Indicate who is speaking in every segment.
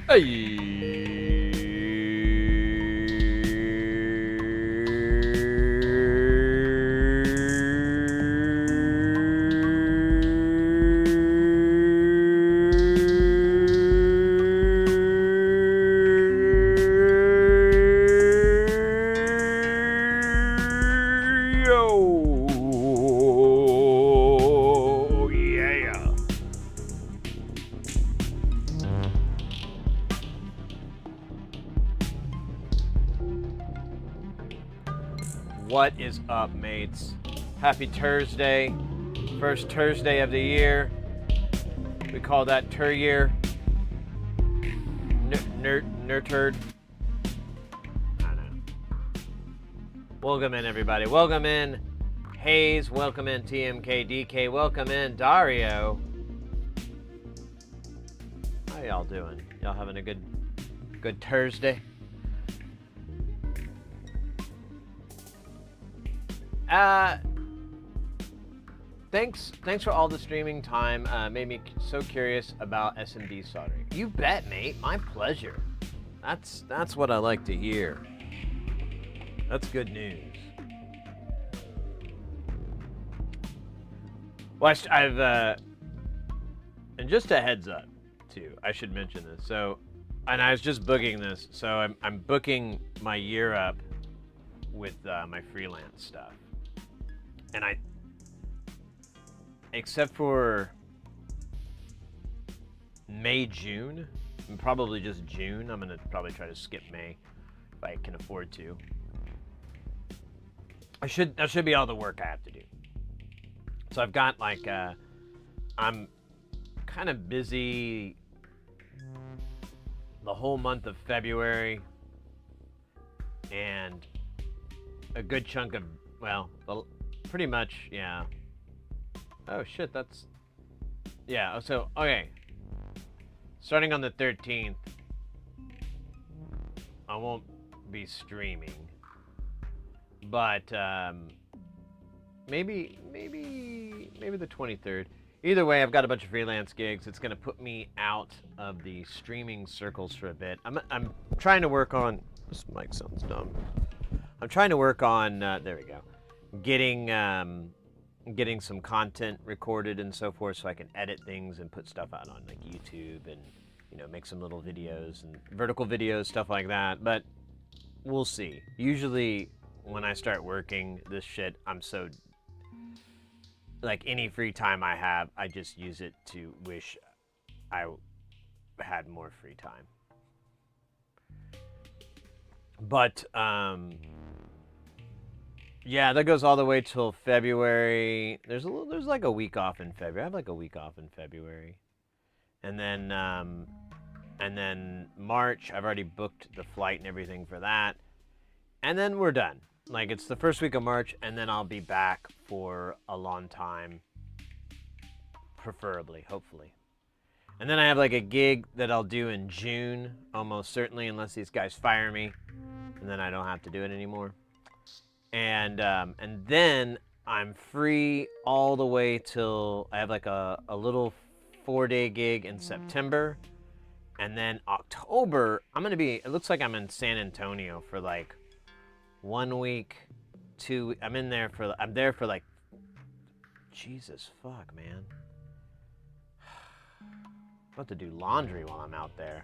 Speaker 1: Hey. Yo. Yeah. What is up, mates? Happy Thursday. First Thursday of the year. We call that Tur year. Nurturd. I don't know. Welcome in, everybody. Welcome in, Hayes. Welcome in, TMKDK. Welcome in, Dario. How y'all doing? Y'all having a good Thursday? Thanks for all the streaming time. Made me so curious about SMD soldering. You bet, mate. My pleasure. That's what I like to hear. That's good news. Well, and just a heads up, too. I should mention this. So, and I was just booking this. So I'm booking my year up with my freelance stuff. And except for May, June, and probably just June, I'm gonna probably try to skip May if I can afford to. That should be all the work I have to do. So I've got like, I'm kind of busy the whole month of February and a good chunk of, well, pretty much, yeah. Oh shit, yeah, so, okay. Starting on the 13th, I won't be streaming, but, maybe the 23rd. Either way, I've got a bunch of freelance gigs. It's gonna put me out of the streaming circles for a bit. I'm trying to work on, this mic sounds dumb. I'm trying to work on, there we go, getting some content recorded and so forth, so I can edit things and put stuff out on like YouTube and, you know, make some little videos and vertical videos, stuff like that. But we'll see. Usually when I start working this shit, I'm so, like, any free time I have, I just use it to wish I had more free time. But yeah, that goes all the way till February. There's like a week off in February. I have like a week off in February. And then March, I've already booked the flight and everything for that. And then we're done. Like, it's the first week of March, and then I'll be back for a long time. Preferably, hopefully. And then I have like a gig that I'll do in June, almost certainly, unless these guys fire me. And then I don't have to do it anymore. And then I'm free all the way till I have like a little 4-day gig in September. And then October, it looks like I'm in San Antonio for like 1 week, 2, I'm there for like, Jesus fuck, man. I'm about to do laundry while I'm out there.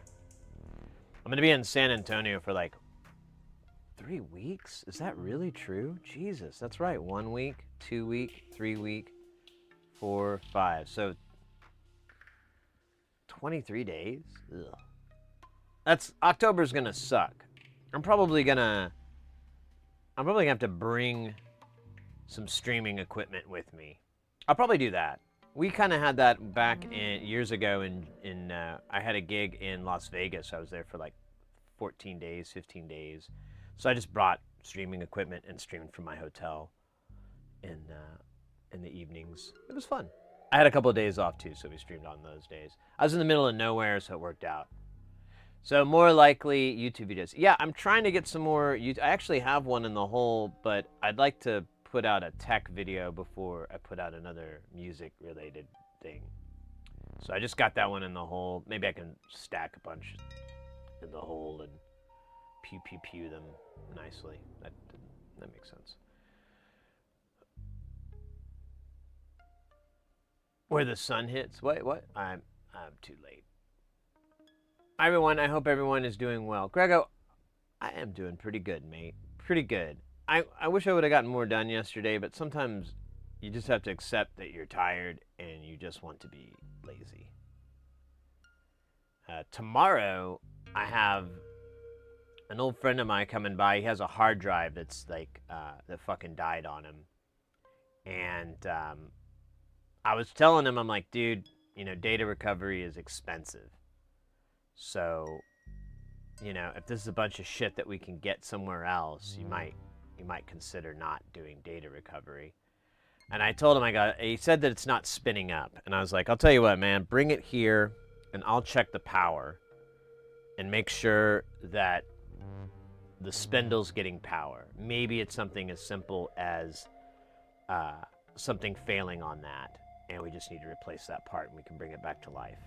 Speaker 1: I'm gonna be in San Antonio for like 3 weeks? Is that really true? Jesus, that's right. 1 week, 2 week, 3 week, 4, 5. So 23 days? Ugh. October's gonna suck. I'm probably gonna have to bring some streaming equipment with me. I'll probably do that. We kind of had that back years ago I had a gig in Las Vegas. I was there for like 14 days, 15 days. So I just brought streaming equipment and streamed from my hotel in the evenings. It was fun. I had a couple of days off too, so we streamed on those days. I was in the middle of nowhere, so it worked out. So more likely YouTube videos. Yeah, I'm trying to get some more. I actually have one in the hole, but I'd like to put out a tech video before I put out another music-related thing. So I just got that one in the hole. Maybe I can stack a bunch in the hole and pew pew pew them nicely. That makes sense. Where the sun hits. What? I'm too late. Hi everyone. I hope everyone is doing well. Grego, I am doing pretty good, mate. Pretty good. I wish I would have gotten more done yesterday, but sometimes you just have to accept that you're tired and you just want to be lazy. Tomorrow, I have an old friend of mine coming by. He has a hard drive that's like, that fucking died on him. And I was telling him, I'm like, dude, you know, data recovery is expensive. So, you know, if this is a bunch of shit that we can get somewhere else, you might consider not doing data recovery. And I told him, he said that it's not spinning up. And I was like, I'll tell you what, man, bring it here and I'll check the power and make sure that the spindle's getting power. Maybe it's something as simple as something failing on that. And we just need to replace that part and we can bring it back to life.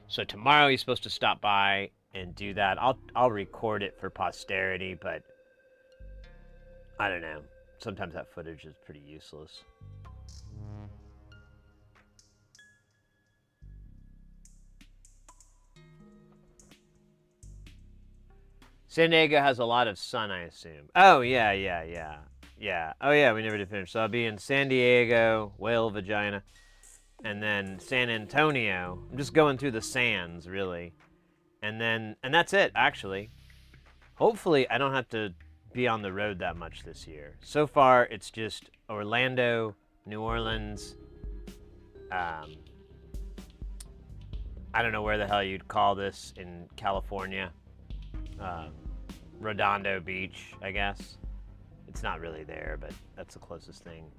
Speaker 1: So tomorrow he's supposed to stop by and do that. I'll record it for posterity, but I don't know. Sometimes that footage is pretty useless. San Diego has a lot of sun, I assume. Oh, yeah. Oh, yeah, we never did finish. So I'll be in San Diego, whale vagina, and then San Antonio. I'm just going through the sands, really. And that's it, actually. Hopefully, I don't have to be on the road that much this year. So far, it's just Orlando, New Orleans. I don't know where the hell you'd call this in California. Redondo Beach, I guess. It's not really there, but that's the closest thing.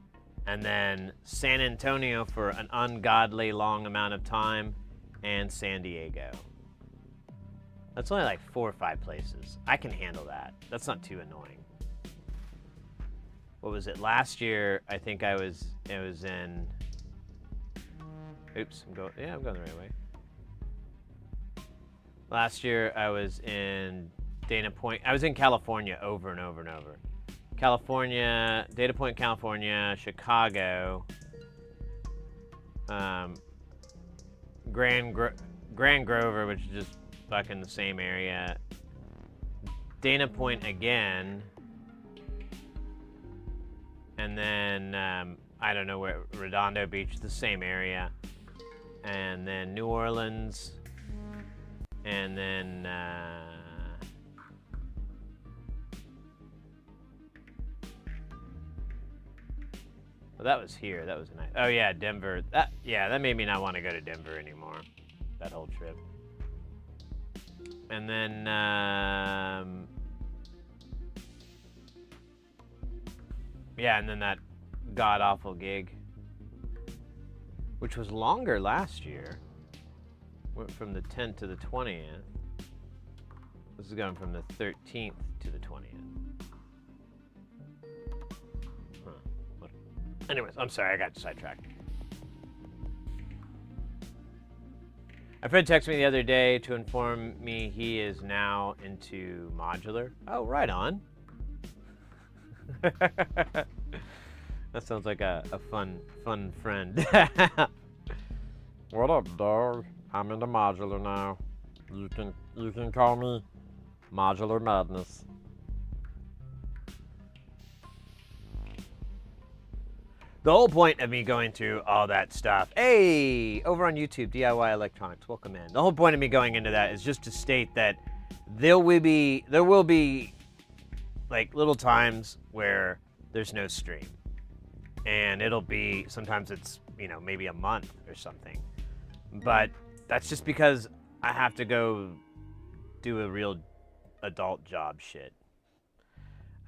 Speaker 1: And then San Antonio for an ungodly long amount of time, and San Diego. That's only like 4 or 5 places. I can handle that. That's not too annoying. What was it? Last year, I think it was in... Oops, I'm going the right way. Last year, I was in Dana Point. I was in California over and over and over. California, Dana Point, California, Chicago, Grand Grover, which is just fucking the same area. Dana Point again. And then, I don't know where, Redondo Beach, the same area. And then New Orleans. And then, well, that was here. That was nice. Oh, yeah, Denver. That made me not want to go to Denver anymore. That whole trip. And then, yeah, and then that god-awful gig, which was longer last year. Went from the 10th to the 20th. This is going from the 13th to the 20th. Huh. Anyways, I'm sorry, I got sidetracked. A friend texted me the other day to inform me he is now into modular. Oh, right on. That sounds like a fun friend. What up, dog? I'm into modular now. You can call me Modular Madness. The whole point of me going through all that stuff, hey, over on YouTube, DIY Electronics, welcome in. The whole point of me going into that is just to state that there will be like little times where there's no stream. And it'll be, sometimes it's, maybe a month or something. But that's just because I have to go do a real adult job shit.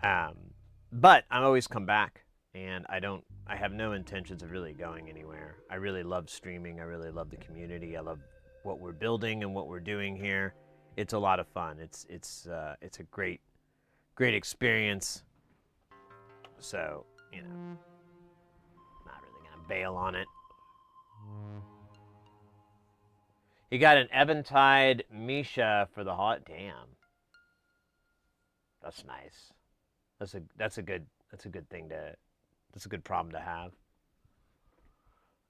Speaker 1: But I'm always come back, and I have no intentions of really going anywhere. I really love streaming. I really love the community. I love what we're building and what we're doing here. It's a lot of fun. It's a great experience. So, not really gonna bail on it. He got an Eventide Misha for the hot. Damn, that's nice. That's a good thing to. That's a good problem to have.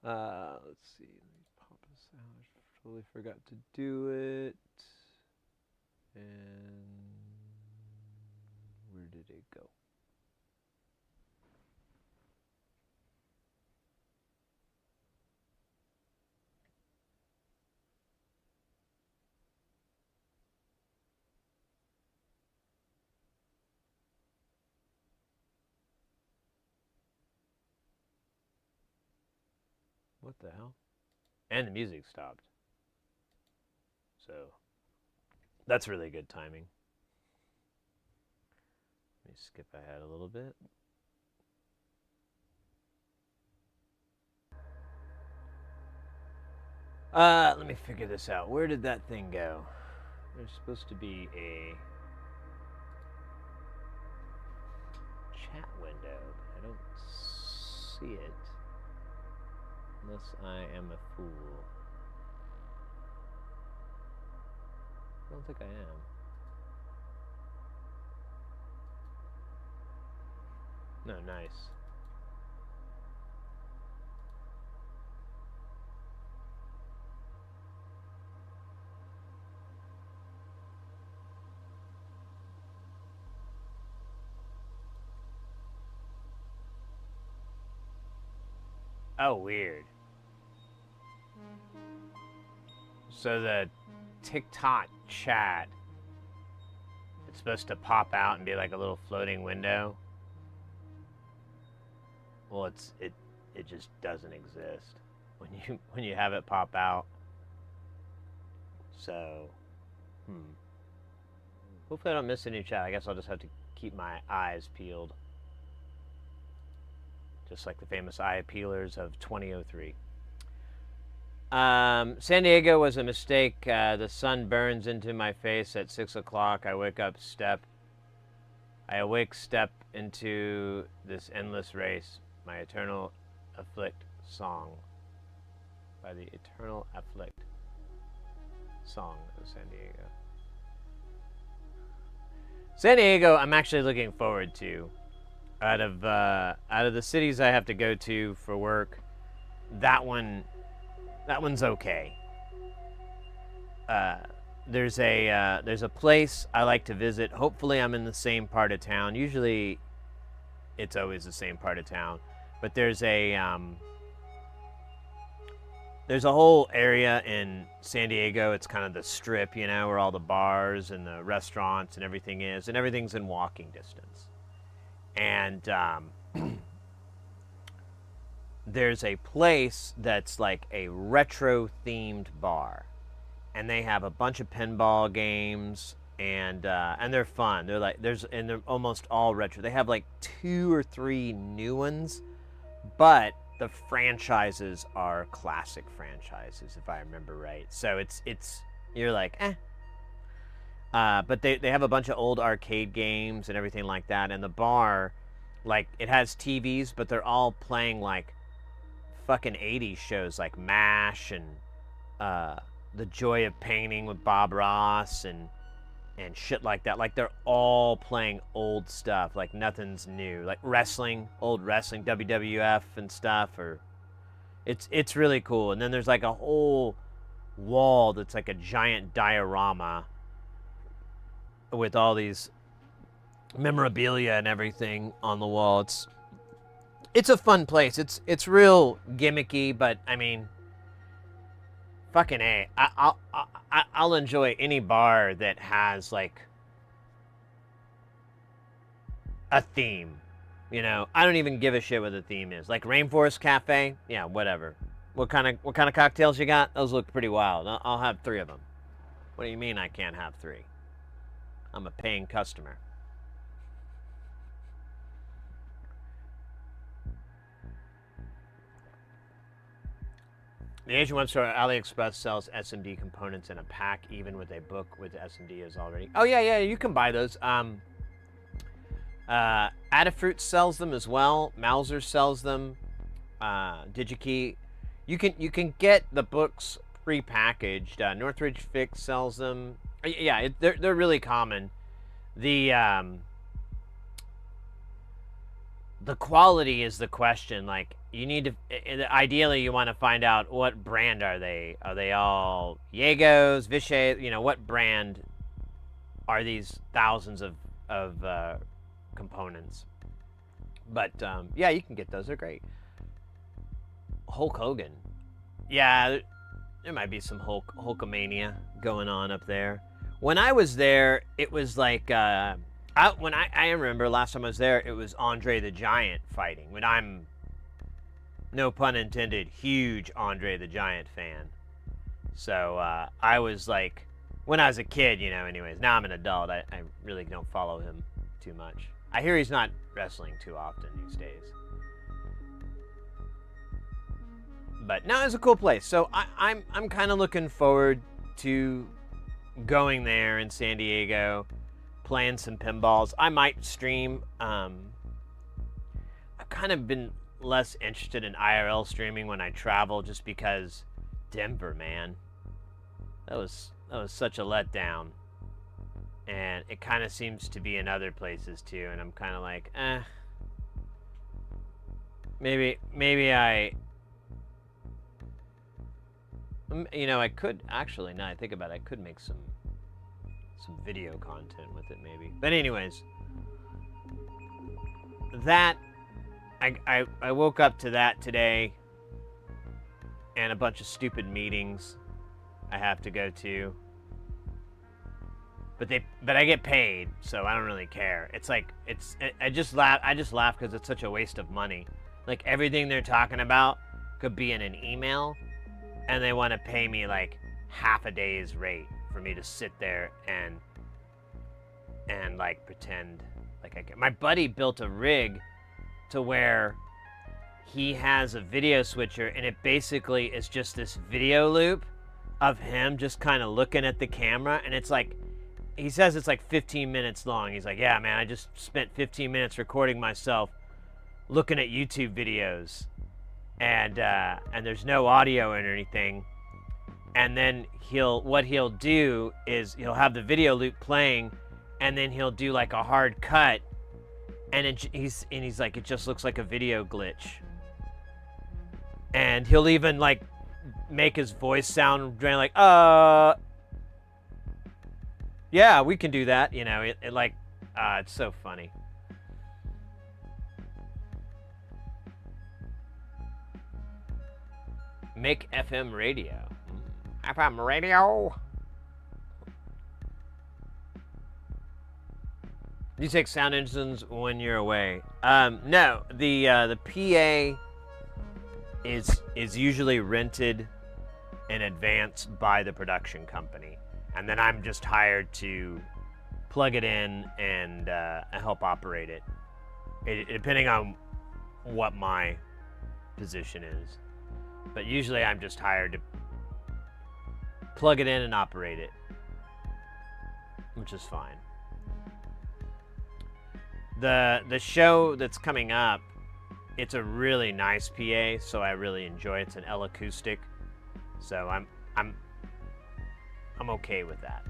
Speaker 1: Let's see. Let me pop this out. I totally forgot to do it. And where did it go? What the hell? And the music stopped. So, that's really good timing. Let me skip ahead a little bit. Let me figure this out. Where did that thing go? There's supposed to be a chat window, but I don't see it. Unless I am a fool. I don't think I am. No, nice. Oh, weird. So the TikTok chat, it's supposed to pop out and be like a little floating window. Well, it just doesn't exist when you have it pop out. So, hopefully I don't miss any chat. I guess I'll just have to keep my eyes peeled. Just like the famous eye peelers of 2003. San Diego was a mistake. The sun burns into my face at 6 o'clock. I awake step into this endless race. My eternal afflict song by the eternal afflict song of San Diego. San Diego, I'm actually looking forward to. Out of the cities I have to go to for work, that one's okay. There's a place I like to visit. Hopefully I'm in the same part of town. Usually it's always the same part of town, but there's a whole area in San Diego. It's kind of the strip, you know, where all the bars and the restaurants and everything is, and everything's in walking distance. And there's a place that's like a retro-themed bar, and they have a bunch of pinball games, and they're fun. They're almost all retro. They have like 2 or 3 new ones, but the franchises are classic franchises, if I remember right. So it's you're like, eh. But they have a bunch of old arcade games and everything like that. And the bar, like, it has TVs, but they're all playing, like, fucking 80s shows like MASH and The Joy of Painting with Bob Ross and shit like that. Like, they're all playing old stuff. Like, nothing's new. Like, wrestling, old wrestling, WWF and stuff. Or it's really cool. And then there's, like, a whole wall that's like a giant diorama with all these memorabilia and everything on the wall. It's a fun place. It's real gimmicky, but I mean, fucking A. I'll enjoy any bar that has like a theme. You know, I don't even give a shit what the theme is. Like Rainforest Cafe, yeah, whatever. What kind of cocktails you got? Those look pretty wild. I'll have 3 of them. What do you mean I can't have 3? I'm a paying customer. The Asian web store AliExpress sells SMD components in a pack, even with a book with SMD is already. Oh yeah, you can buy those. Adafruit sells them as well. Mauser sells them. DigiKey. You can get the books prepackaged. Northridge Fix sells them. Yeah, they're really common. The quality is the question. Like, you need to, ideally you want to find out what brand are they. Are they all Yegos, Vishay? You know, what brand are these thousands of components? But yeah, you can get those. They're great. Hulk Hogan. Yeah, there might be some Hulkamania going on up there. When I was there, it was like I remember last time I was there, it was Andre the Giant fighting. When I'm, no pun intended, huge Andre the Giant fan. So I was like, when I was a kid, you know. Anyways, now I'm an adult. I really don't follow him too much. I hear he's not wrestling too often these days. But no, it's a cool place. So I'm kind of looking forward to going there in San Diego, playing some pinballs. I might stream. I've kind of been less interested in IRL streaming when I travel, just because Denver, man, that was such a letdown. And it kind of seems to be in other places too, and I'm kind of like, maybe I, you know, I could actually, now I think about it, I could make some video content with it maybe. But anyways, that, I woke up to that today, and a bunch of stupid meetings I have to go to. But I get paid, so I don't really care. It's like, I just laugh because it's such a waste of money. Like, everything they're talking about could be in an email, and they want to pay me like half a day's rate for me to sit there and like pretend like I can. My buddy built a rig to where he has a video switcher, and it basically is just this video loop of him just kind of looking at the camera, and it's like, he says it's like 15 minutes long. He's like, yeah, man, I just spent 15 minutes recording myself looking at YouTube videos, and there's no audio or anything. And then what he'll do is he'll have the video loop playing, and then he'll do like a hard cut, and he's like, it just looks like a video glitch. And he'll even like make his voice sound like, yeah, we can do that, you know. It like, it's so funny. Make FM radio. FM radio. You take sound engines when you're away. No, the PA is usually rented in advance by the production company. And then I'm just hired to plug it in and help operate it, depending on what my position is. But usually I'm just hired to plug it in and operate it, which is fine. The show that's coming up, it's a really nice PA, so I really enjoy it. It's an L acoustic, so I'm okay with that.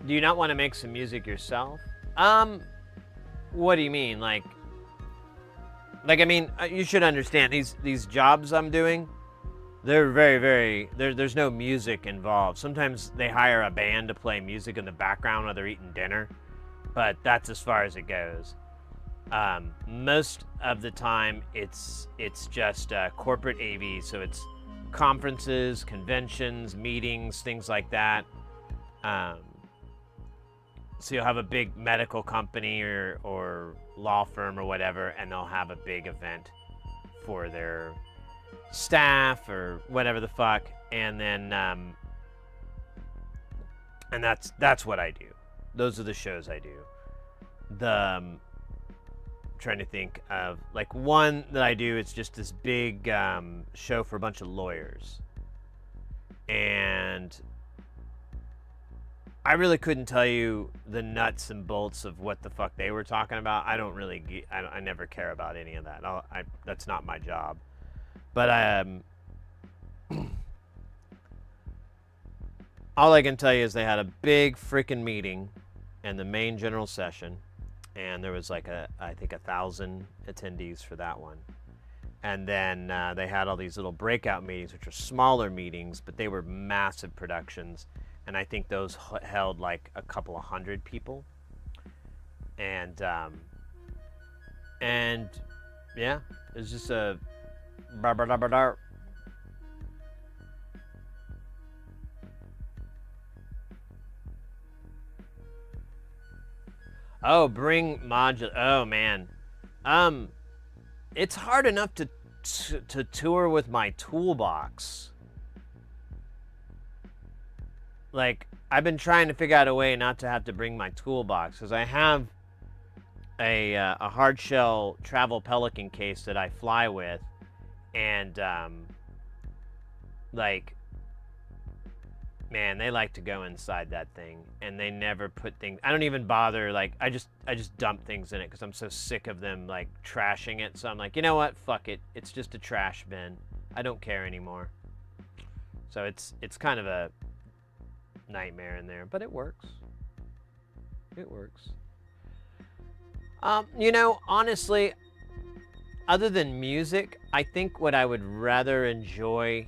Speaker 1: Do you not want to make some music yourself? What do you mean? Like I mean, you should understand, these jobs I'm doing, they're very, there's no music involved. Sometimes they hire a band to play music in the background while they're eating dinner, but that's as far as it goes. Most of the time it's just corporate AV, so it's conferences, conventions, meetings, things like that. So you'll have a big medical company or law firm or whatever, and they'll have a big event for their staff or whatever the fuck, and then and that's what I do. Those are the shows I do. I'm trying to think of like one that I do. It's just this big show for a bunch of lawyers, and I really couldn't tell you the nuts and bolts of what the fuck they were talking about. I don't really, I never care about any of that. That's not my job. But all I can tell you is they had a big freaking meeting in the main general session, and there was like I think 1,000 attendees for that one. And then they had all these little breakout meetings, which were smaller meetings, but they were massive productions. And I think those held like a couple of hundred people. And yeah, it was just a Oh, bring modular. Oh man, it's hard enough to tour with my toolbox. Like, I've been trying to figure out a way not to have to bring my toolbox, because I have a hard shell travel Pelican case that I fly with, and like, man, they like to go inside that thing, and they never put things. I don't even bother. Like, I just dump things in it because I'm so sick of them like trashing it. So I'm like, you know what? Fuck it. It's just a trash bin. I don't care anymore. So it's kind of a nightmare in there, but it works. It works. You know, honestly, other than music, I think what I would rather enjoy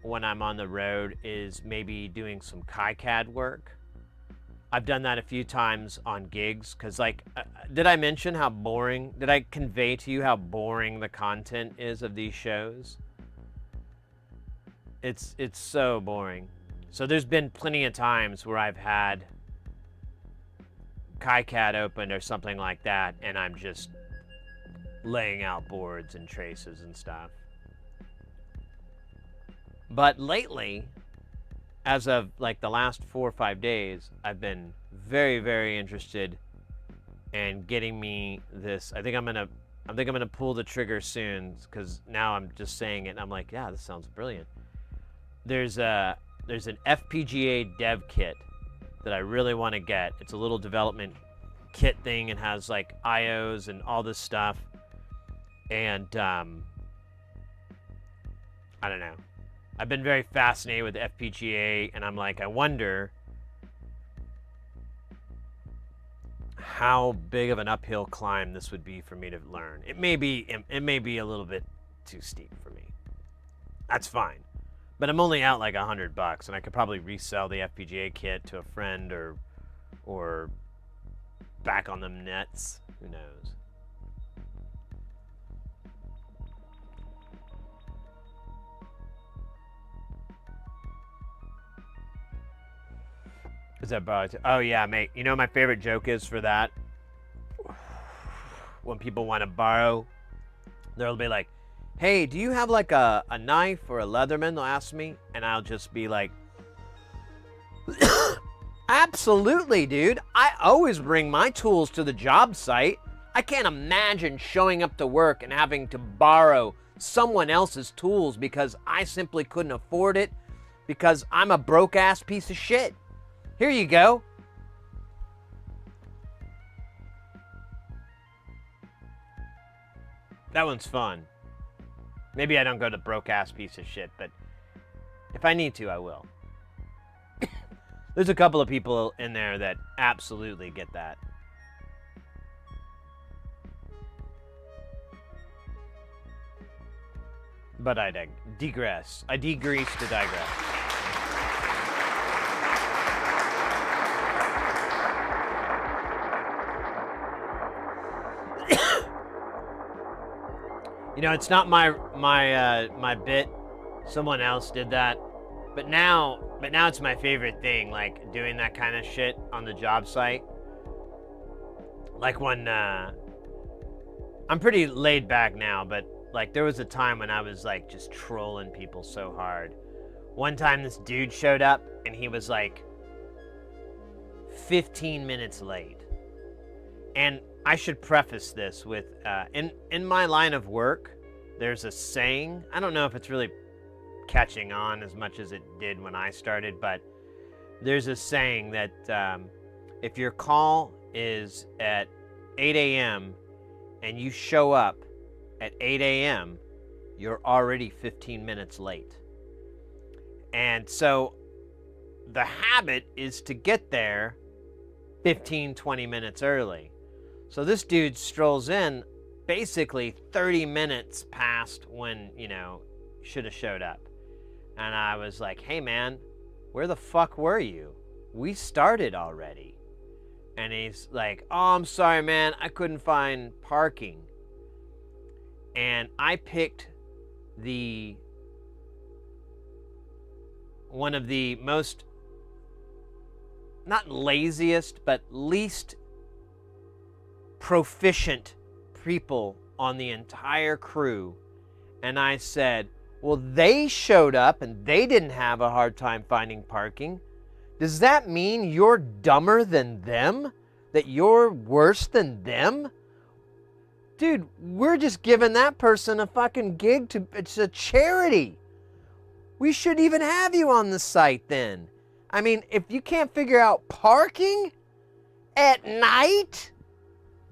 Speaker 1: when I'm on the road is maybe doing some KiCAD work. I've done that a few times on gigs, because like, did I mention how boring, did I convey to you how boring the content is of these shows? It's so boring. So there's been plenty of times where I've had KiCAD open or something like that, and I'm just laying out boards and traces and stuff. But lately, as of like the last 4 or 5 days, I've been very, very interested in getting me this. I think I'm gonna pull the trigger soon, because now I'm just saying it and I'm like, yeah, this sounds brilliant. There's an FPGA dev kit that I really want to get. It's a little development kit thing and has like IOs and all this stuff. And I don't know. I've been very fascinated with FPGA, and I'm like, I wonder how big of an uphill climb this would be for me to learn. It may be a little bit too steep for me. That's fine. But I'm only out like $100, and I could probably resell the FPGA kit to a friend or back on them nets. Who knows? Is that borrowed? Oh yeah, mate. You know what my favorite joke is for that? When people want to borrow, they'll be like, hey, do you have like a knife or a Leatherman? They'll ask me, and I'll just be like, absolutely, dude. I always bring my tools to the job site. I can't imagine showing up to work and having to borrow someone else's tools because I simply couldn't afford it because I'm a broke-ass piece of shit. Here you go. That one's fun. Maybe I don't go to broke-ass piece of shit, but if I need to, I will. There's a couple of people in there that absolutely get that. But I digress. I degrease to digress. You know, it's not my bit. Someone else did that, but now it's my favorite thing. Like doing that kind of shit on the job site. Like when I'm pretty laid back now, but like there was a time when I was like just trolling people so hard. One time this dude showed up and he was like 15 minutes late, and I should preface this with, in my line of work, there's a saying. I don't know if it's really catching on as much as it did when I started, but there's a saying that if your call is at 8 a.m. and you show up at 8 a.m., you're already 15 minutes late. And so the habit is to get there 15, 20 minutes early. So this dude strolls in basically 30 minutes past when, should have showed up. And I was like, hey man, where the fuck were you? We started already. And he's like, oh, I'm sorry, man. I couldn't find parking. And I picked one of the most, not laziest, but least proficient people on the entire crew. And I said, well, they showed up and they didn't have a hard time finding parking. Does that mean you're dumber than them? That you're worse than them? Dude, we're just giving that person a fucking gig it's a charity. We shouldn't even have you on the site then. I mean, if you can't figure out parking at night,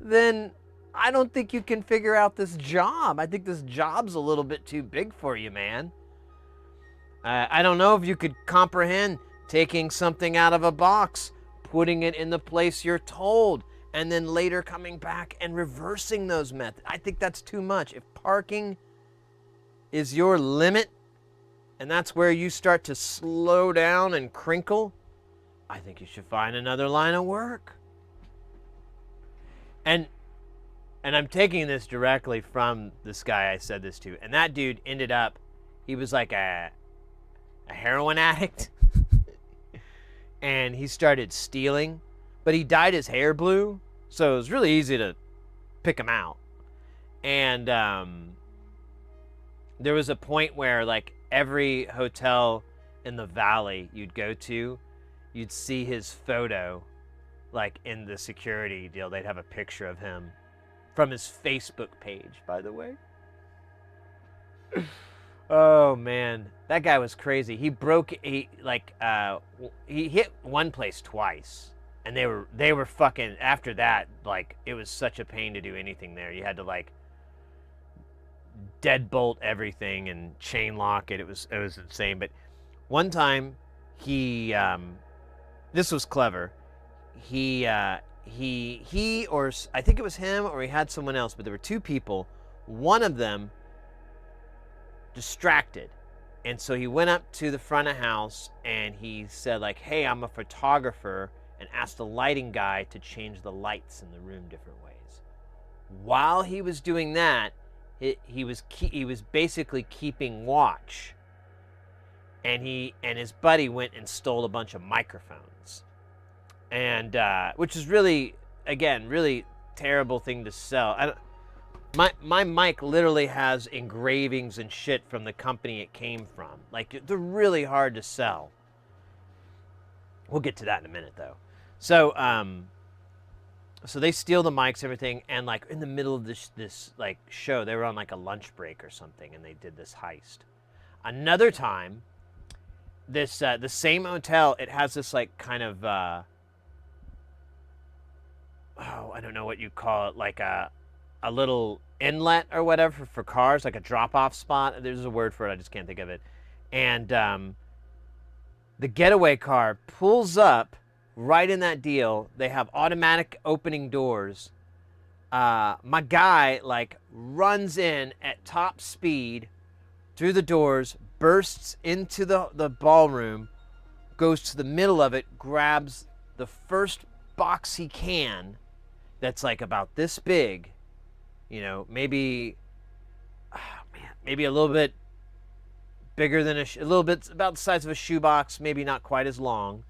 Speaker 1: then I don't think you can figure out this job. I think this job's a little bit too big for you, man. I don't know if you could comprehend taking something out of a box, putting it in the place you're told, and then later coming back and reversing those methods. I think that's too much. If parking is your limit, and that's where you start to slow down and crinkle, I think you should find another line of work. And I'm taking this directly from this guy I said this to. And that dude ended up, he was like a heroin addict. And he started stealing. But he dyed his hair blue. So it was really easy to pick him out. And there was a point where like every hotel in the valley you'd go to, you'd see his photo like in the security deal. They'd have a picture of him. From his Facebook page, by the way. Oh man, that guy was crazy. He hit one place twice, and they were fucking. After that, like it was such a pain to do anything there. You had to like deadbolt everything and chain lock it. It was insane. But one time, this was clever. He or I think it was him or he had someone else, but there were two people. One of them distracted. And so he went up to the front of house and he said like, hey, I'm a photographer, and asked the lighting guy to change the lights in the room different ways. While he was doing that, he was basically keeping watch. And his buddy went and stole a bunch of microphones. And which is really, again, really terrible thing to sell. My mic literally has engravings and shit from the company it came from. Like, they're really hard to sell. We'll get to that in a minute, though. So they steal the mics, everything, and like in the middle of this like show, they were on like a lunch break or something, and they did this heist. Another time, the same hotel, it has this like kind of I don't know what you call it, like a little inlet or whatever for cars, like a drop-off spot. There's a word for it, I just can't think of it. And the getaway car pulls up right in that deal. They have automatic opening doors. My guy like runs in at top speed through the doors, bursts into the ballroom, goes to the middle of it, grabs the first box he can that's like about this big, maybe a little bit bigger than a little bit about the size of a shoebox, maybe not quite as long.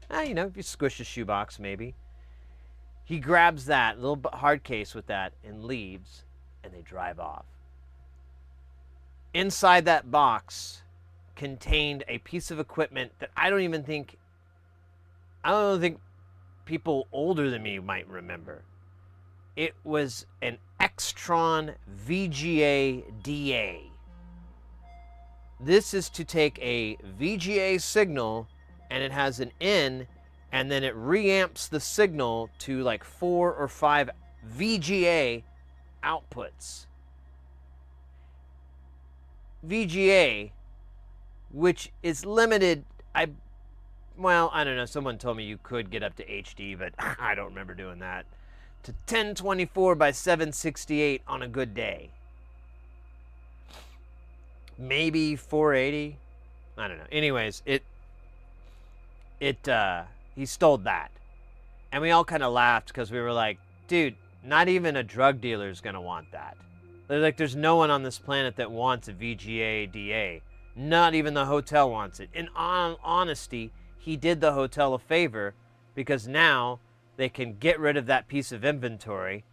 Speaker 1: If you squish a shoebox, maybe. He grabs that little hard case with that and leaves, and they drive off. Inside that box contained a piece of equipment that I don't think people older than me might remember. It was an Extron VGA DA. This is to take a VGA signal and it has an in, and then it reamps the signal to like 4 or 5 VGA outputs. VGA, which is limited, I don't know, someone told me you could get up to HD, but I don't remember doing that, to 1024 by 768 on a good day. Maybe 480. I don't know. Anyways, he stole that. And we all kind of laughed because we were like, dude, not even a drug dealer is going to want that. They're like, there's no one on this planet that wants a VGA DA. Not even the hotel wants it. In honesty, he did the hotel a favor because now they can get rid of that piece of inventory,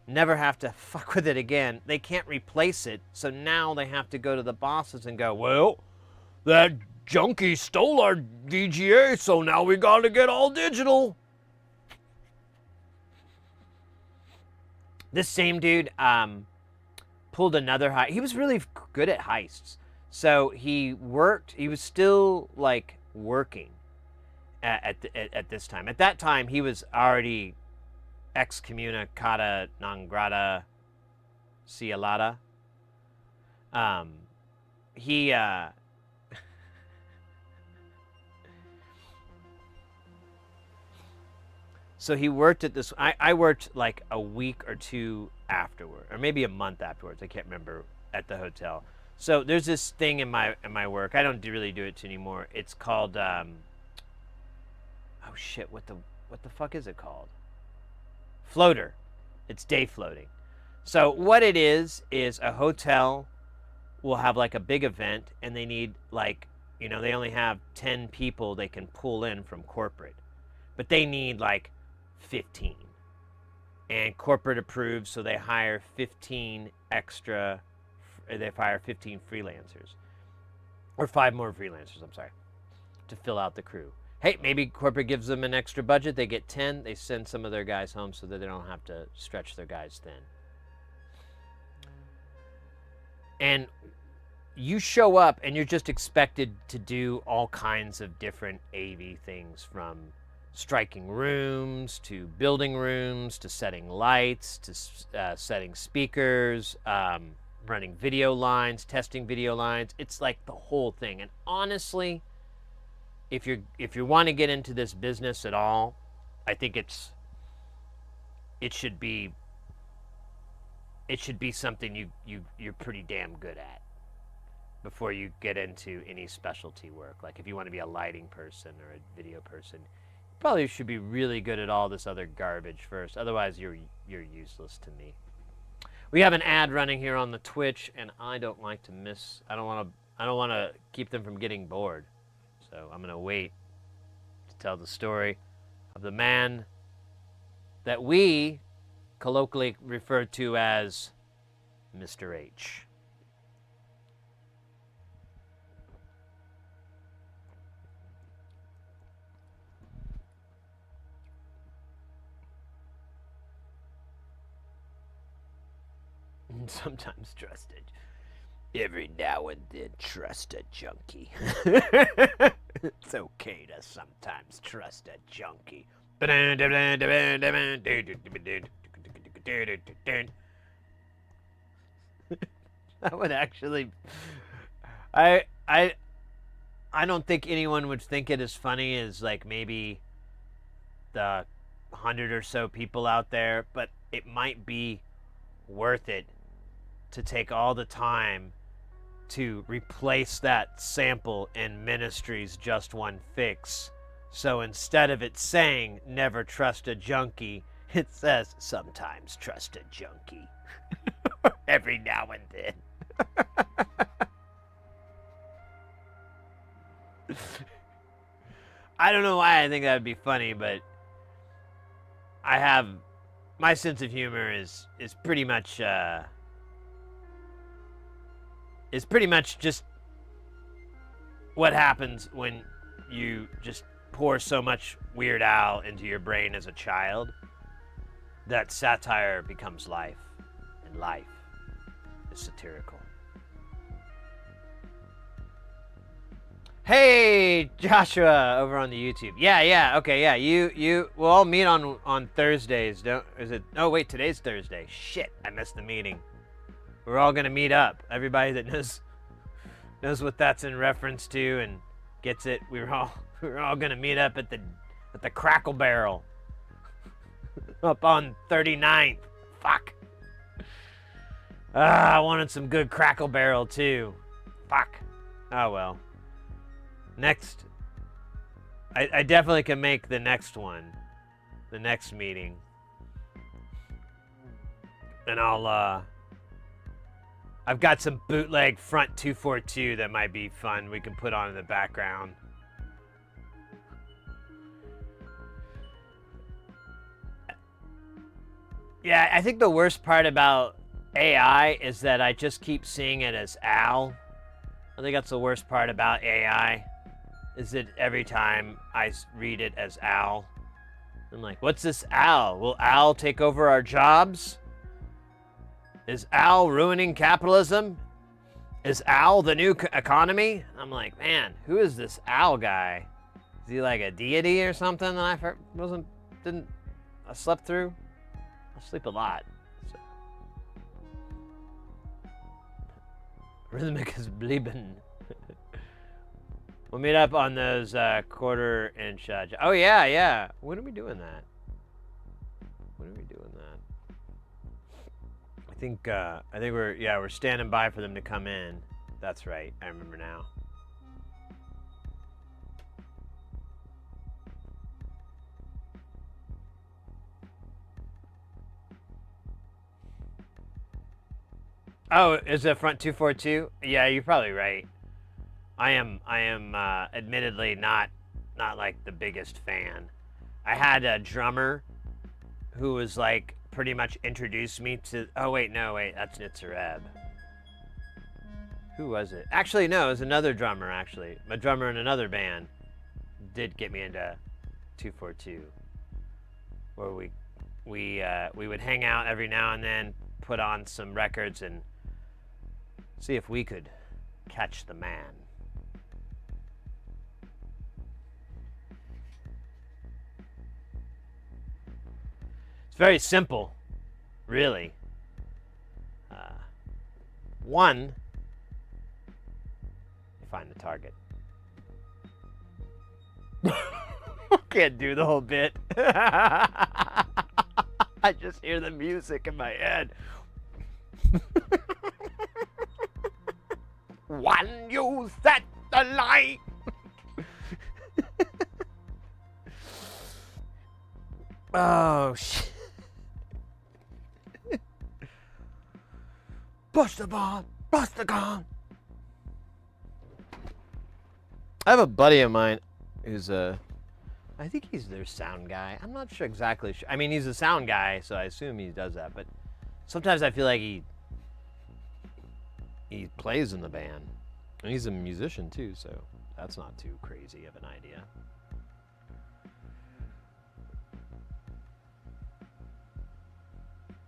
Speaker 1: never have to fuck with it again. They can't replace it, so now they have to go to the bosses and go, well, that junkie stole our VGA, so now we gotta get all digital. This same dude pulled another heist. He was really good at heists. So he was still like working at this time. At that time, he was already excommunicata non grata cielata. So he worked at this. I worked like a week or two afterward, or maybe a month afterwards. I can't remember, at the hotel. So there's this thing in my work. I don't really do it anymore. It's called oh shit, what the fuck is it called? Floater. It's day floating. So what it is a hotel will have like a big event, and they need like, they only have 10 people they can pull in from corporate, but they need like 15, and corporate approved, so they hire 15 extra. They hire 15 freelancers, or 5 more freelancers, I'm sorry, to fill out the crew. Hey, maybe corporate gives them an extra budget. They get 10. They send some of their guys home so that they don't have to stretch their guys thin. And you show up and you're just expected to do all kinds of different AV things, from striking rooms to building rooms to setting lights to setting speakers, running video lines, testing video lines. It's like the whole thing. And honestly, if you want to get into this business at all, I think it should be something you're pretty damn good at before you get into any specialty work. Like if you want to be a lighting person or a video person, you probably should be really good at all this other garbage first. Otherwise, you're useless to me. We have an ad running here on the Twitch, and I don't like to miss. I don't want to keep them from getting bored. So I'm going to wait to tell the story of the man that we colloquially refer to as Mr. H. Sometimes trusted. Every now and then trust a junkie. It's okay to sometimes trust a junkie. That would actually... I don't think anyone would think it as funny as like maybe the 100 or so people out there, but it might be worth it to take all the time to replace that sample in Ministry's Just One Fix. So instead of it saying never trust a junkie, it says sometimes trust a junkie. Every now and then. I don't know why I think that would be funny, but my sense of humor is pretty much just what happens when you just pour so much Weird Al into your brain as a child that satire becomes life, and life is satirical. Hey, Joshua, over on the YouTube. Yeah, okay, yeah. We'll all meet on Thursdays. Is it? Oh wait, today's Thursday. Shit, I missed the meeting. We're all gonna meet up. Everybody that knows what that's in reference to and gets it. We're all gonna meet up at the Crackle Barrel up on 39th. Fuck. I wanted some good Crackle Barrel too. Fuck. Oh well. Next, I definitely can make the next one, the next meeting, and I've got some bootleg front 242 that might be fun. We can put on in the background. Yeah, I think the worst part about AI is that I just keep seeing it as Al. I think that's the worst part about AI. Is that every time I read it as Al, I'm like, what's this Al? Will Al take over our jobs? Is Al ruining capitalism? Is Al the new economy? I'm like, man, who is this Al guy? Is he like a deity or something that I slept through? I sleep a lot. So. Rhythmic is bleeping. We'll meet up on those quarter-inch. Oh yeah. When are we doing that? I think we're standing by for them to come in. That's right. I remember now. Oh, is it front 242? Yeah, you're probably right. I am admittedly not like the biggest fan. I had a drummer who was like pretty much introduced me to. Oh wait, that's Nitzareb. Who was it? Actually, no, it was another drummer. Actually, a drummer in another band did get me into 242, where we would hang out every now and then, put on some records, and see if we could catch the man. Very simple, really. One, you find the target. Can't do the whole bit. I just hear the music in my head. One, you set the light. Oh, shit. Bust the bomb, bust the gun. I have a buddy of mine who's I think he's their sound guy. I'm not sure exactly. I mean, he's a sound guy, so I assume he does that. But sometimes I feel like he plays in the band, and he's a musician too. So that's not too crazy of an idea.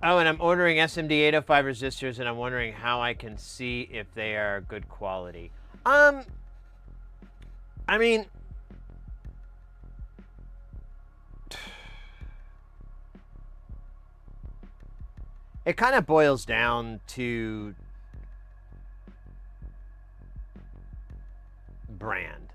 Speaker 1: Oh, and I'm ordering SMD 805 resistors, and I'm wondering how I can see if they are good quality. I mean, it kind of boils down to brand.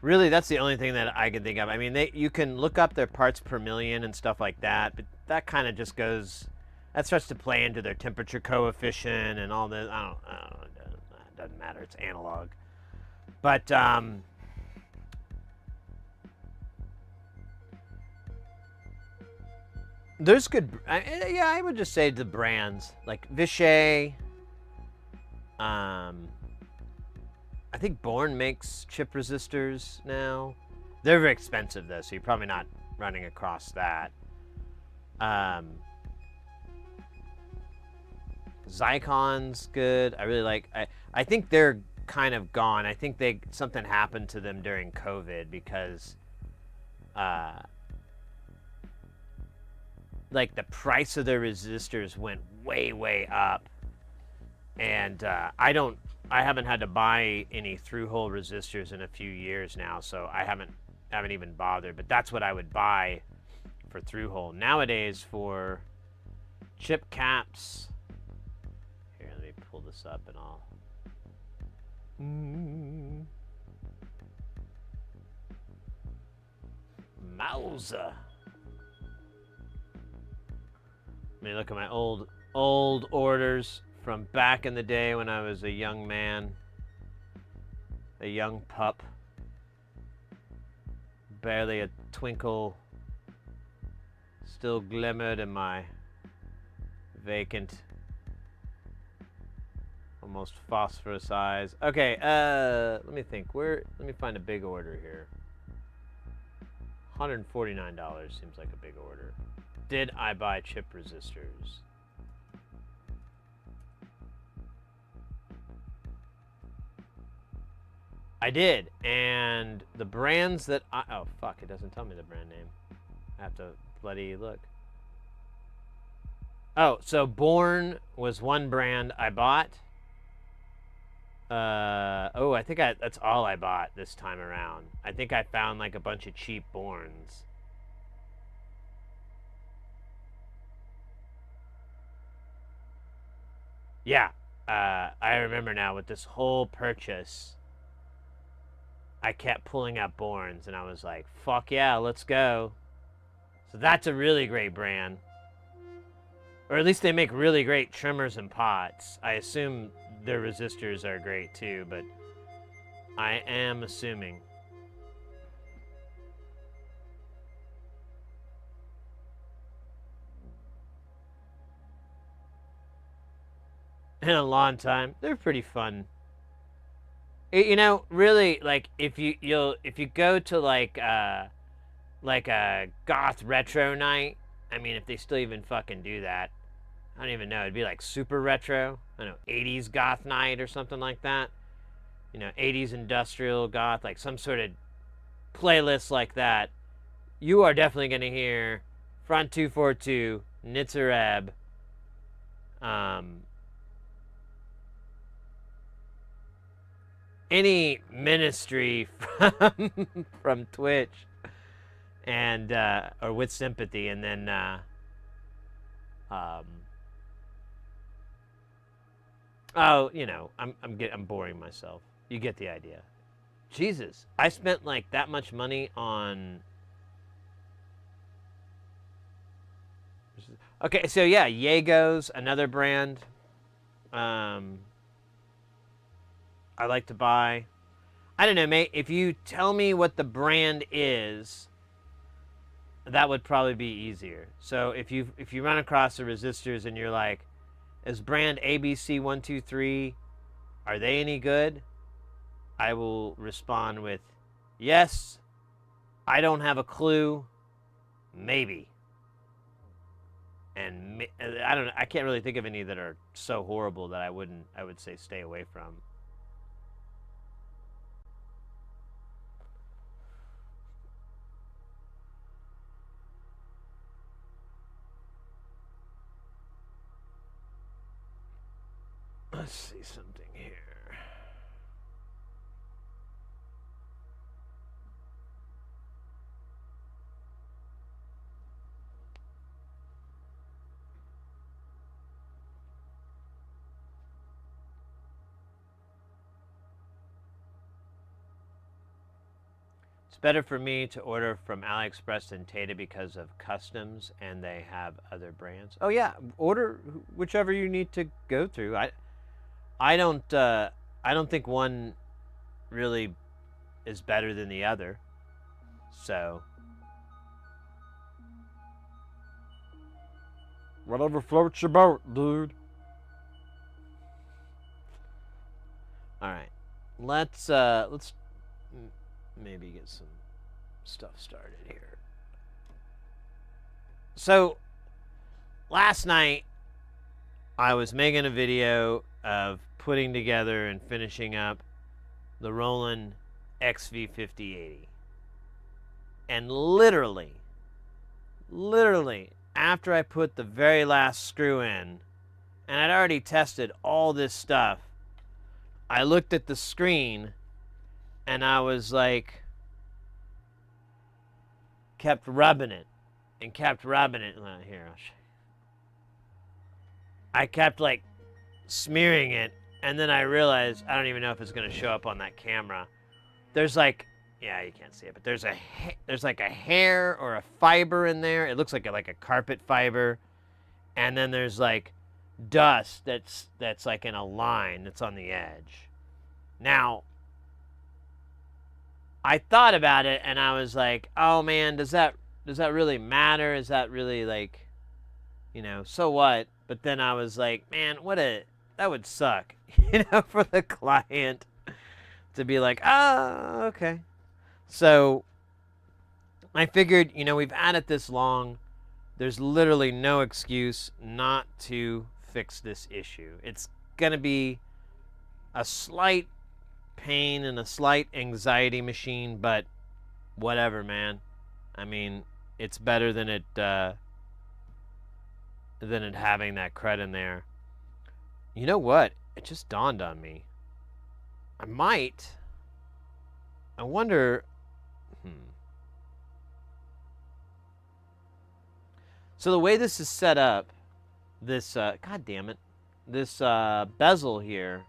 Speaker 1: Really, that's the only thing that I can think of. I mean, you can look up their parts per million and stuff like that, but that kind of just goes, that starts to play into their temperature coefficient and all this. I don't know, it doesn't matter. It's analog. But there's good, yeah, I would just say the brands like Vishay. I think Bourne makes chip resistors now. They're very expensive though, so you're probably not running across that. Zycon's good. I really like. I think they're kind of gone. I think something happened to them during COVID because, like the price of their resistors went way up, and I don't haven't had to buy any through-hole resistors in a few years now, so I haven't even bothered. But that's what I would buy for through-hole. Nowadays, for chip caps, here, let me pull this up and I'll... Mauser. Let me look at my old orders from back in the day when I was a young man, a young pup, barely a twinkle still glimmered in my vacant, almost phosphorus eyes. Okay, let me think. Let me find a big order here. $149 seems like a big order. Did I buy chip resistors? I did, and the brands that oh fuck, it doesn't tell me the brand name. I have to bloody look. Oh, so Born was one brand I bought. Oh, I think that's all I bought this time around. I think I found like a bunch of cheap Borns. Yeah, I remember now with this whole purchase, I kept pulling up Borns, and I was like, fuck yeah, let's go. So that's a really great brand. Or at least they make really great trimmers and pots. I assume their resistors are great too, but I am assuming. In a long time. They're pretty fun. You know, really, like if you go to like a goth retro night, I mean, if they still even fucking do that, I don't even know. It'd be like super retro. I don't know, 80s goth night or something like that. You know, 80s industrial goth, like some sort of playlist like that. You are definitely going to hear Front 242, Nitzareb, any ministry from Twitch, and or with Sympathy, and then oh, you know, I'm boring myself. You get the idea. Jesus, I spent like that much money on. Okay, so yeah, Yego's another brand. I like to buy. I don't know, mate. If you tell me what the brand is, that would probably be easier. So if you run across the resistors and you're like, is brand ABC123, are they any good? I will respond with, yes, I don't have a clue, maybe. And I don't know, I can't really think of any that are so horrible that I would say stay away from. Let's see something here. It's better for me to order from AliExpress than Tata because of customs, and they have other brands. Oh yeah, order whichever you need to go through. I don't think one really is better than the other. So whatever floats your boat, dude. All right, let's maybe get some stuff started here. So last night I was making a video of putting together and finishing up the Roland XV-5080. And literally, after I put the very last screw in, and I'd already tested all this stuff, I looked at the screen and I was like, kept rubbing it and kept rubbing it. Here, I'll show you. I kept like smearing it, and then I realized, I don't even know if it's going to show up on that camera. There's like, yeah, you can't see it, but there's like a hair or a fiber in there. It looks like a carpet fiber. And then there's like dust that's like in a line that's on the edge. Now, I thought about it and I was like, oh man, does that really matter? Is that really like, so what? But then I was like, man, that would suck, for the client to be like, oh, okay. So I figured, we've had it this long. There's literally no excuse not to fix this issue. It's going to be a slight pain and a slight anxiety machine, but whatever, man. I mean, it's better than it having that crud in there. You know what? It just dawned on me. I wonder. So the way this is set up, this, God damn it, this bezel here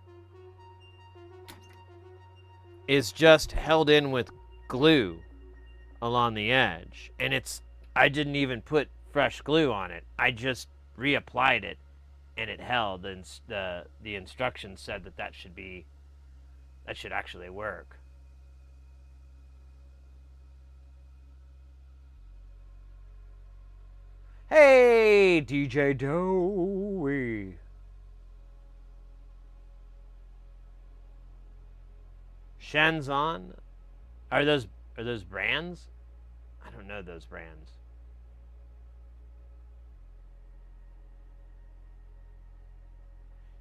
Speaker 1: is just held in with glue along the edge. And I didn't even put fresh glue on it. I just reapplied it and it held. And the instructions said that should actually work. Hey, DJ Dowie. Shenzhen? Are those brands? I don't know those brands.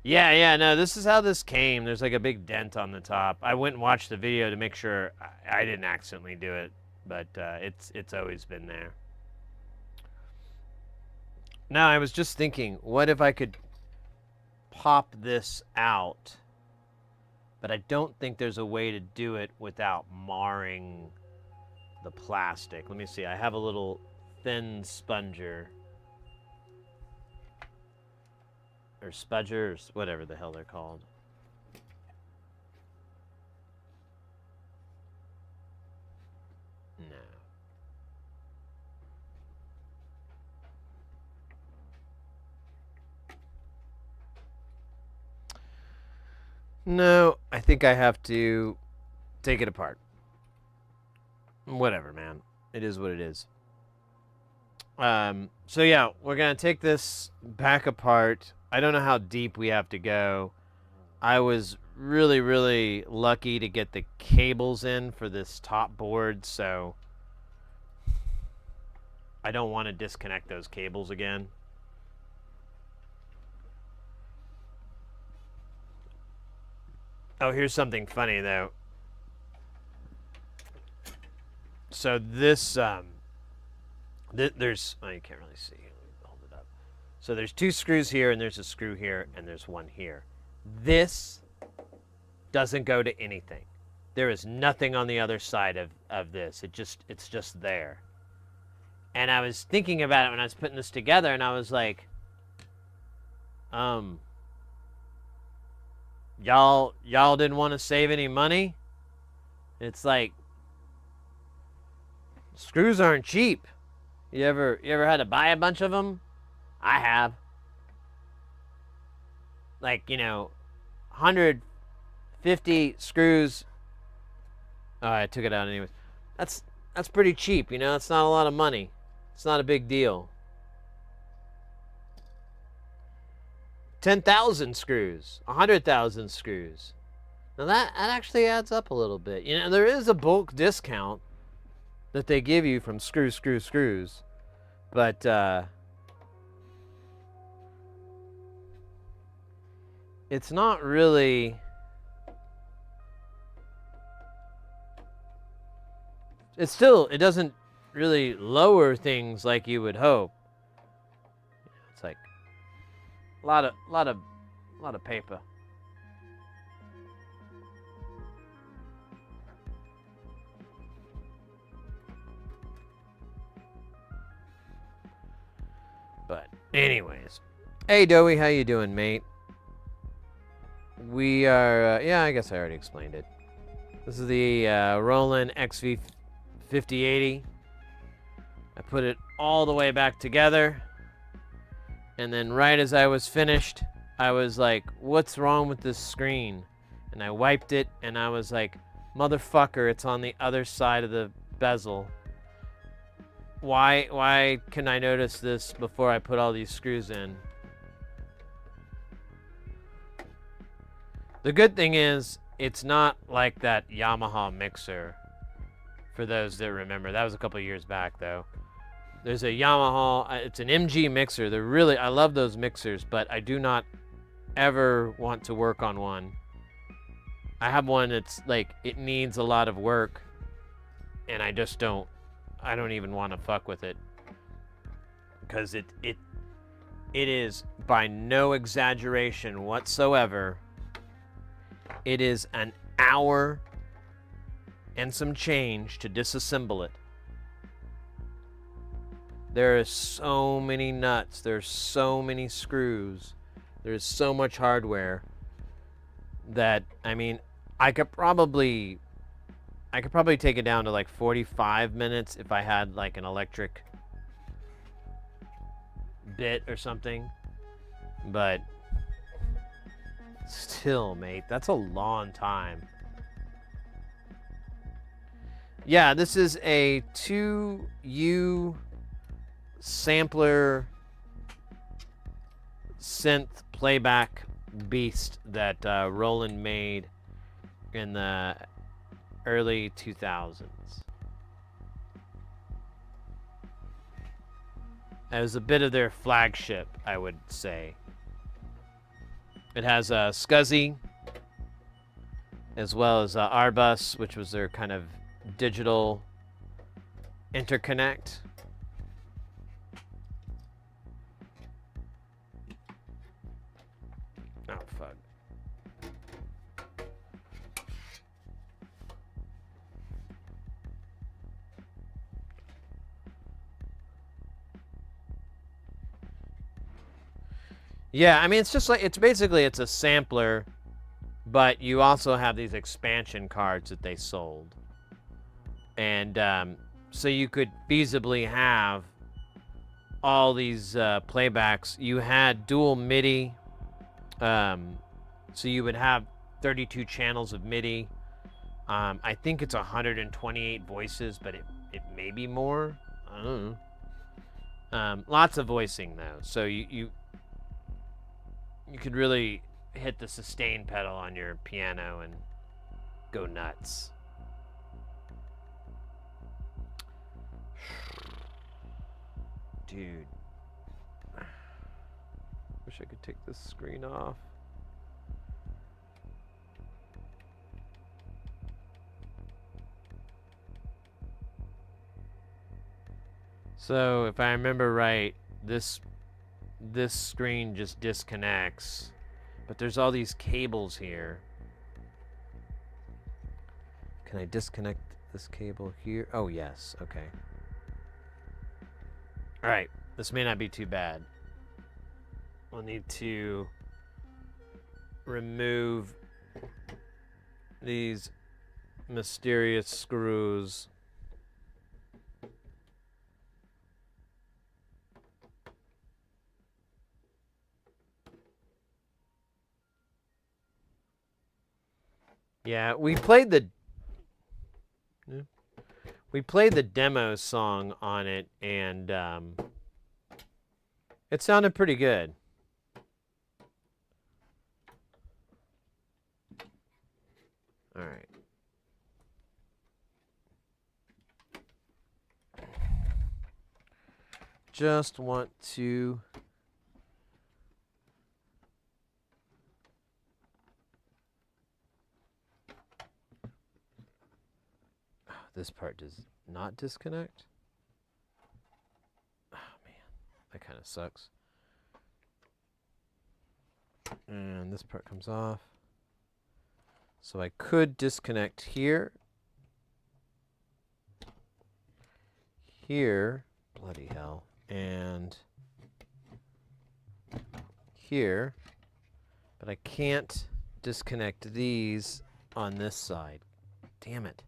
Speaker 1: Yeah, no, this is how this came. There's like a big dent on the top. I went and watched the video to make sure I didn't accidentally do it, but it's always been there. Now, I was just thinking, what if I could pop this out? But I don't think there's a way to do it without marring the plastic. Let me see. I have a little thin sponger. Or spudger, or whatever the hell they're called. No. No, I think I have to take it apart. Whatever, man. It is what it is. So yeah, we're going to take this back apart. I don't know how deep we have to go. I was really, really lucky to get the cables in for this top board, so I don't want to disconnect those cables again. Oh, here's something funny, though. So this, there's, oh, you can't really see. Hold it up. So there's two screws here, and there's a screw here, and there's one here. This doesn't go to anything. There is nothing on the other side of this. It's just there. And I was thinking about it when I was putting this together, and I was like, y'all didn't want to save any money? It's like, screws aren't cheap. You ever had to buy a bunch of them? I have. Like, 150 screws. Oh, I took it out anyways. That's pretty cheap, It's not a lot of money. It's not a big deal. 10,000 screws, 100,000 screws. Now that actually adds up a little bit. There is a bulk discount that they give you from screws. But it's not really. It doesn't really lower things like you would hope. It's like a lot of paper. Anyways. Hey, Doey, how you doing, mate? We are, yeah, I guess I already explained it. This is the Roland XV-5080. I put it all the way back together. And then right as I was finished, I was like, what's wrong with this screen? And I wiped it, and I was like, motherfucker, it's on the other side of the bezel. Why can I notice this before I put all these screws in? The good thing is, it's not like that Yamaha mixer. For those that remember, that was a couple years back, though. There's a Yamaha, it's an MG mixer. They're really, I love those mixers, but I do not ever want to work on one. I have one that's like, it needs a lot of work, and I don't even want to fuck with it. Because it is, by no exaggeration whatsoever, it is an hour and some change to disassemble it. There are so many nuts, there's so many screws, there's so much hardware that, I mean, I could probably take it down to like 45 minutes if I had like an electric bit or something. But still, mate, that's a long time. Yeah, this is a 2U sampler synth playback beast that Roland made in the early 2000s. It was a bit of their flagship, I would say. It has a SCSI, as well as R-Bus, which was their kind of digital interconnect. Oh, fuck. Yeah, I mean, it's just like, it's basically, it's a sampler, but you also have these expansion cards that they sold. And so you could feasibly have all these playbacks. You had dual MIDI, so you would have 32 channels of MIDI. I think it's 128 voices, but it may be more. I don't know. Lots of voicing, though, so you could really hit the sustain pedal on your piano and go nuts. Dude. Wish I could take this screen off. So, if I remember right, this screen just disconnects, but there's all these cables here. Can I disconnect this cable here? Oh, yes. Okay. All right. This may not be too bad. We'll need to remove these mysterious screws. Yeah, we played the demo song on it, and it sounded pretty good. All right. Just want to this part does not disconnect. Oh man, that kind of sucks. And this part comes off. So I could disconnect here. Here. Bloody hell. And here, but I can't disconnect these on this side. Damn it.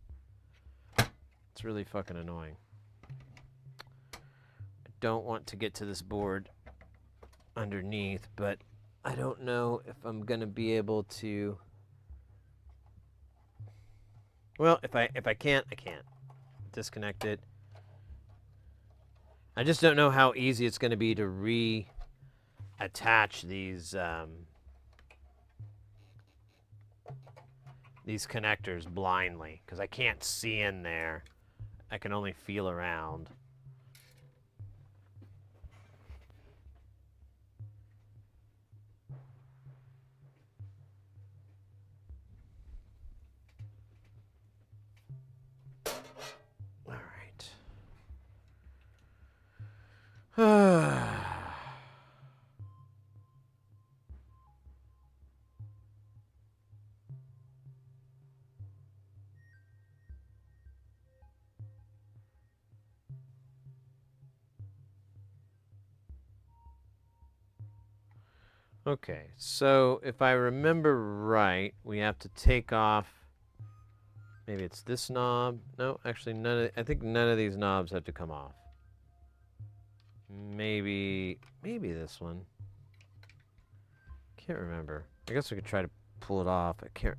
Speaker 1: It's really fucking annoying. I don't want to get to this board underneath, but I don't know if I'm gonna be able to. Well, if I can't, I can't disconnect it. I just don't know how easy it's gonna be to reattach these connectors blindly, because I can't see in there. I can only feel around. All right. Okay, so if I remember right, we have to take off. Maybe it's this knob. No, actually, I think none of these knobs have to come off. Maybe this one. Can't remember. I guess we could try to pull it off. I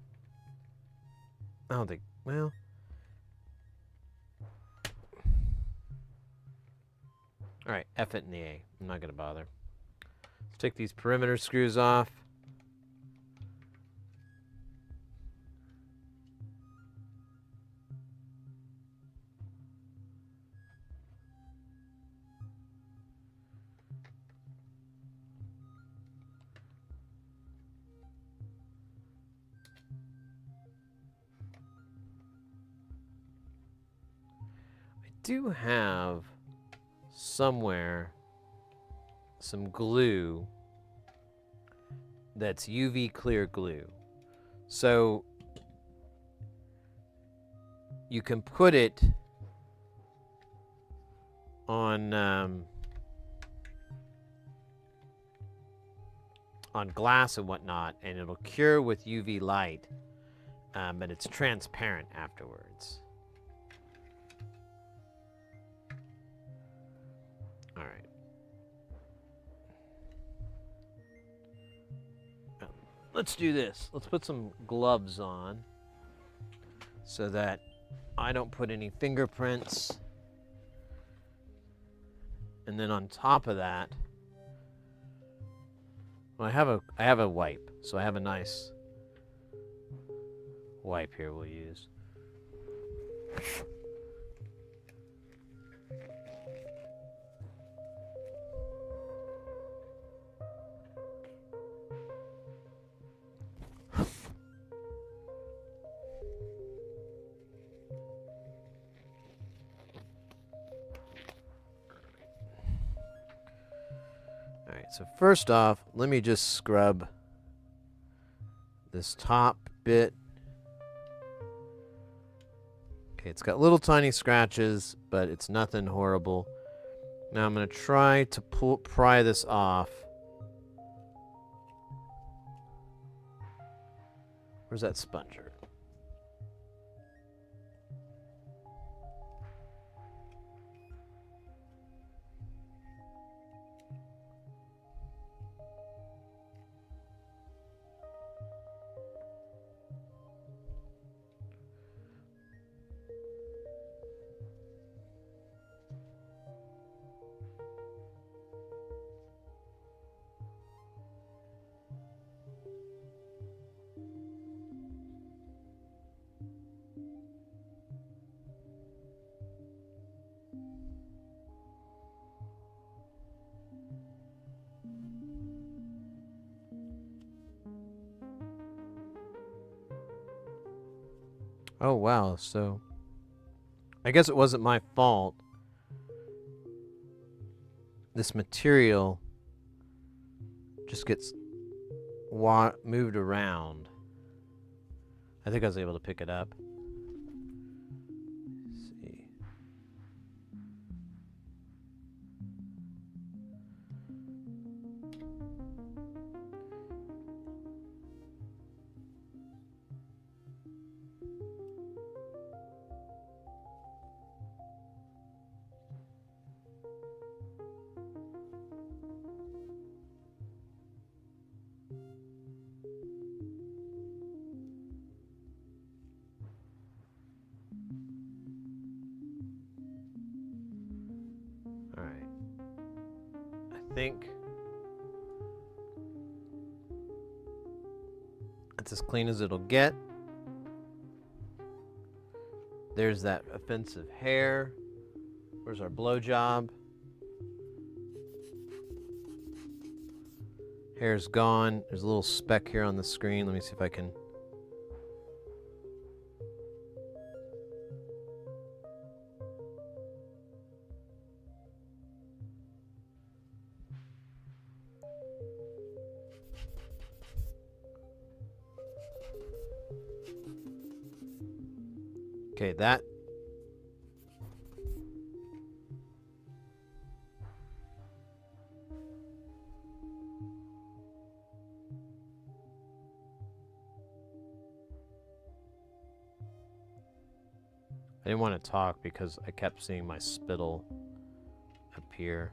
Speaker 1: don't think. Well. All right, F it in the A. I'm not gonna bother. Let's take these perimeter screws off. I do have somewhere some glue that's UV clear glue. So you can put it on glass and whatnot, and it'll cure with UV light, but it's transparent afterwards. All right. Let's do this. Let's put some gloves on so that I don't put any fingerprints. And then on top of that, well, I have a wipe, so I have a nice wipe here we'll use. So first off, let me just scrub this top bit. Okay, it's got little tiny scratches, but it's nothing horrible. Now I'm going to try to pry this off. Where's that sponger? Oh, wow. So I guess it wasn't my fault. This material just gets moved around. I think I was able to pick it up. Let's see. think it's as clean as it'll get. There's that offensive hair. Where's our blowjob? Hair's gone. There's a little speck here on the screen. Let me see if I can. Okay, that. I didn't want to talk because I kept seeing my spittle appear.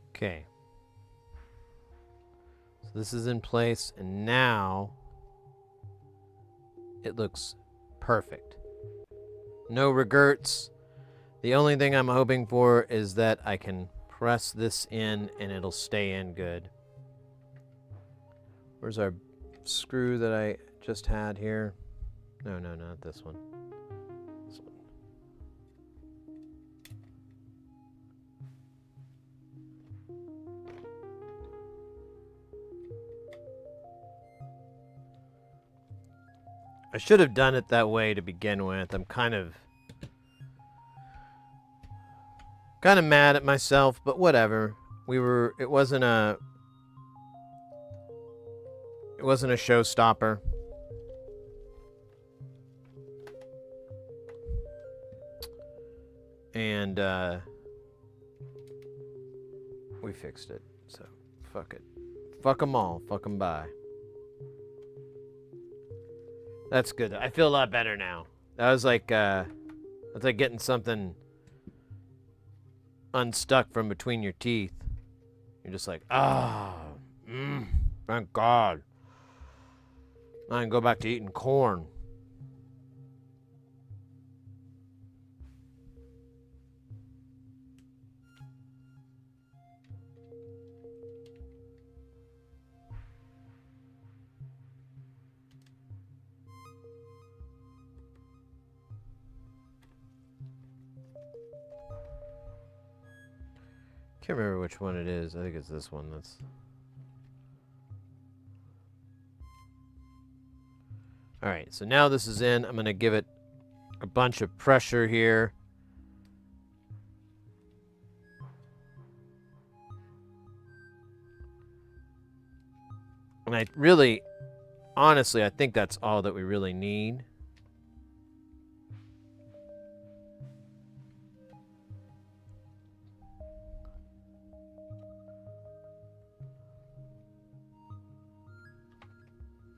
Speaker 1: Okay. So this is in place, and now it looks perfect. No regrets. The only thing I'm hoping for is that I can press this in and it'll stay in good. Where's our screw that I just had here? No, not this one. This one. I should have done it that way to begin with. I'm kind of mad at myself, but whatever. It wasn't a showstopper. And we fixed it. So fuck it. Fuck them all. Fuck them by. That's good. I feel a lot better now. That was like getting something unstuck from between your teeth. You're just like, thank God. I can go back to eating corn. Can't remember which one it is. I think it's this one. That's all right. So now this is in. I'm going to give it a bunch of pressure here. And I really, honestly, I think that's all that we really need.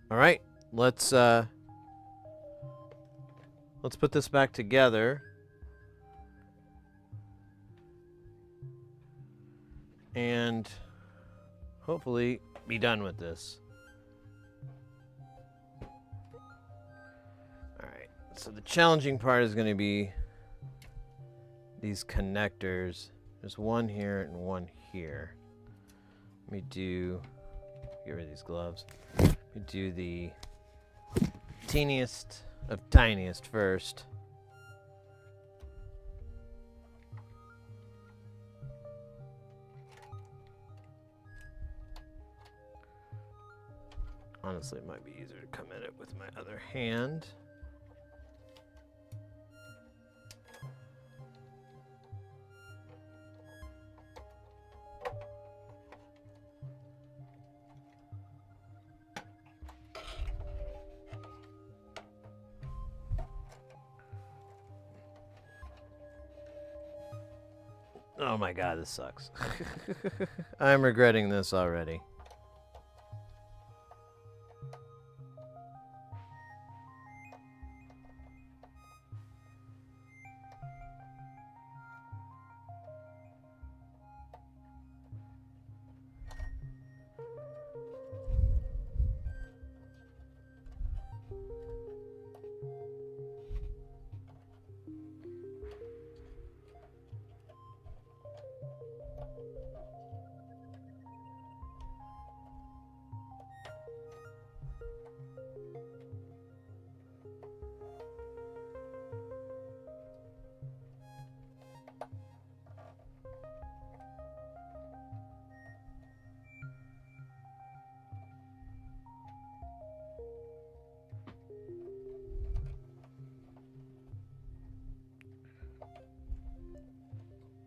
Speaker 1: All right, let's put this back together. And hopefully be done with this. All right, so the challenging part is going to be these connectors. There's one here and one here. Let me get rid of these gloves. We do the teeniest of tiniest first. Honestly, it might be easier to come at it with my other hand. Oh my God, this sucks. I'm regretting this already.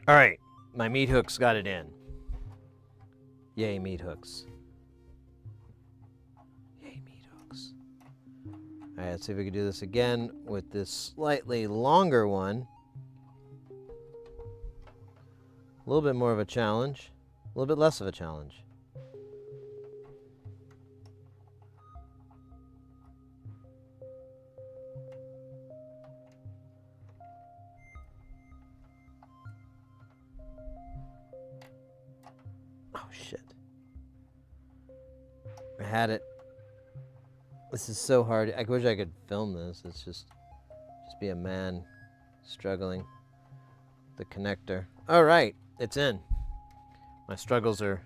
Speaker 1: All right, my meat hooks got it in. Yay, meat hooks. Yay, meat hooks. All right, let's see if we can do this again with this slightly longer one. A little bit more of a challenge, a little bit less of a challenge. Oh, shit. I had it. This is so hard. I wish I could film this. It's just be a man struggling. The connector. All right, it's in. My struggles are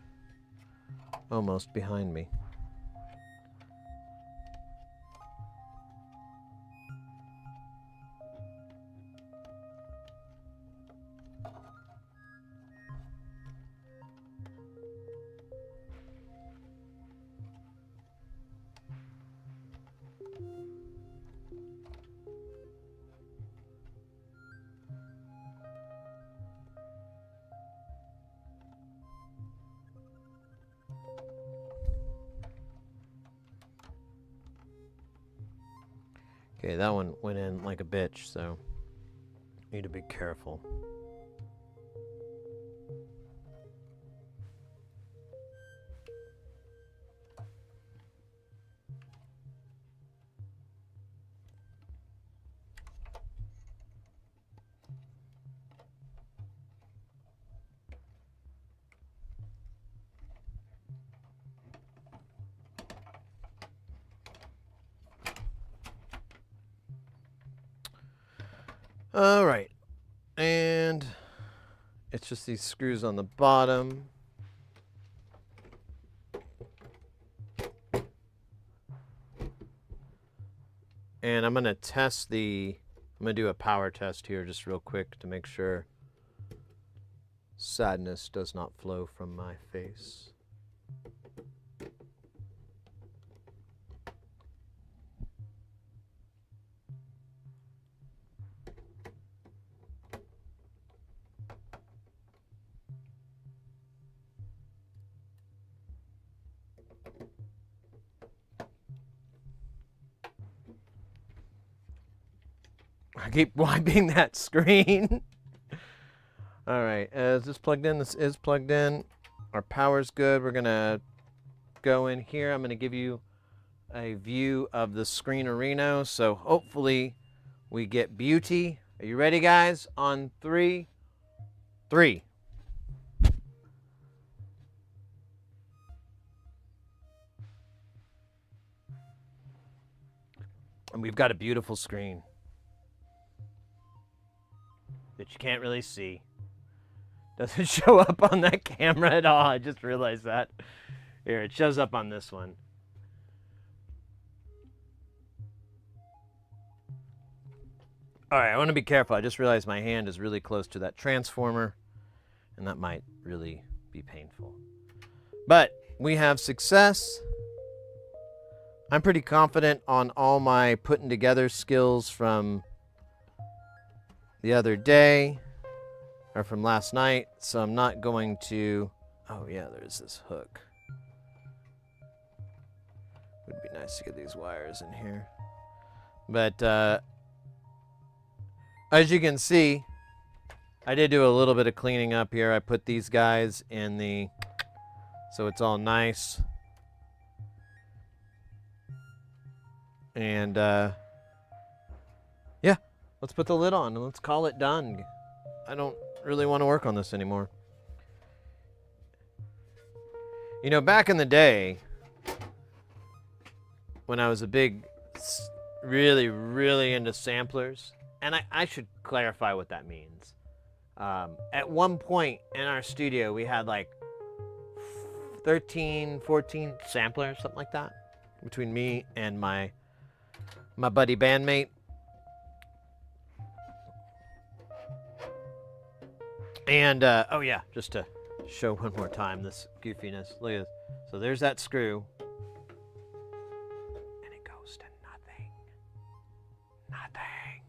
Speaker 1: almost behind me. Okay, that one went in like a bitch, so need to be careful. All right, and it's just these screws on the bottom. And I'm gonna test I'm gonna do a power test here just real quick to make sure sadness does not flow from my face. I keep wiping that screen. All right, is this plugged in? This is plugged in. Our power's good. We're gonna go in here. I'm gonna give you a view of the screen-orino, so hopefully we get beauty. Are you ready, guys? On 3, 3. And we've got a beautiful screen that you can't really see. Doesn't show up on that camera at all. I just realized that. Here, it shows up on this one. All right, I want to be careful. I just realized my hand is really close to that transformer, and that might really be painful. But we have success. I'm pretty confident on all my putting together skills from the other day, or from last night, so I'm not going to... Oh yeah, there's this hook. Would be nice to get these wires in here. But as you can see, I did do a little bit of cleaning up here. I put these guys in the... so it's all nice. And yeah, let's put the lid on and let's call it done. I don't really want to work on this anymore. You know, back in the day, when I was a big, really, really into samplers, and I should clarify what that means. At one point in our studio, we had like 13, 14 samplers, something like that, between me and my buddy bandmate. And, oh yeah, just to show one more time this goofiness. Look at this. So there's that screw. And it goes to nothing. Nothing.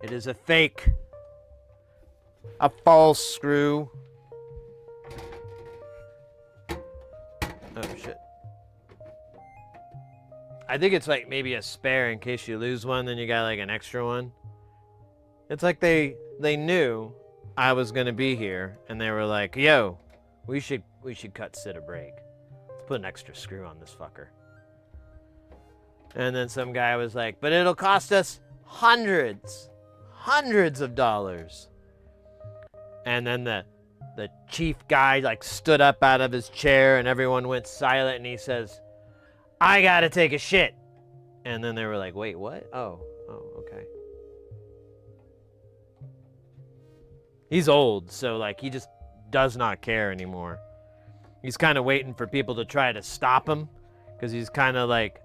Speaker 1: It is a fake. A false screw. Oh, shit. I think it's like maybe a spare in case you lose one, then you got like an extra one. It's like they knew I was gonna be here, and they were like, "Yo, we should cut Sid a break. Let's put an extra screw on this fucker." And then some guy was like, "But it'll cost us hundreds of dollars." And then the chief guy like stood up out of his chair, and everyone went silent, and he says, "I gotta take a shit." And then they were like, "Wait, what? Oh, okay." He's old, so like he just does not care anymore. He's kind of waiting for people to try to stop him, because he's kind of like,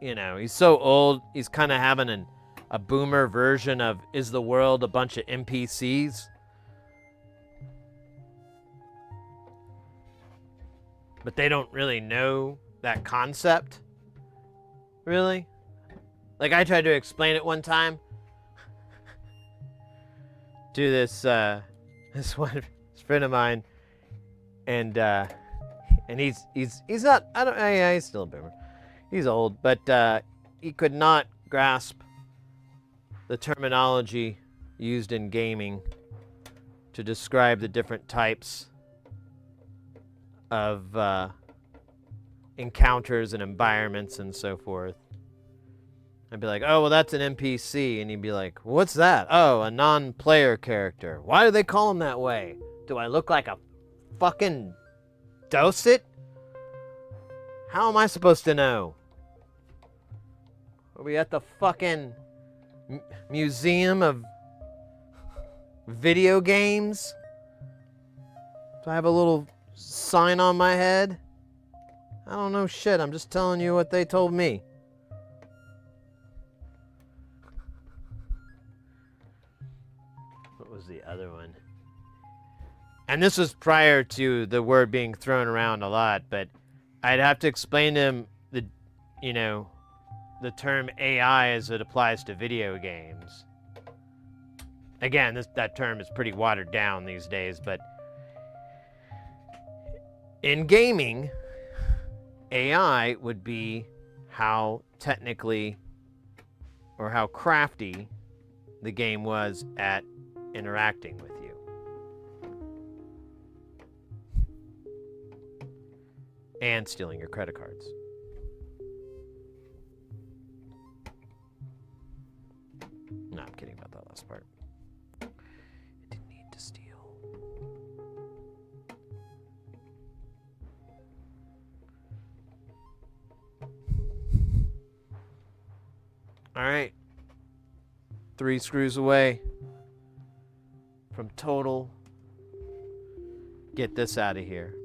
Speaker 1: you know, he's so old, he's kind of having a boomer version of Is the World a Bunch of NPCs? But they don't really know that concept, really. Like, I tried to explain it one time to this friend of mine, and he's not, he's still a boomer. He's old, but he could not grasp the terminology used in gaming to describe the different types of encounters and environments and so forth. I'd be like, "Oh, well, that's an NPC," and he'd be like, "What's that?" "Oh, a non-player character." "Why do they call them that way? Do I look like a fucking docet? How am I supposed to know? Are we at the fucking museum of video games? Do I have a little sign on my head? I don't know shit. I'm just telling you what they told me. What was the other one? And this was prior to the word being thrown around a lot, but I'd have to explain to him the term AI as it applies to video games. Again, that term is pretty watered down these days, but in gaming, AI would be how technically or how crafty the game was at interacting with you. And stealing your credit cards. No, I'm kidding about that last part. It didn't need to steal. All right. 3 screws away from total. Get this out of here.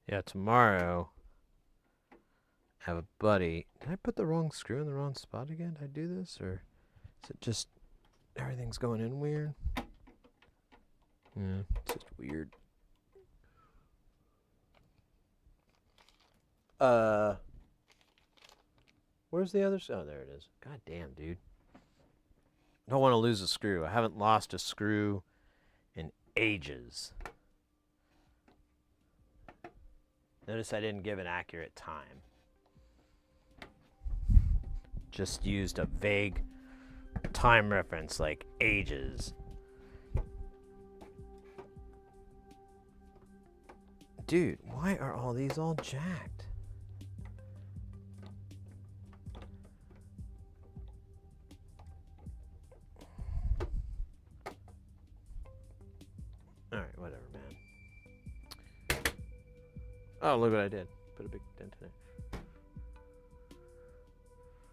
Speaker 1: Yeah, tomorrow I have a buddy. Did I put the wrong screw in the wrong spot again? Did I do this? Or is it just everything's going in weird? Yeah, it's just weird. Where's the other? Oh, there it is. God damn, dude. Don't want to lose a screw. I haven't lost a screw in ages. Notice I didn't give an accurate time. Just used a vague time reference like ages. Dude, why are all these all jacked? Alright, whatever, man. Oh, look what I did. Put a big dent in it.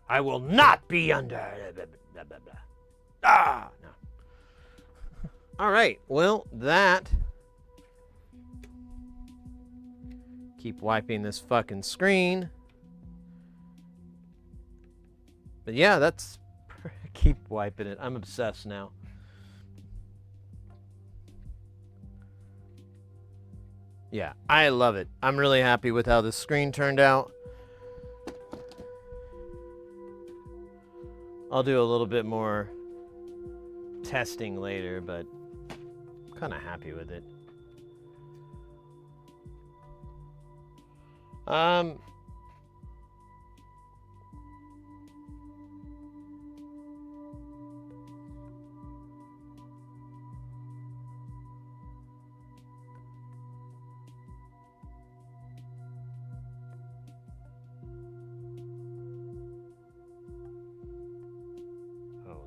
Speaker 1: I will not be under... Ah! No. All right, well, that... Keep wiping this fucking screen. But yeah, that's... Keep wiping it. I'm obsessed now. Yeah, I love it. I'm really happy with how this screen turned out. I'll do a little bit more testing later, but I'm kind of happy with it. Oh,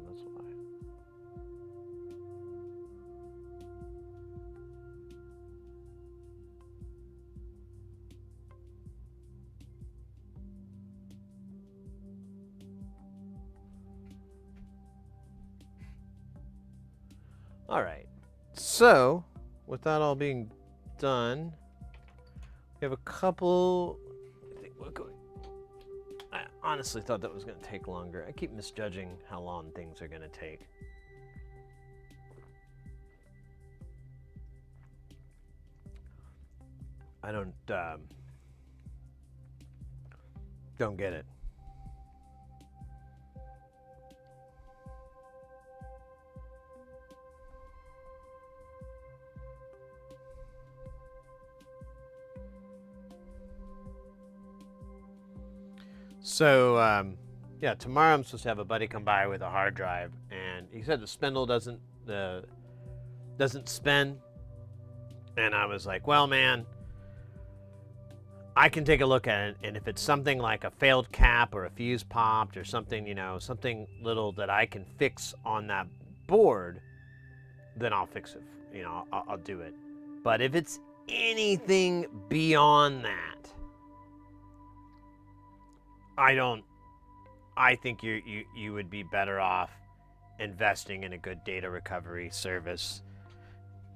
Speaker 1: that's why. All right, so with that all being done, we have a couple. I honestly thought that was going to take longer. I keep misjudging how long things are going to take. I don't get it. So, yeah, tomorrow I'm supposed to have a buddy come by with a hard drive, and he said the spindle doesn't spin. And I was like, well, man, I can take a look at it, and if it's something like a failed cap or a fuse popped or something, you know, something little that I can fix on that board, then I'll fix it. You know, I'll do it. But if it's anything beyond that, I think you would be better off investing in a good data recovery service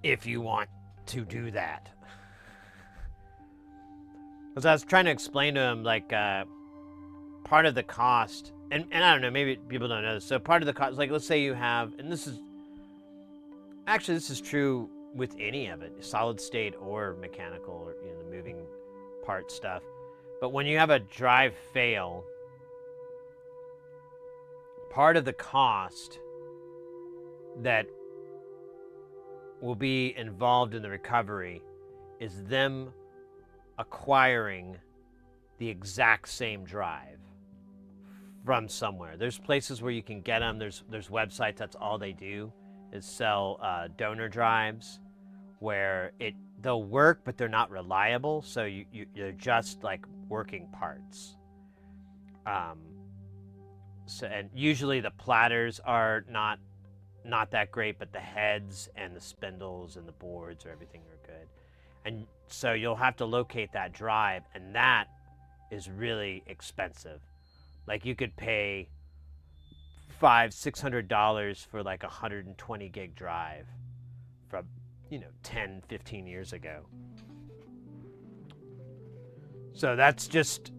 Speaker 1: if you want to do that. Because I was trying to explain to him, like, part of the cost, and I don't know, maybe people don't know this. So part of the cost, like, let's say you have, and this is true with any of it, solid state or mechanical, or, you know, the moving part stuff. But when you have a drive fail, part of the cost that will be involved in the recovery is them acquiring the exact same drive from somewhere. There's places where you can get them. There's websites, that's all they do is sell donor drives where they'll work, but they're not reliable. So you're just like working parts. So, and usually the platters are not that great, but the heads and the spindles and the boards or everything are good. And so you'll have to locate that drive, and that is really expensive. Like you could pay $500-$600 for like a 120 gig drive from, you know, 10-15 years ago. So that's just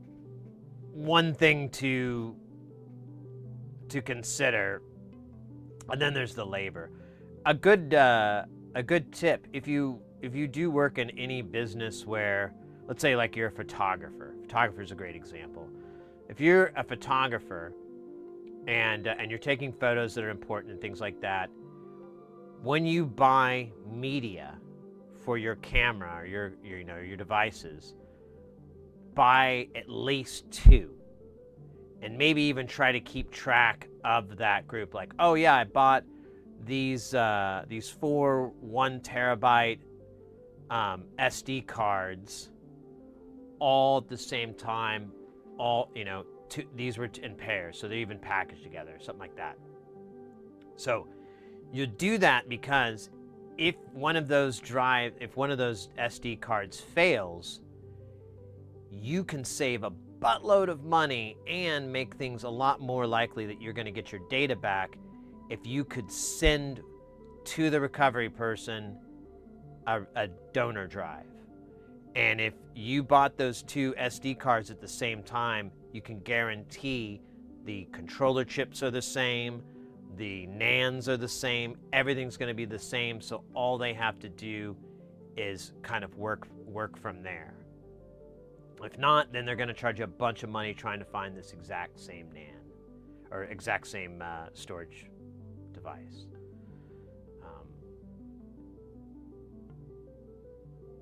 Speaker 1: one thing to consider. And then there's the labor. A good tip, if you do work in any business where, let's say like you're a photographer. Photographer is a great example. If you're a photographer and you're taking photos that are important and things like that, when you buy media for your camera or your devices, buy at least 2. And maybe even try to keep track of that group. Like, oh yeah, I bought these 4 1 terabyte SD cards all at the same time. All, you know, these were in pairs, so they're even packaged together, something like that. So you do that because if one of those SD cards fails, you can save a buttload of money and make things a lot more likely that you're going to get your data back if you could send to the recovery person a donor drive. And if you bought those 2 SD cards at the same time, you can guarantee the controller chips are the same, the NANDs are the same, everything's going to be the same, so all they have to do is kind of work from there. If not, then they're going to charge you a bunch of money trying to find this exact same NAND, or exact same storage device.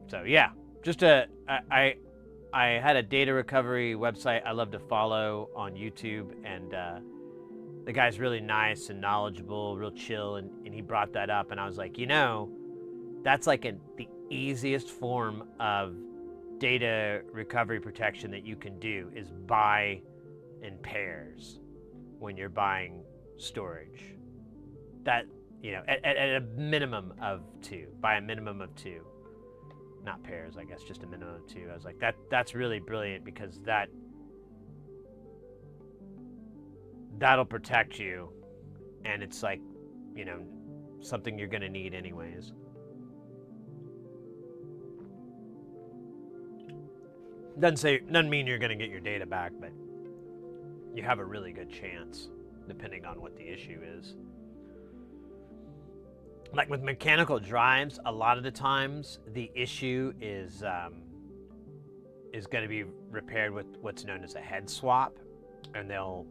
Speaker 1: So yeah, just I had a data recovery website I love to follow on YouTube, and the guy's really nice and knowledgeable, real chill, and he brought that up, and I was like, you know, that's like the easiest form of data recovery protection that you can do is buy in pairs when you're buying storage. That, you know, at a minimum of 2, buy a minimum of 2. Not pairs, I guess, just a minimum of 2. I was like, that's really brilliant, because that'll protect you, and it's like, you know, something you're gonna need anyways. Doesn't mean you're gonna get your data back, but you have a really good chance, depending on what the issue is. Like with mechanical drives, a lot of the times the issue is going to be repaired with what's known as a head swap, and they'll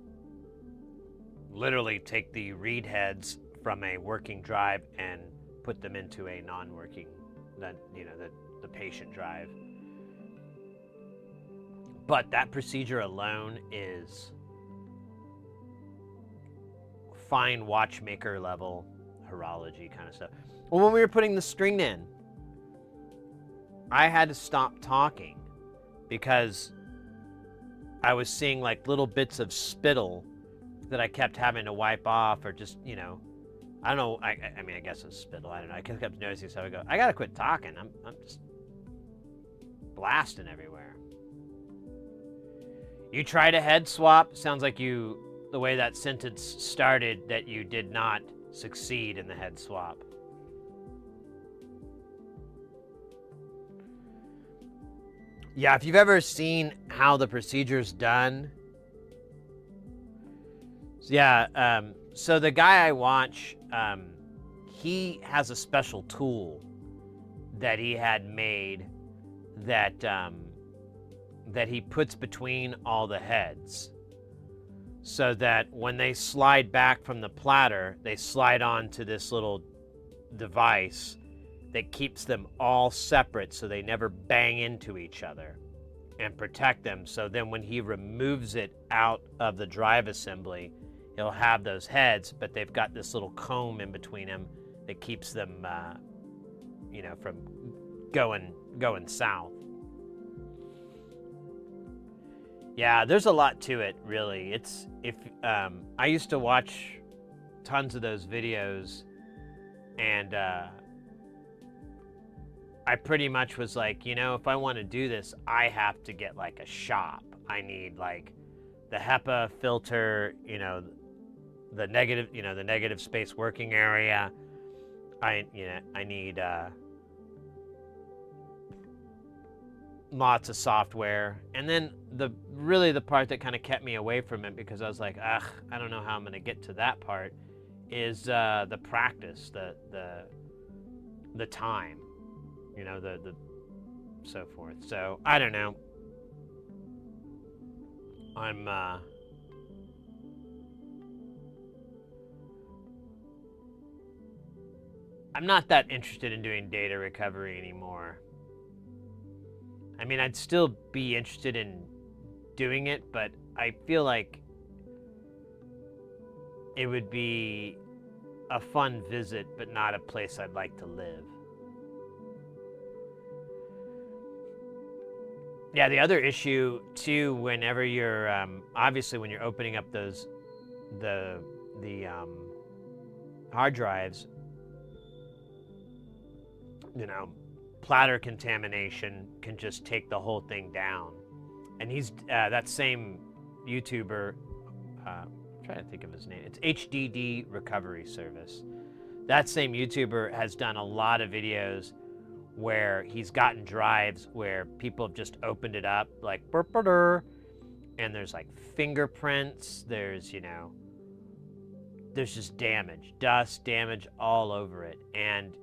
Speaker 1: literally take the read heads from a working drive and put them into a non-working, the patient drive. But that procedure alone is fine watchmaker level horology kind of stuff. Well, when we were putting the string in, I had to stop talking because I was seeing like little bits of spittle that I kept having to wipe off, or just, you know, I don't know. I mean, I guess it's spittle. I don't know. I kept noticing, so I go, I gotta quit talking. I'm just blasting everywhere. You tried a head swap. Sounds like the way that sentence started, that you did not succeed in the head swap. Yeah, if you've ever seen how the procedure's done. Yeah, so the guy I watch, he has a special tool that he had made that he puts between all the heads, so that when they slide back from the platter, they slide onto this little device that keeps them all separate so they never bang into each other, and protect them. So then when he removes it out of the drive assembly, he'll have those heads, but they've got this little comb in between them that keeps them, from going south. Yeah, there's a lot to it, really. I used to watch tons of those videos, and I pretty much was like, if I want to do this, I have to get like a shop. I need like the HEPA filter, the negative space working area. I need lots of software. And then the part that kind of kept me away from it, because I was like, I don't know how I'm going to get to that part, is the practice, the time, the so forth. So I don't know. I'm not that interested in doing data recovery anymore. I mean, I'd still be interested in doing it, but I feel like it would be a fun visit, but not a place I'd like to live. Yeah, the other issue too, whenever you're obviously when you're opening up the hard drives, platter contamination can just take the whole thing down. And he's that same YouTuber, I'm trying to think of his name. It's HDD Recovery Service. that same YouTuber has done a lot of videos where he's gotten drives where people have just opened it up, like, and there's like fingerprints, there's, you know, there's just damage, dust, damage all over it. And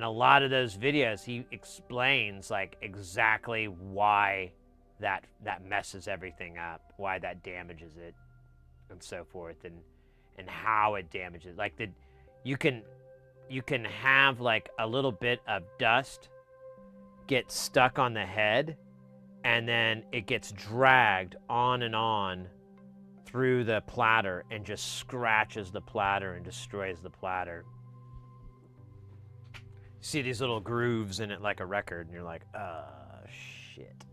Speaker 1: a lot of those videos, he explains like exactly why that messes everything up, why that damages it, and so forth, and how it damages. Like you can have like a little bit of dust get stuck on the head, and then it gets dragged on and on through the platter and just scratches the platter and destroys the platter. You see these little grooves in it like a record, and you're like, shit.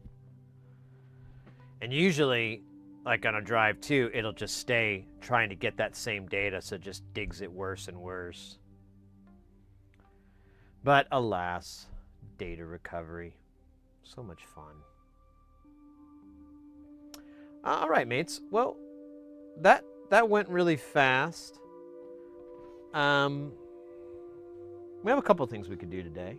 Speaker 1: And usually, like on a drive 2, it'll just stay trying to get that same data, so it just digs it worse and worse. But alas, data recovery. So much fun. All right, mates. Well, that went really fast. We have a couple things we could do today.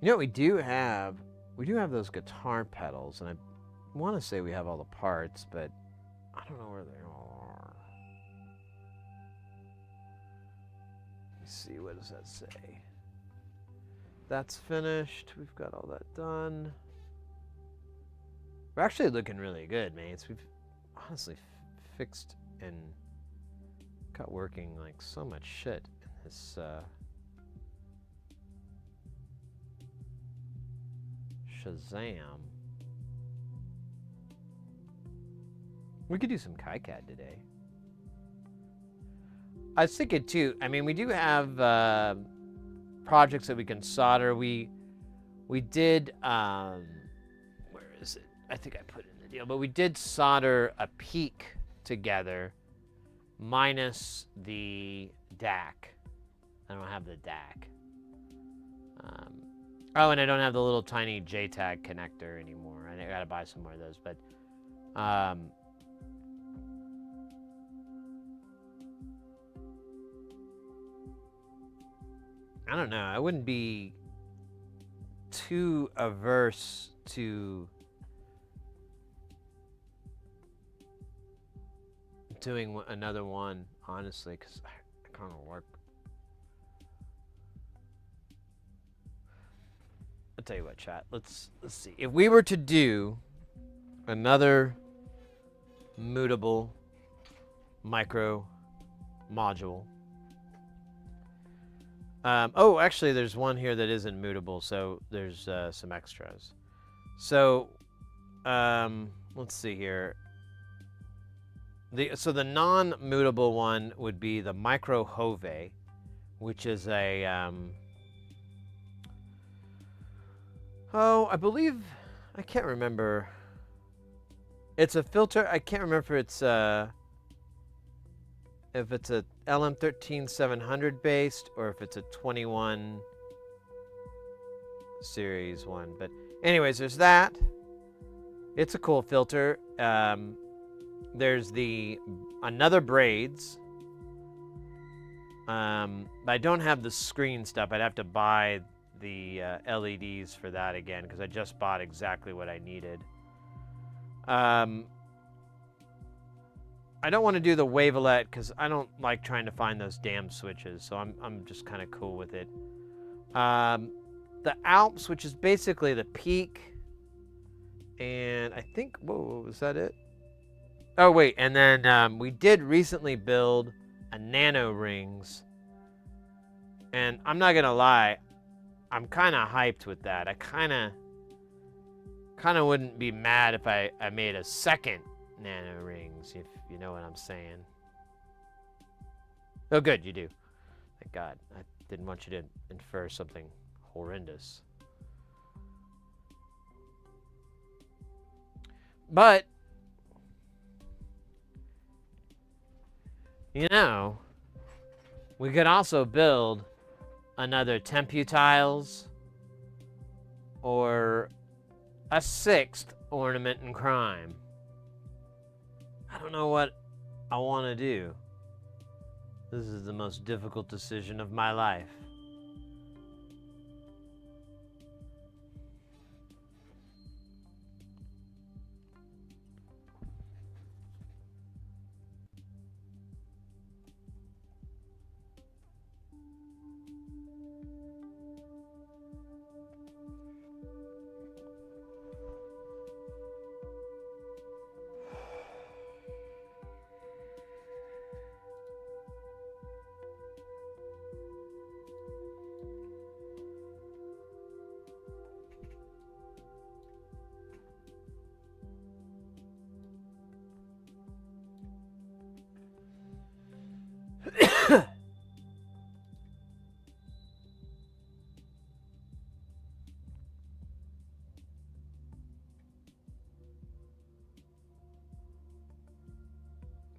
Speaker 1: You know what we do have? We do have those guitar pedals, and I want to say we have all the parts, but I don't know where they are. Let me see, what does that say? That's finished. We've got all that done. We're actually looking really good, mates. We've honestly fixed and got working like so much shit in this Shazam. We could do some KiCAD today. I was thinking too, I mean, we do have projects that we can solder. We did, where is it? I think I put it in the deal, but we did solder a peak together minus the DAC. I don't have the DAC. Oh, and I don't have the little tiny JTAG connector anymore. I gotta buy some more of those, but I don't know. I wouldn't be too averse to doing another one, honestly, because I kind of work. I'll tell you what, chat. Let's see. If we were to do another mutable micro module. Oh, actually, there's one here that isn't mutable, so there's some extras. So, let's see here. So the non-mutable one would be the Micro Hove, which is a I believe, I can't remember. It's a filter. I can't remember if it's a LM13700 based or if it's a 21 series one. But anyways, there's that. It's a cool filter. There's another braids. But I don't have the screen stuff. I'd have to buy the LEDs for that again because I just bought exactly what I needed. I don't want to do the wavelet because I don't like trying to find those damn switches, so I'm just kind of cool with it. The Alps, which is basically the peak, and I think, whoa, was that it? Oh wait, and then we did recently build a nano rings, and I'm not gonna lie, I'm kind of hyped with that. I kind of wouldn't be mad if I made a second nano rings, if you know what I'm saying. Oh, good, you do. Thank God. I didn't want you to infer something horrendous. But, you know, we could also build another Temputiles or a 6th ornament in crime. I don't know what I want to do. This is the most difficult decision of my life.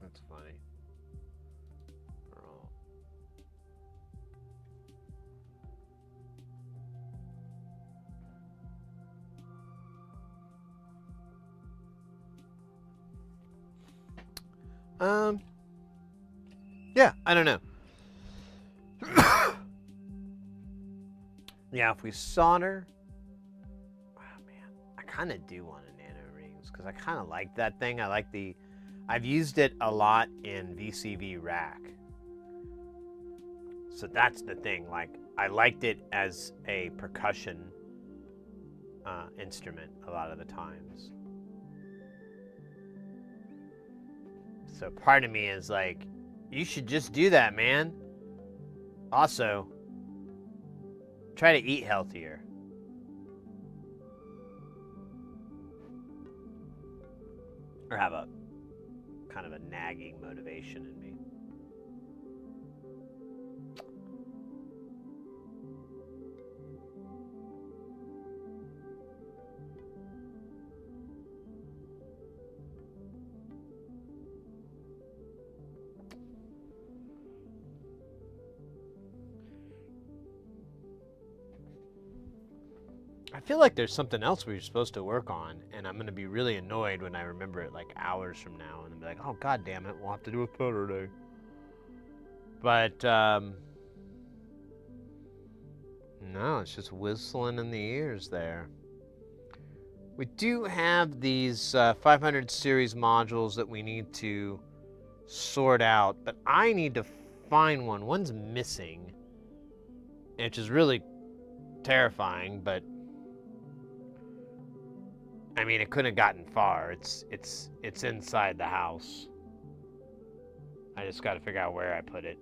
Speaker 1: That's funny. Yeah, I don't know. Yeah, if we solder, oh man, I kind of do want a nano rings because I kind of like that thing. I've used it a lot in VCV rack. So that's the thing. Like, I liked it as a percussion instrument a lot of the times. So part of me is like, you should just do that, man. Also, try to eat healthier. Or have a kind of a nagging motivation in me. I feel like there's something else we were supposed to work on, and I'm going to be really annoyed when I remember it like hours from now, and I'll be like, oh, god damn it, we'll have to do it Saturday. But, no, it's just whistling in the ears there. We do have these 500 series modules that we need to sort out, but I need to find one. One's missing, which is really terrifying, but I mean, it couldn't have gotten far. It's inside the house. I just got to figure out where I put it.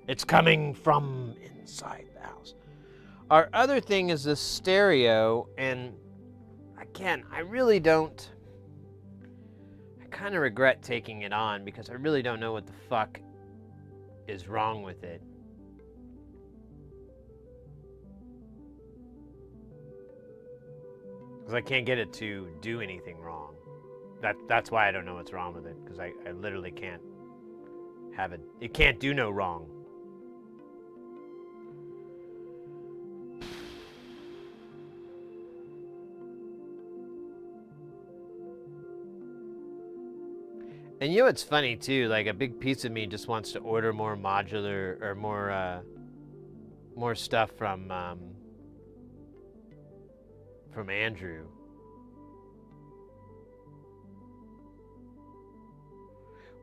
Speaker 1: It's coming from inside the house. Our other thing is this stereo, and again, I really don't... I kind of regret taking it on because I really don't know what the fuck is wrong with it. Because I can't get it to do anything wrong. That's why I don't know what's wrong with it, because I literally can't have it. It can't do no wrong. And you know what's funny too? Like, a big piece of me just wants to order more modular or more stuff from Andrew.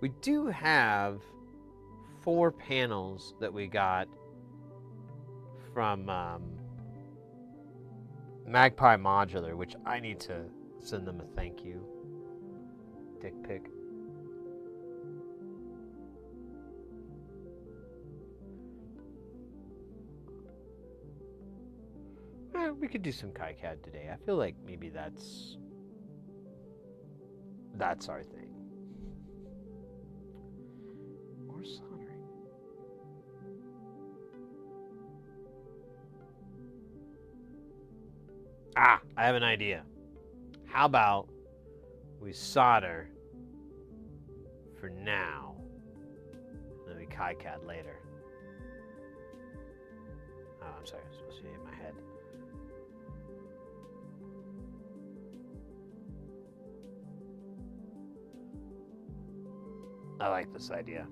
Speaker 1: We do have 4 panels that we got from Magpie Modular, which I need to send them a thank you dick pic. We could do some KiCAD today. I feel like maybe that's our thing. Or soldering. Ah, I have an idea. How about we solder for now, and then we KiCAD later. Oh, I'm sorry, I was supposed to be in my head. I like this idea.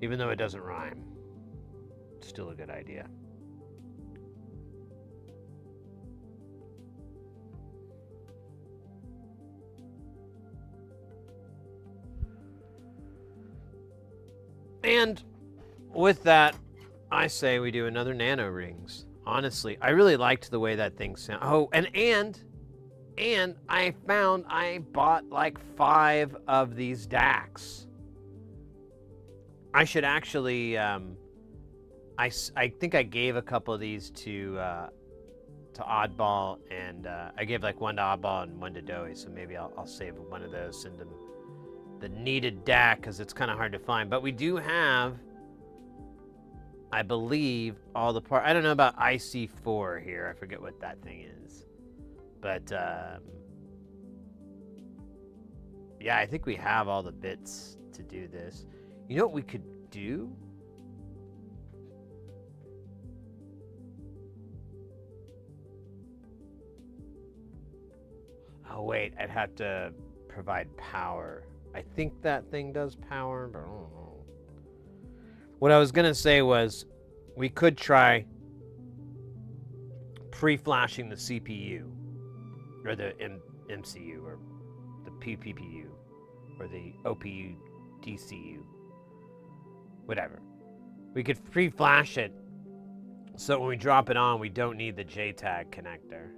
Speaker 1: Even though it doesn't rhyme, it's still a good idea. And with that, I say we do another nano rings. Honestly, I really liked the way that thing sounded. Oh, and I found I bought like 5 of these DACs. I should actually, I think I gave a couple of these to Oddball, and I gave like one to Oddball and one to Doey, so maybe I'll save one of those, send them the needed DAC, because it's kind of hard to find. But we do have, I believe, all the parts. I don't know about IC4 here. I forget what that thing is. But, yeah, I think we have all the bits to do this. You know what we could do? Oh, wait, I'd have to provide power. I think that thing does power, but I don't know. What I was going to say was we could try pre-flashing the CPU, or the MCU, or the PPPU, or the OPU DCU, whatever. We could pre-flash it so when we drop it on, we don't need the JTAG connector.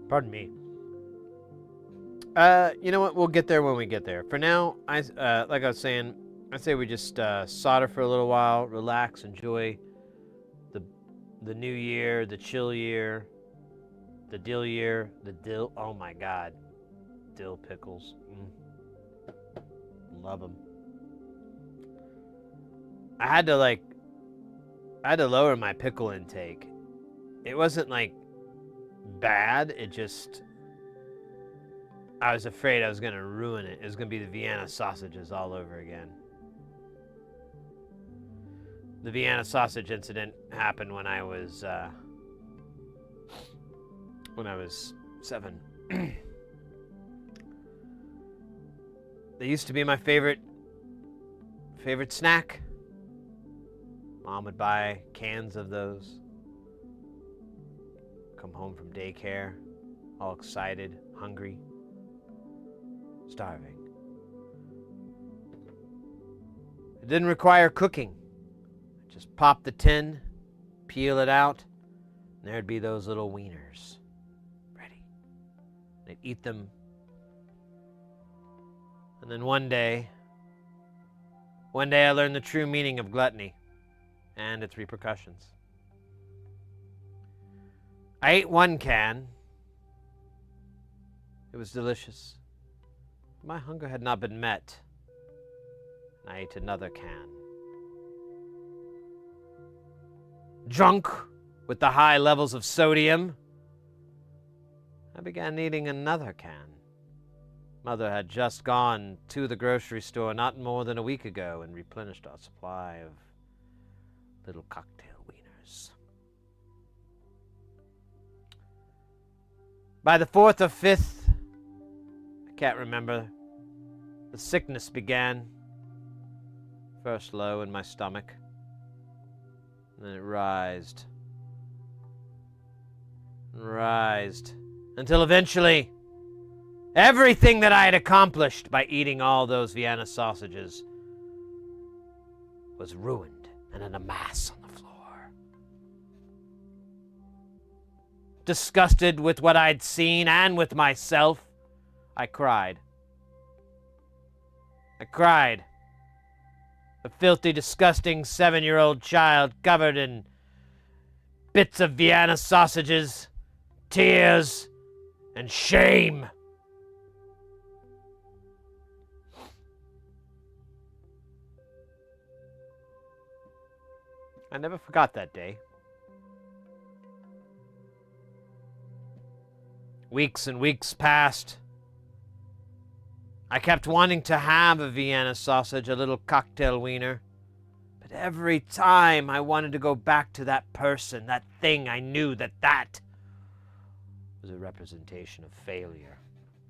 Speaker 1: Pardon me. You know what? We'll get there when we get there. For now, like I was saying, I say we just solder for a little while, relax, enjoy the new year, the chill year, the dill year, the dill. Oh my God, dill pickles. Love them. I had to lower my pickle intake. It wasn't like bad, it just, I was afraid I was gonna ruin it. It was gonna be the Vienna sausages all over again. The Vienna sausage incident happened when I was 7. They used to be my favorite snack. Mom would buy cans of those. Come home from daycare, all excited, hungry, starving. It didn't require cooking. Just pop the tin, peel it out, and there'd be those little wieners ready. They'd eat them. And then one day I learned the true meaning of gluttony and its repercussions. I ate 1 can. It was delicious. My hunger had not been met. And I ate another can. Drunk with the high levels of sodium, I began eating another can. Mother had just gone to the grocery store not more than a week ago and replenished our supply of little cocktail wieners. By the 4th or 5th, I can't remember, the sickness began. First low in my stomach, and then it rised, until eventually everything that I had accomplished by eating all those Vienna sausages was ruined and in a mass on the floor. Disgusted with what I'd seen and with myself, I cried. A filthy, disgusting 7-year-old child covered in bits of Vienna sausages, tears, and shame. I never forgot that day. Weeks and weeks passed. I kept wanting to have a Vienna sausage, a little cocktail wiener, but But every time I wanted to go back to that person, that thing, I knew that was a representation of failure.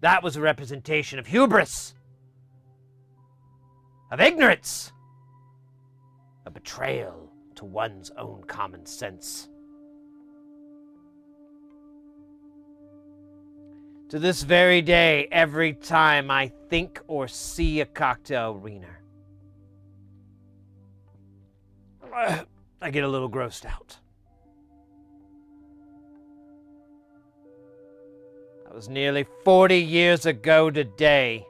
Speaker 1: That was a representation of hubris, of ignorance, a betrayal to one's own common sense. To this very day, every time I think or see a cocktail wiener, I get a little grossed out. That was nearly 40 years ago today.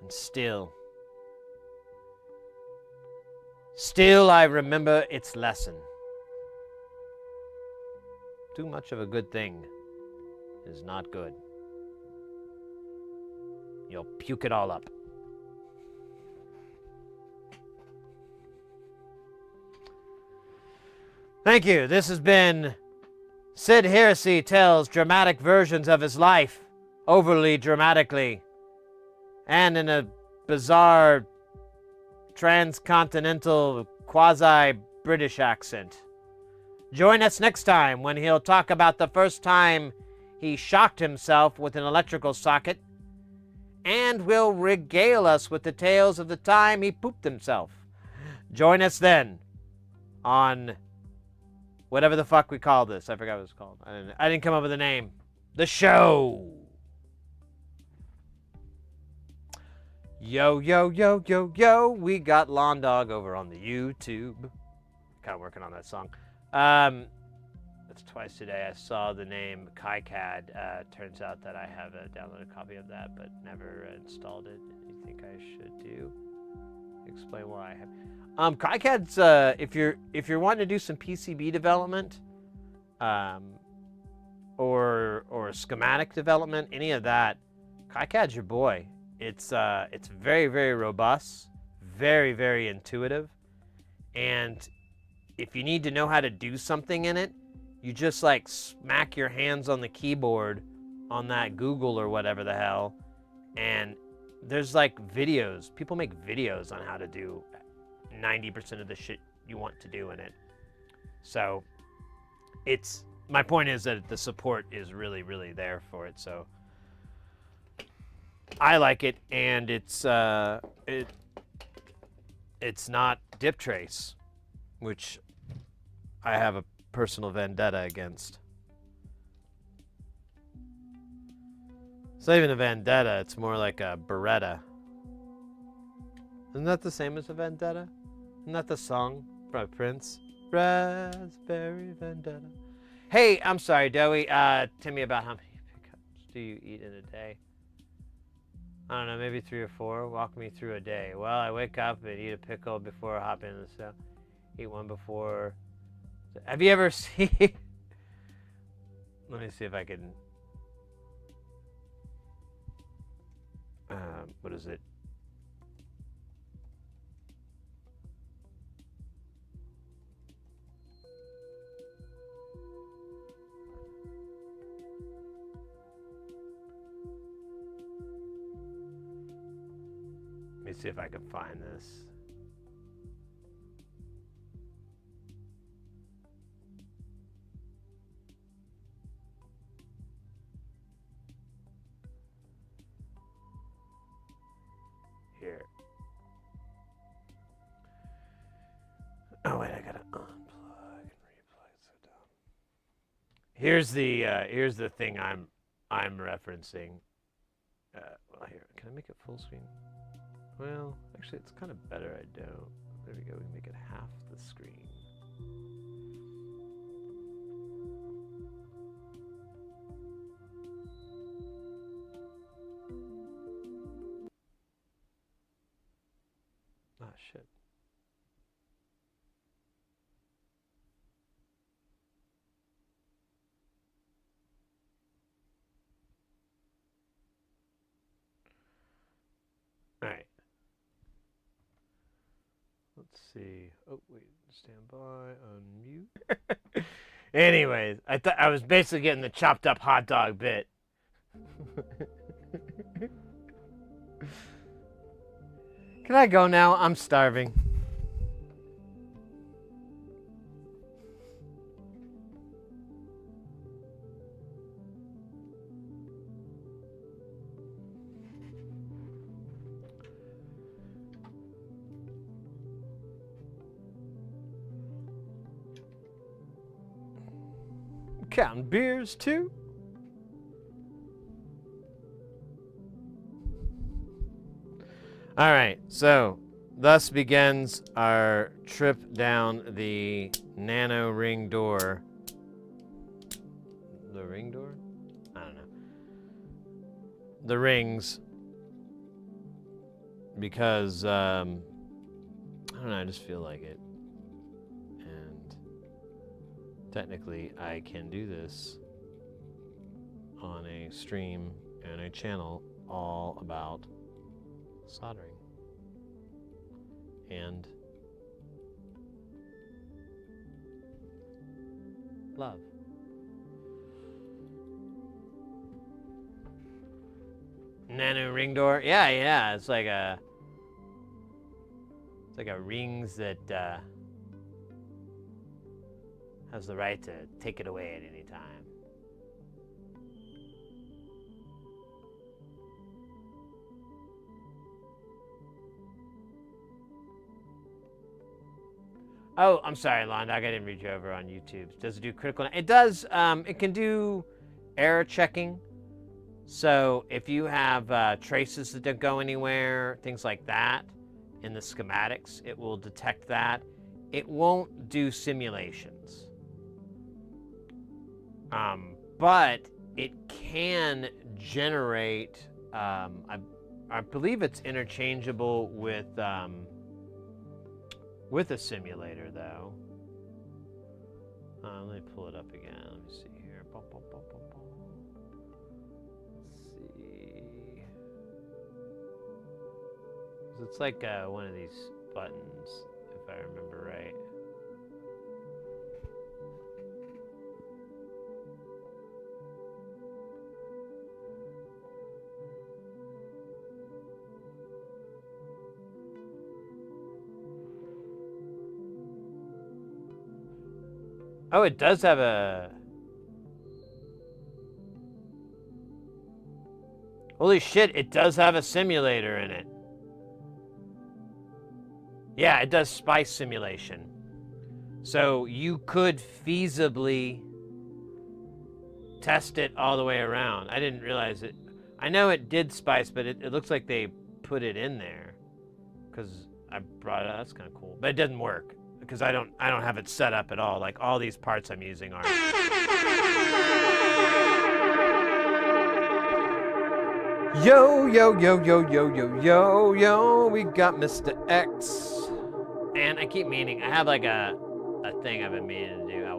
Speaker 1: And still I remember its lesson. Too much of a good thing is not good. You'll puke it all up. Thank you. This has been Sid Heresy tells dramatic versions of his life, overly dramatically, and in a bizarre transcontinental quasi-British accent. Join us next time when he'll talk about the first time he shocked himself with an electrical socket, and will regale us with the tales of the time he pooped himself. Join us then on whatever the fuck we call this. I forgot what it's called. I didn't come up with a name. The show. Yo, yo, yo, yo, yo. We got Lawn Dog over on the YouTube. Kind of working on that song. That's twice today. I saw the name KiCAD. Turns out that I have a downloaded copy of that, but never installed it. You think I should do? Explain why I have. KiCAD's if you're wanting to do some PCB development, or schematic development, any of that, KiCAD's your boy. It's very, very robust, very, very intuitive, and if you need to know how to do something in it, you just like smack your hands on the keyboard on that Google or whatever the hell, and there's like videos. People make videos on how to do 90% of the shit you want to do in it. So my point is that the support is really, really there for it. So I like it, and it's not dip trace, which I have a personal vendetta against. It's not even a vendetta, it's more like a Beretta. Isn't that the same as a vendetta? Isn't that the song by Prince? Raspberry Vendetta. Hey, I'm sorry, Dowie. Tell me about how many pickups do you eat in a day? I don't know, maybe 3 or 4. Walk me through a day. Well, I wake up and eat a pickle before hopping in the cell. Eat one before. Have you ever seen? Let me see if I can. What is it? Let me see if I can find this. Here. Oh wait, I gotta unplug and replug. So dumb. Here's the thing I'm referencing. Well, here, can I make it full screen? Well, actually, it's kind of better I don't. There we go. We make it half the screen. Ah, shit. All right. Let's see. Oh, wait. Stand by. Unmute. Anyways, I thought I was basically getting the chopped up hot dog bit. Can I go now? I'm starving. Counting beers too. All right, so thus begins our trip down the nano ring door. The ring door? I don't know. The rings. Because, I don't know, I just feel like it. And technically, I can do this on a stream and a channel all about soldering and love. Nano ring door? Yeah, it's like a rings that has the right to take it away at any time. Oh, I'm sorry, Londoc. I didn't read you over on YouTube. Does it do critical? It does. It can do error checking. So if you have traces that don't go anywhere, things like that, in the schematics, it will detect that. It won't do simulations. But it can generate, I believe it's interchangeable with a simulator, though. Let me pull it up again. Let me see here. Let's see. It's like one of these buttons, if I remember right. Oh, it does have a... Holy shit, it does have a simulator in it. Yeah, it does spice simulation. So you could feasibly test it all the way around. I didn't realize it. I know it did spice, but it looks like they put it in there because I brought it out. That's kind of cool, but it doesn't work because I don't have it set up at all. Like all these parts I'm using are. Yo, yo, yo, yo, yo, yo, yo, yo, we got Mr. X. And I keep meaning, I have like a thing I've been meaning to do, oh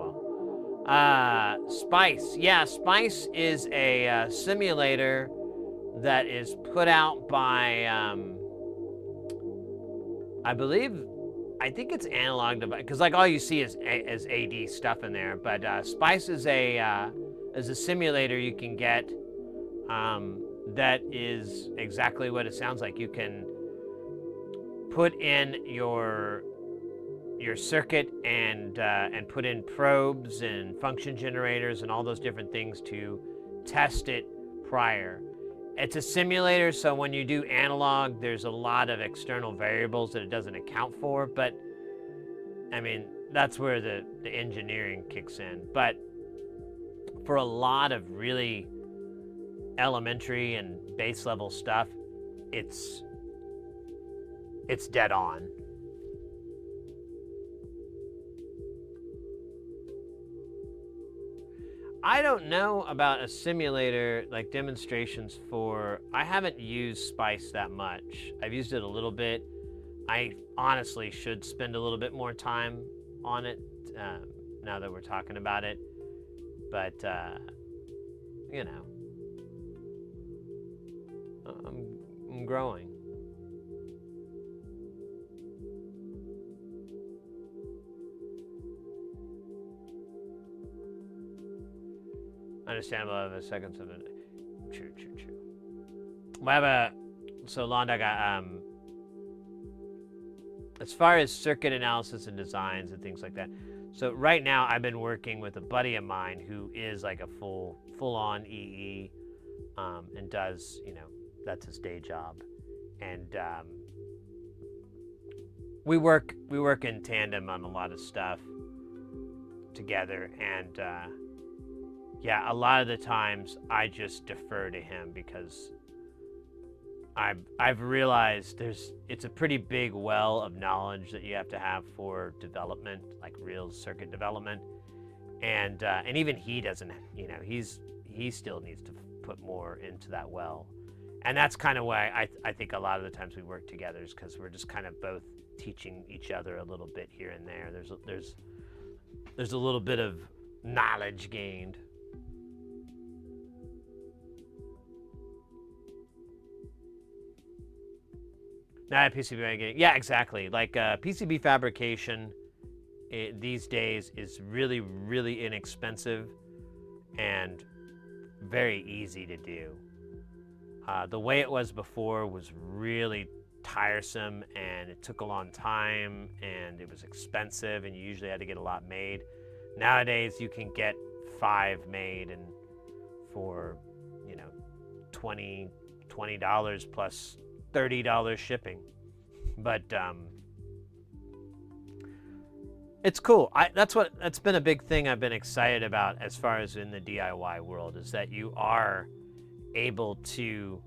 Speaker 1: well. Spice, yeah, Spice is a simulator that is put out by, I think it's analog device, because like all you see is AD stuff in there, but Spice is a simulator you can get, that is exactly what it sounds like. You can put in your circuit and put in probes and function generators and all those different things to test it prior. It's a simulator, so when you do analog, there's a lot of external variables that it doesn't account for, but I mean, that's where the engineering kicks in. But for a lot of really elementary and base level stuff, it's dead on. I don't know about a simulator like demonstrations for, I haven't used Spice that much. I've used it a little bit. I honestly should spend a little bit more time on it now that we're talking about it. But, you know, I'm growing. Understandable of a seconds of it. True. We have so Londa got, as far as circuit analysis and designs and things like that. So right now I've been working with a buddy of mine who is like a full-on EE, and does, you know, that's his day job. And we work in tandem on a lot of stuff together, and yeah, a lot of the times I just defer to him because I've realized it's a pretty big well of knowledge that you have to have for development, like real circuit development, and even he doesn't, he still needs to put more into that well, and that's kind of why I think a lot of the times we work together is because we're just kind of both teaching each other a little bit here and there. There's a little bit of knowledge gained. Nah, PCB fabrication. Yeah, exactly. Like PCB fabrication these days is really, really inexpensive and very easy to do. The way it was before was really tiresome, and it took a long time, and it was expensive, and you usually had to get a lot made. Nowadays, you can get 5 made, and for $20 plus $30 shipping. But it's cool. That's been a big thing I've been excited about as far as in the DIY world, is that you are able to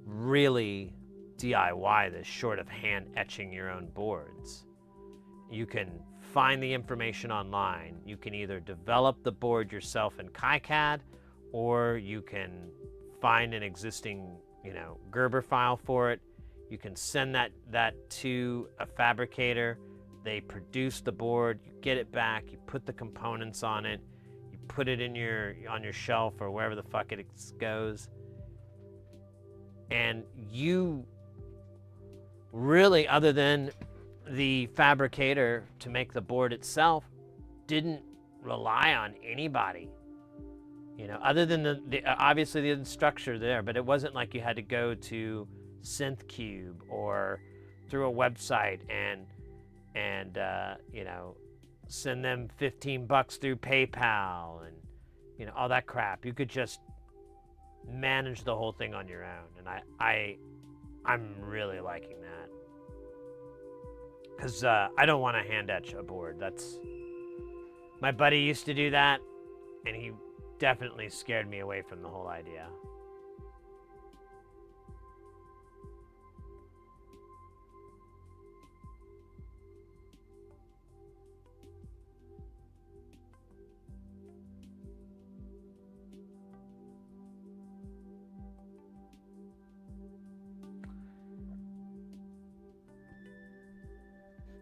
Speaker 1: really DIY this short of hand etching your own boards. You can find the information online. You can either develop the board yourself in KiCAD, or you can find an existing Gerber file for it. You can send that to a fabricator. They produce the board, you get it back, you put the components on it, you put it on your shelf or wherever the fuck it goes. And you really, other than the fabricator to make the board itself, didn't rely on anybody. Other than the obviously the structure there, but it wasn't like you had to go to SynthCube or through a website and send them $15 through PayPal and all that crap. You could just manage the whole thing on your own, and I'm really liking that, because I don't want to hand etch a board. My buddy used to do that, and he definitely scared me away from the whole idea.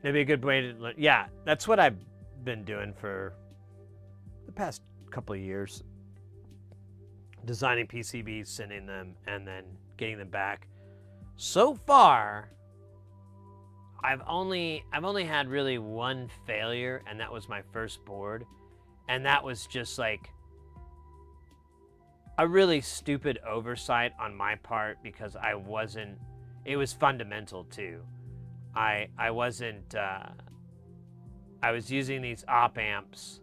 Speaker 1: Maybe a good way to learn. Yeah, that's what I've been doing for the past couple of years. Designing PCBs, sending them, and then getting them back. So far, I've only had really one failure, and that was my first board. And that was just like a really stupid oversight on my part, because it was fundamental too. I was using these op amps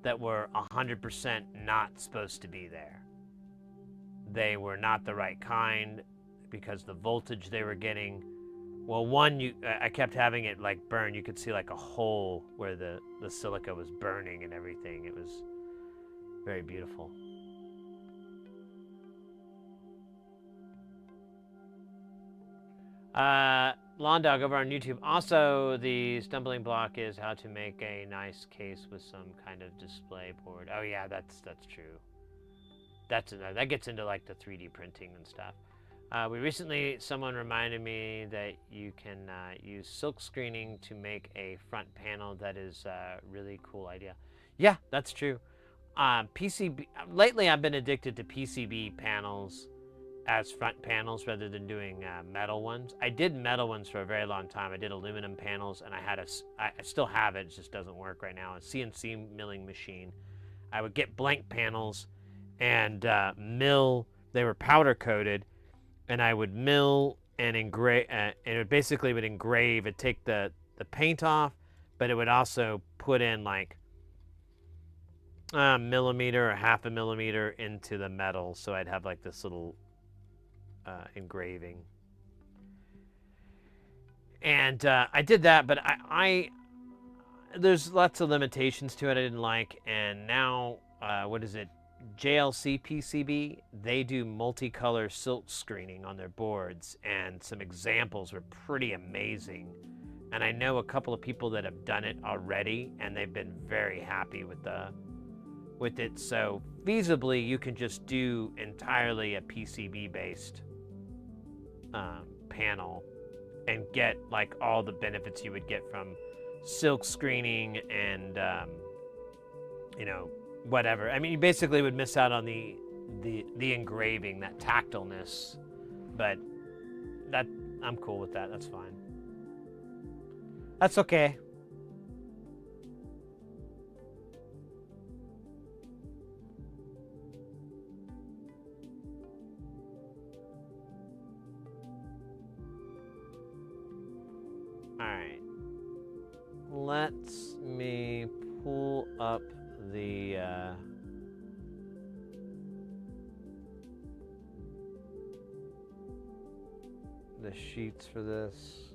Speaker 1: that were 100% not supposed to be there. They were not the right kind because the voltage they were getting. Well, I kept having it like burn. You could see like a hole where the silica was burning and everything. It was very beautiful. Lawn Dog over on YouTube. Also, the stumbling block is how to make a nice case with some kind of display board. Oh yeah, that's true. That gets into like the 3D printing and stuff. Someone reminded me that you can use silk screening to make a front panel. That is a really cool idea. Yeah, that's true. Lately I've been addicted to PCB panels as front panels rather than doing metal ones. I did metal ones for a very long time. I did aluminum panels, and I still have it. It just doesn't work right now. A CNC milling machine. I would get blank panels and mill. They were powder coated, and I would mill and engrave. And it basically would engrave. It'd take the paint off, but it would also put in like a millimeter or half a millimeter into the metal, so I'd have like this little engraving. And I did that, but there's lots of limitations to it I didn't like, and now what is it? JLC PCB. They do multicolor silk screening on their boards, and some examples were pretty amazing. And I know a couple of people that have done it already, and they've been very happy with it. So feasibly, you can just do entirely a PCB-based panel and get like all the benefits you would get from silk screening and you know, whatever. I mean, you basically would miss out on the engraving, that tactileness, but that I'm cool with that. That's fine. That's okay. All right. Let me pull up the sheets for this.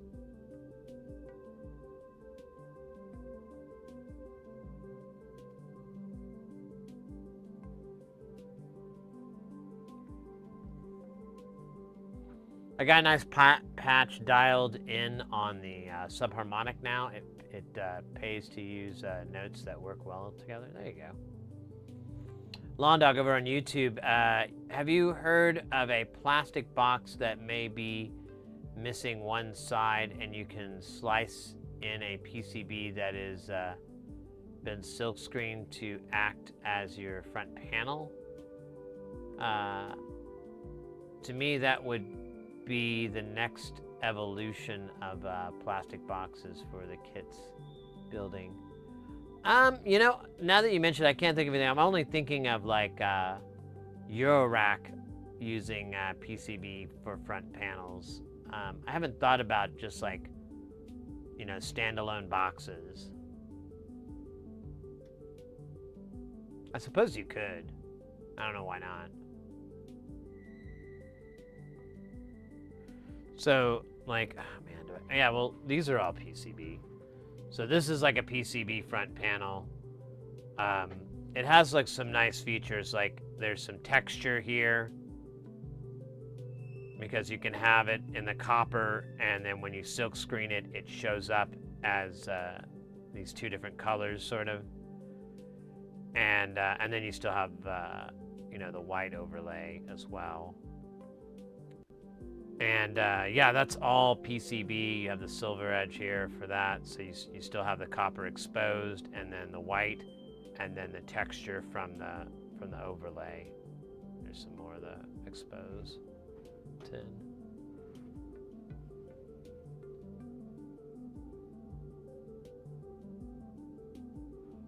Speaker 1: I got a nice patch dialed in on the subharmonic now. It pays to use notes that work well together. There you go. Lawn Dog over on YouTube. Have you heard of a plastic box that may be missing one side, and you can slice in a PCB that is been silk screened to act as your front panel? To me, that would be the next evolution of plastic boxes for the kits building. You know, now that you mentioned it, I can't think of anything. I'm only thinking of like Eurorack using PCB for front panels. I haven't thought about just like, you know, standalone boxes. I suppose you could. I don't know why not. So, like, oh man, yeah, well, these are all PCB. So this is like a PCB front panel. It has like some nice features, like there's some texture here because you can have it in the copper, and then when you silk screen it, it shows up as these two different colors, sort of. And then you still have, you know, the white overlay as well. And yeah, that's all PCB. You have the silver edge here for that, so you still have the copper exposed, and then the white, and then the texture from the overlay. There's some more of the exposed tin.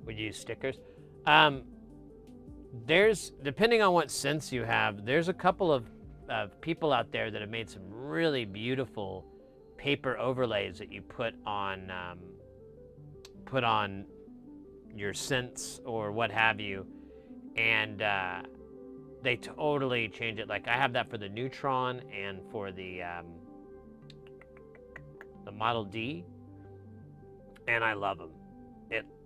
Speaker 1: Would you use stickers? There's, depending on what sense you have, there's a couple of people out there that have made some really beautiful paper overlays that you put on your synths or what have you, and they totally change it. Like I have that for the Neutron and for the Model D, and I love them.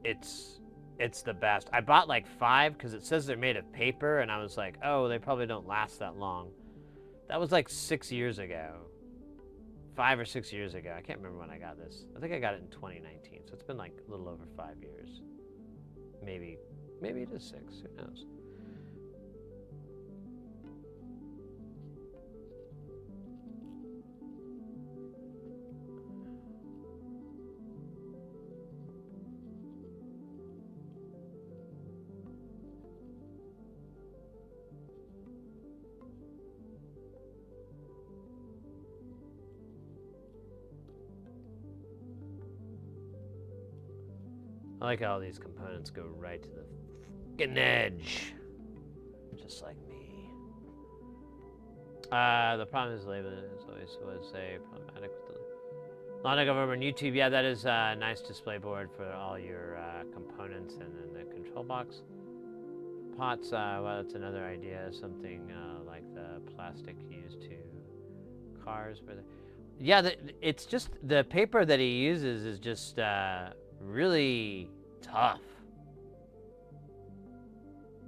Speaker 1: It's the best. I bought like 5 because it says they're made of paper, and I was like, oh, they probably don't last that long. That was like 6 years ago. 5 or 6 years ago. I can't remember when I got this. I think I got it in 2019, so it's been like a little over 5 years. Maybe it is 6, who knows? I like how all these components go right to the fucking edge. Just like me. The problem is labor is always was a problematic with the Lonic over on YouTube. Yeah, that is a nice display board for all your components, and then the control box. Pots, well, that's another idea. Something like the plastic used to cars. Yeah, it's just the paper that he uses is just really tough.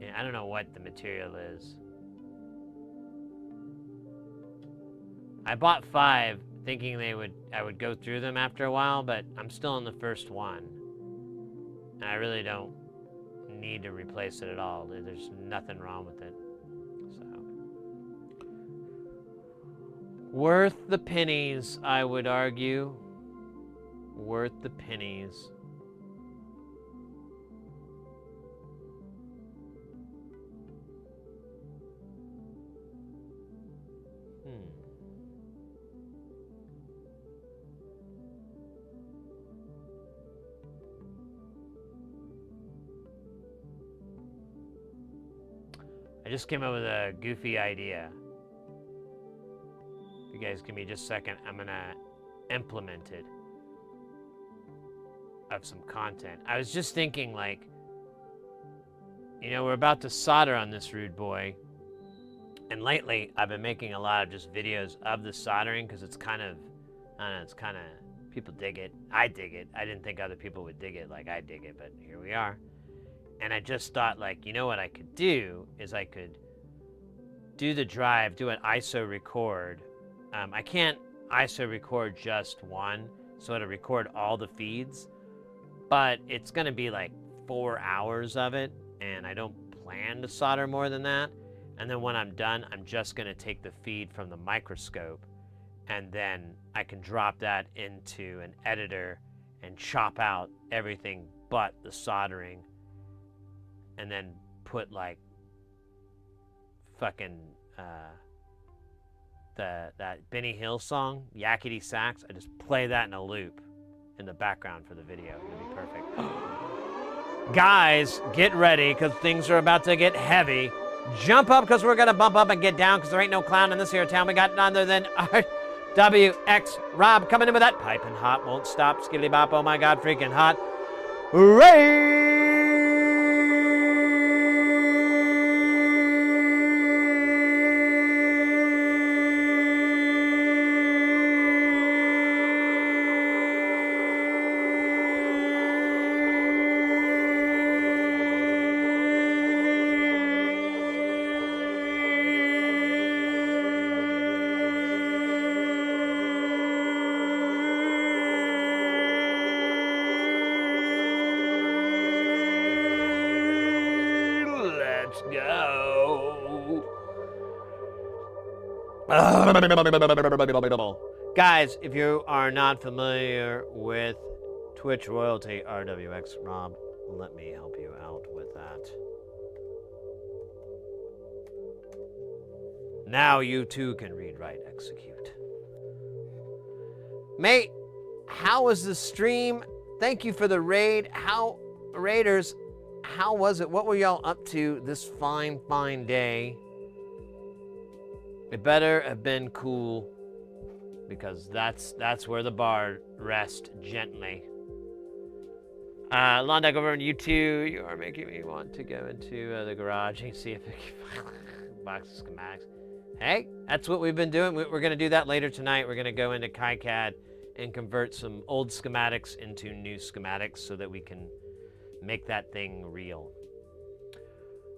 Speaker 1: Yeah, I don't know what the material is. I bought 5 thinking I would go through them after a while, but I'm still on the first one. And I really don't need to replace it at all. There's nothing wrong with it. So worth the pennies, I would argue. Worth the pennies. I just came up with a goofy idea. If you guys give me just a second, I'm gonna implement it of some content. I was just thinking, like, you know, we're about to solder on this rude boy, and lately I've been making a lot of just videos of the soldering because it's kind of, I don't know, it's kind of, people dig it. I dig it. I didn't think other people would dig it like I dig it, but here we are. And I just thought, like, you know what I could do is I could do the drive, do an ISO record. I can't ISO record just one, so to record all the feeds, but it's going to be like 4 hours of it, and I don't plan to solder more than that. And then when I'm done, I'm just going to take the feed from the microscope, and then I can drop that into an editor and chop out everything but the soldering, and then put like fucking that Benny Hill song, Yakety Sax. I just play that in a loop in the background for the video. It'll be perfect. Guys, get ready because things are about to get heavy. Jump up because we're gonna bump up and get down because there ain't no clown in this here town. We got none other than RWX Rob coming in with that piping hot, won't stop, skilly bop. Oh my God, freaking hot. Ray! Guys, if you are not familiar with Twitch royalty, RWX Rob, let me help you out with that. Now you too can read, write, execute. Mate, how was the stream? Thank you for the raid. Raiders, how was it? What were y'all up to this fine, fine day? It better have been cool, because that's where the bar rests gently. Londeck over on YouTube, you are making me want to go into the garage and see if I can find box of schematics. Hey, that's what we've been doing. We're going to do that later tonight. We're going to go into KiCAD and convert some old schematics into new schematics so that we can make that thing real.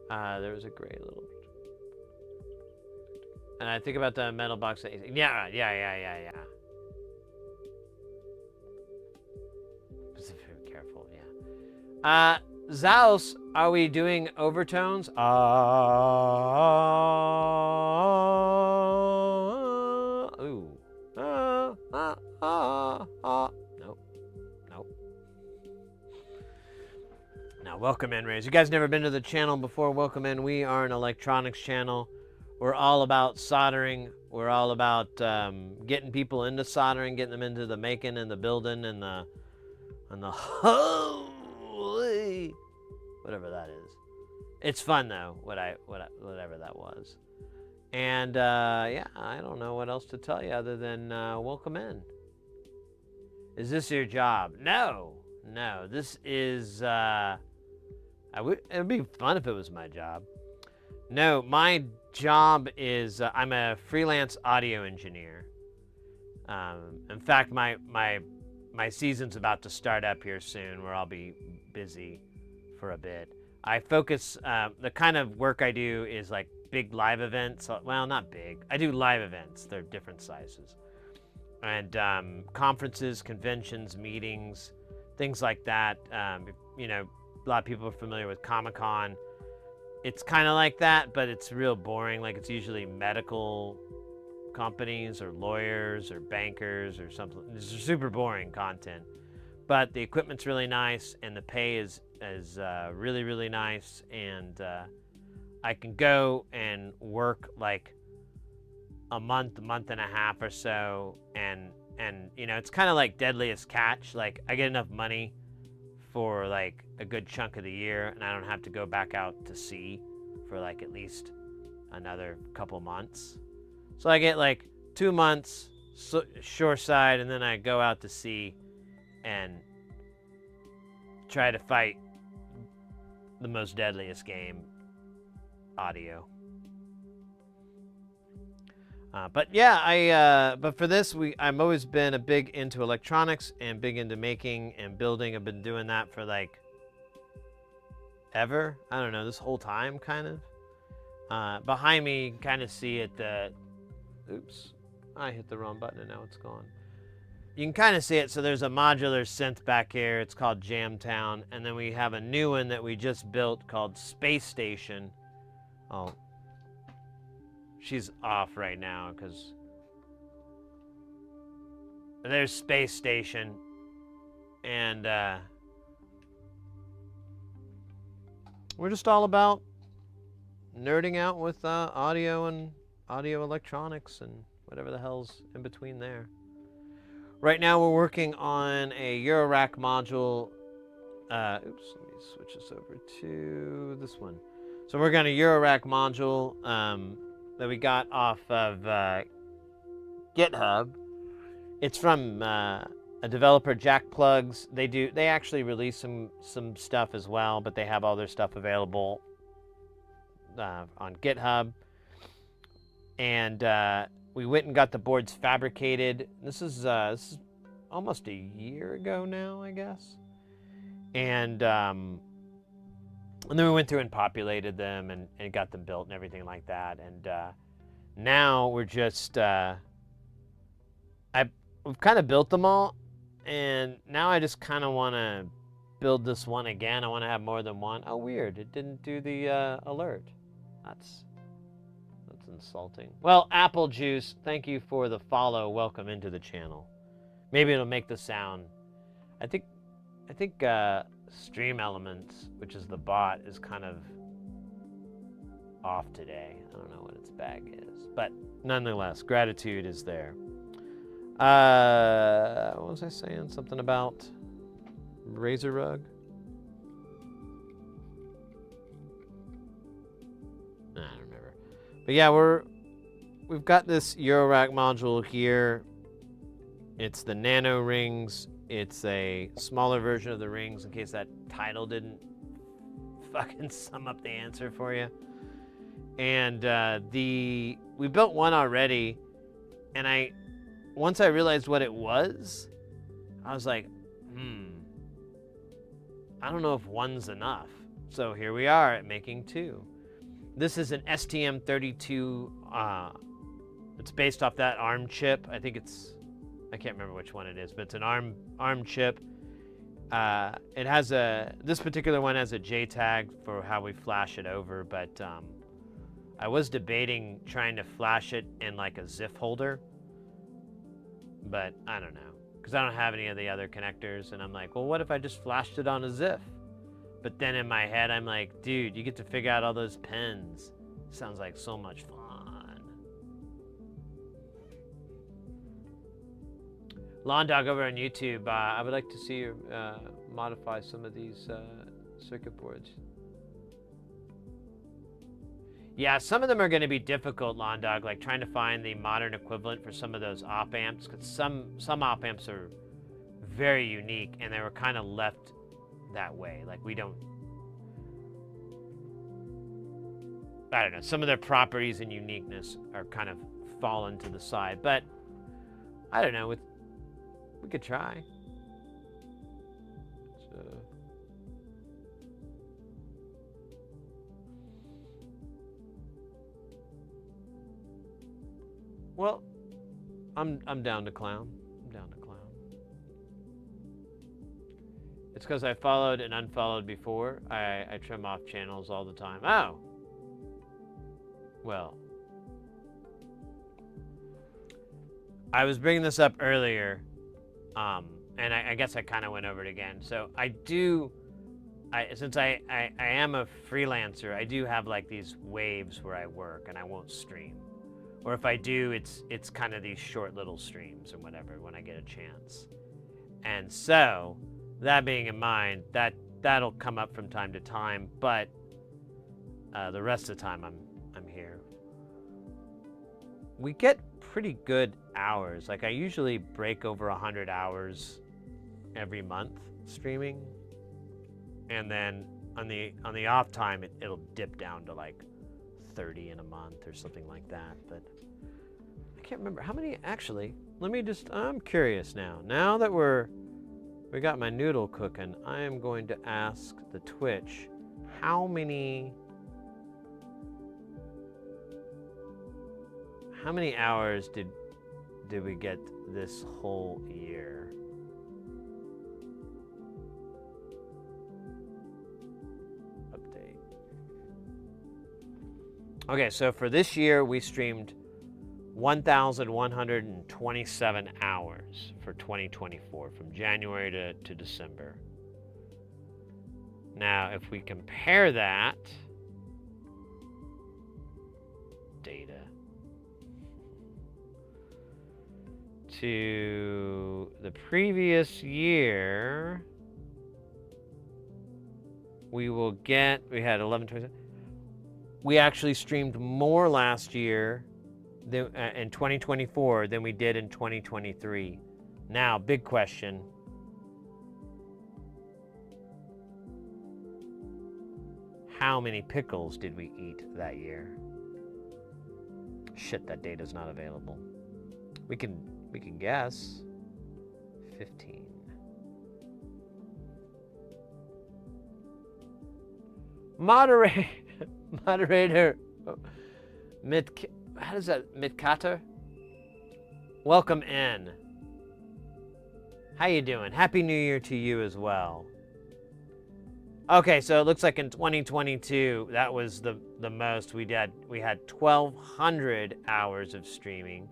Speaker 1: There was a great little... And I think about the metal box that yeah. Just be careful, yeah. Zaus, are we doing overtones? Nope. Now, welcome in, Rays. You guys never been to the channel before? Welcome in. We are an electronics channel. We're all about soldering. We're all about getting people into soldering, getting them into the making and the building and the holy, whatever that is. It's fun though, whatever that was. And yeah, I don't know what else to tell you other than welcome in. Is this your job? No. This is. It'd be fun if it was my job. No, my job is I'm a freelance audio engineer. In fact, my season's about to start up here soon, where I'll be busy for a bit. I focus, the kind of work I do is like big live events. Well, not big. I do live events. They're different sizes. And conferences, conventions, meetings, things like that. You know, a lot of people are familiar with Comic-Con. It's kind of like that, but it's real boring. Like, it's usually medical companies or lawyers or bankers or something. It's super boring content. But the equipment's really nice, and the pay is really, really nice. And I can go and work like a month and a half or so, and you know, it's kind of like Deadliest Catch. Like, I get enough money for like a good chunk of the year, and I don't have to go back out to sea for like at least another couple months. So I get like 2 months shoreside, and then I go out to sea and try to fight the most deadliest game, audio. But yeah, but for this, I've always been a big into electronics and big into making and building. I've been doing that for like ever. I don't know, this whole time, kind of. Behind me, you can kind of see it. Oops, I hit the wrong button and now it's gone. You can kind of see it. So there's a modular synth back here. It's called Jamtown, and then we have a new one that we just built called Space Station. Oh. She's off right now because there's Space Station, and we're just all about nerding out with audio and audio electronics and whatever the hell's in between there. Right now we're working on a Eurorack module. Oops, let me switch this over to this one. So we're going to Eurorack module that we got off of GitHub. It's from a developer, Jack Plugs. They actually release some stuff as well, but they have all their stuff available on GitHub. And we went and got the boards fabricated. This is almost a year ago now, I guess. And then we went through and populated them and got them built and everything like that. And now we're just, we've kind of built them all. And now I just kind of want to build this one again. I want to have more than one. Oh, weird. It didn't do the alert. That's insulting. Well, Apple Juice, thank you for the follow. Welcome into the channel. Maybe it'll make the sound. I think Stream Elements, which is the bot, is kind of off today. I don't know what its bag is, but nonetheless, gratitude is there. What was I saying? Something about Razor Rug? I don't remember. But yeah, we've got this Eurorack module here. It's the Nano Rings. It's a smaller version of the rings, in case that title didn't fucking sum up the answer for you. And we built one already, and once I realized what it was, I was like, I don't know if one's enough. So here we are at making two. This is an STM32. It's based off that ARM chip. I can't remember which one it is, but it's an ARM chip. It has this particular one has a JTAG for how we flash it over, but I was debating trying to flash it in like a ZIF holder, but I don't know, because I don't have any of the other connectors, and I'm like, well, what if I just flashed it on a ZIF? But then in my head, I'm like, dude, you get to figure out all those pins. Sounds like so much fun. Lawn Dog over on YouTube, I would like to see you modify some of these circuit boards. Yeah, some of them are going to be difficult, Lawn Dog, like trying to find the modern equivalent for some of those op amps, because some op amps are very unique, and they were kind of left that way. Like, I don't know, some of their properties and uniqueness are kind of fallen to the side, but I don't know, we could try. Well, I'm down to clown. I'm down to clown. It's because I followed and unfollowed before. I trim off channels all the time. Oh. Well. I was bringing this up earlier, and I guess I kind of went over it again. So since I am a freelancer, I do have like these waves where I work and I won't stream. Or if I do, it's kind of these short little streams or whatever when I get a chance. And so, that being in mind, that'll come up from time to time, but the rest of the time I'm here. We get pretty good hours. Like I usually break over 100 hours every month streaming, and then on the off time it'll dip down to like 30 in a month or something like that. But I can't remember how many actually. I'm curious now. Now that we got my noodle cooking, I am going to ask the Twitch how many hours did we get this whole year? Update. Okay, so for this year we streamed 1,127 hours for 2024 from January to December. Now, if we compare that data to the previous year, we had 1127. We actually streamed more last year in 2024 than we did in 2023. Now, big question. How many pickles did we eat that year? Shit, that data's not available. We can guess. 15. Moderator, how does that, Mitkater? Welcome in. How you doing? Happy New Year to you as well. Okay, so it looks like in 2022, that was the most we did. We had 1,200 hours of streaming.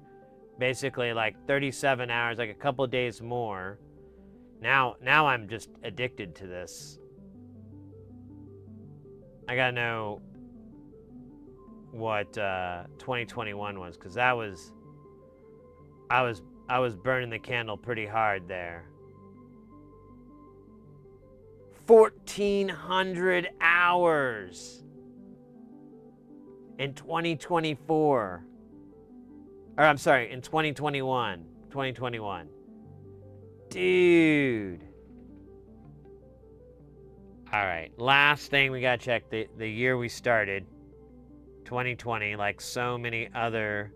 Speaker 1: Basically like 37 hours, like a couple days more. Now I'm just addicted to this. I gotta know what 2021 was, because I was burning the candle pretty hard there. 1,400 hours in 2024. Or I'm sorry, in 2021. 2021. Dude. All right, last thing we gotta check, the year we started, 2020, like so many other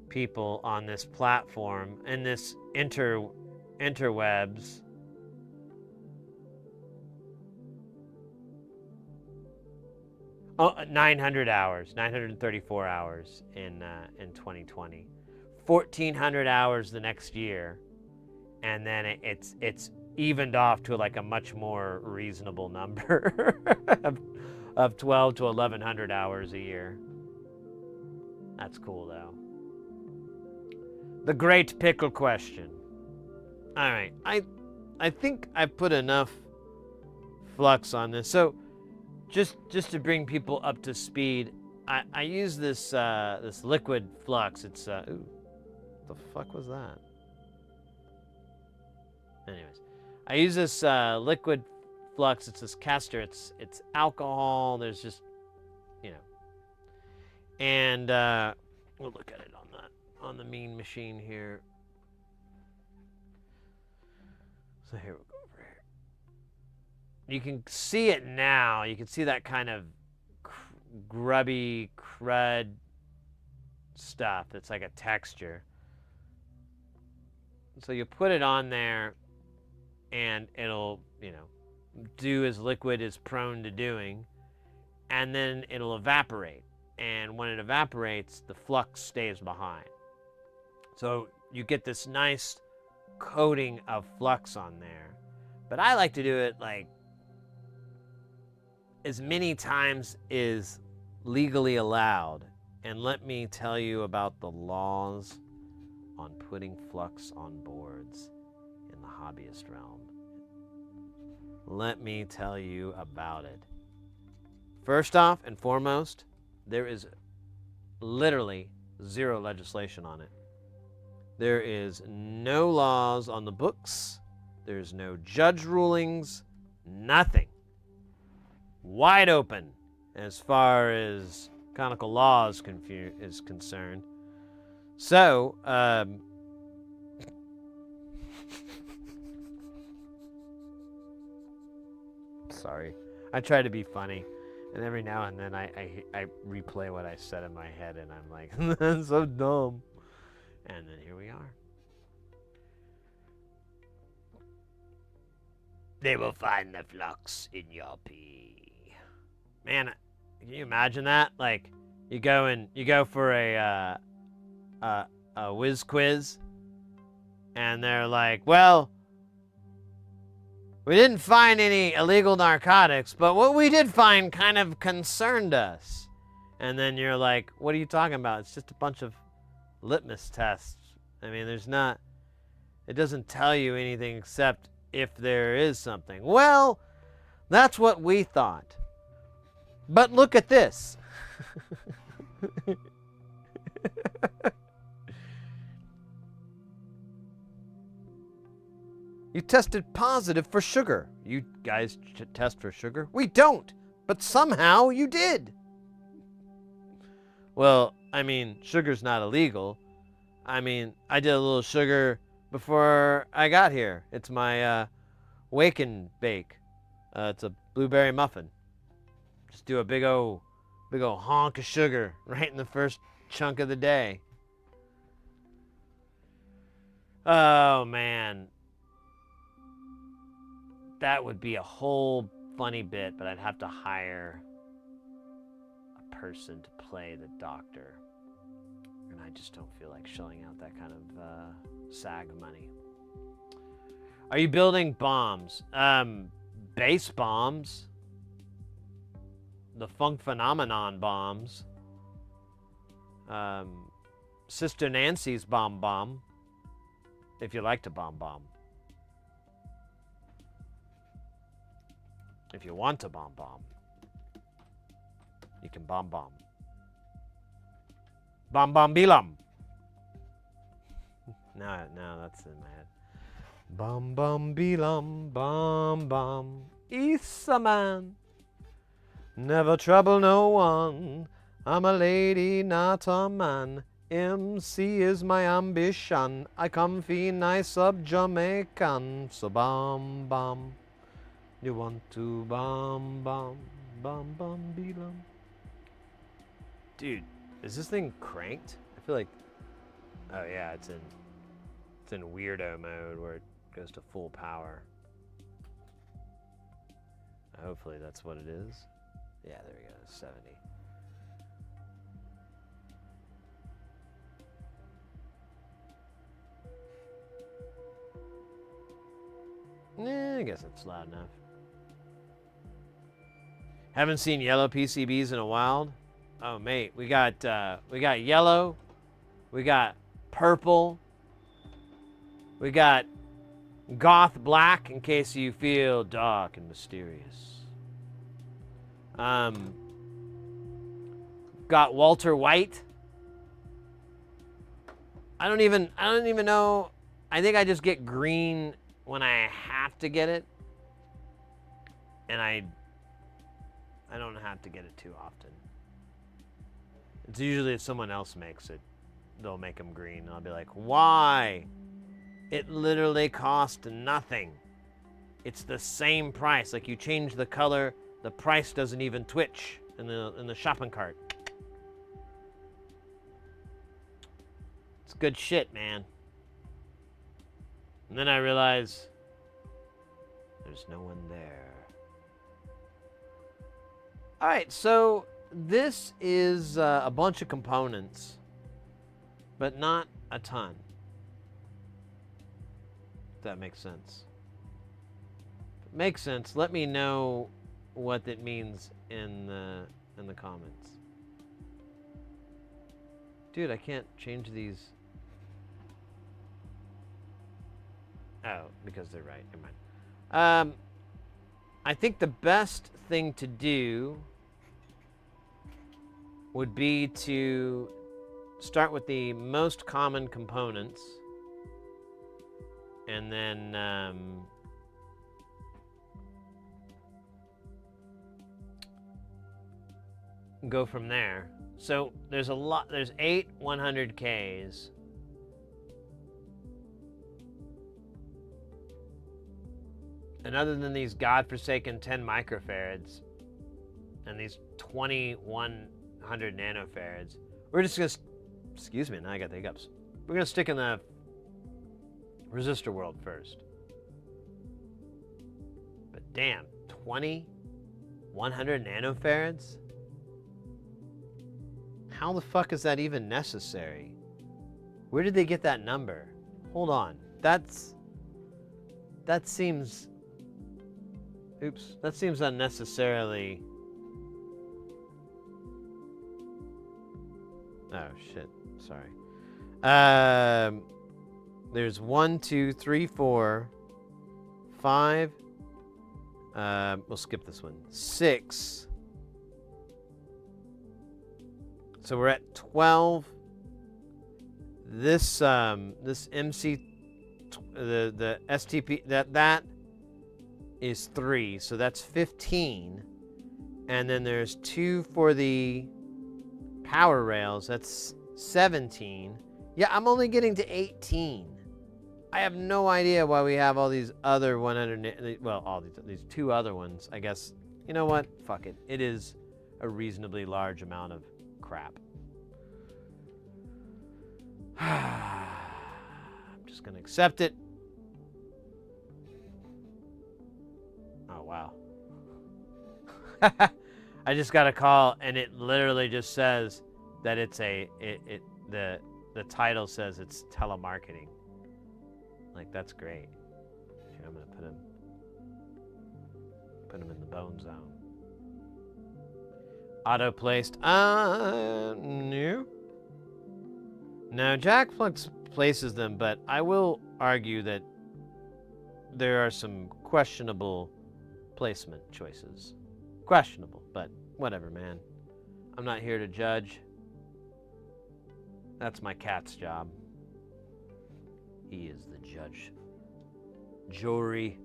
Speaker 1: people on this platform, in this interwebs. Oh, 900 hours, 934 hours in 2020. 1,400 hours the next year, and then it's evened off to like a much more reasonable number of 12 to 1,100 hours a year. That's cool though. The great pickle question. All right, I think I put enough flux on this. So just to bring people up to speed, I use this this liquid flux. It's ooh, the fuck was that? Anyways, I use this liquid flux. It's this castor. It's alcohol. There's just, you know, and we'll look at it on the mean machine here. So here we go over here. You can see it now. You can see that kind of grubby crud stuff. It's like a texture. So you put it on there, and it'll, you know, do as liquid is prone to doing, and then it'll evaporate. And when it evaporates, the flux stays behind. So you get this nice coating of flux on there. But I like to do it like as many times as legally allowed. And let me tell you about the laws on putting flux on boards in the hobbyist realm. Let me tell you about it. First off and foremost, there is literally zero legislation on it. There is no laws on the books. There's no judge rulings. Nothing. Wide open as far as conical law is concerned. So, sorry. I try to be funny. And every now and then I replay what I said in my head, and I'm like, that's so dumb. And then here we are. They will find the flux in your pee. Man, can you imagine that? Like, you go for a whiz quiz, and they're like, well, we didn't find any illegal narcotics, but what we did find kind of concerned us. And then you're like, what are you talking about? It's just a bunch of litmus tests. I mean, it doesn't tell you anything except if there is something. Well, that's what we thought. But look at this. You tested positive for sugar. You guys test for sugar? We don't, but somehow you did. Well, I mean, sugar's not illegal. I mean, I did a little sugar before I got here. It's my wake and bake. It's a blueberry muffin. Just do a big old honk of sugar right in the first chunk of the day. Oh, man. That would be a whole funny bit, but I'd have to hire a person to play the doctor. And I just don't feel like shelling out that kind of SAG money. Are you building bombs? Base bombs. The Funk Phenomenon bombs. Sister Nancy's bomb. If you like to bomb. If you want to bomb, you can bomb. Bilam. Now that's in my head. Bilam, bam. Issa man. Never trouble no one. I'm a lady, not a man. MC is my ambition. I come fee nice up Jamaican. So bam. You want to bam, bilam. Dude, is this thing cranked? I feel like, oh yeah, it's in weirdo mode where it goes to full power. Hopefully that's what it is. Yeah, there we go, 70. I guess it's loud enough. Haven't seen yellow PCBs in a while. Oh, mate, we got yellow, we got purple, we got goth black in case you feel dark and mysterious. Got Walter White. I don't even know. I think I just get green when I have to get it, and I don't have to get it too often. It's usually if someone else makes it, they'll make them green. I'll be like, why? It literally cost nothing. It's the same price. Like, you change the color, the price doesn't even twitch in the shopping cart. It's good shit, man. And then I realize there's no one there. All right, so this is a bunch of components, but not a ton. that makes sense. If it makes sense, let me know what that means in the comments. Dude, I can't change these. Oh, because they're right. Never mind. I think the best thing to do would be to start with the most common components and then go from there. So there's 8 100Ks. And other than these godforsaken 10 microfarads and these 2100 nanofarads, we're just gonna, excuse me, now I got the hiccups. We're gonna stick in the resistor world first. But damn, 2100 nanofarads? How the fuck is that even necessary? Where did they get that number? Hold on, that seems, oops, that seems unnecessarily. Oh shit, sorry. There's 1, 2, 3, 4, 5. We'll skip this one. 6. So we're at 12. This this MC, the STP, that is 3, so that's 15. And then there's 2 for the power rails, that's 17. Yeah, I'm only getting to 18. I have no idea why we have all these other 100, well, all these 2 other ones. I guess, you know what? Fuck it. It is a reasonably large amount of crap. I'm just gonna accept it. Oh, wow. I just got a call and it literally just says that it's the title says it's telemarketing. Like, that's great. Here, I'm gonna put him in the bone zone. Auto placed. No. No, Jack places them, but I will argue that there are some questionable placement choices. Questionable, but whatever, man. I'm not here to judge. That's my cat's job. He is the judge, jury,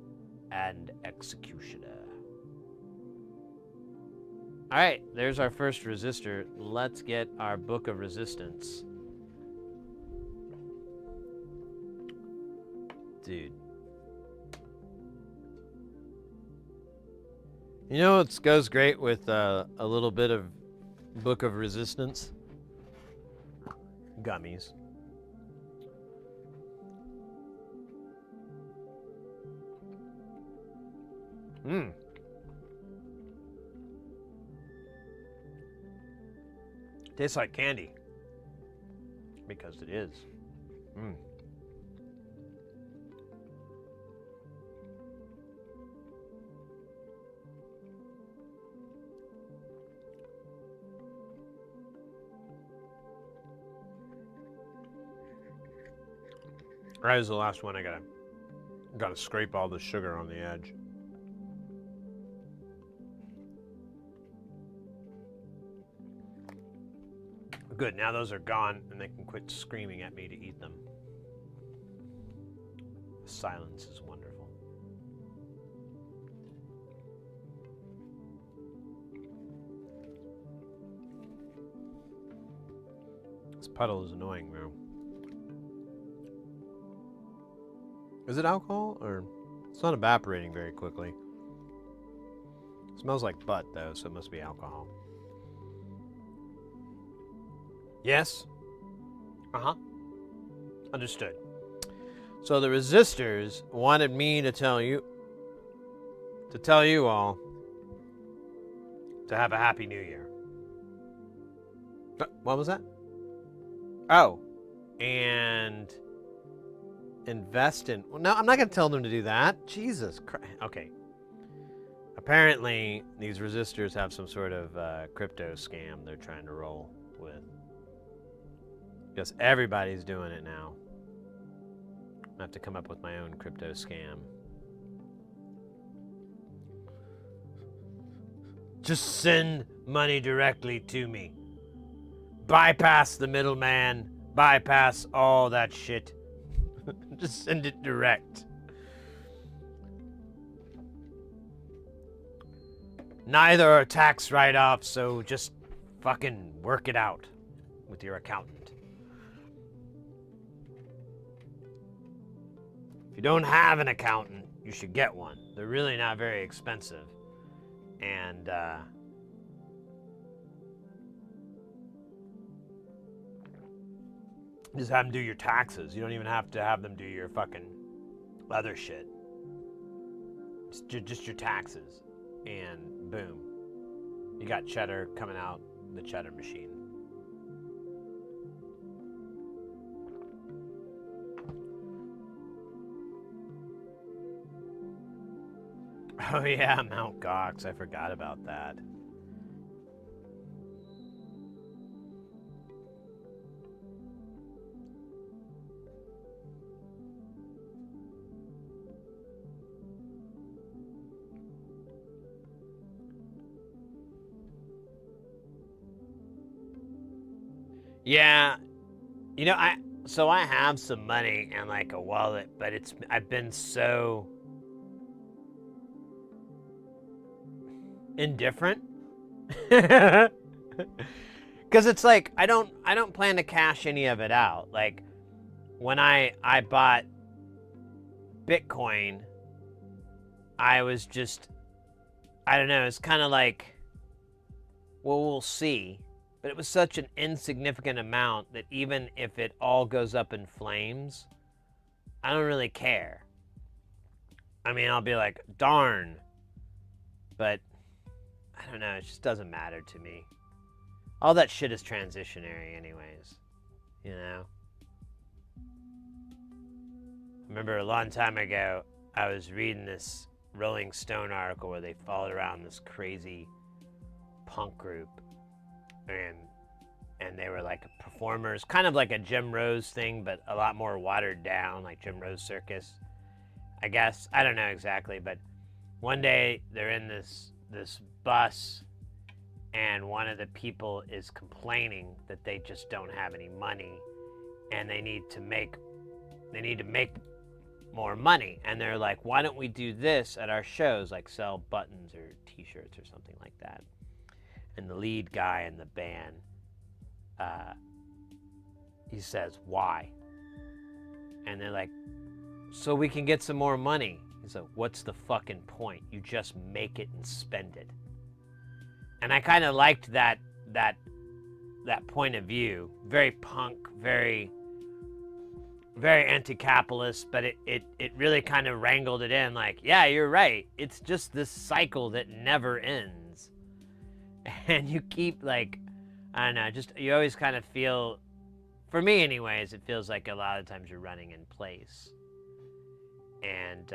Speaker 1: and executioner. All right, there's our first resistor. Let's get our book of resistance. Dude. You know what goes great with a little bit of book of resistance? Gummies. Mmm. Tastes like candy. Because it is. Mmm. That is the last one. I gotta scrape all the sugar on the edge. Good, now those are gone and they can quit screaming at me to eat them. Silence is wonderful. This puddle is annoying, man. Is it alcohol, or it's not evaporating very quickly? It smells like butt, though, so it must be alcohol. Yes? Uh-huh. Understood. So the resistors wanted me to tell you all to have a Happy New Year. What was that? Oh, and invest in... Well, no, I'm not going to tell them to do that. Jesus Christ. Okay. Apparently, these resistors have some sort of crypto scam they're trying to roll with. Because everybody's doing it now. I have to come up with my own crypto scam. Just send money directly to me. Bypass the middleman. Bypass all that shit. Just send it direct. Neither are tax write-offs, so just fucking work it out with your accountant. If you don't have an accountant, you should get one. They're really not very expensive. And, just have them do your taxes. You don't even have to have them do your fucking other shit. Just your taxes. And boom. You got cheddar coming out the cheddar machine. Oh yeah, Mount Gox. I forgot about that. Yeah, you know, I have some money and like a wallet, but I've been so indifferent. Because it's like I don't plan to cash any of it out. Like when I bought Bitcoin, I was just, I don't know, it's kind of like, well, we'll see. But it was such an insignificant amount that even if it all goes up in flames, I don't really care. I mean, I'll be like, darn. But I don't know, it just doesn't matter to me. All that shit is transitionary anyways, you know? I remember a long time ago, I was reading this Rolling Stone article where they followed around this crazy punk group. And they were like performers, kind of like a Jim Rose thing, but a lot more watered down, like Jim Rose Circus, I guess. I don't know exactly, but one day they're in this bus, and one of the people is complaining that they just don't have any money, and they need to make more money. And they're like, why don't we do this at our shows, like sell buttons or t-shirts or something like that? And the lead guy in the band, he says, why? And they're like, so we can get some more money. He's like, what's the fucking point? You just make it and spend it. And I kind of liked that point of view. Very punk, very anti-capitalist, but it really kind of wrangled it in like, yeah, you're right. It's just this cycle that never ends. And you keep like, I don't know, just you always kind of feel, for me anyways, it feels like a lot of times you're running in place. And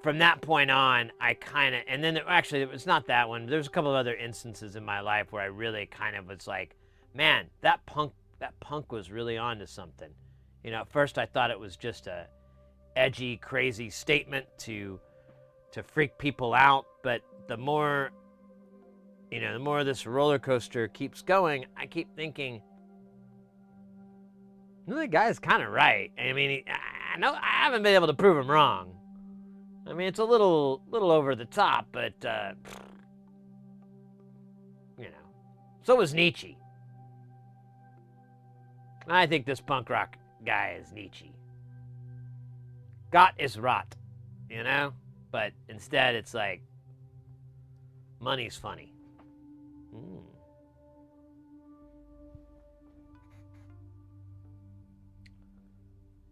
Speaker 1: from that point on, I kind of, and then actually it was not that one. There's a couple of other instances in my life where I really kind of was like, man, that punk was really onto something. You know, at first I thought it was just a edgy, crazy statement to freak people out, but the more this roller coaster keeps going, I keep thinking, the guy's kind of right. I mean, I know I haven't been able to prove him wrong. I mean, it's a little over the top, but you know, so was Nietzsche. I think this punk rock guy is Nietzsche. Gott is rot, you know? But instead, it's like, money's funny.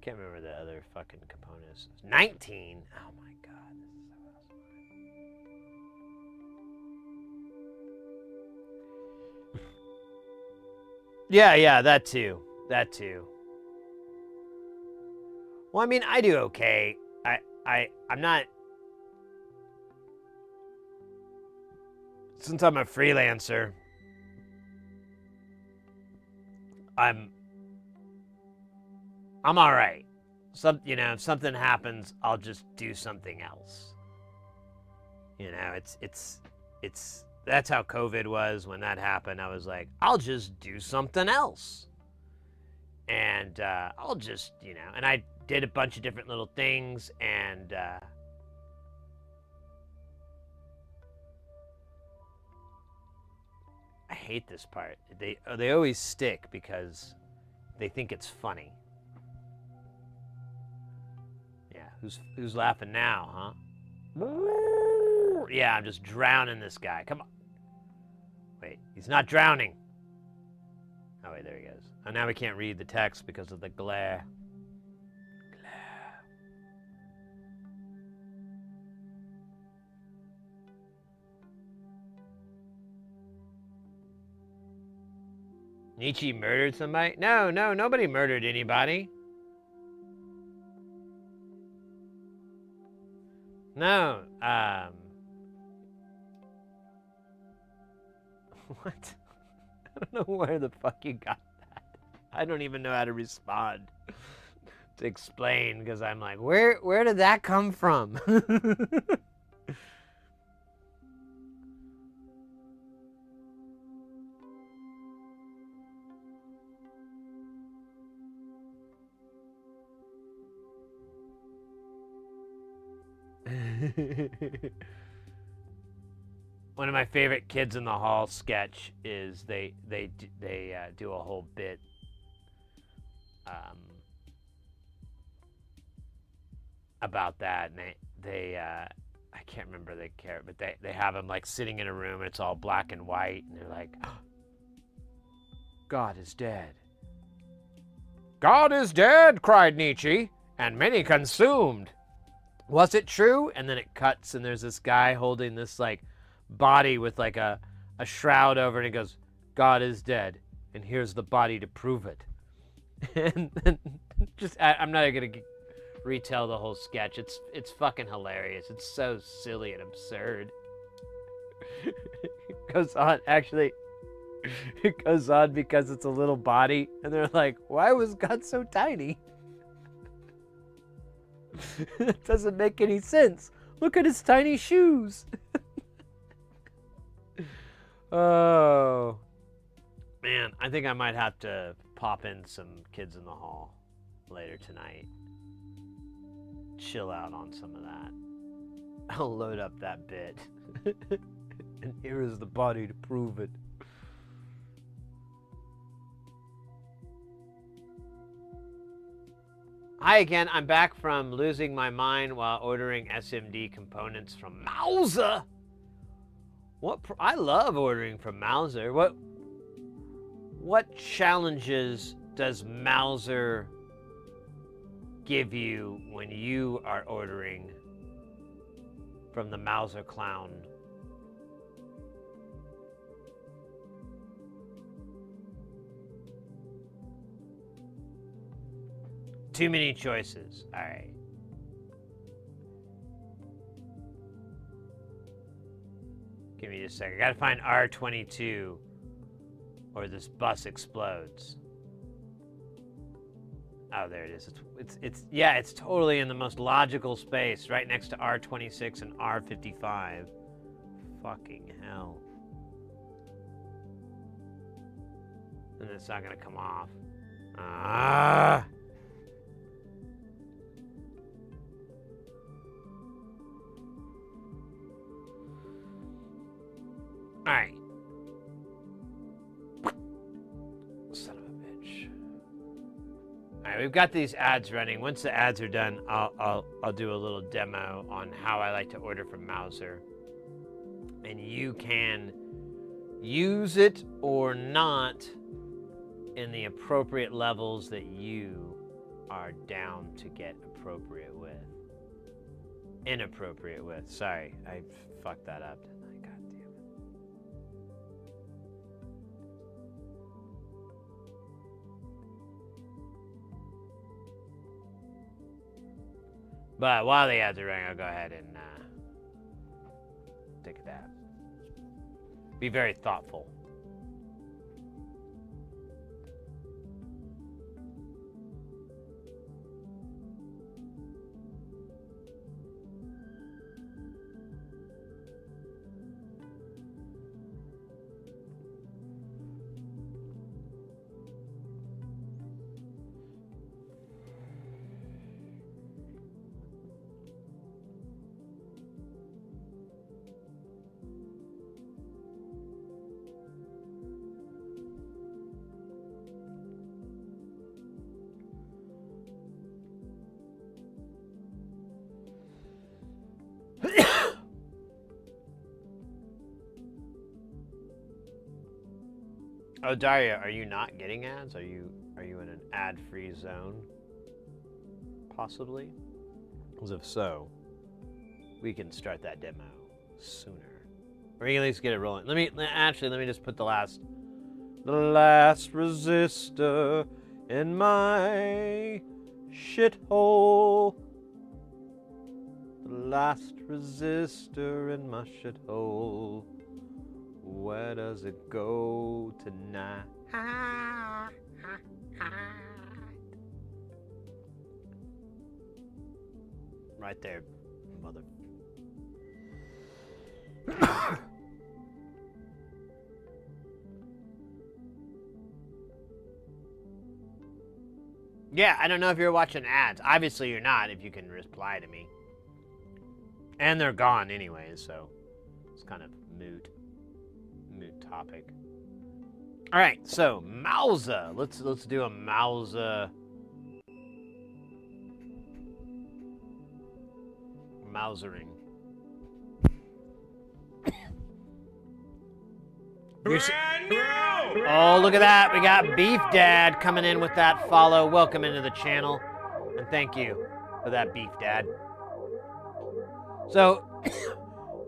Speaker 1: Can't remember the other fucking components. 19? Oh my god, this is so awesome. Yeah, that too. That too. Well, I mean, I do okay. I'm not. Since I'm a freelancer, I'm all right. If something happens, I'll just do something else. It's that's how COVID was when that happened. I was like, I'll just do something else. And I'll just, and I did a bunch of different little things, and I hate this part. They always stick because they think it's funny. Yeah, who's laughing now, huh? Yeah, I'm just drowning this guy. Come on. Wait, he's not drowning. Oh, wait, there he goes. Oh, now we can't read the text because of the glare. Nietzsche murdered somebody? No, nobody murdered anybody. No, what? I don't know where the fuck you got that. I don't even know how to respond to explain because I'm like, where did that come from? One of my favorite Kids in the Hall sketch is they do a whole bit about that, and they I can't remember the character, but they have him like sitting in a room and it's all black and white, and they're like, God is dead. God is dead, cried Nietzsche, and many consumed. Was it true? And then it cuts, and there's this guy holding this like body with like a shroud over it, and he goes, God is dead, and here's the body to prove it. And then just I'm not gonna retell the whole sketch. It's fucking hilarious. It's so silly and absurd. It goes on, actually. It goes on because it's a little body, and they're like, why was God so tiny? It doesn't make any sense. Look at his tiny shoes. Oh. Man, I think I might have to pop in some Kids in the Hall later tonight. Chill out on some of that. I'll load up that bit. And here is the body to prove it. Hi again, I'm back from losing my mind while ordering SMD components from Mauser. I love ordering from Mauser. What challenges does Mauser give you when you are ordering from the Mauser clown? Too many choices. All right. Give me just a second. I gotta find R22 or this bus explodes. Oh, there it is. It's totally in the most logical space, right next to R26 and R55. Fucking hell. And it's not gonna come off. Ah. All right. Son of a bitch. All right, we've got these ads running. Once the ads are done, I'll do a little demo on how I like to order from Mauser, and you can use it or not in the appropriate levels that you are down to get inappropriate with. Sorry, I fucked that up, didn't I? God damn it. But while the ads are running, I'll go ahead and take a dab. Be very thoughtful. Oh, Daria, are you not getting ads? Are you in an ad-free zone? Possibly? Because if so, we can start that demo sooner. Or you can at least get it rolling. Let me just put the last resistor in my shithole. The last resistor in my shithole. Where does it go tonight? Right there, mother. Yeah, I don't know if you're watching ads. Obviously you're not if you can reply to me. And they're gone anyways, so it's kind of moot topic. All right, so Mausa. Let's do a Mausa. Mausering. Oh, look at that. We got Beef Dad coming in with that follow. Welcome into the channel. And thank you for that, Beef Dad. So,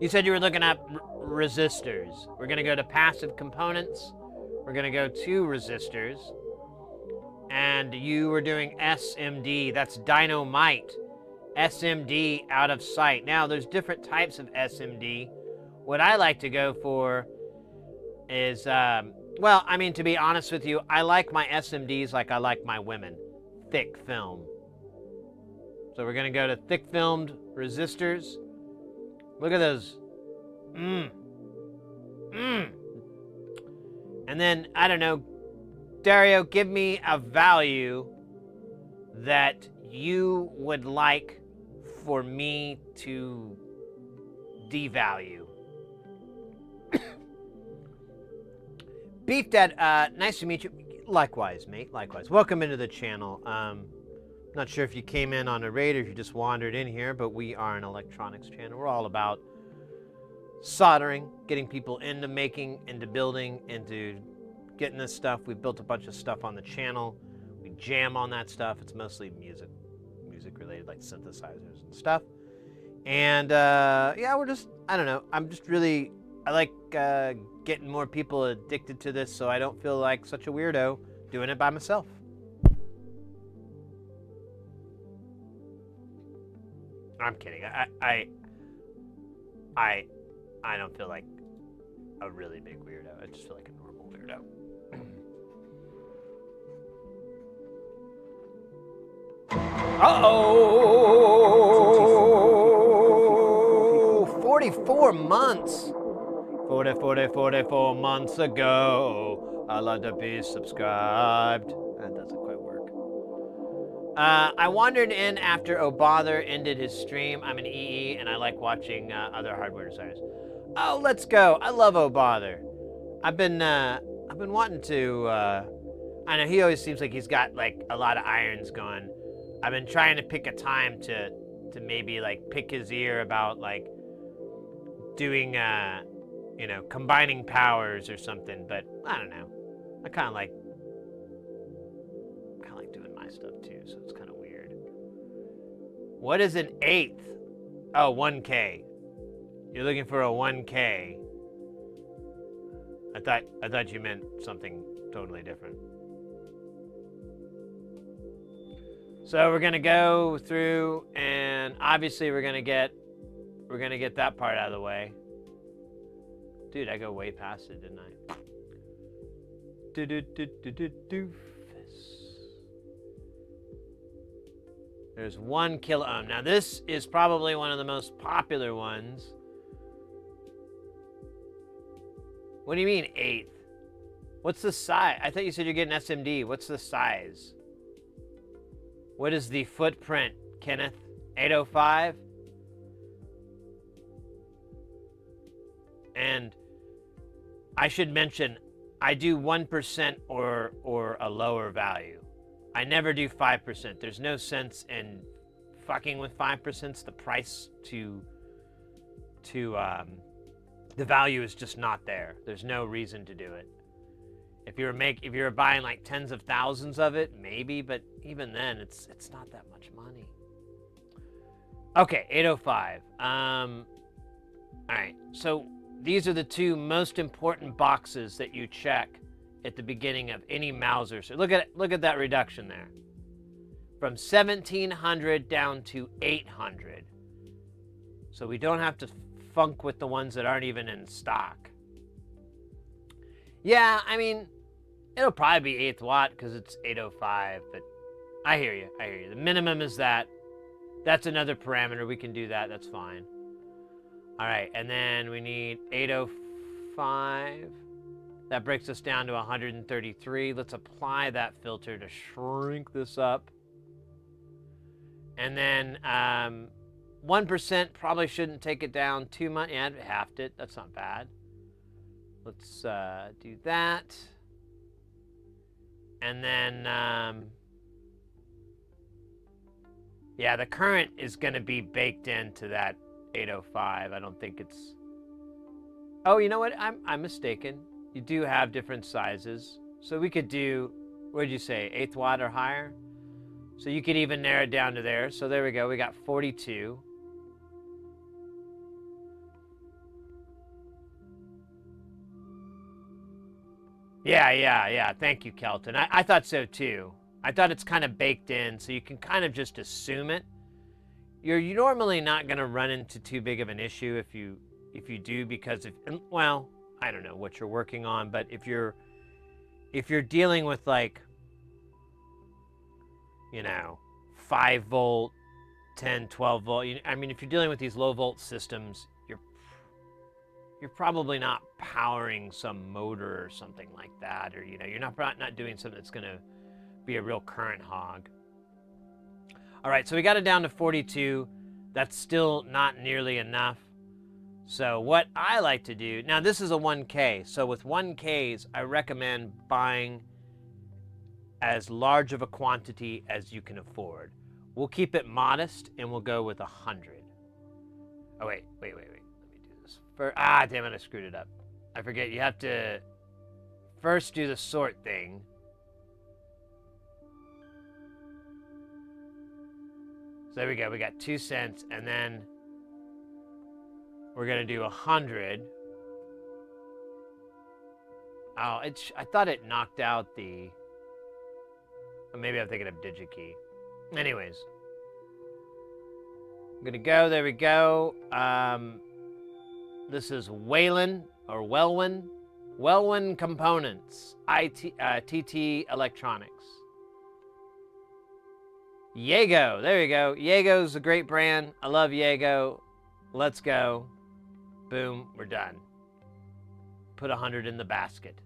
Speaker 1: you said you were looking at resistors. We're going to go to passive components. We're going to go to resistors. And you were doing SMD. That's dynamite. SMD out of sight. Now, there's different types of SMD. What I like to go for is, well, I mean, to be honest with you, I like my SMDs like I like my women. Thick film. So we're going to go to thick filmed resistors. Look at those. And then, I don't know, Dario, give me a value that you would like for me to devalue. Beef Dad, nice to meet you. Likewise, mate, likewise. Welcome into the channel. Not sure if you came in on a raid or if you just wandered in here, but we are an electronics channel. We're all about soldering, getting people into making, into building, into getting this stuff. We've built a bunch of stuff on the channel. We jam on that stuff. It's mostly music related, like synthesizers and stuff. And yeah, we're just, I don't know. I like getting more people addicted to this so I don't feel like such a weirdo doing it by myself. I'm kidding. I don't feel like a really big weirdo. I just feel like a normal weirdo. 44 months. 44 months ago, I like to be subscribed. That doesn't quite work. I wandered in after Obother ended his stream. I'm an EE, and I like watching other hardware designers. Oh, let's go. I love Obother. I've been wanting to, I know he always seems like he's got like a lot of irons going. I've been trying to pick a time to maybe like pick his ear about like doing, you know, combining powers or something, but I don't know. I kind of like doing my stuff too, so it's kind of weird. What is an eighth? Oh, 1K. You're looking for a 1K. I thought you meant something totally different. So we're gonna go through, and obviously we're gonna get that part out of the way. Dude, I go way past it, didn't I? Doofus. There's 1 kilo ohm. Now this is probably one of the most popular ones. What do you mean 1/8? What's the size? I thought you said you're getting SMD. What's the size? What is the footprint, Kenneth? 805? And I should mention, I do 1% or a lower value. I never do 5%. There's no sense in fucking with 5%. The price to the value is just not there. There's no reason to do it. If you were buying like tens of thousands of it, maybe, but even then, it's not that much money. Okay, 805. All right. So these are the 2 most important boxes that you check at the beginning of any Mauser. So look at that reduction there, from 1700 down to 800. So we don't have to funk with the ones that aren't even in stock. Yeah, I mean, it'll probably be 8th watt because it's 805, but I hear you. The minimum is that. That's another parameter. We can do that. That's fine. All right, and then we need 805. That breaks us down to 133. Let's apply that filter to shrink this up. And then 1% probably shouldn't take it down too much. Yeah, halved it. That's not bad. Let's do that. And then, yeah, the current is going to be baked into that 805. I don't think it's... Oh, you know what? I'm mistaken. You do have different sizes. So we could do, what did you say, 8th watt or higher? So you could even narrow it down to there. So there we go. We got 42. Yeah. Thank you, Kelton. I thought so too. I thought it's kind of baked in, so you can kind of just assume it. You're normally not going to run into too big of an issue if you do, because well, I don't know what you're working on, but if you're dealing with, like, you know, 5 volt, 10, 12 volt, I mean, if you're dealing with these low volt systems, you're probably not powering some motor or something like that, or, you know, you're not doing something that's going to be a real current hog. All right, so we got it down to 42. That's still not nearly enough. So what I like to do, now this is a 1K, so with 1Ks, I recommend buying as large of a quantity as you can afford. We'll keep it modest, and we'll go with 100. Oh, wait. Let me do this. Damn it, I screwed it up. I forget, you have to first do the sort thing. So there we go, we got 2 cents, and then we're gonna do 100. Oh, I thought it knocked out the, or maybe I'm thinking of DigiKey. Anyways, I'm gonna go, there we go. This is Whalen, or Wellwin Components, TT Electronics. Yago, there you go. Yago's a great brand. I love Yago. Let's go. Boom, we're done. Put 100 in the basket.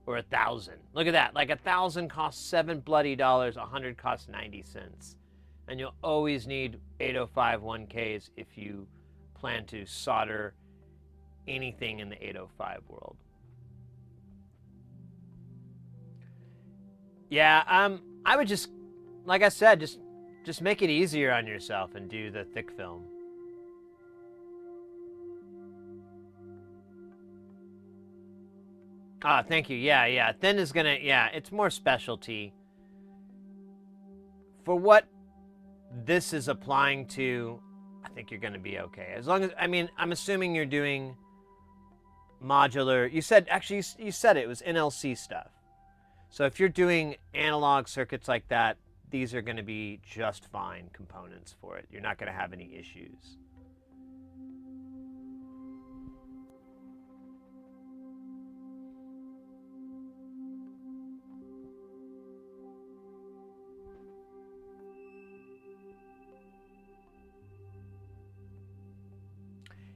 Speaker 1: Or 1,000. Look at that. Like 1,000 costs $7 bloody, 100 costs 90 cents. And you'll always need 805 1Ks if you plan to solder anything in the 805 world. Yeah, I would just, like I said, just make it easier on yourself and do the thick film. Ah, thank you. Yeah. Thin is gonna, it's more specialty. For what this is applying to, I think you're gonna be okay. As long as, I mean, I'm assuming you're doing modular. You said, actually, you said it was NLC stuff. So if you're doing analog circuits like that, these are going to be just fine components for it. You're not going to have any issues.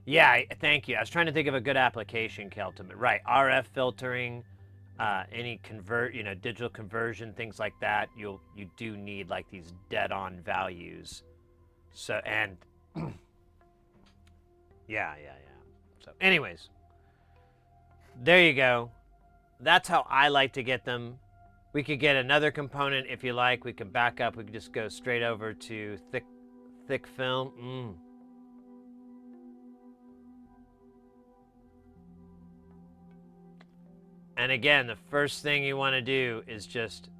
Speaker 1: Yeah, thank you. I was trying to think of a good application, Kelton. Right, RF filtering, any digital conversion, things like that. You do need like these dead-on values. So and yeah. So, anyways, there you go. That's how I like to get them. We could get another component if you like. We can back up. We could just go straight over to thick film. And again, the first thing you want to do is just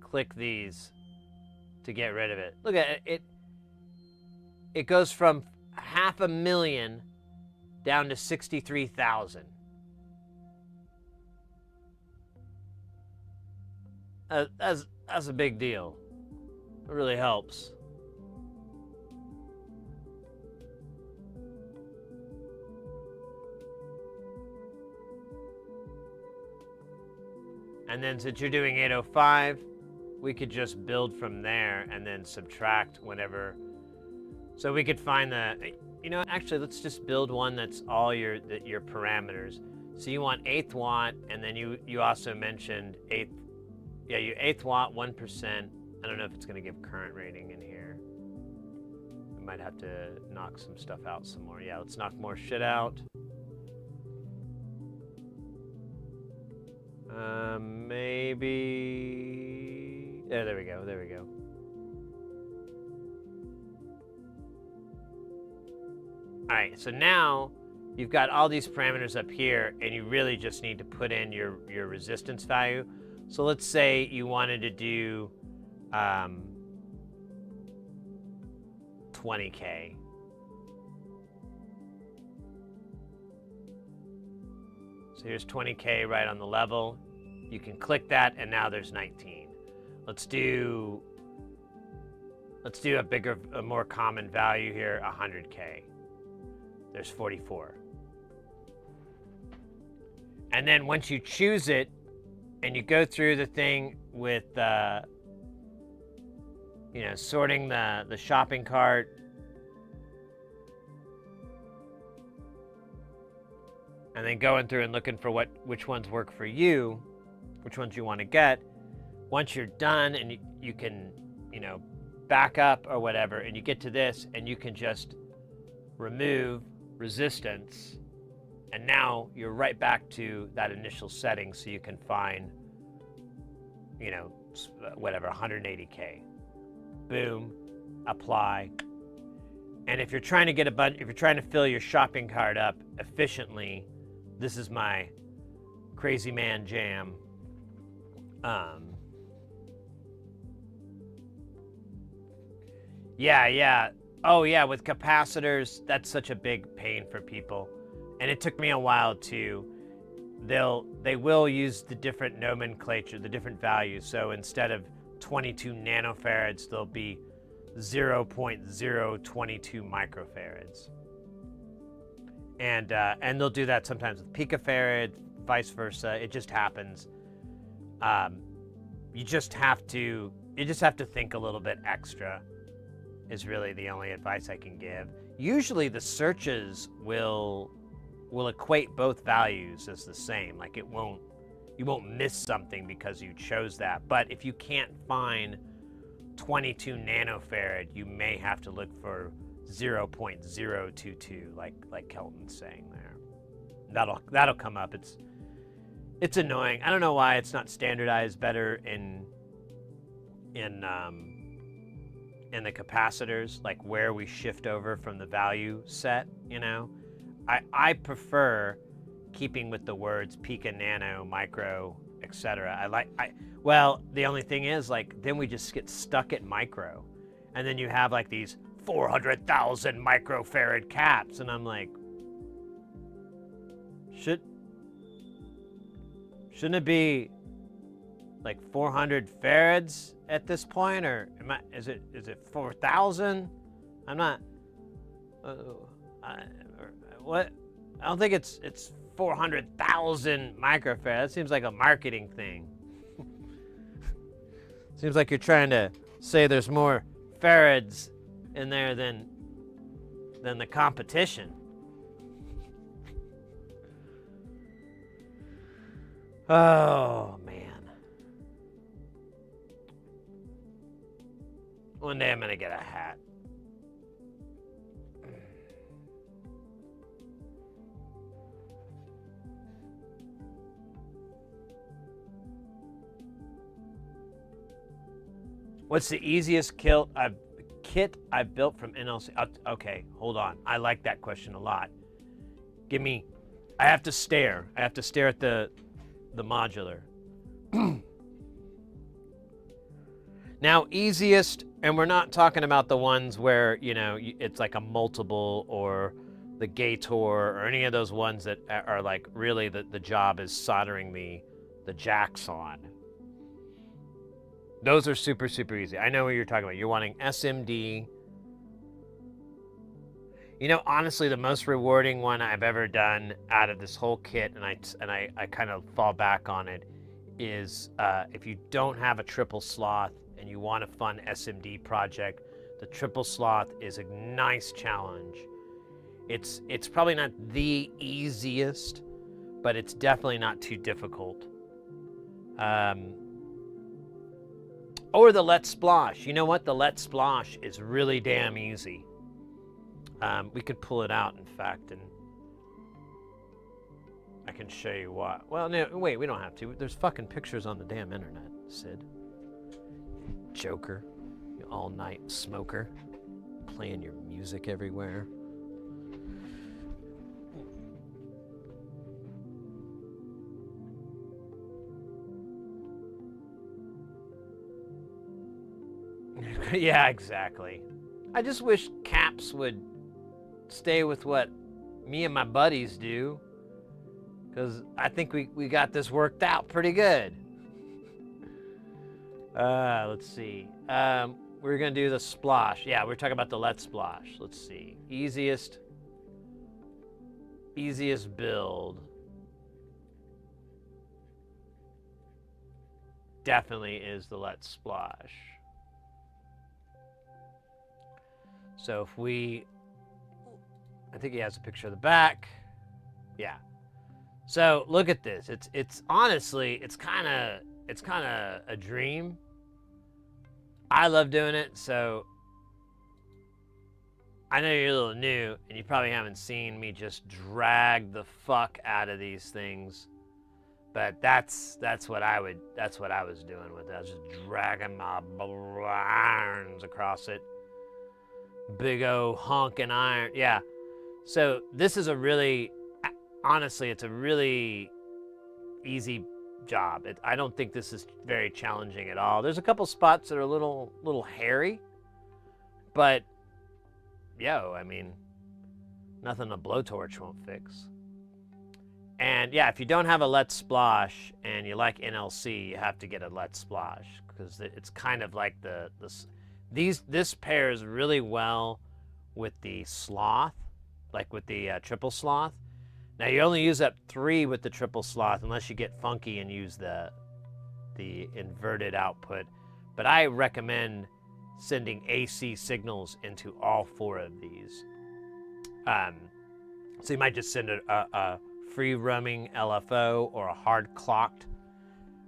Speaker 1: click these to get rid of it. Look at it. It goes from 500,000 down to 63,000. That's a big deal. It really helps. And then since you're doing 805, we could just build from there and then subtract whenever. So we could find actually let's just build one that's all your parameters. So you want 1/8 watt, and then you also mentioned 1/8 watt, 1%. I don't know if it's going to give current rating in here. We might have to knock some stuff out some more. Yeah, let's knock more shit out. Maybe. Yeah, there we go. All right, so now you've got all these parameters up here, and you really just need to put in your resistance value. So let's say you wanted to do 20K. So here's 20K right on the level. You can click that, and now there's 19. Let's do a more common value here, 100K. There's 44. And then once you choose it, and you go through the thing with, sorting the shopping cart, and then going through and looking for which ones work for you, which ones you want to get. Once you're done and you can, back up or whatever, and you get to this, and you can just remove resistance, and now you're right back to that initial setting, so you can find, 180K. Boom, apply. And if you're trying to fill your shopping cart up efficiently, this is my crazy man jam. Yeah. Oh yeah, with capacitors, that's such a big pain for people. And it took me a while to, they will use the different nomenclature, the different values. So instead of 22 nanofarads, they'll be 0.022 microfarads. And they'll do that sometimes with picofarad, vice versa. It just happens. You just have to think a little bit extra, is really the only advice I can give. Usually the searches will equate both values as the same. Like you won't miss something because you chose that. But if you can't find 22 nanofarad, you may have to look for 0.022, like Kelton's saying there. That'll come up. It's annoying. I don't know why it's not standardized better in the capacitors, like where we shift over from the value set. I prefer keeping with the words pico, nano, micro, etc. Well, the only thing is, then we just get stuck at micro, and then you have these 400,000 microfarad caps, and I'm like, shouldn't it be like 400 farads at this point, or is it 4,000? I'm not. What? I don't think it's 400,000 microfarads. That seems like a marketing thing. Seems like you're trying to say there's more farads in there than the competition. Oh, man. One day I'm going to get a hat. What's the easiest kit I've built from NLC? Okay, hold on. I like that question a lot. I have to stare. I have to stare at the modular. Now, easiest, and we're not talking about the ones where, you know, it's like a multiple or the Gator or any of those ones that are like really the job is soldering the jacks on. Those are super, super easy. I know what you're talking about. You're wanting SMD. You know, honestly, the most rewarding one I've ever done out of this whole kit, and I kind of fall back on it, is if you don't have a triple sloth and you want a fun SMD project, the triple sloth is a nice challenge. It's probably not the easiest, but it's definitely not too difficult. Or the Let's Splosh. You know what? The Let's Splosh is really damn easy. We could pull it out, in fact, and I can show you what. Well, no, wait, we don't have to. There's fucking pictures on the damn internet, Sid. Joker. You all-night smoker. Playing your music everywhere. Yeah, exactly. I just wish Caps would stay with what me and my buddies do, because I think we got this worked out pretty good. Let's see. We're going to do the Splosh. Yeah, we're talking about the Let's Splosh. Let's see. Easiest build. Definitely is the Let's Splosh. So if I think he has a picture of the back. Yeah. So look at this. It's honestly, it's kind of a dream. I love doing it. So I know you're a little new and you probably haven't seen me just drag the fuck out of these things. But that's what I was doing with it. I was just dragging my irons across it. Big O honking iron. Yeah. So this is honestly, it's a really easy job. I don't think this is very challenging at all. There's a couple spots that are a little hairy, but I mean, nothing a blowtorch won't fix. And yeah, if you don't have a Let's Splosh and you like NLC, you have to get a Let's Splosh, because it's kind of like this pairs really well with the sloth, like with the triple sloth. Now you only use up 3 with the triple sloth unless you get funky and use the inverted output. But I recommend sending AC signals into all 4 of these. So you might just send a free roaming LFO or a hard clocked,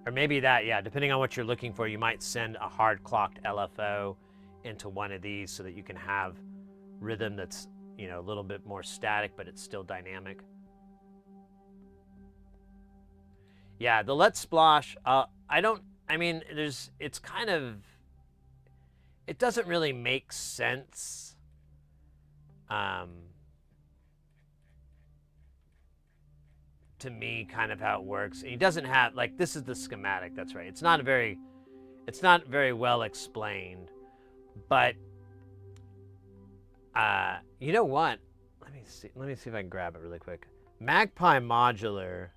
Speaker 1: or maybe that, yeah, depending on what you're looking for, you might send a hard clocked LFO into one of these so that you can have rhythm that's, you know, a little bit more static, but it's still dynamic. Yeah, the Let's Splosh, it doesn't really make sense. To me, kind of how it works. He doesn't have, like, this is the schematic, that's right. It's not very well explained, but you know what? Let me see if I can grab it really quick. Magpie Modular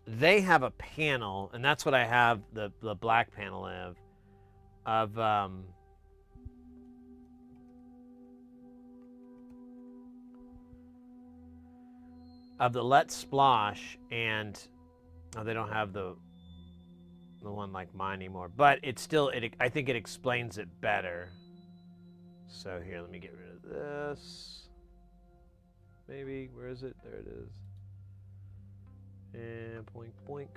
Speaker 1: they have a panel, and that's what I have the black panel of the Let's Splosh, and they don't have the one like mine anymore, but it's still, I think it explains it better. So here, let me get rid of this. Maybe, where is it? There it is. And boink, boink.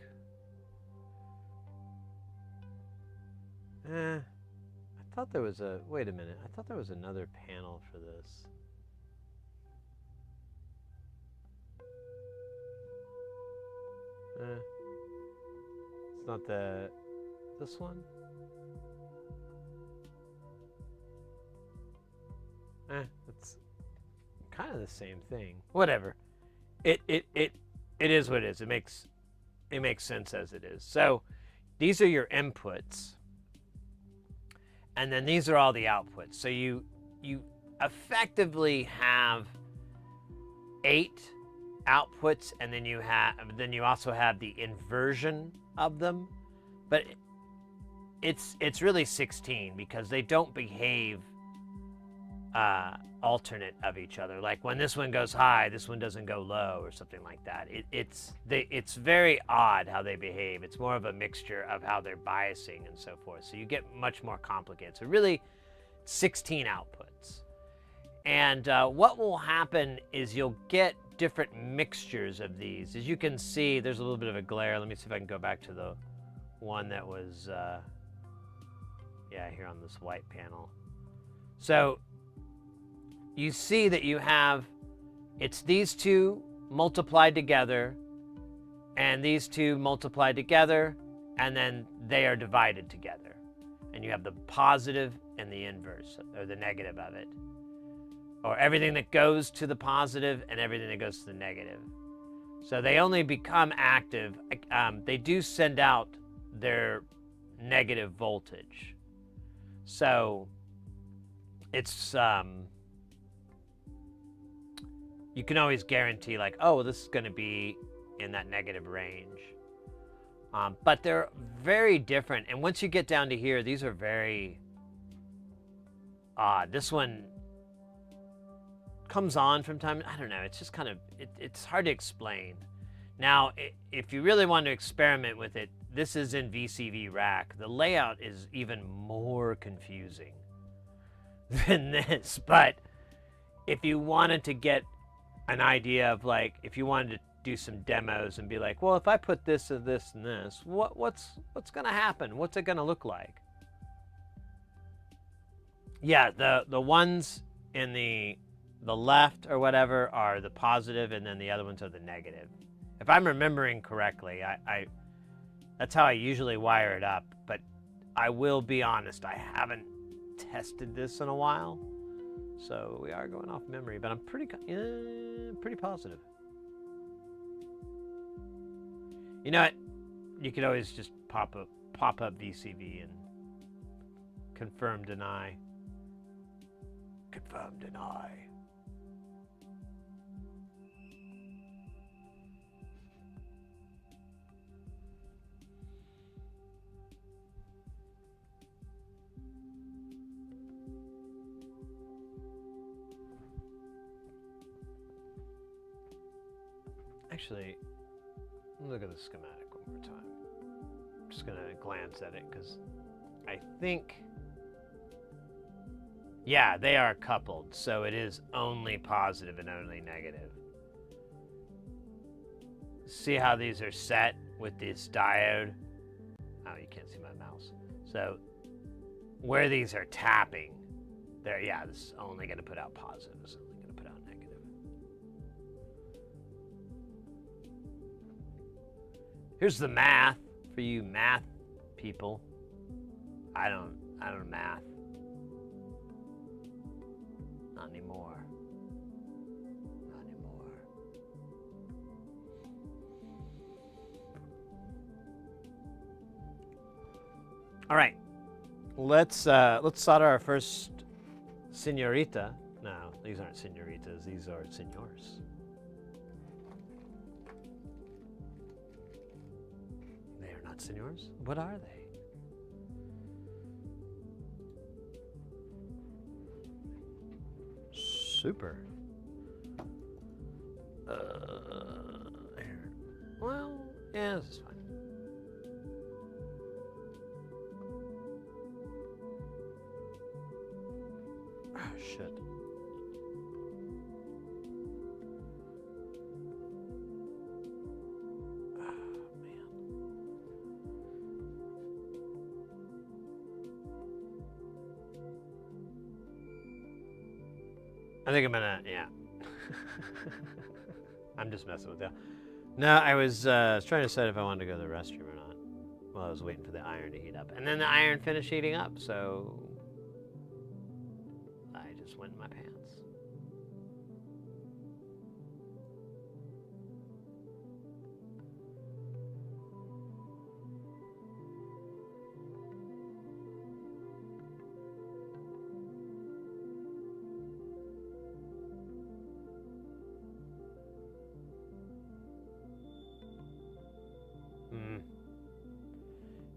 Speaker 1: I thought there was a, wait a minute. I thought there was another panel for this. It's not this one? It's kind of the same thing. Whatever. It is what it is. It makes sense as it is. So these are your inputs, and then these are all the outputs. So you effectively have 8 outputs, and then you also have the inversion of them, but it's really 16 because they don't behave alternate of each other. Like when this one goes high, this one doesn't go low or something like that. It's very odd how they behave. It's more of a mixture of how they're biasing and so forth. So you get much more complicated. So really 16 outputs. And what will happen is you'll get different mixtures of these. As you can see, there's a little bit of a glare. Let me see if I can go back to the one that was, here on this white panel. So you see that you have, it's these two multiplied together, and these two multiplied together, and then they are divided together. And you have the positive and the inverse, or the negative of it. Or everything that goes to the positive and everything that goes to the negative. So they only become active. They do send out their negative voltage. So it's, you can always guarantee like, oh, this is going to be in that negative range. But they're very different. And once you get down to here, these are very odd. This one comes on from time, I don't know, it's just kind of, it's hard to explain. Now, if you really want to experiment with it, this is in VCV Rack. The layout is even more confusing than this, but if you wanted to get an idea of like, if you wanted to do some demos and be like, well, if I put this and this and this, what's gonna happen? What's it gonna look like? Yeah, the ones in the left or whatever are the positive, and then the other ones are the negative. If I'm remembering correctly, I that's how I usually wire it up, but I will be honest, I haven't tested this in a while, so we are going off memory, but I'm pretty positive. You know what? You could always just pop up VCV and confirm, deny. Confirm, deny. Actually, look at the schematic one more time. I'm just gonna glance at it because I think, yeah, they are coupled, so it is only positive and only negative. See how these are set with this diode? Oh, you can't see my mouse. So where these are tapping, there, yeah, this is only gonna put out positive. This is only gonna put out negative. Here's the math for you math people. I don't math. Not anymore. Not anymore. All right. Let's solder our first señorita. No, these aren't señoritas, these are señors. not, senors. What are they? Super. Here. Well, yeah, this is fine. Ah, shit. I think I'm gonna, yeah. I'm just messing with you. No, I was trying to decide if I wanted to go to the restroom or not while I was waiting for the iron to heat up. And then the iron finished heating up, so I just went in my pants.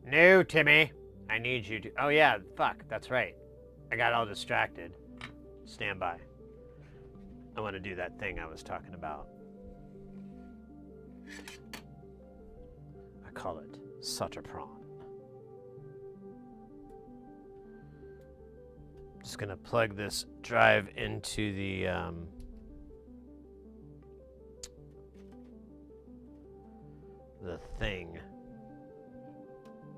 Speaker 1: No, Timmy. I need you to... Oh, yeah. Fuck. That's right. I got all distracted. Stand by. I want to do that thing I was talking about. I call it Sutterprawn. Just going to plug this drive into the... thing.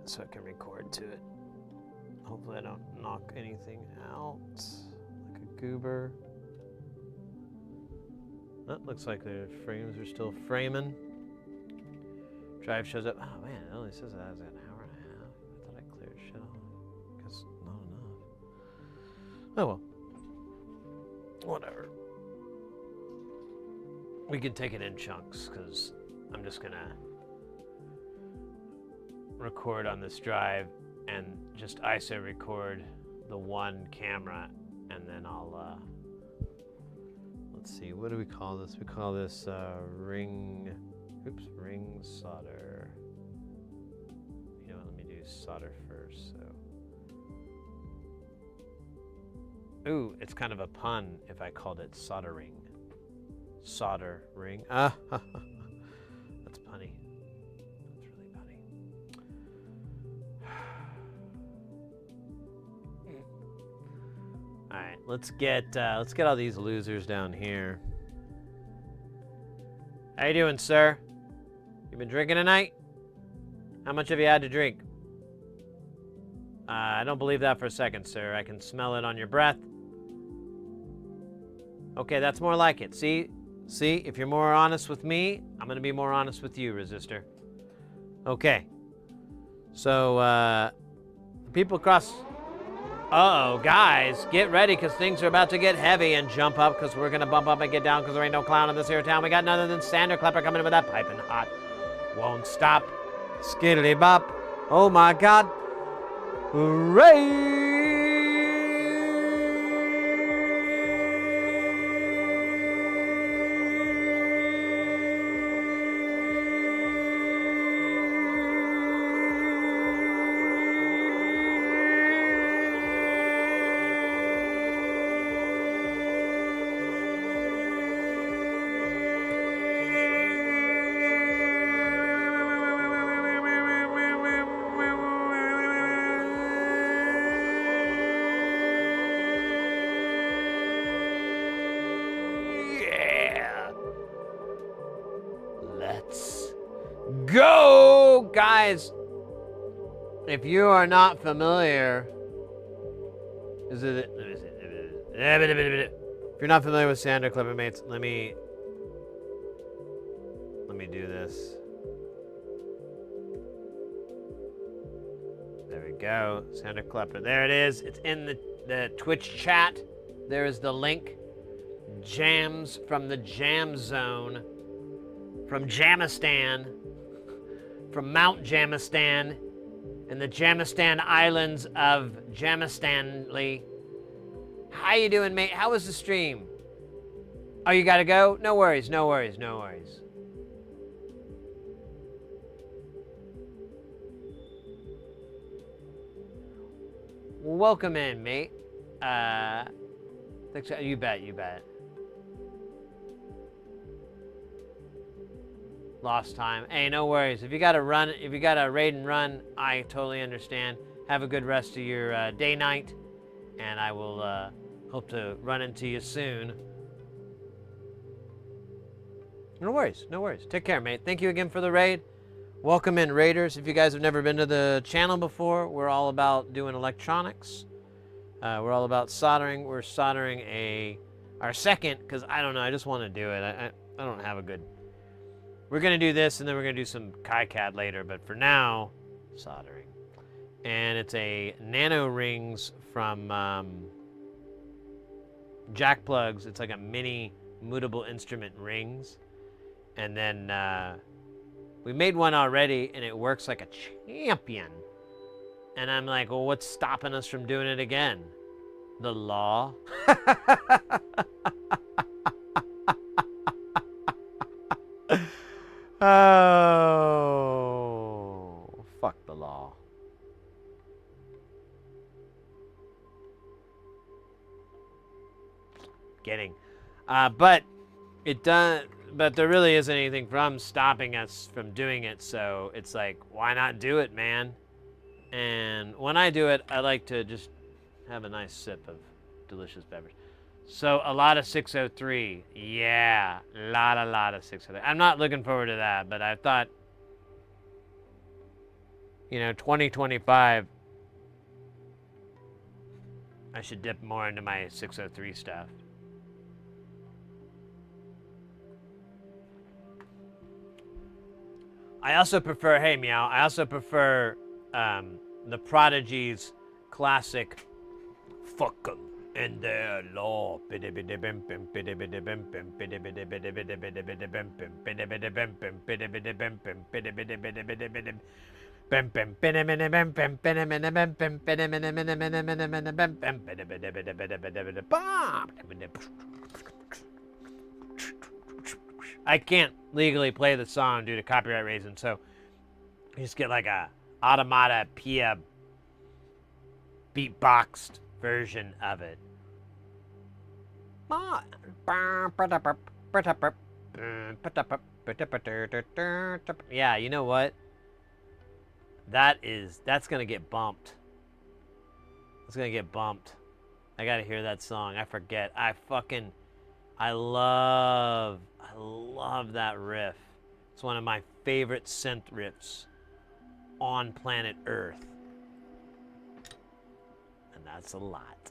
Speaker 1: So I can record to it. Hopefully I don't knock anything out like a goober. That looks like the frames are still framing. Drive shows up. Oh man, it only says it has an hour and a half. I thought I cleared shit off. Guess not enough. Oh well. Whatever. We can take it in chunks because I'm just gonna record on this drive and just ISO record the one camera, and then I'll let's see, what do we call this? We call this ring solder. You know what, let me do solder first. So, ooh, it's kind of a pun if I called it soldering. Solder ring. Ah, that's punny. All right, let's get all these losers down here. How you doing, sir? You been drinking tonight? How much have you had to drink? I don't believe that for a second, sir. I can smell it on your breath. Okay, that's more like it. See, if you're more honest with me, I'm gonna be more honest with you, Resistor. Okay. So, people across... Uh-oh, guys, get ready, because things are about to get heavy, and jump up, because we're going to bump up and get down, because there ain't no clown in this here town. We got none other than Sander Klepper coming in with that piping hot. Won't stop. Skiddly bop. Oh, my God. Hooray! Go, guys. If you are not familiar, if you're not familiar with Sander Klepper mates, let me do this. There we go, Sander Klepper. There it is. It's in the Twitch chat. There is the link. Jams from the Jam Zone, from Jamistan. From Mount Jamistan in the Jamistan Islands of Jamistanly. How you doing, mate? How was the stream? Oh, you gotta go? No worries, no worries, no worries. welcome in, mate. You bet, you bet. Lost time. Hey, no worries. If you got to run, if you got to raid and run, I totally understand. Have a good rest of your day, night, and I will hope to run into you soon. No worries, no worries. Take care, mate. Thank you again for the raid. Welcome in, raiders. If you guys have never been to the channel before, we're all about doing electronics. We're all about soldering. We're soldering our second, because I don't know, I just want to do it. I don't have a good... We're going to do this, and then we're going to do some KiCAD later, but for now, soldering. And it's a nano rings from jack plugs. It's like a mini mutable instrument rings. And then we made one already, and it works like a champion. And I'm like, well, what's stopping us from doing it again? The law? Oh, fuck the law. Kidding. But it does. But there really isn't anything from stopping us from doing it. So it's like, why not do it, man? And when I do it, I like to just have a nice sip of delicious beverage. So a lot of 603. Yeah, a lot of 603. I'm not looking forward to that, but I thought, you know, 2025, I should dip more into my 603 stuff. I also prefer, hey Meow, I also prefer the Prodigy's classic fuck 'em and their law. I can't legally play the song due to copyright reasons, so you just get like a automata Pia beatboxed version of it. Yeah, you know what? That's gonna get bumped. It's gonna get bumped. I gotta hear that song. I forget. I love that riff. It's one of my favorite synth riffs on planet Earth. And that's a lot.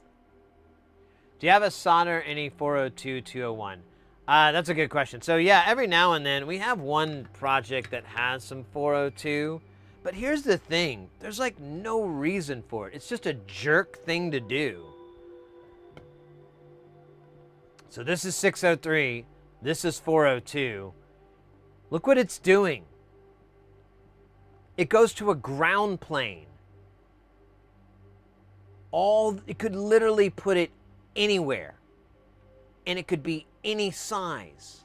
Speaker 1: Do you have a solder any 402-201? That's a good question. So yeah, every now and then we have one project that has some 402, but here's the thing. There's like no reason for it. It's just a jerk thing to do. So this is 603. This is 402. Look what it's doing. It goes to a ground plane. It could literally put it anywhere. And it could be any size.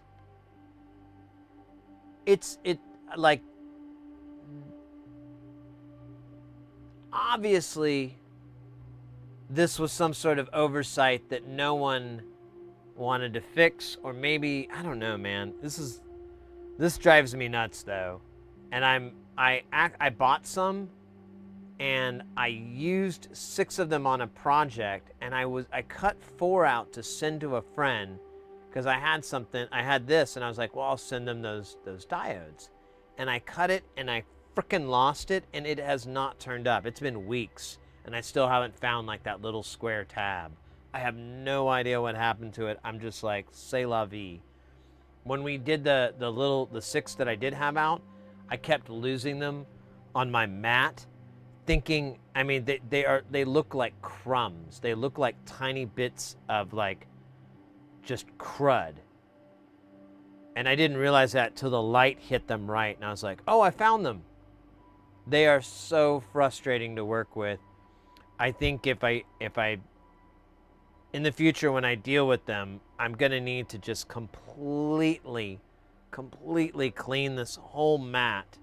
Speaker 1: Like, obviously, this was some sort of oversight that no one wanted to fix, or maybe, I don't know, man. This drives me nuts though. And I bought some, and I used 6 of them on a project, and I cut 4 out to send to a friend because I had this, and I was like, well, I'll send them those diodes. And I cut it, and I frickin' lost it, and it has not turned up. It's been weeks, and I still haven't found like that little square tab. I have no idea what happened to it. I'm just like, c'est la vie. When we did the 6 that I did have out, I kept losing them on my mat, thinking, I mean, they look like crumbs. They look like tiny bits of like just crud. And I didn't realize that till the light hit them right, and I was like, oh, I found them. They are so frustrating to work with. I think if I in the future, when I deal with them, I'm going to need to just completely clean this whole mat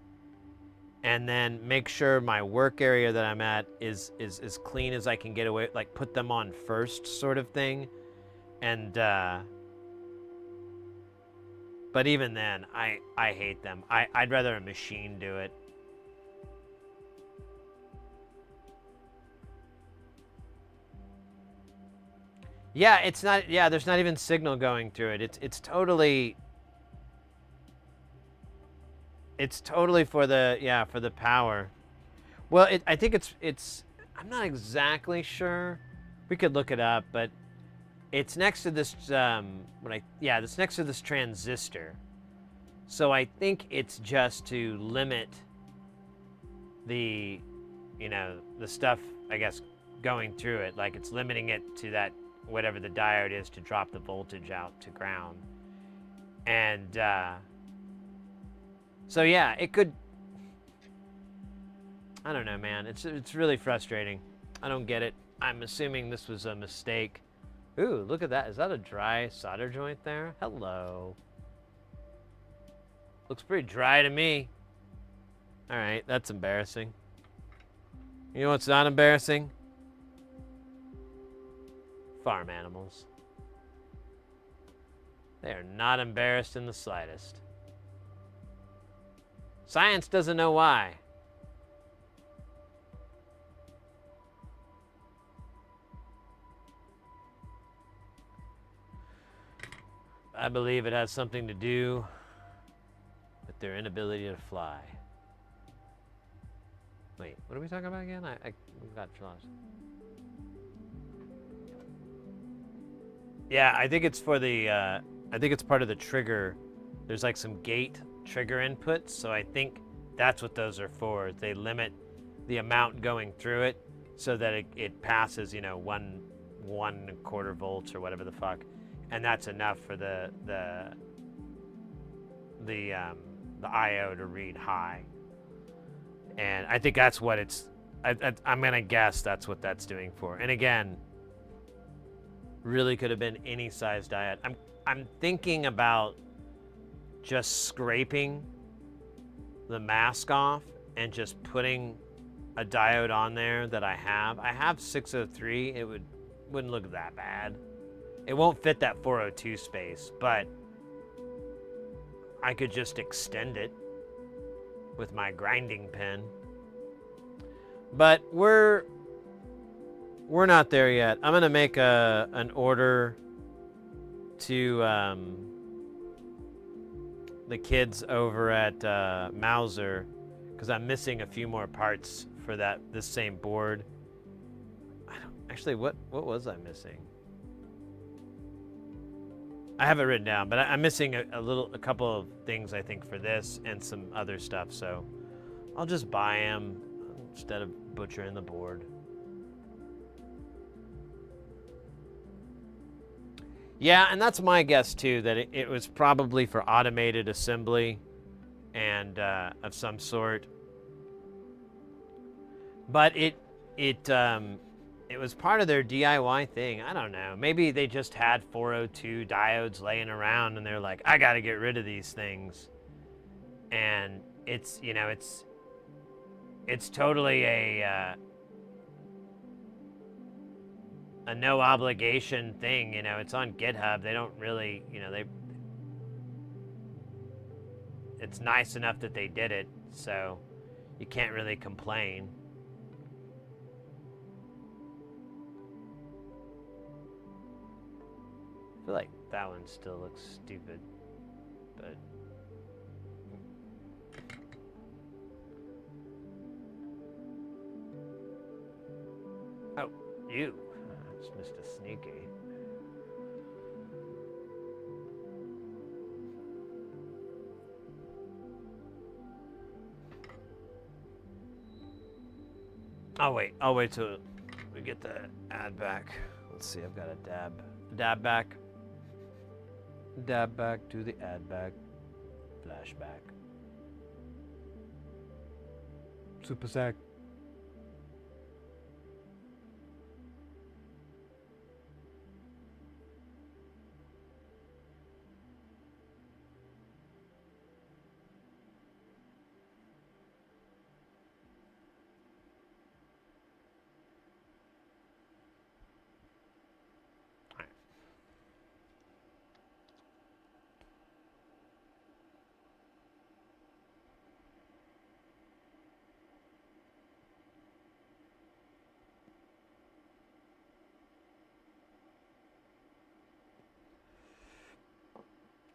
Speaker 1: and then make sure my work area that I'm at is as clean as I can get away, like put them on first sort of thing. And but even then, I hate them. I'd rather a machine do it. Yeah, it's not. Yeah, there's not even signal going through it. It's totally. It's totally for the power. Well, I think it's. I'm not exactly sure. We could look it up, but it's next to this. It's next to this transistor. So I think it's just to limit the, the stuff, I guess, going through it. Like it's limiting it to that, whatever the diode is, to drop the voltage out to ground. And so yeah, it could, I don't know, man. It's really frustrating. I don't get it. I'm assuming this was a mistake. Ooh, look at that. Is that a dry solder joint there? Hello. Looks pretty dry to me. All right, that's embarrassing. You know what's not embarrassing? Farm animals. They are not embarrassed in the slightest. Science doesn't know why. I believe it has something to do with their inability to fly. Wait, what are we talking about again? I got lost. Yeah, I think it's for the, I think it's part of the trigger. There's like some gate trigger inputs, so I think that's what those are for. They limit the amount going through it so that it passes, 1.25 volts or whatever the fuck, and that's enough for the I/O to read high. And I think that's what it's. I'm gonna guess that's what that's doing for. And again, really could have been any size diode. I'm thinking about just scraping the mask off and just putting a diode on there that I have. I have 603. It wouldn't look that bad. It won't fit that 402 space, but I could just extend it with my grinding pen. But we're not there yet. I'm gonna make an order to the kids over at Mauser, because I'm missing a few more parts for this same board. Actually, what was I missing? I have it written down, but I'm missing a couple of things, I think, for this and some other stuff. So I'll just buy them instead of butchering the board. Yeah, and that's my guess too, that it was probably for automated assembly and of some sort. But it was part of their DIY thing. I don't know. Maybe they just had 402 diodes laying around and they're like, I got to get rid of these things. And it's totally a no obligation thing. It's on GitHub. They don't really, it's nice enough that they did it, so you can't really complain. I feel like that one still looks stupid, but oh, you. It's Mr. Sneaky. I'll wait till we get the ad back. Let's see, I've got a dab back to the ad back, flashback, super sack.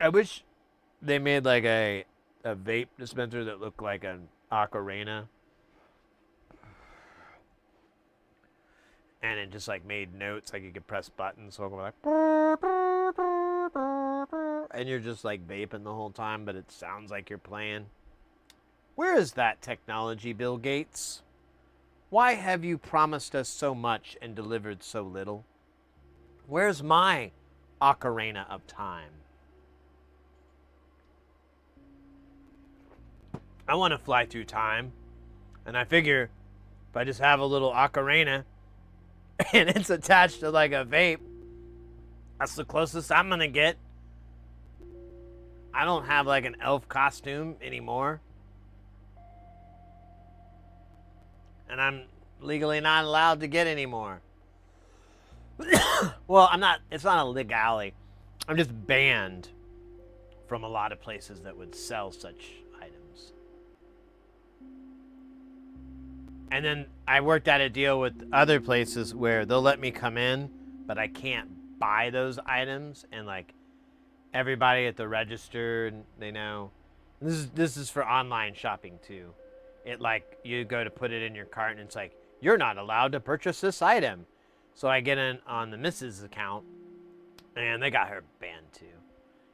Speaker 1: I wish they made like a vape dispenser that looked like an ocarina. And it just like made notes, like you could press buttons, so it would like, and you're just like vaping the whole time, but it sounds like you're playing. Where is that technology, Bill Gates? Why have you promised us so much and delivered so little? Where's my ocarina of time? I want to fly through time, and I figure if I just have a little ocarina and it's attached to like a vape, that's the closest I'm gonna get. I don't have like an elf costume anymore, and I'm legally not allowed to get any more. Well, I'm not. It's not a legality. I'm just banned from a lot of places that would sell such items. And then I worked out a deal with other places where they'll let me come in, but I can't buy those items. And like everybody at the register, they know. This is for online shopping too. It like you go to put it in your cart and it's like you're not allowed to purchase this item. So I get in on the Mrs. account, and they got her banned too,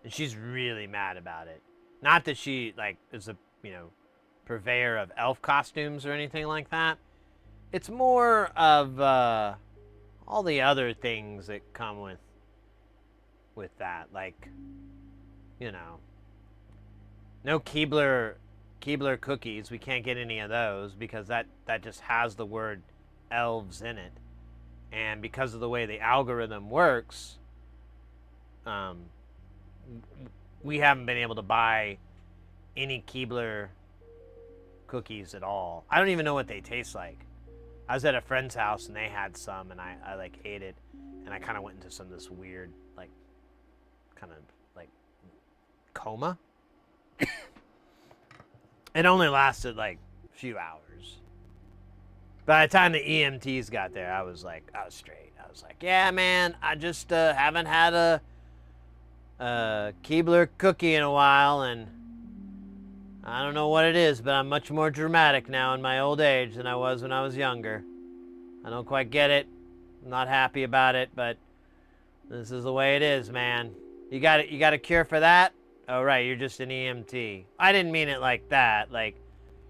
Speaker 1: and she's really mad about it. Not that she like is a purveyor of elf costumes or anything like that. It's more of all the other things that come with that, like no Keebler cookies. We can't get any of those because that just has the word elves in it. And because of the way the algorithm works, we haven't been able to buy any Keebler cookies at all. I don't even know what they taste like. I was at a friend's house and they had some, and I like ate it, and I kind of went into some of this weird like kind of like coma. It only lasted like a few hours. By the time the EMTs got there, I was straight. I was like, yeah, man, I just haven't had a Keebler cookie in a while, and I don't know what it is, but I'm much more dramatic now in my old age than I was when I was younger. I don't quite get it. I'm not happy about it, but this is the way it is, man. You got a cure for that? Oh, right, you're just an EMT. I didn't mean it like that. Like,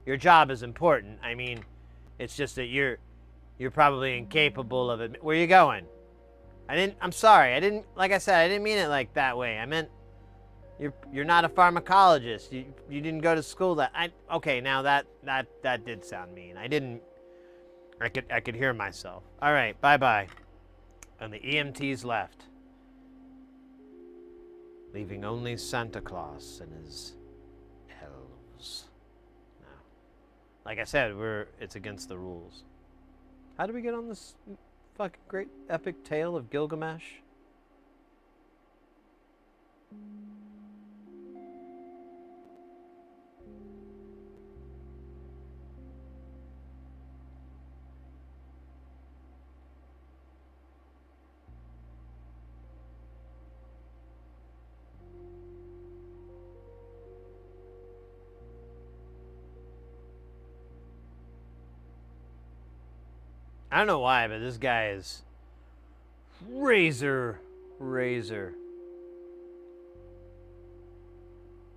Speaker 1: your job is important. I mean, it's just that you're probably incapable of it. Where you going? I'm sorry. Like I said, I didn't mean it like that way. I meant you're not a pharmacologist. You didn't go to school okay, now that did sound mean. I could hear myself. All right, bye-bye. And the EMTs left, leaving only Santa Claus and his elves. No. Like I said, it's against the rules. How did we get on this fucking great epic tale of Gilgamesh? I don't know why, but this guy is razor.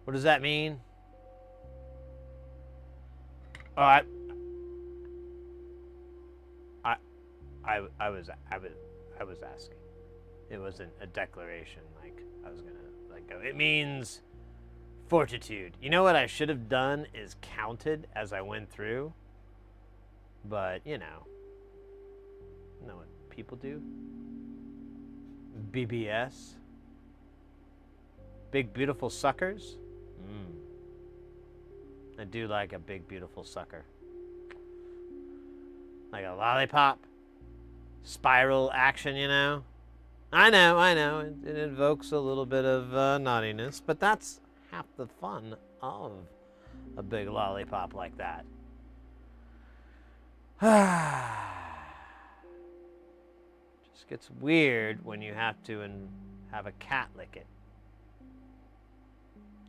Speaker 1: What does that mean? Oh, I was asking. It wasn't a declaration like I was gonna like go. It means fortitude. You know what I should have done is counted as I went through. But you know what people do. BBS. Big beautiful suckers. I do like a big beautiful sucker. Like a lollipop. Spiral action, you know. I know. It invokes a little bit of naughtiness, but that's half the fun of a big lollipop like that. Just gets weird when you have to have a cat lick it.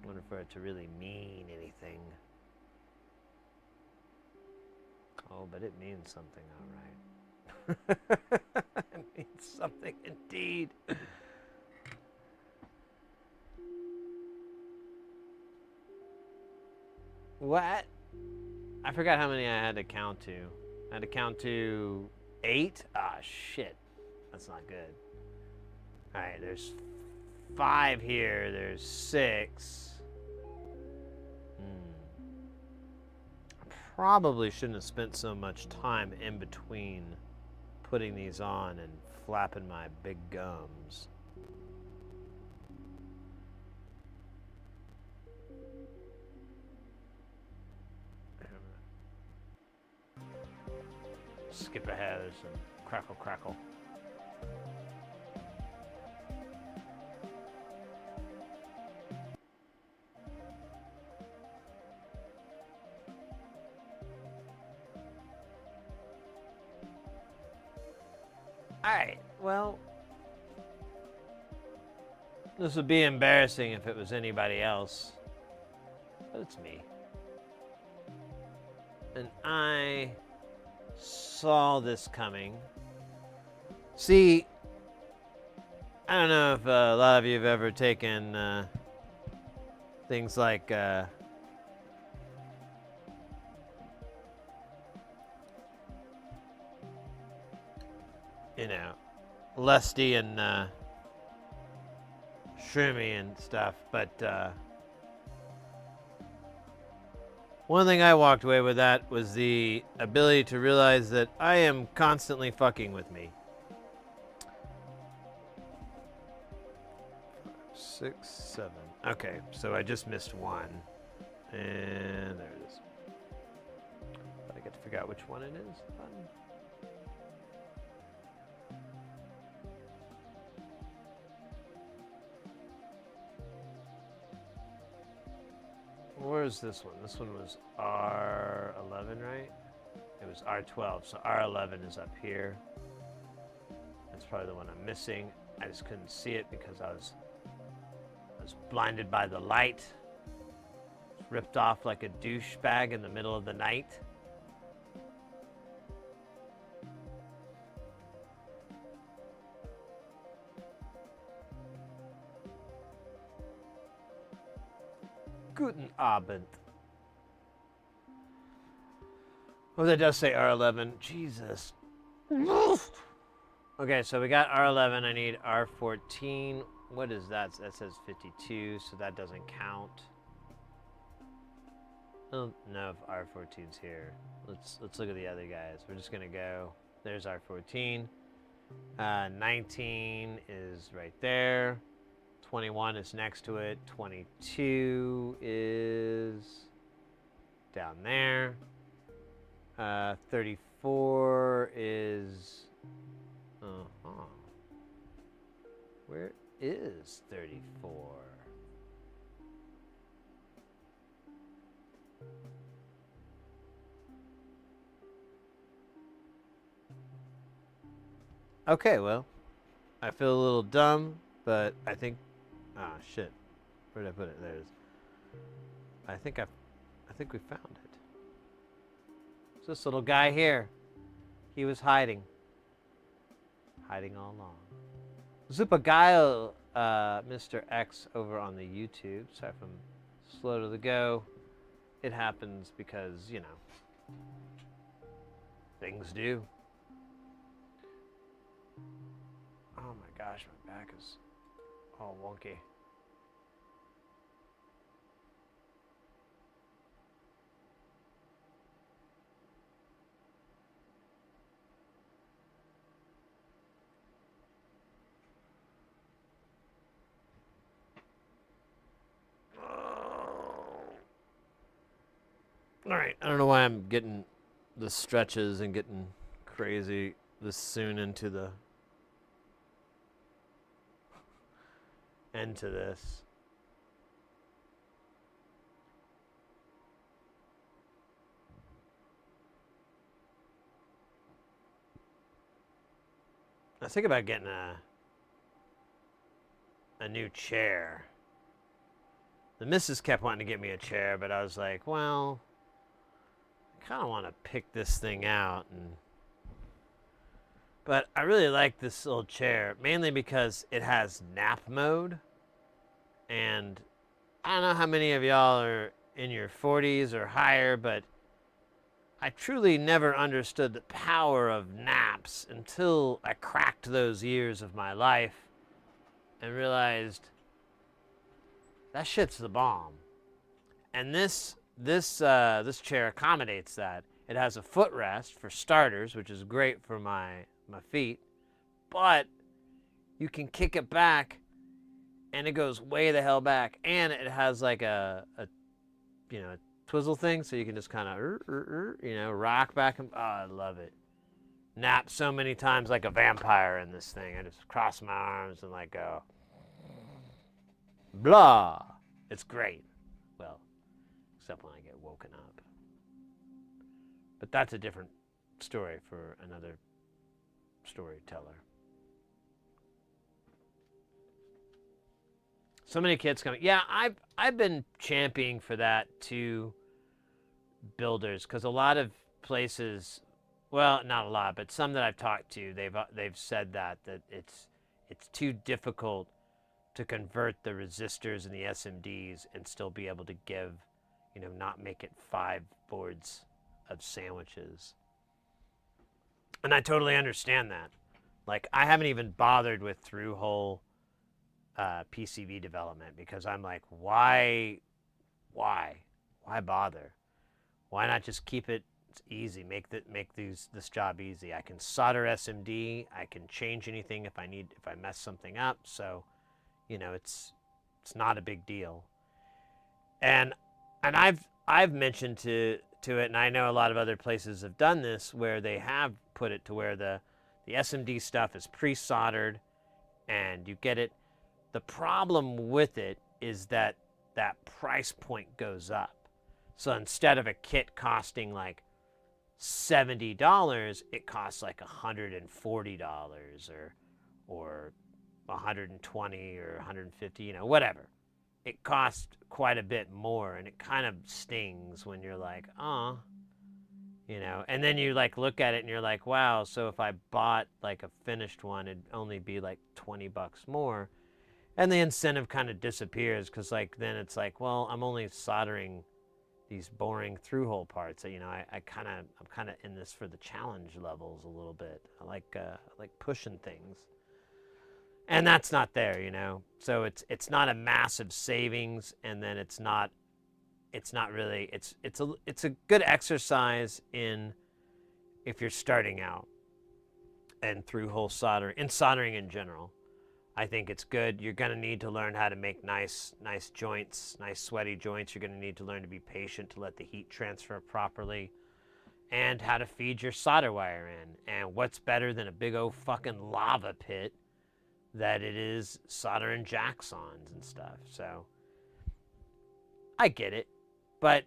Speaker 1: wonder for it to really mean anything. Oh, but it means something, all right. It means something indeed. What? I forgot how many I had to count to. I had to count to 8? Ah, shit. That's not good. Alright, there's 5 here. There's 6. Probably shouldn't have spent so much time in between putting these on and flapping my big gums. Skip ahead and crackle crackle. Alright, well, this would be embarrassing if it was anybody else, but it's me. And I saw this coming. See, I don't know if a lot of you have ever taken things like you know, lusty and shroomy and stuff, but one thing I walked away with that was the ability to realize that I am constantly fucking with me. 6, 7. Okay, so I just missed 1. And there it is. But I get to figure out which one it is. Button. Where's this one? This one was R11, right? It was R12, so R11 is up here. That's probably the one I'm missing. I just couldn't see it because I was blinded by the light. Ripped off like a douchebag in the middle of the night. Guten Abend. Oh, that does say R11. Jesus. Okay, so we got R11. I need R14. What is that? That says 52, so that doesn't count. I don't know if R14's here. Let's look at the other guys. We're just gonna go. There's R14. 19 is right there. 21 is next to it. 22 is down there. 34 is... Where is 34? Okay, well, I feel a little dumb, but I think... Ah, shit. Where did I put it? There it is. I think we found it. It's this little guy here. He was hiding. Hiding all along. Zupagayo, Mr. X over on the YouTube. Sorry if I'm slow to the go. It happens because, you know, things do. Oh my gosh, my back is all wonky. All right, I don't know why I'm getting the stretches and getting crazy this soon into the end to this. I was thinking about getting a new chair. the missus kept wanting to get me a chair, but I was like, well, I kind of want to pick this thing out. But I really like this little chair, mainly because it has nap mode. And I don't know how many of y'all are in your 40s or higher, but I truly never understood the power of naps until I cracked those years of my life and realized that shit's the bomb. And this chair accommodates that. It has a footrest for starters, which is great for my feet, but you can kick it back and it goes way the hell back, and it has like a twizzle thing, so you can just kind of rock back and I love it. Nap so many times like a vampire in this thing. I just cross my arms and like go blah. It's great. Well, except when I get woken up. But that's a different story for another storyteller. So many kids coming. Yeah, I've been championing for that to builders, because a lot of places, well, not a lot, but some that I've talked to, they've said that it's too difficult to convert the resistors and the SMDs and still be able to give, not make it 5 boards of sandwiches. And I totally understand that. Like, I haven't even bothered with through-hole PCB development, because I'm like, why bother? Why not just keep it easy? Make this job easy. I can solder SMD. I can change anything if I mess something up. So, it's not a big deal. And I've mentioned to it, and I know a lot of other places have done this, where they have put it to where the SMD stuff is pre-soldered, and you get it. The problem with it is that price point goes up. So instead of a kit costing like $70, it costs like $140 or $120 or $150, whatever. It costs quite a bit more, and it kind of stings when you're like, and then you like look at it and you're like, wow, so if I bought like a finished one, it'd only be like $20 more. And the incentive kind of disappears, because like then it's like, well, I'm only soldering these boring through-hole parts. I'm kind of in this for the challenge levels a little bit. I like pushing things, and that's not there, So it's not a massive savings, and then it's not really. It's a good exercise in if you're starting out and through-hole soldering and soldering in general. I think it's good. You're going to need to learn how to make nice joints, nice sweaty joints. You're going to need to learn to be patient to let the heat transfer properly, and how to feed your solder wire in. And what's better than a big old fucking lava pit that it is soldering jacksons and stuff. So I get it, but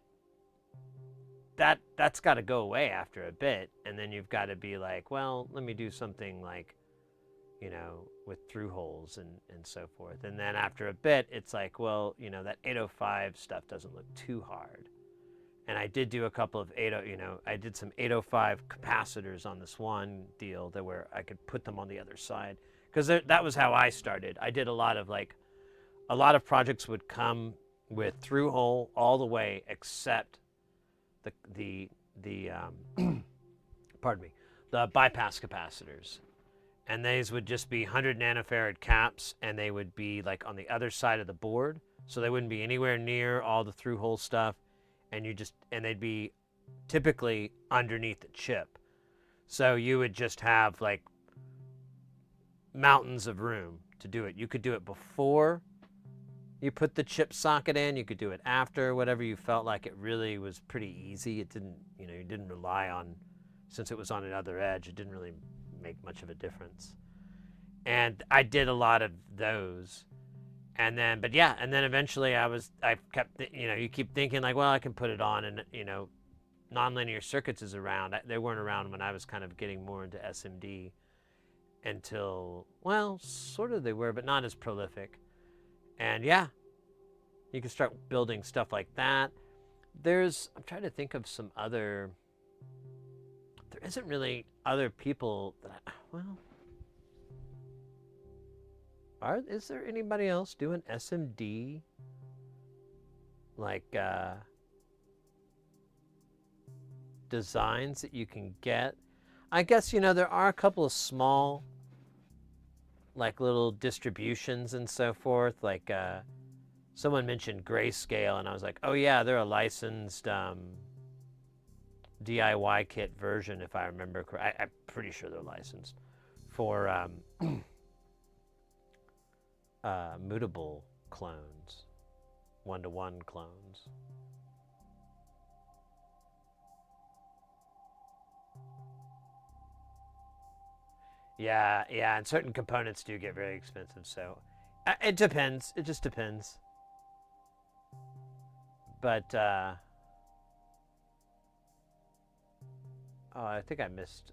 Speaker 1: that's got to go away after a bit, and then you've got to be like, well, let me do something like, with through holes and so forth. And then after a bit, it's like, well, that 805 stuff doesn't look too hard. And I did do a couple of I did some 805 capacitors on this one deal that where I could put them on the other side, because that was how I started. I did a lot of projects would come with through hole all the way, except the pardon me, the bypass capacitors. And these would just be 100 nanofarad caps, and they would be like on the other side of the board, so they wouldn't be anywhere near all the through-hole stuff, and they'd be typically underneath the chip. So you would just have like mountains of room to do it. You could do it before you put the chip socket in. You could do it after, whatever you felt like. It really was pretty easy. It didn't, you didn't rely on, since it was on another edge, it didn't really make much of a difference. And I did a lot of those, and then eventually I kept you keep thinking like, well, I can put it on, and nonlinear circuits is around. They weren't around when I was kind of getting more into SMD until, well, sort of they were, but not as prolific. And You can start building stuff like that. I'm trying to think of some other, there isn't really other people that is there anybody else doing SMD? Like, designs that you can get? I guess, there are a couple of small, like, little distributions and so forth. Like, someone mentioned Grayscale, and I was like, oh yeah, they're a licensed DIY kit version, if I remember correctly. I'm pretty sure they're licensed for mutable clones, one-to-one clones. Yeah, and certain components do get very expensive, so it depends. It just depends. But, oh, I think I missed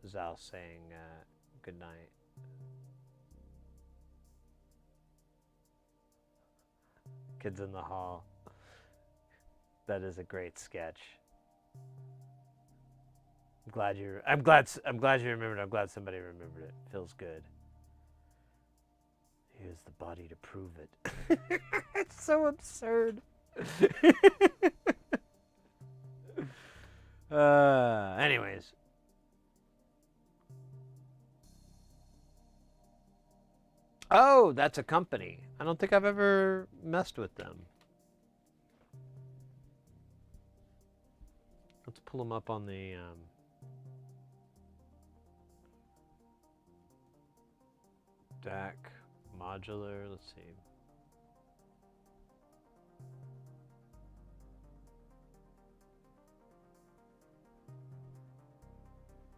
Speaker 1: Zal saying good night. Kids in the Hall. That is a great sketch. I'm glad you remembered. I'm glad somebody remembered it. Feels good. Here's the body to prove it. It's so absurd. Anyways. Oh, that's a company. I don't think I've ever messed with them. Let's pull them up on the DAC modular. Let's see.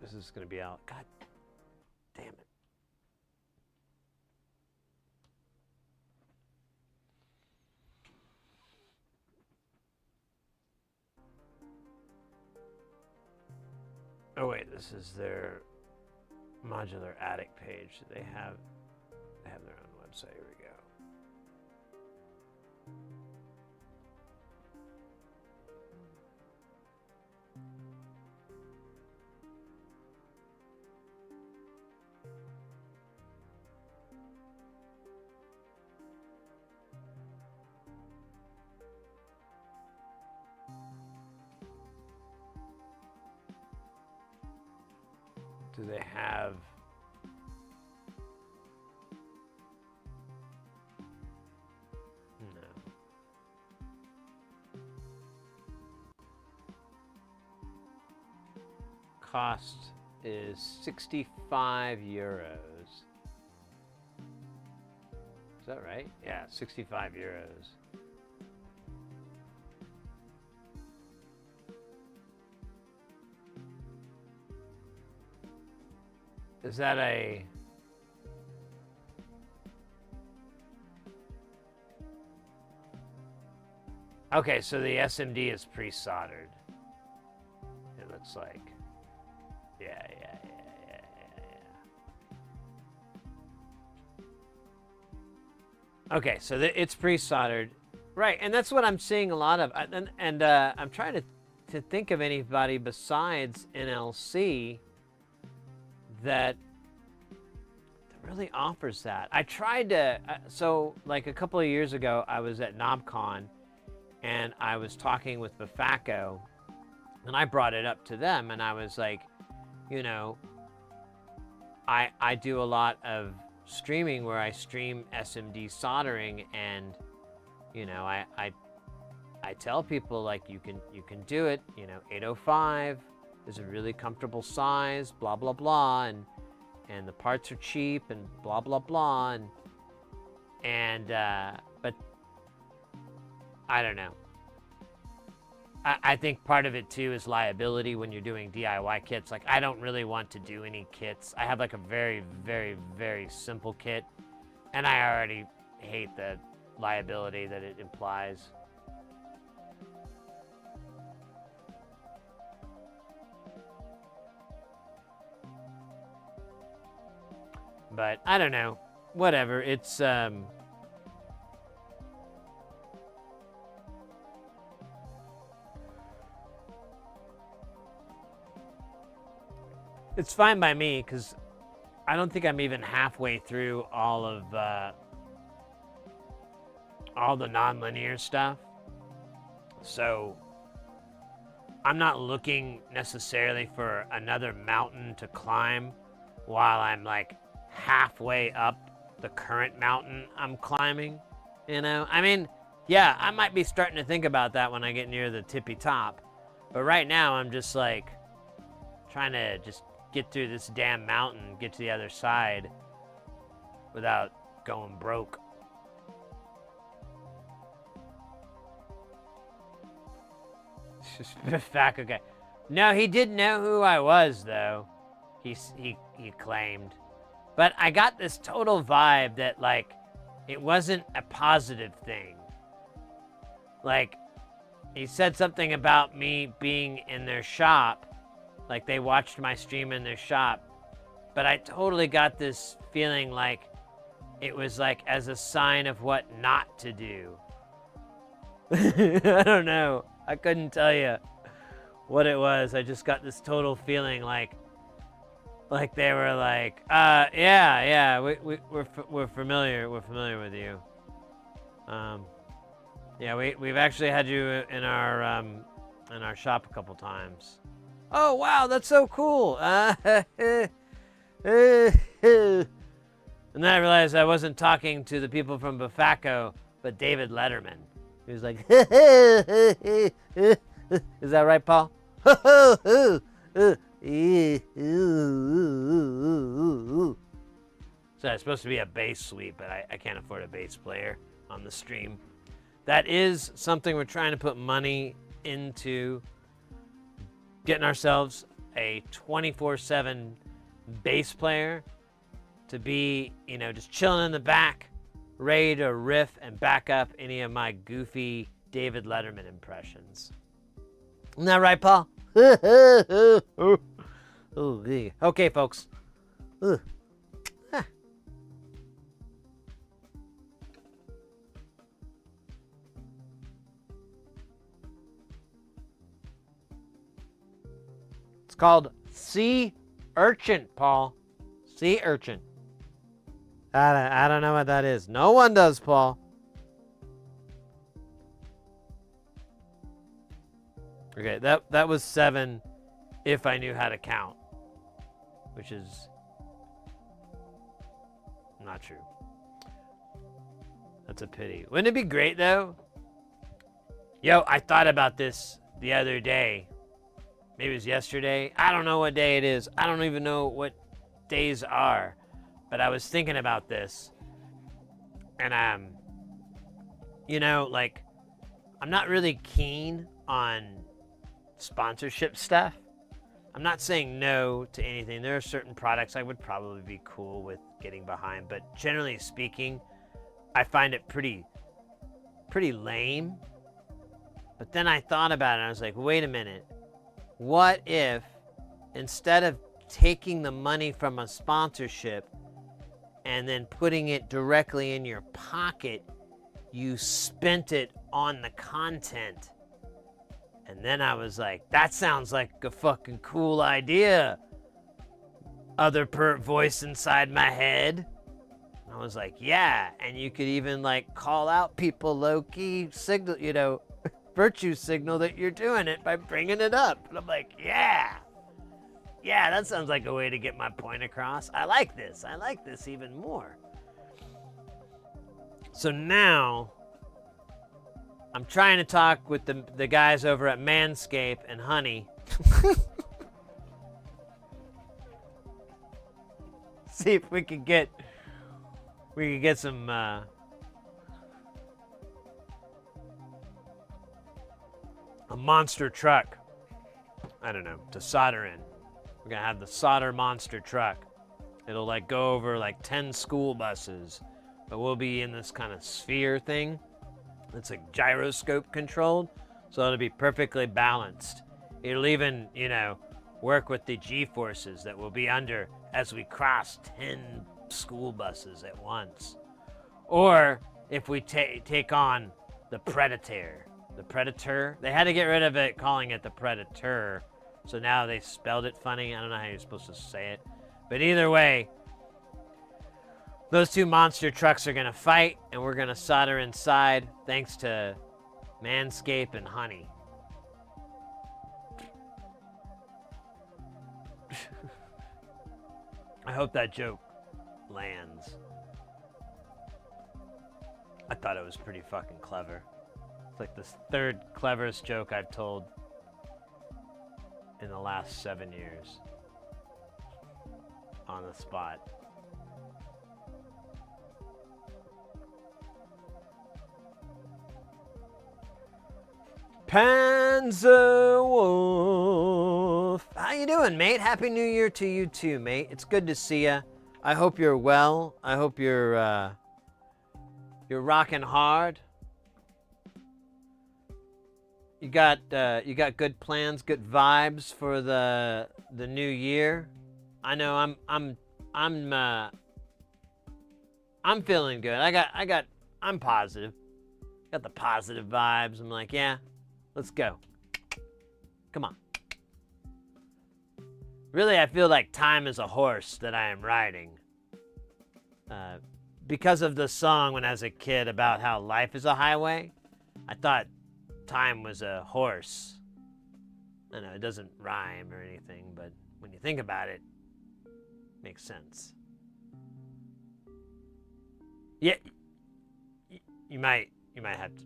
Speaker 1: This is going to be out. God damn it. Oh wait, this is their modular attic page. They have their own website. Here we go. Do they have no. Cost is 65 euros. Is that right? Yeah, 65 euros. Is that a... Okay, so the SMD is pre-soldered. It looks like. Yeah. Okay, so it's pre-soldered. Right, and that's what I'm seeing a lot of. And I'm trying to think of anybody besides NLC that really offers that. I tried to, so like a couple of years ago, I was at NobCon and I was talking with Bafacco and I brought it up to them and I was like, you know, I do a lot of streaming where I stream SMD soldering and, you know, I tell people like you can do it, you know, 805 is a really comfortable size, blah, blah, blah, and the parts are cheap and blah, blah, blah, and but I don't know. I think part of it too is liability when you're doing DIY kits. Like I don't really want to do any kits. I have like a very, very, very simple kit and I already hate the liability that it implies. But I don't know. Whatever. It's It's fine by me, because I don't think I'm even halfway through all the non-linear stuff. So I'm not looking necessarily for another mountain to climb while I'm like halfway up the current mountain I'm climbing, you know? I mean, yeah, I might be starting to think about that when I get near the tippy top, but right now I'm just like trying to just get through this damn mountain, get to the other side without going broke. Back, okay. No, he didn't know who I was, though. He claimed. But I got this total vibe that, like, it wasn't a positive thing. Like, he said something about me being in their shop. Like, they watched my stream in their shop. But I totally got this feeling like it was, like, as a sign of what not to do. I don't know. I couldn't tell you what it was. I just got this total feeling like they were like, yeah, we're familiar with you. Yeah, we've actually had you in our shop a couple times. Oh wow, that's so cool. And then I realized I wasn't talking to the people from Bufaco, but David Letterman. He was like, is that right, Paul? So it's supposed to be a bass sweep, but I can't afford a bass player on the stream. That is something we're trying to put money into, getting ourselves a 24/7 bass player to be, you know, just chilling in the back, ready to riff and back up any of my goofy David Letterman impressions. Isn't that right, Paul? Okay, folks. It's called sea urchin, Paul. Sea urchin. I don't know what that is. No one does, Paul. Okay, that was 7 if I knew how to count, which is not true. That's a pity. Wouldn't it be great, though? Yo, I thought about this the other day. Maybe it was yesterday. I don't know what day it is. I don't even know what days are. But I was thinking about this. And, you know, like, I'm not really keen on sponsorship stuff. I'm not saying no to anything. There are certain products I would probably be cool with getting behind. But generally speaking, I find it pretty lame. But then I thought about it and I was like, wait a minute. What if instead of taking the money from a sponsorship and then putting it directly in your pocket, you spent it on the content? And then I was like, that sounds like a fucking cool idea. Other pert voice inside my head. And I was like, yeah. And you could even like call out people low-key signal, you know, virtue signal that you're doing it by bringing it up. And I'm like, yeah, that sounds like a way to get my point across. I like this even more. So now I'm trying to talk with the guys over at Manscaped and Honey. See if we could get some a monster truck, I don't know, to solder in. We're gonna have the solder monster truck. It'll like go over like 10 school buses, but we'll be in this kind of sphere thing. It's like gyroscope controlled, so it'll be perfectly balanced. It'll even, you know, work with the G-forces that will be under as we cross 10 school buses at once. Or if we take on the Predator. The Predator. They had to get rid of it, calling it the Predator, So now they spelled it funny. I don't know how you're supposed to say it. But either way, those two monster trucks are going to fight, and we're going to solder inside thanks to Manscaped and Honey. I hope that joke lands. I thought it was pretty fucking clever. It's like the third cleverest joke I've told in the last 7 years. On the spot. Panzerwolf. How you doing, mate? Happy New Year to you too, mate. It's good to see you. I hope you're well. I hope you're rocking hard. You got good plans, good vibes for the new year. I know I'm feeling good. I'm positive. Got the positive vibes. I'm like, yeah, let's go. Come on. Really, I feel like time is a horse that I am riding. Because of the song when I was a kid about how life is a highway, I thought time was a horse. I know it doesn't rhyme or anything, but when you think about it, it makes sense. Yeah, you might have to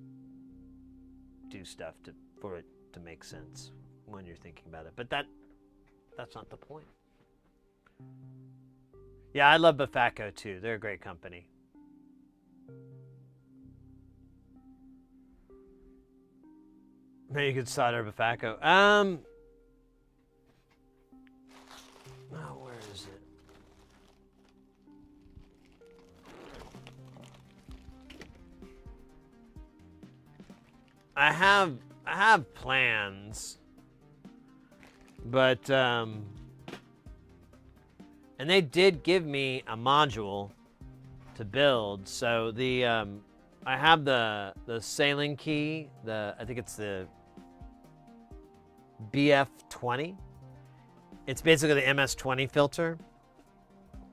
Speaker 1: do stuff for it to make sense when you're thinking about it, but that's not the point. Yeah, I love Bafacco too. They're a great company. Maybe you could solder Bafacco. Oh, where is it? I have plans, but and they did give me a module to build. So I have the sailing key. I think it's the BF20. It's basically the MS20 filter,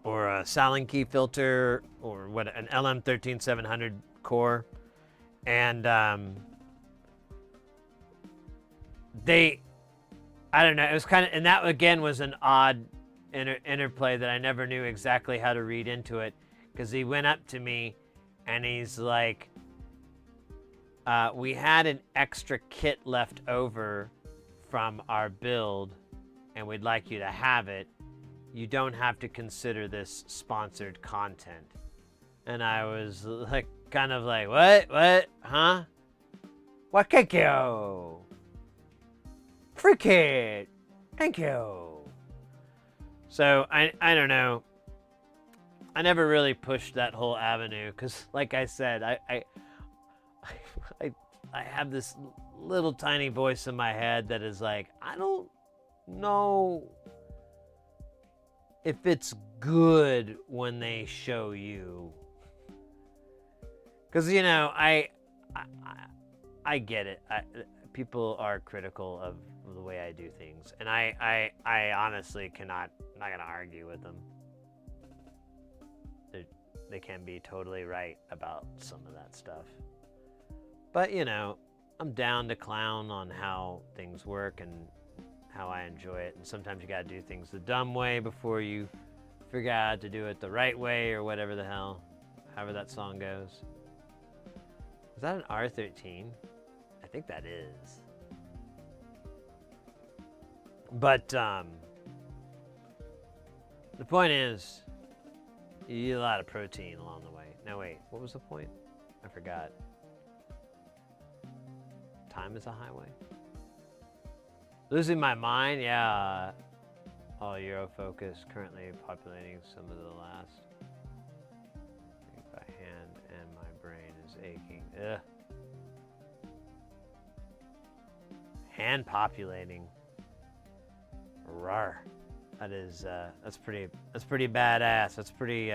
Speaker 1: or a sailing key filter, or an LM13700 core, and I don't know. It was kind of, and that again was an odd interplay that I never knew exactly how to read into it, because he went up to me and he's like, we had an extra kit left over from our build and we'd like you to have it. You don't have to consider this sponsored content. And I was like, kind of like, what, huh? Wakekyo. Free kit. Thank you. So I don't know. I never really pushed that whole avenue because, like I said, I have this little tiny voice in my head that is like, I don't know if it's good when they show you. Because, you know, I get it. People are critical of the way I do things, and I honestly I'm not gonna argue with them. They can be totally right about some of that stuff. But, you know, I'm down to clown on how things work and how I enjoy it. And sometimes you gotta do things the dumb way before you figure out how to do it the right way, or whatever the hell, however that song goes. Is that an R13? I think that is. But the point is, you eat a lot of protein along the way. No, wait, what was the point? I forgot. Time is a highway. Losing my mind? Yeah. All Eurofocus currently populating some of the last. I think by hand and my brain is aching. Ugh. Hand populating. Rawr. That is that's pretty badass. That's pretty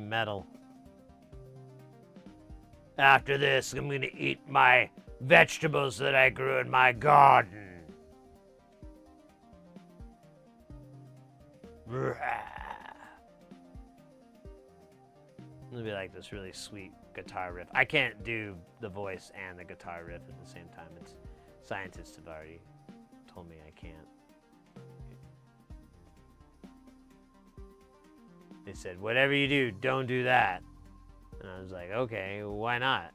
Speaker 1: metal. After this, I'm gonna eat my vegetables that I grew in my garden. It'll be like this really sweet guitar riff. I can't do the voice and the guitar riff at the same time. It's scientists have already told me I can't. They said, whatever you do, don't do that. And I was like, okay, why not?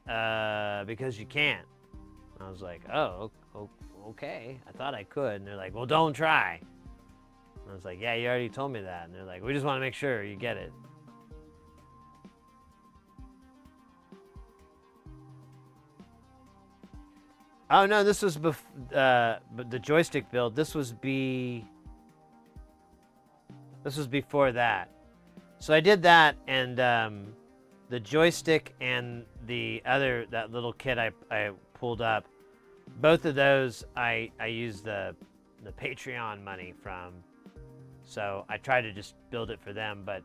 Speaker 1: Because you can't. And I was like, oh, okay. I thought I could. And they're like, well, don't try. And I was like, yeah, you already told me that. And they're like, we just want to make sure you get it. Oh, no, this was the joystick build. This was before that. So I did that, and the joystick and that little kit I pulled up, both of those I used the Patreon money from. So I tried to just build it for them, but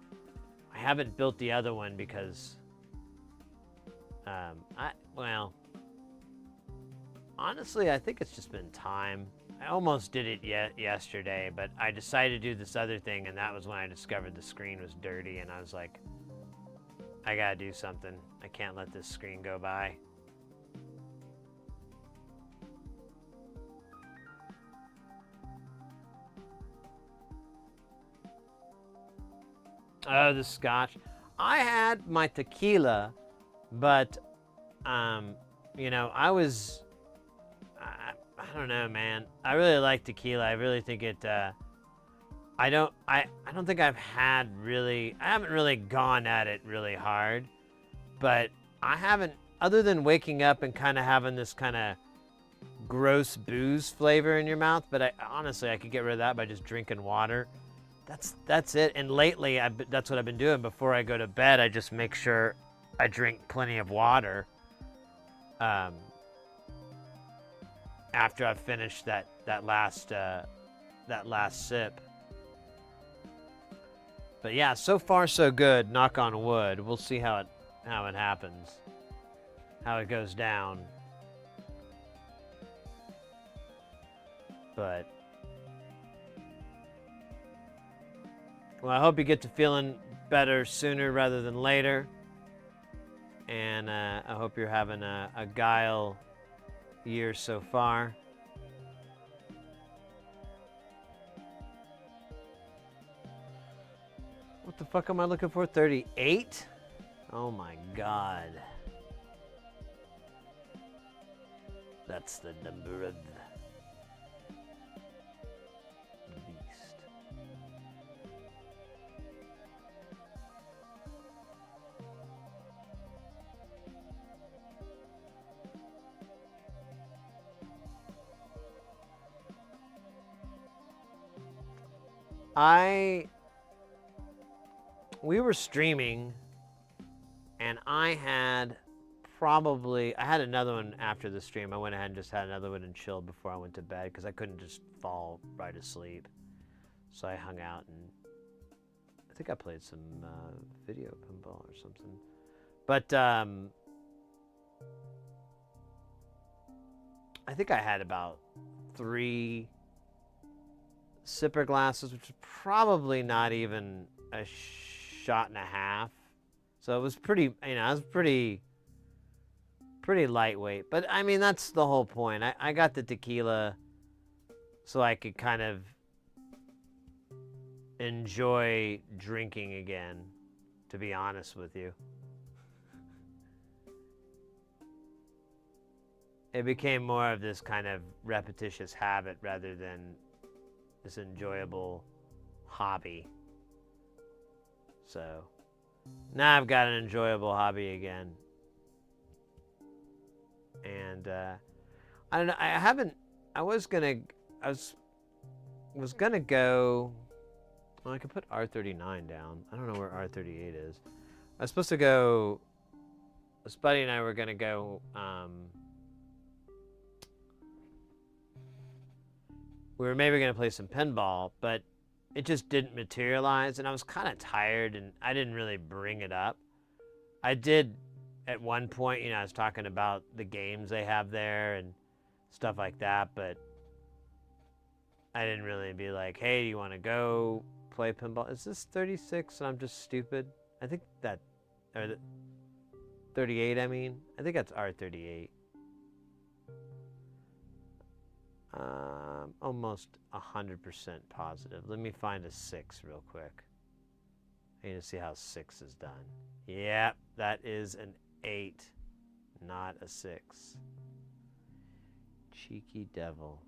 Speaker 1: I haven't built the other one because, honestly, I think it's just been time. I almost did it yesterday, but I decided to do this other thing, and that was when I discovered the screen was dirty, and I was like, I gotta do something. I can't let this screen go by. Oh, the scotch. I had my tequila, but, you know, I don't know, man. I really like tequila. I really think it, I don't think I haven't really gone at it really hard, but I haven't, other than waking up and kind of having this kind of gross booze flavor in your mouth, but honestly, I could get rid of that by just drinking water. That's it. And lately, that's what I've been doing. Before I go to bed, I just make sure I drink plenty of water. After I've finished that last sip. But yeah, so far so good. Knock on wood. We'll see how it happens, how it goes down. But well, I hope you get to feeling better sooner rather than later. And I hope you're having a guile year so far. What the fuck am I looking for? 38? Oh my god. That's the number of the beast. We were streaming, and I had another one after the stream. I went ahead and just had another one and chilled before I went to bed because I couldn't just fall right asleep. So I hung out, and I think I played some video pinball or something. But I think I had about 3 sipper glasses, which is probably not even a shot and a half. So it was pretty, you know, it was pretty lightweight. But I mean, that's the whole point. I got the tequila so I could kind of enjoy drinking again, to be honest with you. It became more of this kind of repetitious habit rather than this enjoyable hobby. So now I've got an enjoyable hobby again. And I don't know, I was gonna go, well, I could put R39 down. I don't know where R38 is. I was supposed to go, Spuddy and I were gonna go, we were maybe gonna play some pinball, but it just didn't materialize, and I was kind of tired, and I didn't really bring it up. I did at one point, you know, I was talking about the games they have there and stuff like that, but I didn't really be like, hey, do you want to go play pinball. Is this 36 and I'm just stupid? I think that, or 38, I mean. I think that's R38. Almost 100% positive. Let me find a 6 real quick. I need to see how 6 is done. Yep, that is an 8, not a 6. Cheeky devil.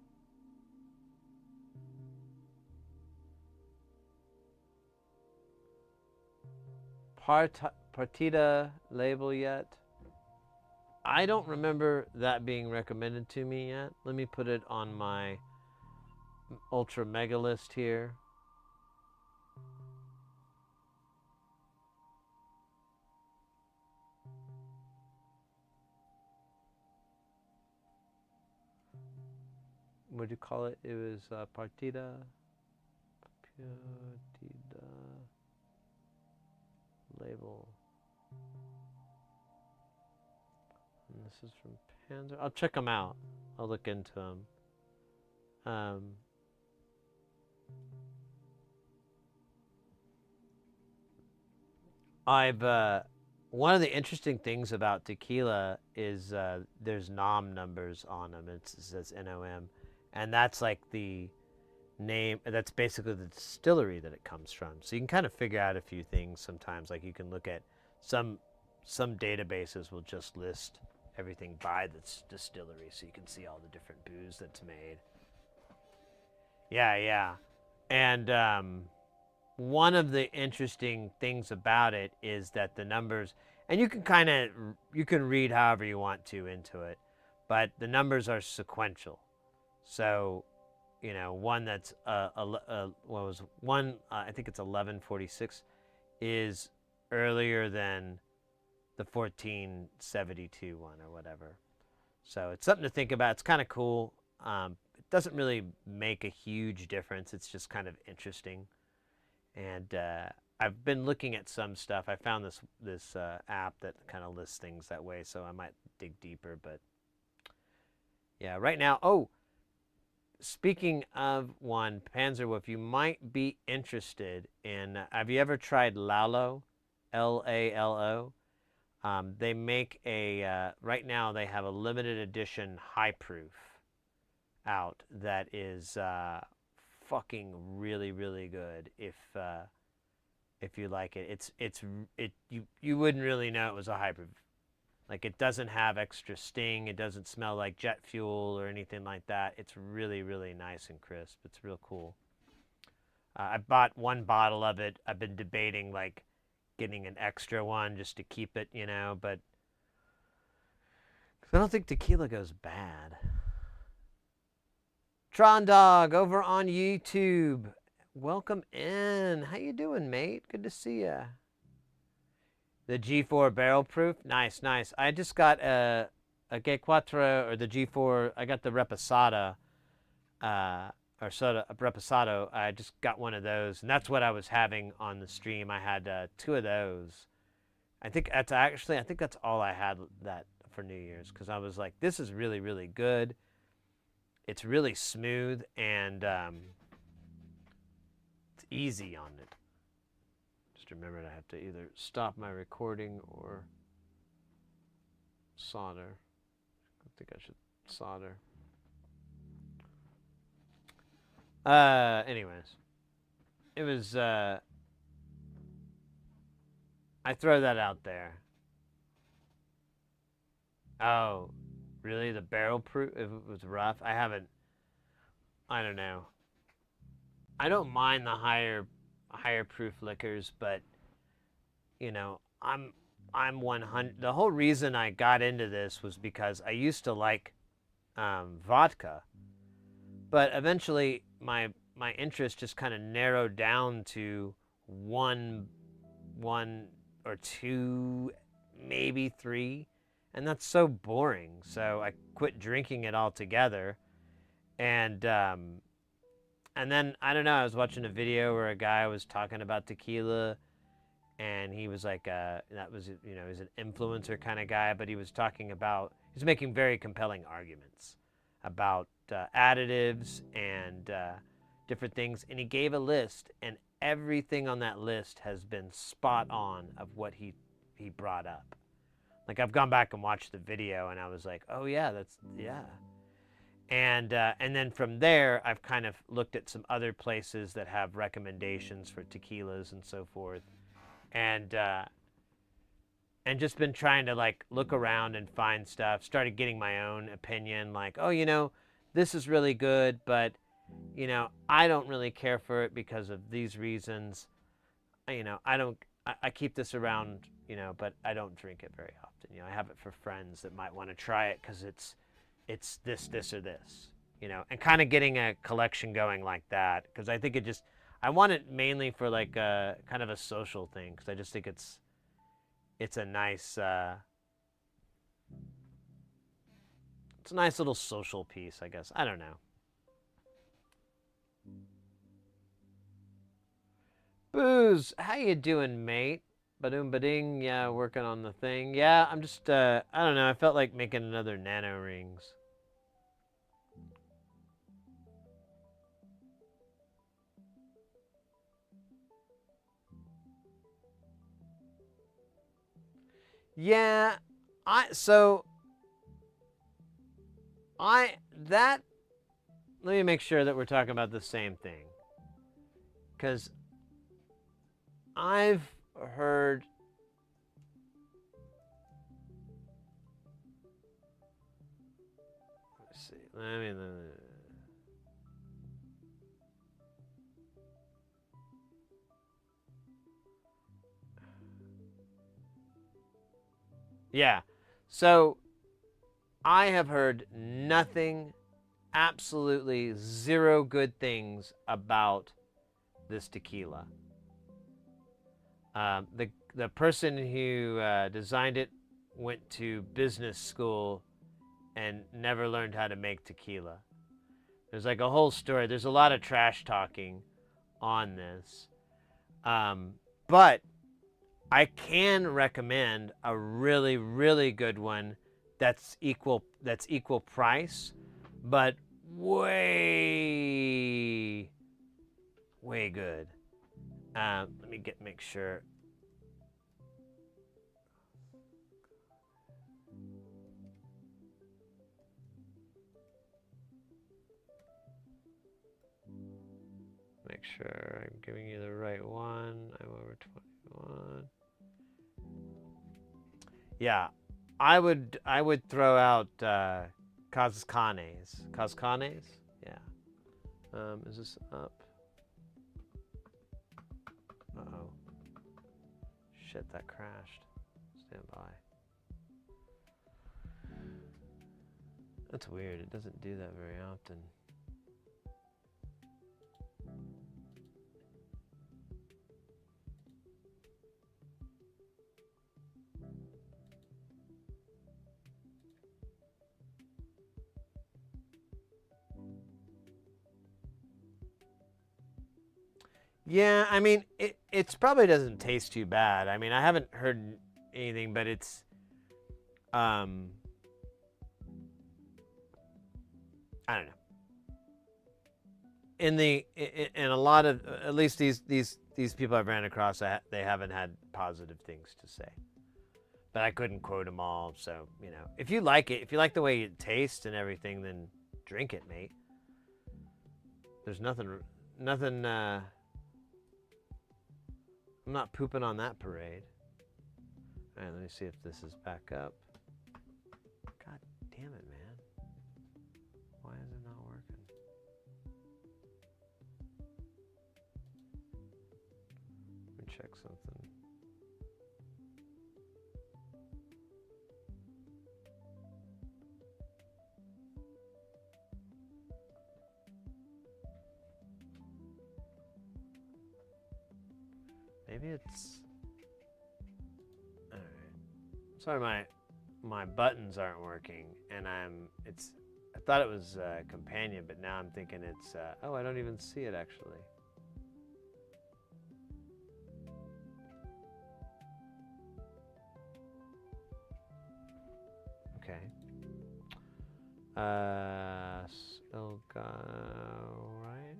Speaker 1: Partita label yet? I don't remember that being recommended to me yet. Let me put it on my ultra mega list here. What do you call it? It was Partita. Label. And this is from Panzer. I'll check them out. I'll look into them. One of the interesting things about tequila is there's NOM numbers on them. It says NOM, and that's like the name. That's basically the distillery that it comes from. So you can kind of figure out a few things sometimes. Like you can look at some databases will just list everything by the distillery, so you can see all the different booze that's made. Yeah. And one of the interesting things about it is that the numbers, and you can read however you want to into it, but the numbers are sequential. So, you know, one that's I think it's 1146 is earlier than the 1472 one or whatever. So it's something to think about. It's kind of cool. It doesn't really make a huge difference. It's just kind of interesting. And I've been looking at some stuff. I found this app that kind of lists things that way, so I might dig deeper. But yeah, right now. Oh, speaking of one, Panzerwolf, you might be interested in. Have you ever tried Lalo? Lalo. They make a. Right now, they have a limited edition high proof out that is fucking really, really good. If you like it, you wouldn't really know it was a high proof. Like, it doesn't have extra sting. It doesn't smell like jet fuel or anything like that. It's really, really nice and crisp. It's real cool. I bought one bottle of it. I've been debating, like, getting an extra one just to keep it, you know, but I don't think tequila goes bad. Tron Dog over on YouTube. Welcome in. How you doing, mate? Good to see ya. The G4 barrel proof. Nice. I just got a G4 or the G4. I got the Reposado, Reposado. I just got one of those, and that's what I was having on the stream. I had 2 of those. I think that's all I had that for New Year's, because I was like, this is really, really good. It's really smooth, and it's easy on it. Just remember, I have to either stop my recording or solder. I think I should solder. Anyways, it was, I throw that out there. Oh, really? The barrel proof? If it was rough? I don't know. I don't mind the higher proof liquors, but, you know, I'm 100. The whole reason I got into this was because I used to like vodka, but eventually my interest just kind of narrowed down to one or 2, maybe 3, and that's so boring. So I quit drinking it altogether, and then, I don't know, I was watching a video where a guy was talking about tequila, and he was like, that was, you know, he's an influencer kind of guy, but he was talking about, he's making very compelling arguments about additives and different things, and he gave a list, and everything on that list has been spot on of what he brought up. Like, I've gone back and watched the video, and I was like, oh yeah, that's, yeah. And then from there, I've kind of looked at some other places that have recommendations for tequilas and so forth, and just been trying to like look around and find stuff. Started getting my own opinion, like, oh, you know, this is really good, but you know, I don't really care for it because of these reasons. You know, I keep this around, you know, but I don't drink it very often. You know, I have it for friends that might want to try it because it's this, or this, you know, and kind of getting a collection going like that, because I think I want it mainly for like a kind of a social thing, because I just think it's a nice, it's a nice little social piece, I guess. I don't know. Booze, how you doing, mate? Badoom bading, yeah, working on the thing. Yeah, I'm just, I don't know, I felt like making another nano rings. Yeah, let me make sure that we're talking about the same thing. Because I've heard, let's see, yeah, so I have heard nothing, absolutely zero good things about this tequila. The person who designed it went to business school and never learned how to make tequila. There's like a whole story. There's a lot of trash talking on this. But I can recommend a really, really good one that's equal price, but way good. Let me make sure. Make sure I'm giving you the right one. I'm over 21. Yeah, I would throw out Cascanes. Cascanes? Yeah. Is this up? Uh-oh. Shit, that crashed. Stand by. That's weird. It doesn't do that very often. Yeah, I mean, it's probably doesn't taste too bad. I mean, I haven't heard anything, but it's, I don't know. In a lot of, at least these people I've ran across, they haven't had positive things to say. But I couldn't quote them all, so, you know, if you like it, if you like the way it tastes and everything, then drink it, mate. There's nothing. I'm not pooping on that parade. All right, let me see if this is back up. God damn it, man. Why is it not working? Let me check something. Maybe it's... Alright. Sorry, my buttons aren't working, and I thought it was companion, but now I'm thinking it's, oh, I don't even see it actually. Okay. Still got, right?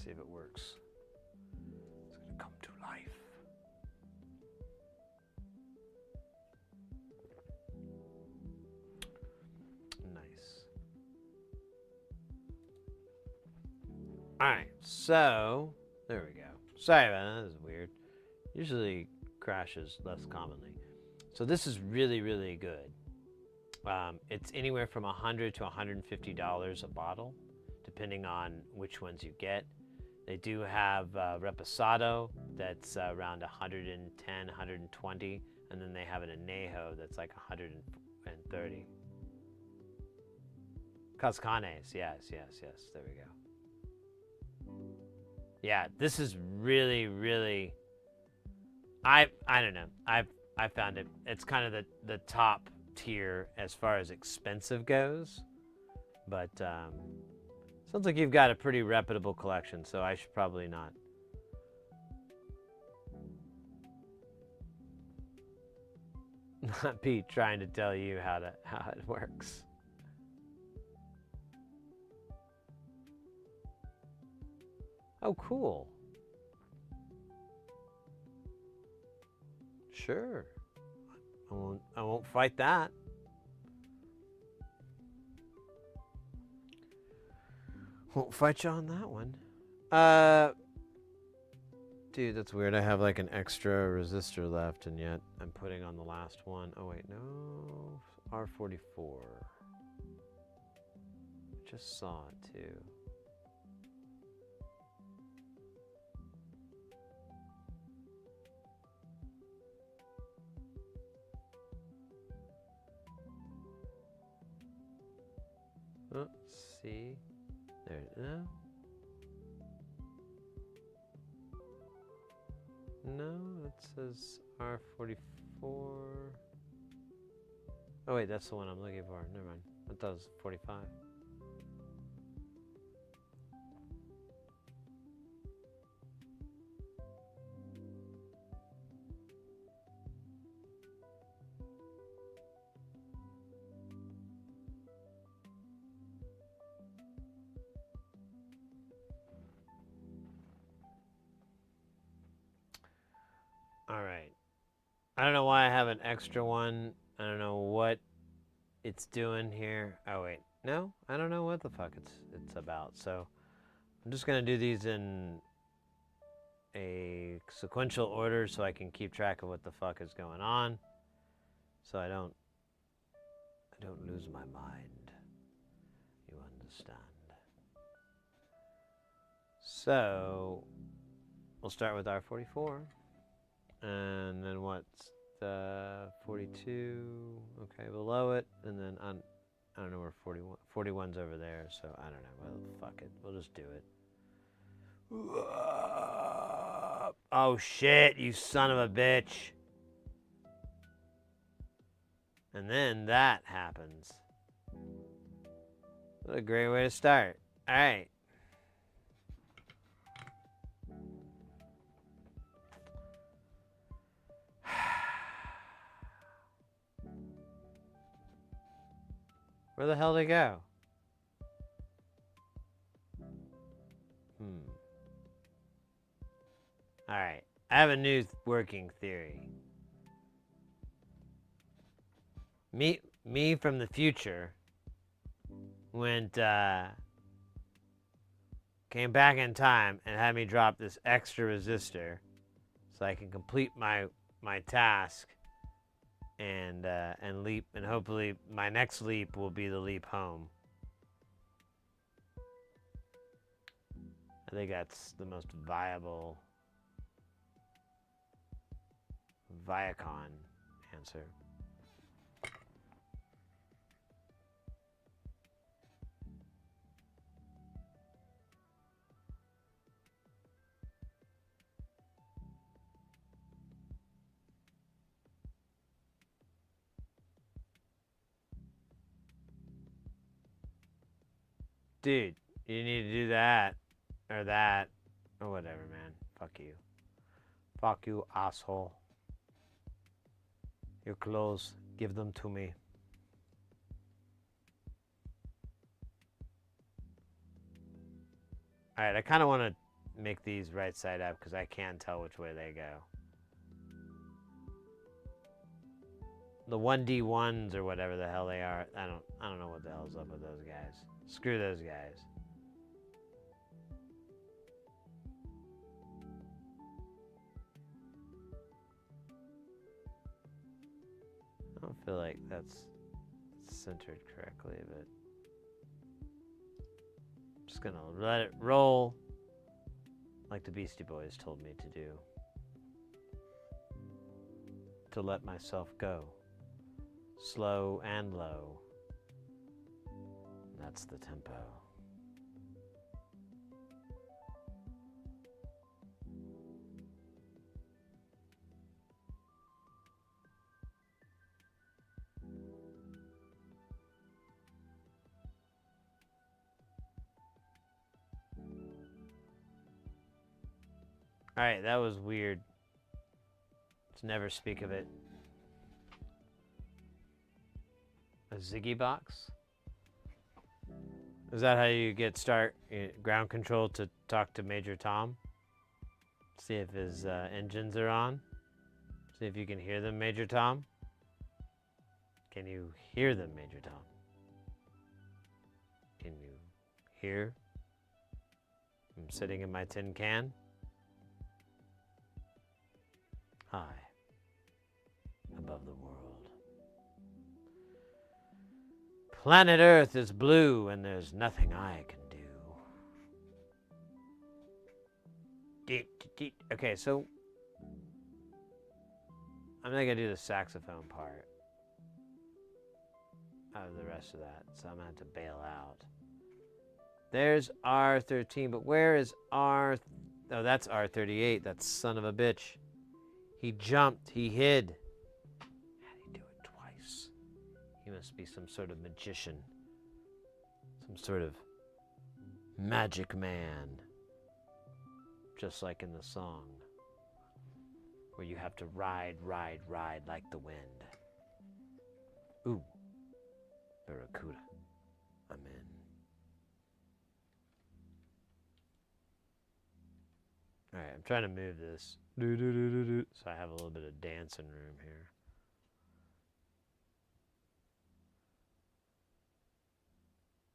Speaker 1: See if it works. It's gonna come to life. Nice. Alright, so there we go. Sorry about that, this is weird. Usually crashes less commonly. So this is really, really good. It's anywhere from $100 to $150 a bottle, depending on which ones you get. They do have Reposado that's around 110, 120, and then they have an Anejo that's like 130. Cascanes, yes. There we go. Yeah, this is really, really. I don't know. I found it. It's kind of the top tier as far as expensive goes, but sounds like you've got a pretty reputable collection, so I should probably not be trying to tell you how it works. Oh, cool. Sure. I won't fight that. Won't fight you on that one. Dude, that's weird. I have like an extra resistor left, and yet I'm putting on the last one. Oh wait, no. R44. Just saw it too. Oh, see. There, no. No, it says R44. Oh wait, that's the one I'm looking for. Never mind. I thought it was 45. All right. I don't know why I have an extra one. I don't know what it's doing here. Oh wait, no, I don't know what the fuck it's about. So I'm just gonna do these in a sequential order so I can keep track of what the fuck is going on, so I don't lose my mind. You understand? So we'll start with R44. And then what's the 42? Okay, below it. And then I don't know where 41's over there, so I don't know. Well, fuck it. We'll just do it. Oh shit, you son of a bitch. And then that happens. What a great way to start. All right. Where the hell did they go? Alright, I have a new working theory. Me from the future came back in time and had me drop this extra resistor so I can complete my task and leap, and hopefully my next leap will be the leap home. I think that's the most viable Viacom answer. Dude, you need to do that, or whatever, man. Fuck you. Fuck you, asshole. Your clothes, give them to me. Alright, I kind of want to make these right side up because I can't tell which way they go. The 1D1s or whatever the hell they are. I don't know what the hell's up with those guys. Screw those guys. I don't feel like that's centered correctly, but I'm just gonna let it roll like the Beastie Boys told me to do. To let myself go. Slow and low. That's the tempo. Alright, that was weird. Let's never speak of it. A Ziggy box? Is that how you get ground control to talk to Major Tom? See if his engines are on? See if you can hear them, Major Tom? Can you hear them, Major Tom? Can you hear? I'm sitting in my tin can. High above the world. Planet Earth is blue and there's nothing I can do. Okay, so I'm not gonna do the saxophone part of the rest of that, so I'm gonna have to bail out. There's R13, but where is R? Oh, that's R38. That son of a bitch. He jumped. He hid. How'd he do it twice? He must be some sort of magician. Some sort of magic man. Just like in the song. Where you have to ride, ride, ride like the wind. Ooh. Barracuda. I'm in. Alright, I'm trying to move this. So I have a little bit of dancing room here.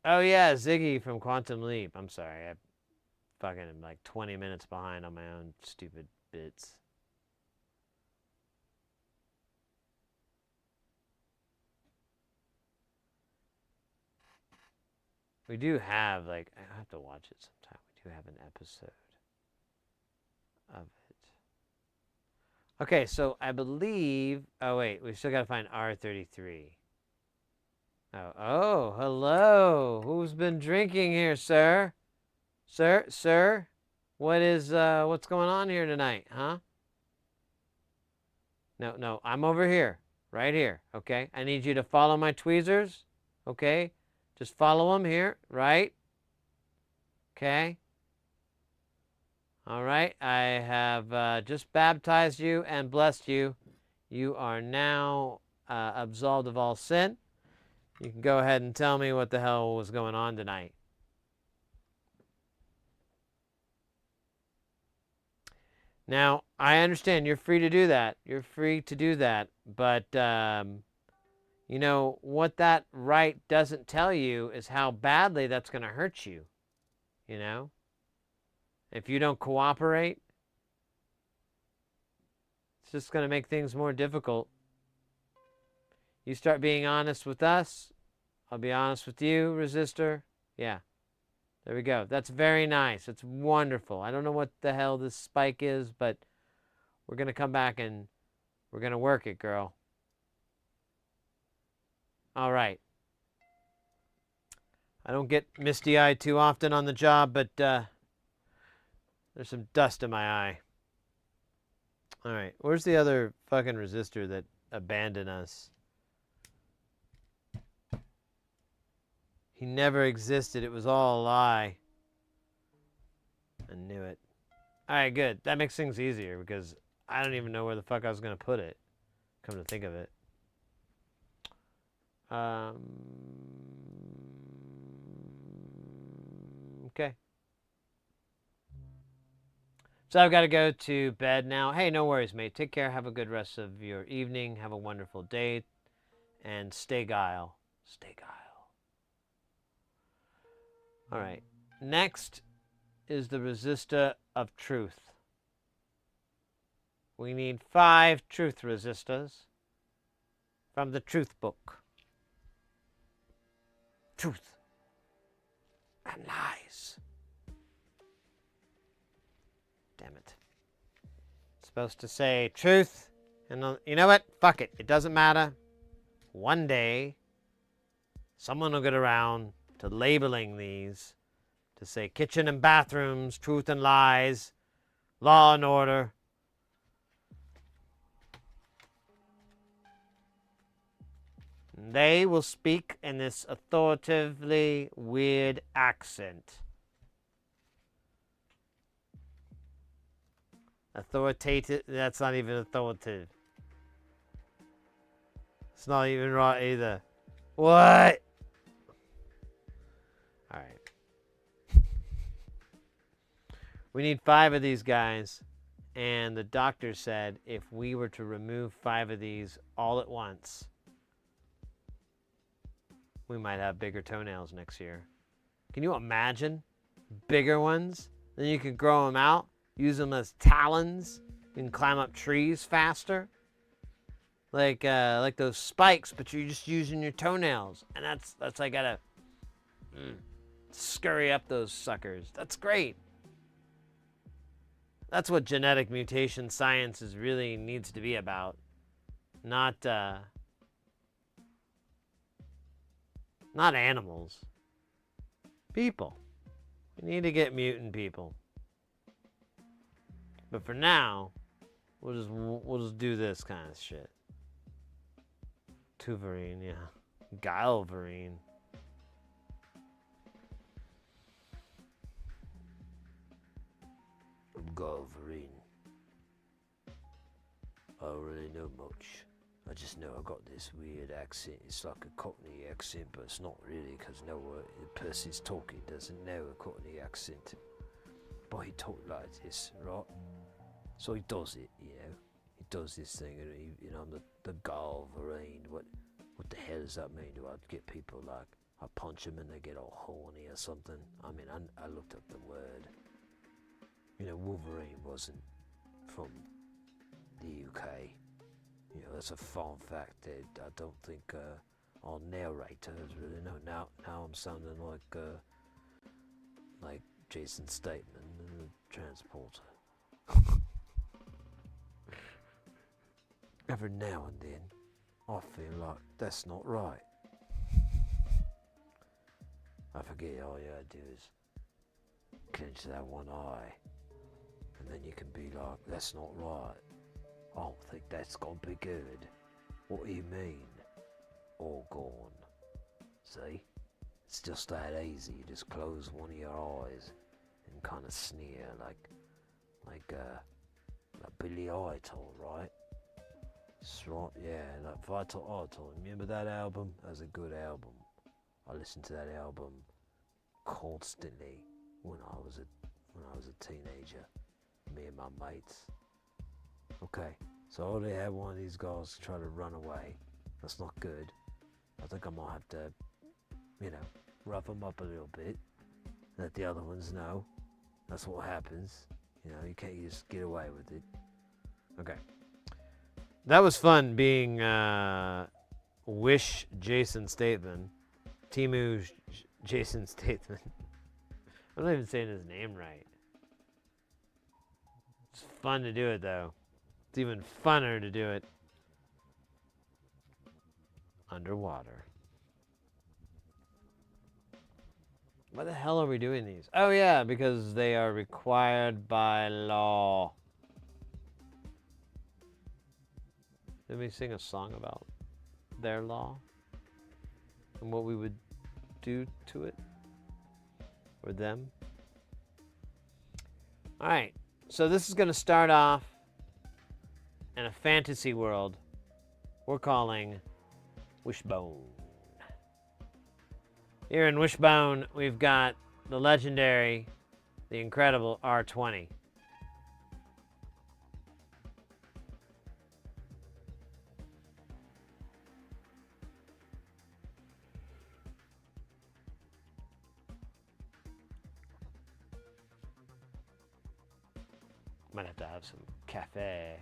Speaker 1: Oh yeah, Ziggy from Quantum Leap. I'm sorry, I fucking am like 20 minutes behind on my own stupid bits. We do have, like, I have to watch it sometime. We do have an episode of it. Okay, so I believe, oh wait, we still gotta find R33. Oh, hello. Who's been drinking here, sir? Sir? What's going on here tonight, huh? No, I'm over here. Right here, okay? I need you to follow my tweezers, okay? Just follow them here, right? Okay? All right, I have just baptized you and blessed you. You are now absolved of all sin. You can go ahead and tell me what the hell was going on tonight. Now, I understand you're free to do that. You're free to do that. But, you know, what that right doesn't tell you is how badly that's going to hurt you. You know? If you don't cooperate, it's just going to make things more difficult. You start being honest with us, I'll be honest with you, resistor. Yeah, there we go. That's very nice. It's wonderful. I don't know what the hell this spike is, but we're going to come back and we're going to work it, girl. All right. I don't get misty-eyed too often on the job, but there's some dust in my eye. All right, where's the other fucking resistor that abandoned us? He never existed. It was all a lie. I knew it. All right, good. That makes things easier because I don't even know where the fuck I was going to put it. Come to think of it. Okay. So I've got to go to bed now. Hey, no worries, mate. Take care. Have a good rest of your evening. Have a wonderful day. And stay guile. Stay guile. All right. Next is the resistor of truth. We need 5 truth resistors from the truth book. Truth and lies. Damn it. It's supposed to say truth, and you know what? Fuck it. It doesn't matter. One day, someone will get around to labeling these to say kitchen and bathrooms, truth and lies, law and order. They will speak in this authoritatively weird accent. Authoritative, that's not even authoritative. It's not even right either. What? Alright. We need 5 of these guys. And the doctor said if we were to remove 5 of these all at once, we might have bigger toenails next year. Can you imagine? Bigger ones? Then you could grow them out, use them as talons, you can climb up trees faster. Like those spikes, but you're just using your toenails. And that's I gotta scurry up those suckers. That's great. That's what genetic mutation science really needs to be about. Not animals. People. We need to get mutant people. But for now, we'll just do this kind of shit. Tuverine, yeah. Guileverine. I'm Guileverine. I don't really know much. I just know I got this weird accent. It's like a Cockney accent, but it's not really, because the person's talking doesn't know a Cockney accent. But he talks like this, right? So he does it, you know. He does this thing, and I'm the Guileverine. What the hell does that mean? Do I get people like, I punch them and they get all horny or something? I mean, I looked up the word. You know, Wolverine wasn't from the UK. You know, that's a fun fact that I don't think our narrators really know. Now I'm sounding like Jason Statham in the Transporter. Every now and then, I feel like that's not right. I forget all you gotta do is clench that one eye, and then you can be like, that's not right. I don't think that's gonna be good. What do you mean? All gone. See? It's just that easy. You just close one of your eyes and kind of sneer like Billy Idol, right? That's right, yeah, like Vital Idol. Remember that album? That was a good album. I listened to that album constantly when I was a teenager. Me and my mates. Okay, so they had one of these guys try to run away. That's not good. I think I might have to, rough them up a little bit. Let the other ones know. That's what happens. You can't just get away with it. Okay. That was fun being Wish Jason Statham. Timu Jason Statham. I'm not even saying his name right. It's fun to do it though. It's even funner to do it underwater. Why the hell are we doing these? Oh yeah, because they are required by law. Did we sing a song about their law and what we would do to it or them? All right, so this is going to start off in a fantasy world we're calling Wishbone. Here in Wishbone, we've got the legendary, the incredible R20. Might have to have some cafe.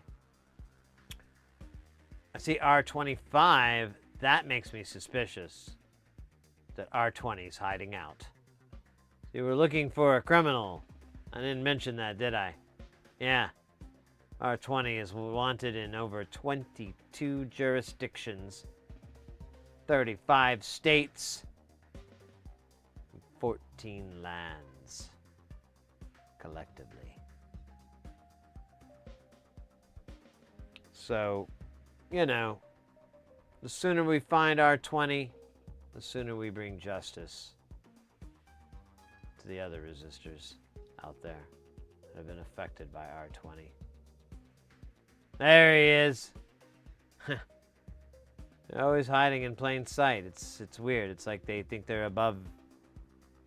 Speaker 1: I see R25. That makes me suspicious that R20's hiding out. You were looking for a criminal. I didn't mention that, did I? Yeah. R20 is wanted in over 22 jurisdictions, 35 states, 14 lands, collectively. So, you know, the sooner we find R20, the sooner we bring justice to the other resistors out there that have been affected by R20. There he is. They're always hiding in plain sight. It's weird. It's like they think they're above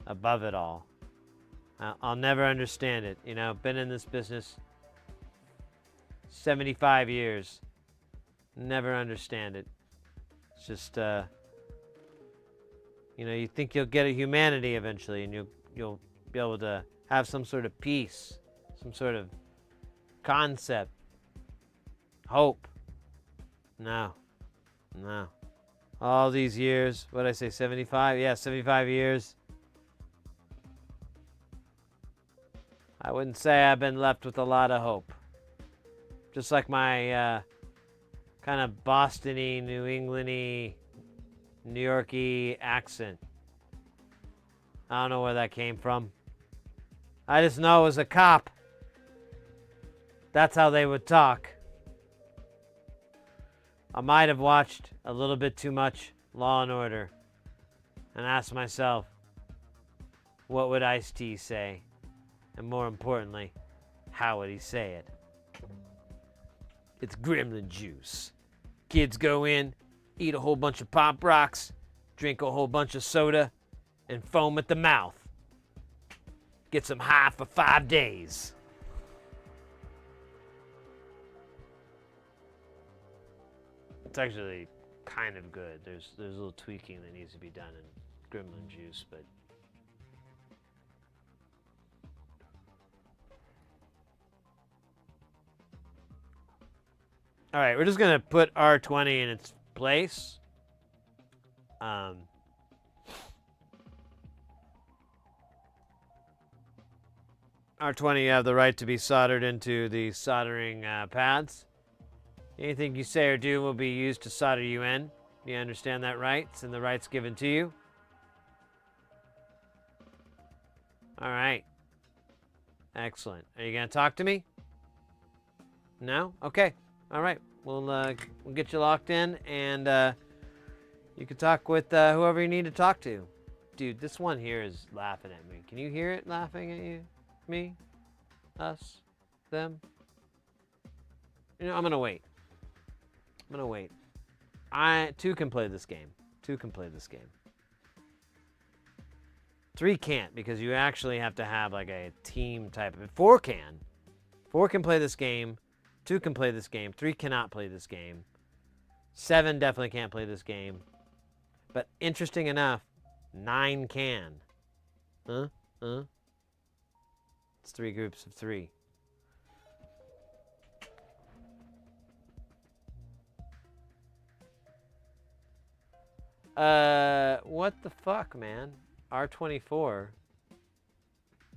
Speaker 1: it all. I'll never understand it. You know, been in this business 75 years. Never understand it. It's just, you know, you think you'll get a humanity eventually, and you'll be able to have some sort of peace, some sort of concept, hope. No. All these years, what did I say, 75? Yeah, 75 years. I wouldn't say I've been left with a lot of hope. Just like my kind of Boston-y, New England-y, New York-y accent. I don't know where that came from. I just know as a cop, that's how they would talk. I might have watched a little bit too much Law and Order and asked myself, what would Ice-T say? And more importantly, how would he say it? It's gremlin juice. Kids go in, eat a whole bunch of Pop Rocks, drink a whole bunch of soda, and foam at the mouth. Get some high for 5 days. It's actually kind of good. There's a little tweaking that needs to be done in gremlin juice, but all right, we're just gonna put R20 in its place. R20, you have the right to be soldered into the soldering pads. Anything you say or do will be used to solder you in. You understand that rights and the rights given to you? All right. Excellent. Are you gonna talk to me? No? Okay. All right. We'll get you locked in, and you can talk with whoever you need to talk to. Dude, this one here is laughing at me. Can you hear it laughing at you? Me? Us? Them? You know, I'm gonna wait. Two can play this game. 3 can't, because you actually have to have like a team type of. 4 can. 4 can play this game. 2 can play this game. 3 cannot play this game. 7 definitely can't play this game. But interesting enough, 9 can. It's 3 groups of 3. What the fuck, man? R24.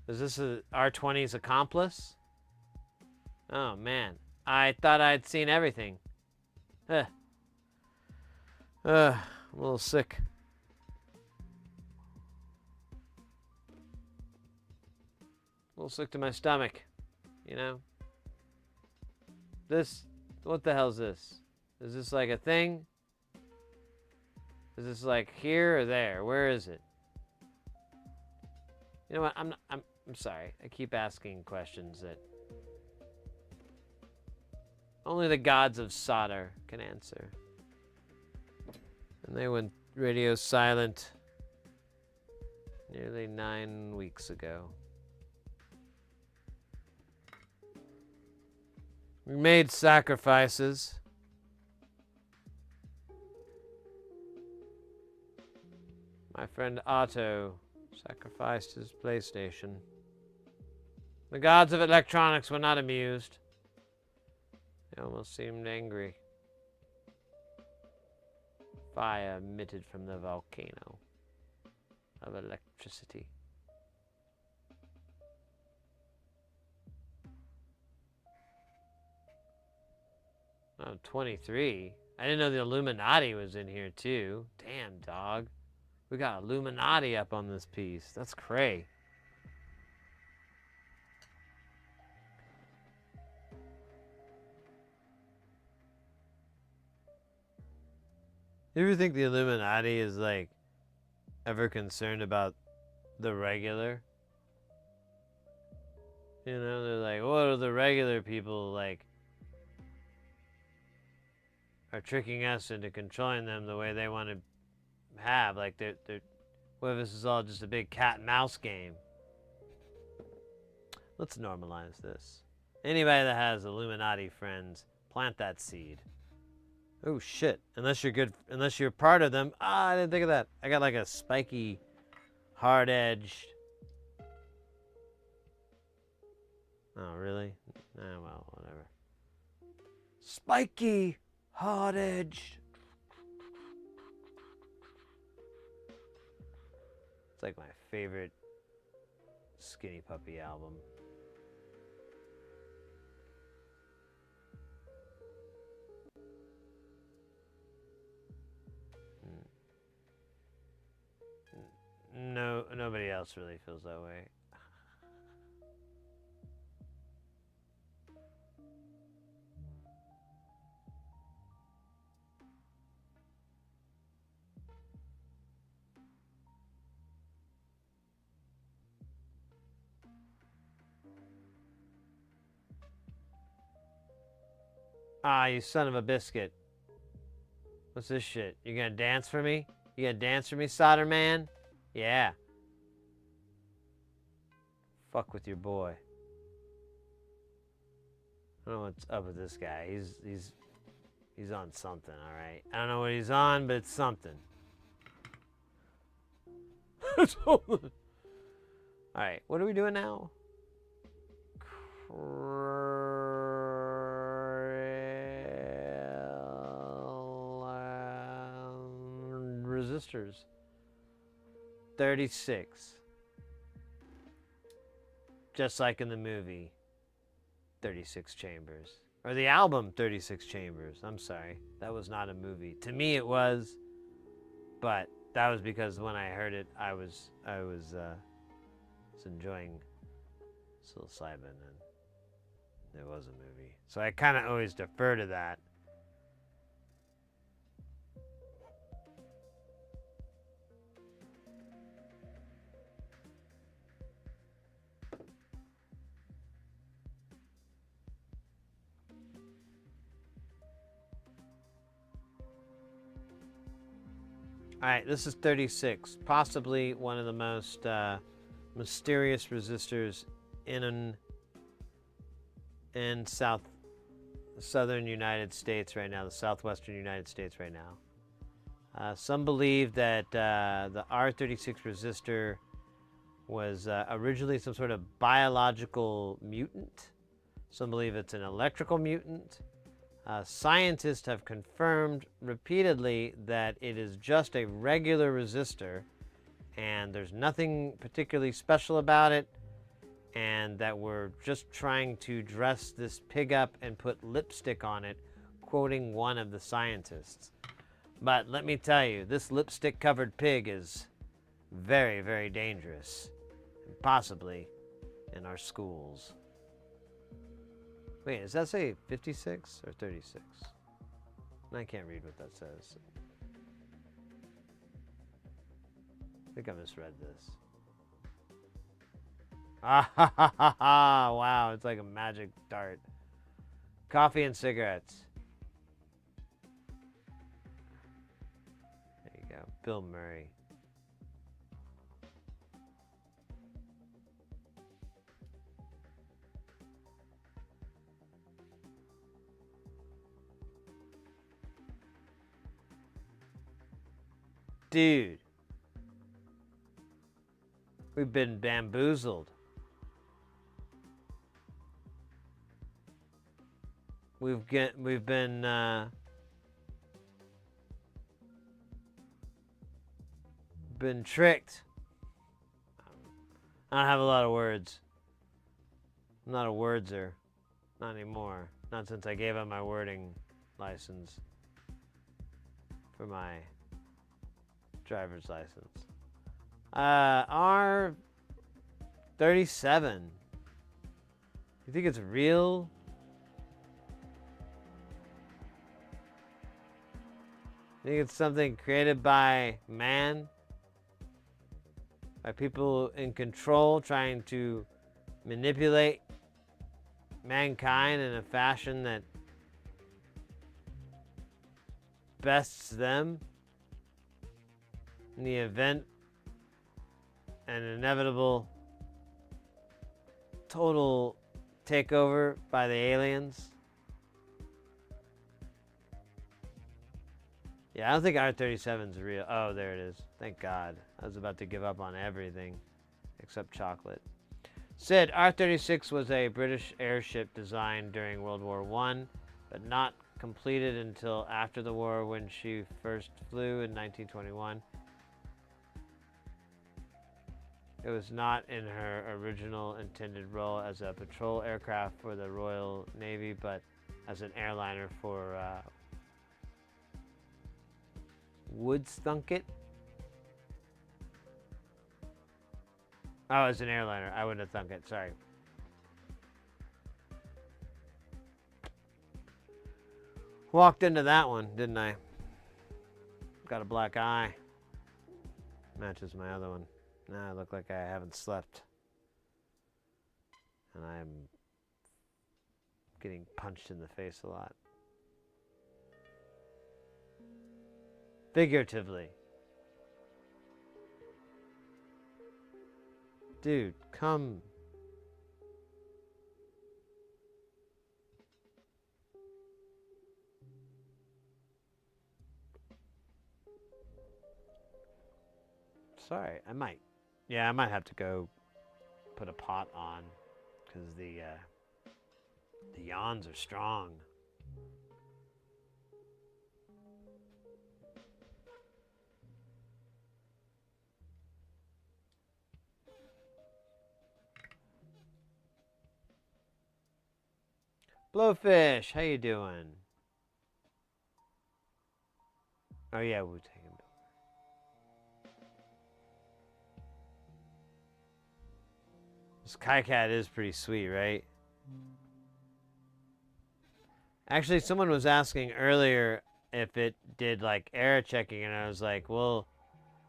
Speaker 1: Is this a R20's accomplice? Oh, man. I thought I'd seen everything. I'm a little sick. A little sick to my stomach, you know? What the hell is this? Is this like a thing? Is this like here or there? Where is it? You know what? I'm sorry. I keep asking questions that only the gods of solder can answer. And they went radio silent nearly 9 weeks ago. We made sacrifices. My friend Otto sacrificed his PlayStation. The gods of electronics were not amused. They almost seemed angry. Fire emitted from the volcano of electricity. Oh, 23. I didn't know the Illuminati was in here too. Damn, dog. We got Illuminati up on this piece. That's cray. You ever think the Illuminati is like ever concerned about the regular? You know, they're like, what are the regular people like? Are tricking us into controlling them the way they want to have. Like, they're what if this is all just a big cat and mouse game? Let's normalize this. Anybody that has Illuminati friends, plant that seed. Oh shit! Unless you're part of them. Ah, I didn't think of that. I got like a spiky, hard-edged. Oh really? Oh well, whatever. Spiky, hard-edged. It's like my favorite Skinny Puppy album. No, nobody else really feels that way. Ah, you son of a biscuit. What's this shit? You gonna dance for me? You gonna dance for me, Solder Man? Yeah. Fuck with your boy. I don't know what's up with this guy. He's on something, all right. I don't know what he's on, but it's something. All right, what are we doing now? Resistors. 36. Just like in the movie, 36 Chambers. Or the album 36 Chambers. I'm sorry. That was not a movie. To me it was, but that was because when I heard it, I was enjoying psilocybin, and it was a movie. So I kind of always defer to that. All right, this is 36, possibly one of the most mysterious resistors in southern United States right now, the southwestern United States right now. Some believe that the R36 resistor was originally some sort of biological mutant. Some believe it's an electrical mutant. Scientists have confirmed repeatedly that it is just a regular resistor and there's nothing particularly special about it, and that we're just trying to dress this pig up and put lipstick on it, quoting one of the scientists. But let me tell you, this lipstick-covered pig is very, very dangerous, and possibly in our schools. Wait, does that say 56 or 36? I can't read what that says. I think I misread this. Ah ha ha ha ha! Wow, it's like a magic dart. Coffee and cigarettes. There you go. Bill Murray. Dude. We've been bamboozled. we've been tricked. I don't have a lot of words. I'm not a wordser. Not anymore. Not since I gave up my wording license for my driver's license. R37. You think it's real? You think it's something created by man? By people in control trying to manipulate mankind in a fashion that bests them in the event an inevitable total takeover by the aliens. Yeah, I don't think R37's real. Oh, there it is. Thank God. I was about to give up on everything except chocolate. Sid, R-36 was a British airship designed during World War I, but not completed until after the war when she first flew in 1921. It was not in her original intended role as a patrol aircraft for the Royal Navy, but as an airliner for Woodstunkit. Oh, as an airliner. I wouldn't have thunk it. Sorry. Walked into that one, didn't I? Got a black eye. Matches my other one. Now I look like I haven't slept. And I'm getting punched in the face a lot. Figuratively. Dude, come. Sorry, I might. Yeah, I might have to go put a pot on because the yawns are strong. Blowfish, how you doing? Oh yeah, we'll take him. This KiCAD is pretty sweet, right? Actually, someone was asking earlier if it did like error checking, and I was like, well,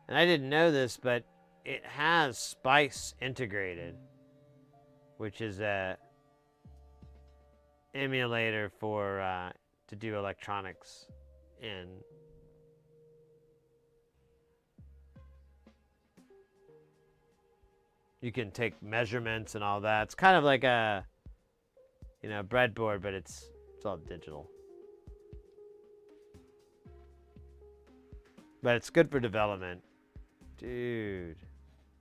Speaker 1: and I didn't know this, but it has Spice integrated, which is a emulator for to do electronics in. You can take measurements and all that. It's kind of like a, you know, breadboard, but it's all digital. But it's good for development. Dude,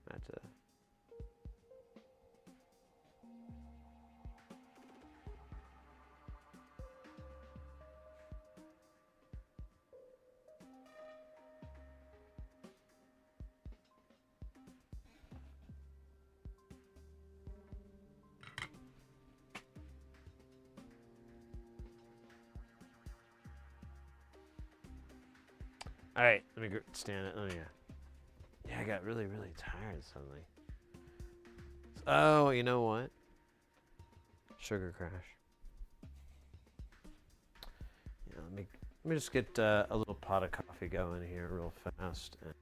Speaker 1: that's a... All right, let me stand it. Oh, yeah. Yeah, I got really, really tired suddenly. Oh, you know what? Sugar crash. Yeah, let me just get a little pot of coffee going here real fast, and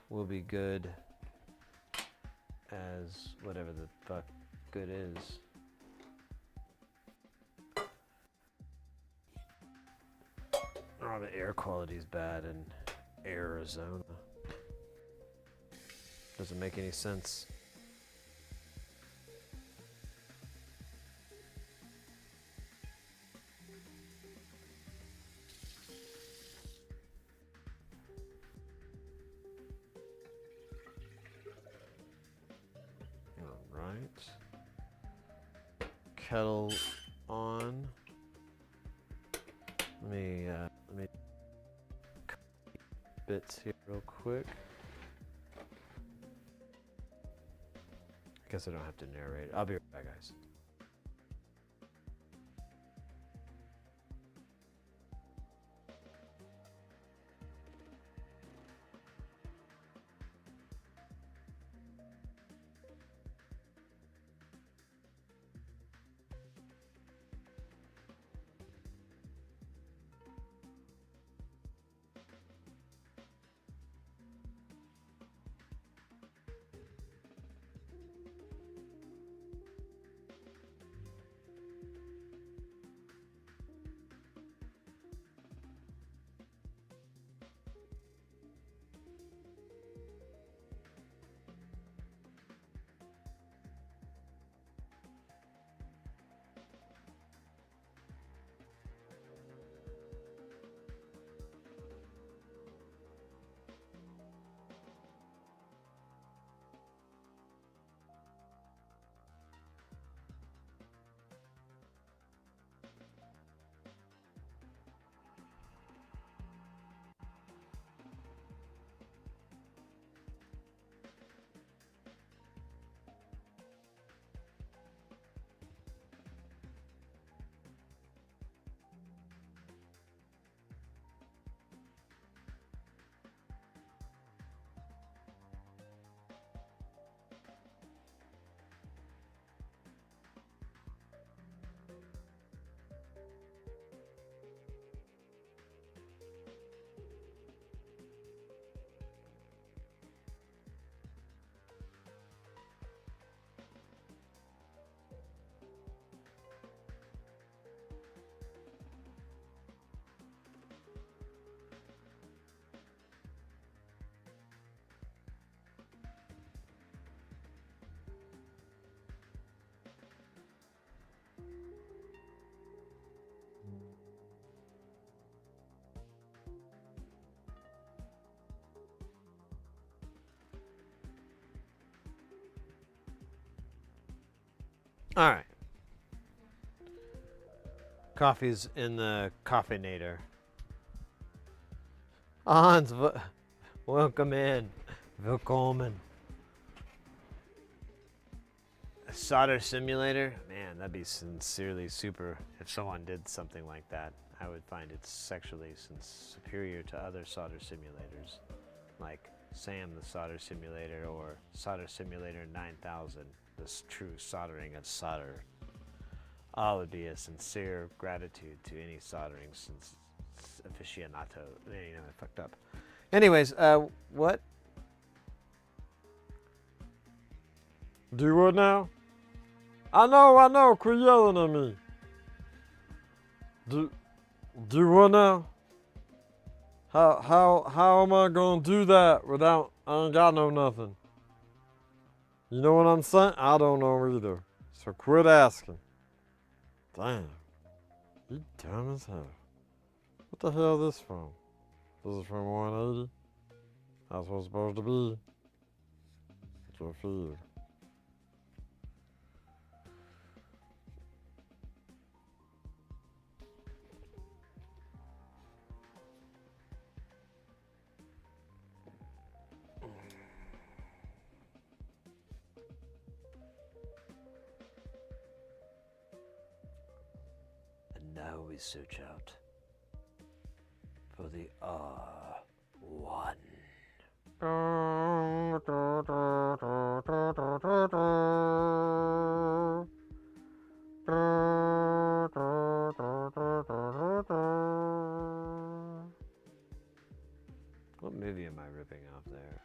Speaker 1: we'll be good as whatever the fuck good is. Oh, the air quality is bad in Arizona. Doesn't make any sense. All right. Kettle on. let me bits here real quick. I guess I don't have to narrate. I'll be right back, guys. All right. Coffee's in the coffeinator. Hans, welcome in. Willkommen. A solder simulator? Man, that'd be sincerely super if someone did something like that. I would find it sexually superior to other solder simulators, like Sam the Solder Simulator or Solder Simulator 9000, this true soldering of solder. All would be a sincere gratitude to any soldering aficionado. You know, I fucked up. Anyways, what? Do what now? I know, quit yelling at me. Do what now? How am I gonna do that without, I ain't got no nothing. You know what I'm saying? I don't know either. So quit asking. Damn. You dumb as hell. What the hell is this from? This is from 180? That's what it's supposed to be. It's your feed. Now we search out for the R1. What movie am I ripping off there?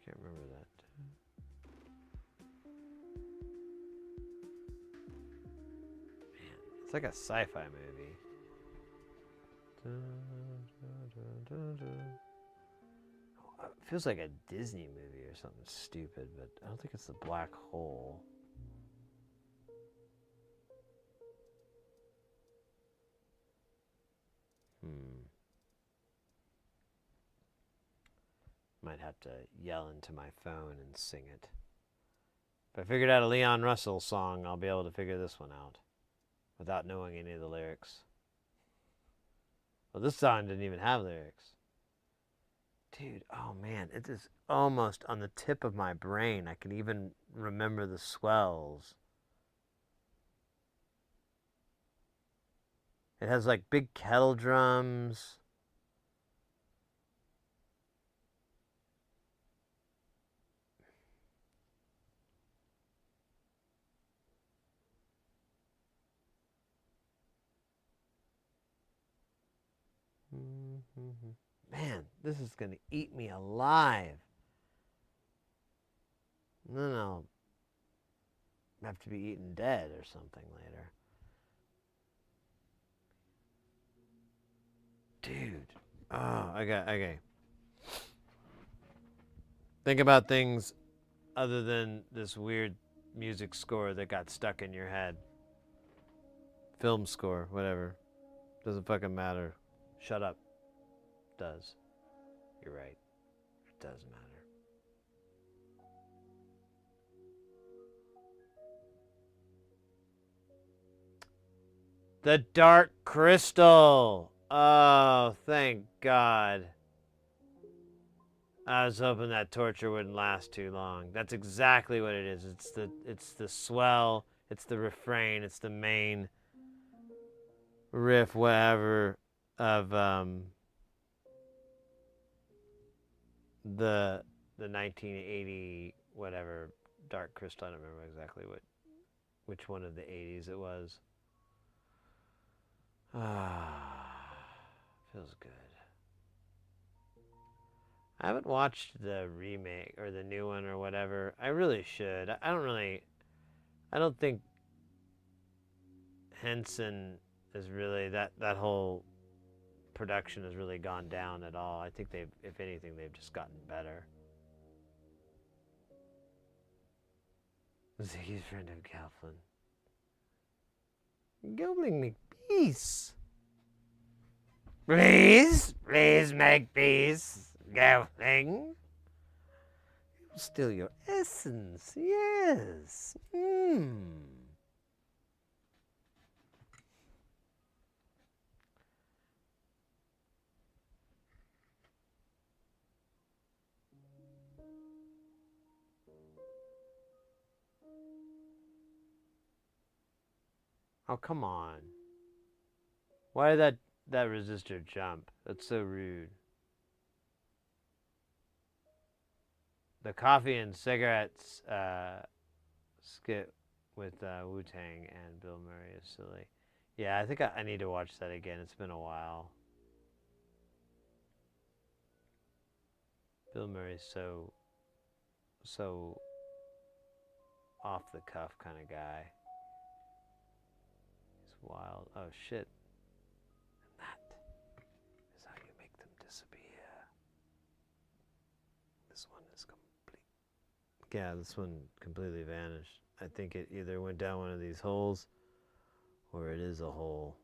Speaker 1: Can't remember that. It's like a sci-fi movie. Oh, it feels like a Disney movie or something stupid, but I don't think it's the Black Hole. Might have to yell into my phone and sing it. If I figured out a Leon Russell song, I'll be able to figure this one out without knowing any of the lyrics. Well, this song didn't even have lyrics. Dude, oh man, it is almost on the tip of my brain. I can even remember the swells. It has like big kettle drums. Man, this is going to eat me alive. And then I'll have to be eaten dead or something later. Dude. Oh, okay. Think about things other than this weird music score that got stuck in your head. Film score, whatever. Doesn't fucking matter. Shut up. Does. You're right. It does matter. The Dark Crystal. Oh, thank God. I was hoping that torture wouldn't last too long. That's exactly what it is. It's the swell, it's the refrain, it's the main riff, whatever, of the 1980 whatever Dark Crystal. I don't remember exactly which one of the 80s it was. Ah, feels good. I haven't watched the remake or the new one or whatever. I really should. I don't think Henson is really that whole production has really gone down at all. I think if anything, they've just gotten better. Ziggy's friend of Gelflin. Goblin McPeace. Please make peace, Gelfling. Still your essence, yes. Oh, come on. Why did that resistor jump? That's so rude. The coffee and cigarettes skit with Wu-Tang and Bill Murray is silly. Yeah, I think I need to watch that again. It's been a while. Bill Murray's so off the cuff kind of guy. He's wild. Oh shit. That is how you make them disappear. This one is complete. Yeah, this one completely vanished. I think it either went down one of these holes or it is a hole.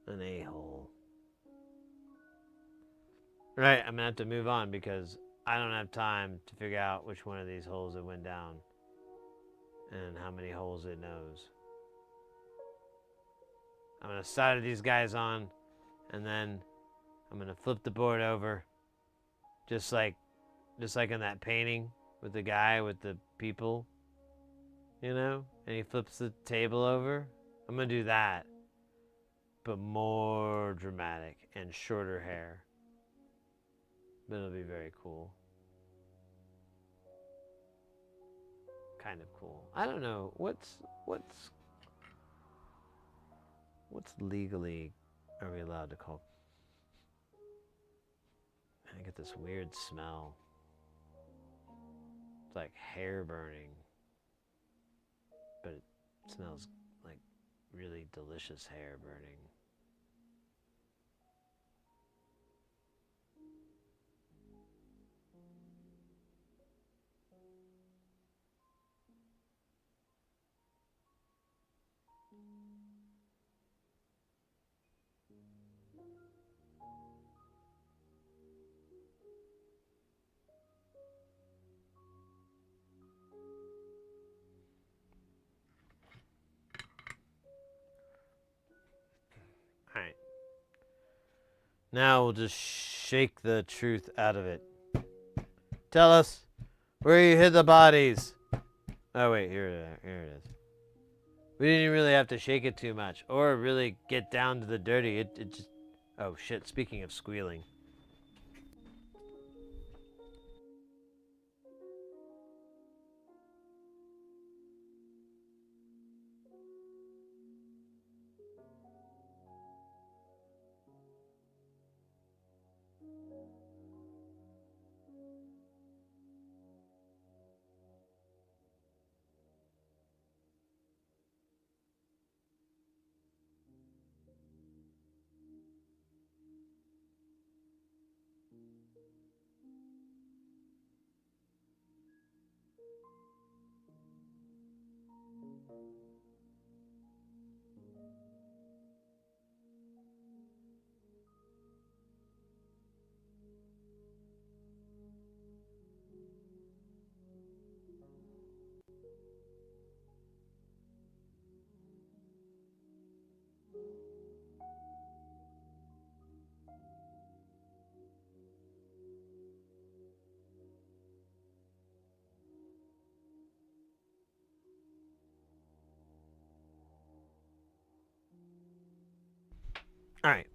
Speaker 1: An a-hole. Right, I'm gonna have to move on because I don't have time to figure out which one of these holes it went down and how many holes it knows. I'm gonna solder these guys on and then I'm gonna flip the board over just like in that painting with the guy with the people, you know, and he flips the table over. I'm gonna do that, but more dramatic and shorter hair. But it'll be very cool. Kind of cool. I don't know what's legally are we allowed to call? I get this weird smell. It's like hair burning, but it smells like really delicious hair burning. All right. Now we'll just shake the truth out of it. Tell us where you hid the bodies. Oh wait, here it is. We didn't really have to shake it too much, or really get down to the dirty. It just... Oh shit, speaking of squealing. All right.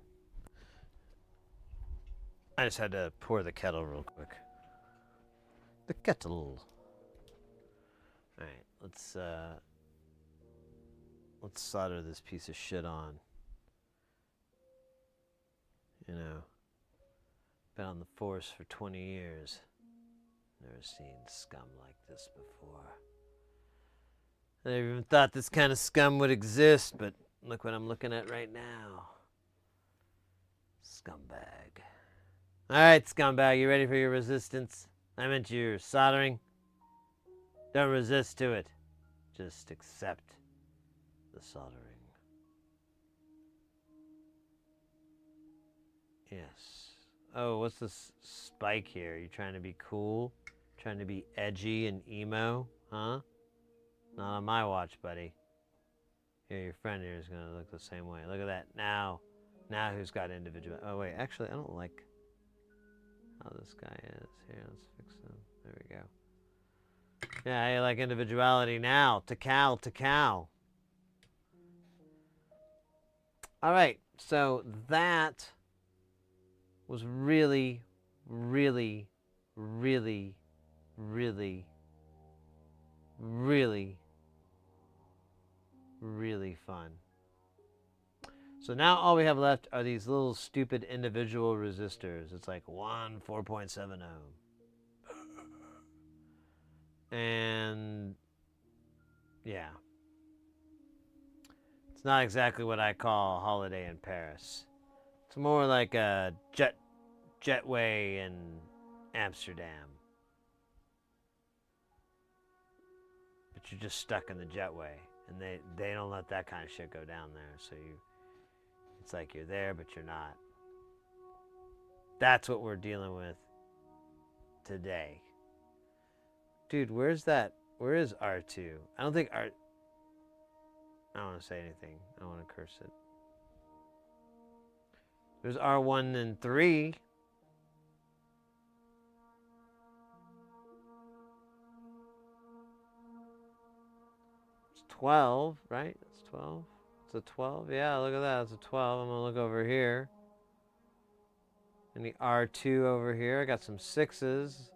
Speaker 1: I just had to pour the kettle real quick. The kettle. All right, let's solder this piece of shit on. You know, been on the force for 20 years. Never seen scum like this before. I never even thought this kind of scum would exist, but look what I'm looking at right now. Scumbag. All right, scumbag, you ready for your resistance? I meant your soldering. Don't resist to it. Just accept the soldering. Yes. Oh, what's this spike here? You trying to be cool? Trying to be edgy and emo? Huh? Not on my watch, buddy. Here, your friend here is going to look the same way. Look at that. Now who's got individual... Oh, wait. Actually, I don't like how this guy is. Here, let's fix him. There we go. Yeah, I like individuality now. To cow. All right. So that was really, really, really, really, really, really fun. So now all we have left are these little stupid individual resistors. It's like 1 4.7 ohm. And yeah. It's not exactly what I call a holiday in Paris. It's more like a jetway in Amsterdam. But you're just stuck in the jetway. And they don't let that kind of shit go down there. So it's like you're there, but you're not. That's what we're dealing with today. Dude, where's that? Where is R2? I don't think I don't want to say anything. I don't want to curse it. There's R1 and 3. It's 12, right? It's 12. It's a 12. Yeah, look at that. It's a 12. I'm going to look over here. And the R2 over here. I got some 6s.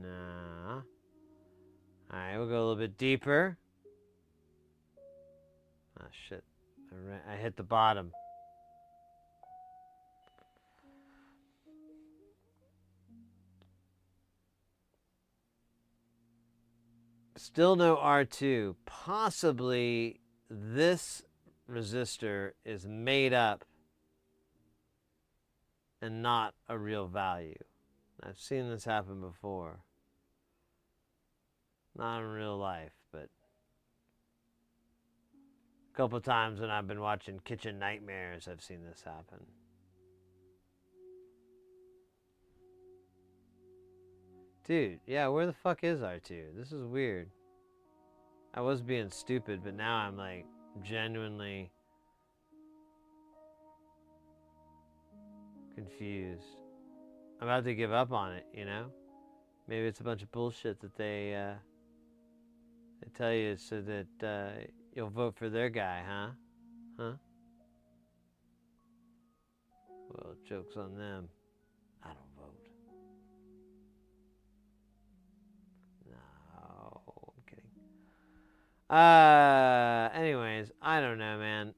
Speaker 1: Nah. Alright, we'll go a little bit deeper. Ah, shit. I hit the bottom. Still no R2. Possibly this resistor is made up and not a real value. I've seen this happen before. Not in real life, but a couple of times when I've been watching Kitchen Nightmares, I've seen this happen. Dude, yeah, where the fuck is R2? This is weird. I was being stupid, but now I'm like genuinely confused. I'm about to give up on it, you know? Maybe it's a bunch of bullshit that they tell you so that you'll vote for their guy, huh? Huh? Well, joke's on them. I don't vote. No, I'm kidding. Anyways, I don't know, man.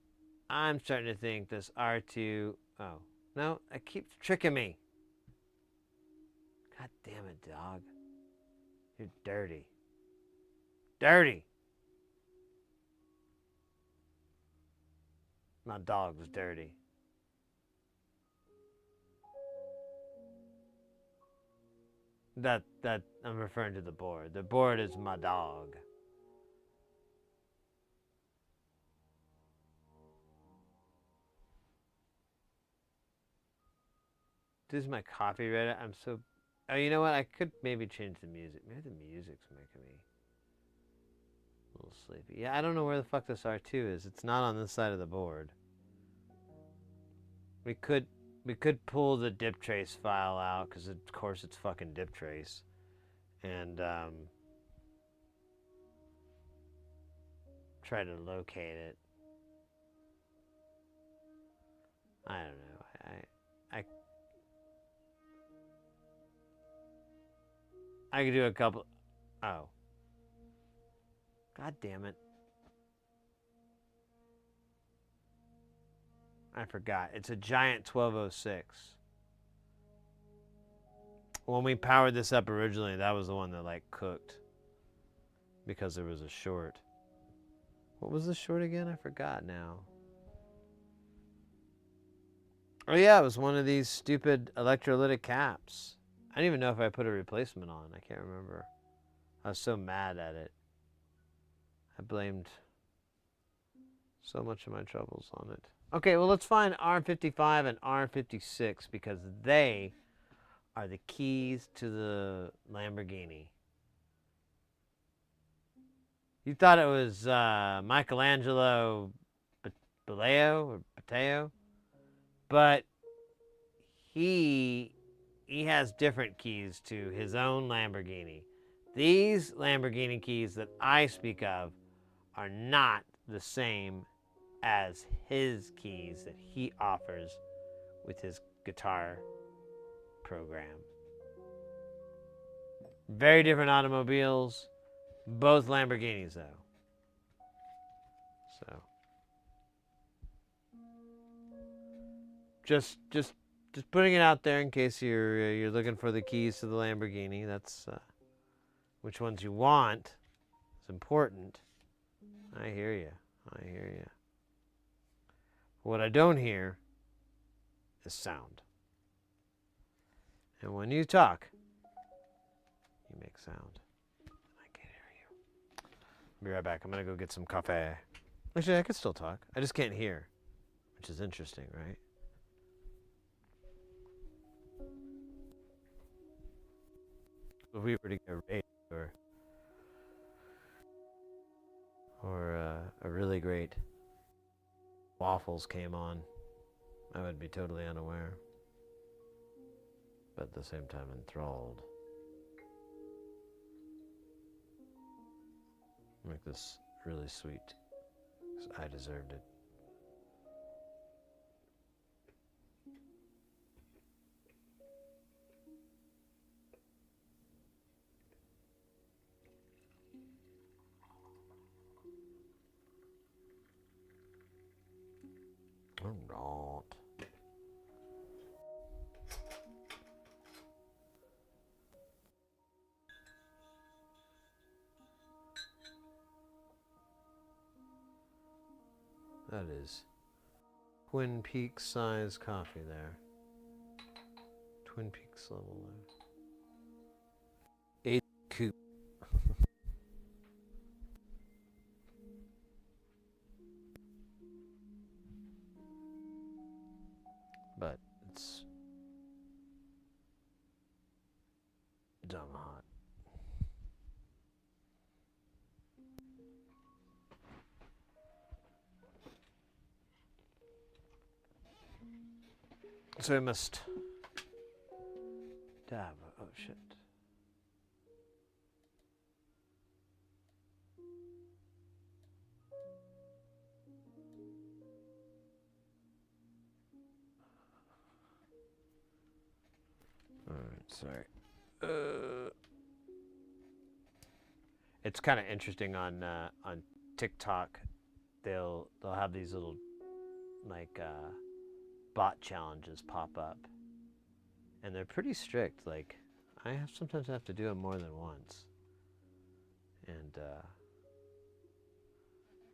Speaker 1: I'm starting to think this R2... Oh, no, it keeps tricking me. God damn it, dog. You're dirty. Dirty! My dog's dirty. That I'm referring to the board. The board is my dog. This is my copyright. I'm so... Oh, you know what? I could maybe change the music. Maybe the music's making me a little sleepy. Yeah, I don't know where the fuck this R2 is. It's not on this side of the board. We could pull the dip trace file out, because of course it's fucking dip trace. And try to locate it. I don't know. I could do a couple... Oh. God damn it. I forgot. It's a giant 1206. When we powered this up originally, that was the one that, like, cooked. Because there was a short. What was the short again? I forgot now. Oh, yeah, it was one of these stupid electrolytic caps. I don't even know if I put a replacement on. I can't remember. I was so mad at it. I blamed so much of my troubles on it. Okay, well, let's find R55 and R56 because they are the keys to the Lamborghini. You thought it was Michelangelo Bateo, but he has different keys to his own Lamborghini. These Lamborghini keys that I speak of are not the same as his keys that he offers with his guitar program. Very different automobiles, both Lamborghinis though. So just putting it out there in case you're looking for the keys to the Lamborghini. That's which ones you want. It's important. I hear you. I hear you. What I don't hear is sound. And when you talk, you make sound. I can't hear you. I'll be right back. I'm going to go get some coffee. Actually, I can still talk. I just can't hear, which is interesting, right? If we were to get a raid or a really great waffles came on, I would be totally unaware, but at the same time enthralled. Make this really sweet, because I deserved it. I'm not. That is Twin Peaks size coffee there. Twin Peaks level there. 8 coupe. But it's dumb hot. So I must dab. Oh shit. Alright, sorry. It's kind of interesting on TikTok. They'll have these little like bot challenges pop up, and they're pretty strict. Like sometimes have to do it more than once, and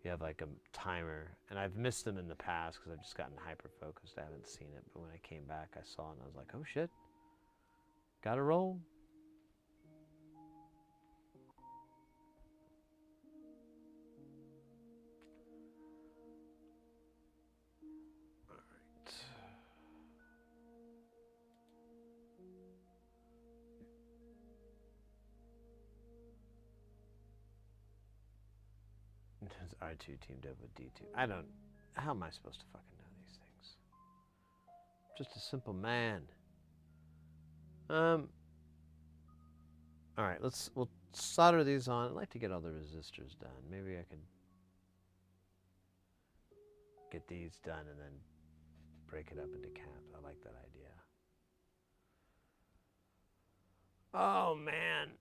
Speaker 1: you have like a timer. And I've missed them in the past because I've just gotten hyper focused. I haven't seen it, but when I came back, I saw it and I was like, oh shit, gotta roll. R2 teamed up with D2. I don't... How am I supposed to fucking know these things? I'm just a simple man. Alright, we'll solder these on. I'd like to get all the resistors done. Maybe I can get these done and then break it up into caps. I like that idea. Oh, man.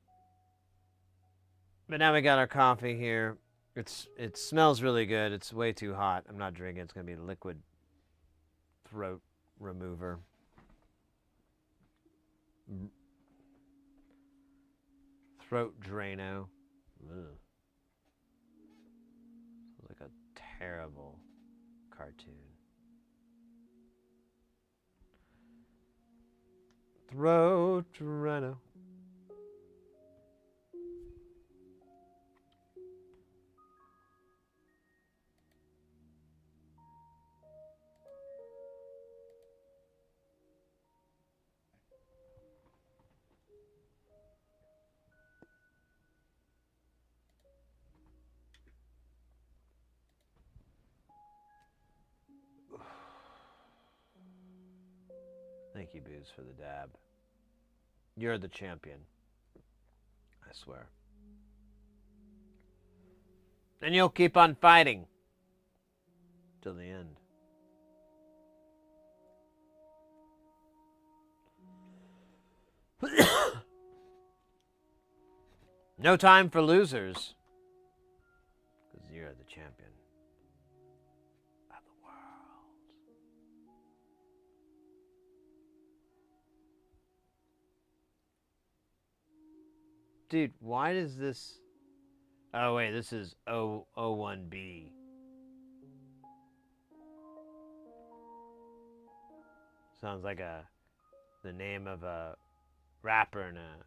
Speaker 1: But now we got our coffee here. It smells really good. It's way too hot. I'm not drinking. It's going to be liquid throat remover. Throat Drano. Ugh. Sounds like a terrible cartoon. Throat Drano. Thank you, Booze, for the dab. You're the champion. I swear. And you'll keep on fighting. Till the end. No time for losers. Because you're the champion of the world. Dude, why does this... Oh, wait, this is O01B. Sounds like the name of a rapper in a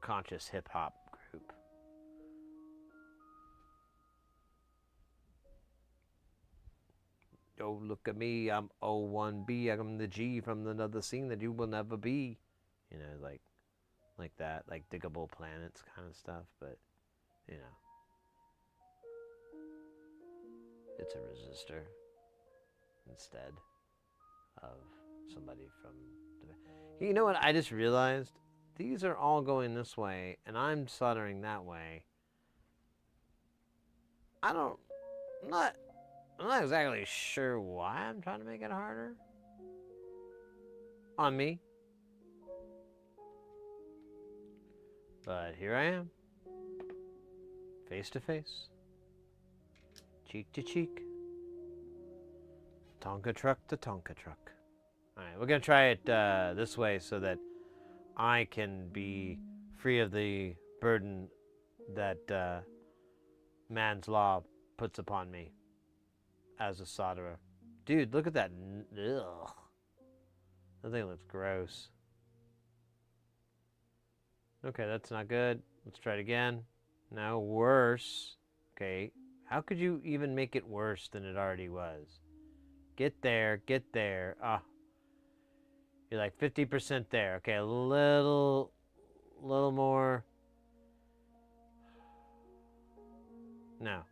Speaker 1: conscious hip-hop group. Oh, look at me, I'm O1B, I'm the G from another scene that you will never be. You know, like that, like Diggable Planets kind of stuff, but, you know. It's a resistor instead of somebody from... You know what I just realized? These are all going this way, and I'm soldering that way. I'm not exactly sure why I'm trying to make it harder on me. But here I am. Face to face. Cheek to cheek. Tonka truck to Tonka truck. Alright, we're going to try it this way so that I can be free of the burden that man's law puts upon me as a solderer. Dude, look at that. Ugh. That thing looks gross. Okay, that's not good. Let's try it again. No, worse. Okay, how could you even make it worse than it already was? Get there, get there. Ah. You're like 50% there. Okay, a little more. No.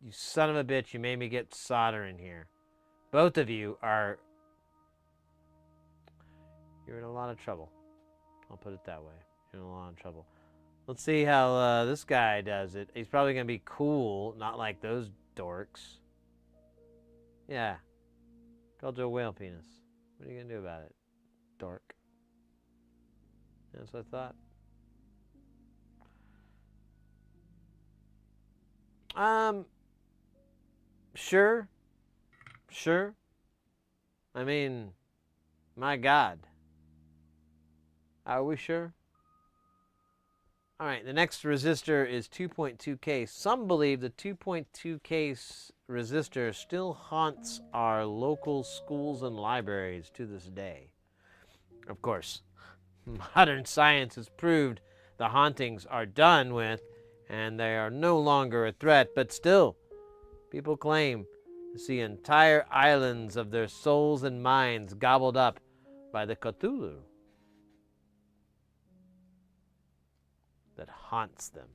Speaker 1: You son of a bitch, you made me get solder in here. Both of you are... You're in a lot of trouble. I'll put it that way. You're in a lot of trouble. Let's see how this guy does it. He's probably going to be cool, not like those dorks. Yeah. Called you a whale penis. What are you going to do about it, dork? That's what I thought. Sure. Sure. I mean, my God. Are we sure? All right, the next resistor is 2.2K. Some believe the 2.2K resistor still haunts our local schools and libraries to this day. Of course, modern science has proved the hauntings are done with and they are no longer a threat, but still, people claim to see entire islands of their souls and minds gobbled up by the Cthulhu that haunts them.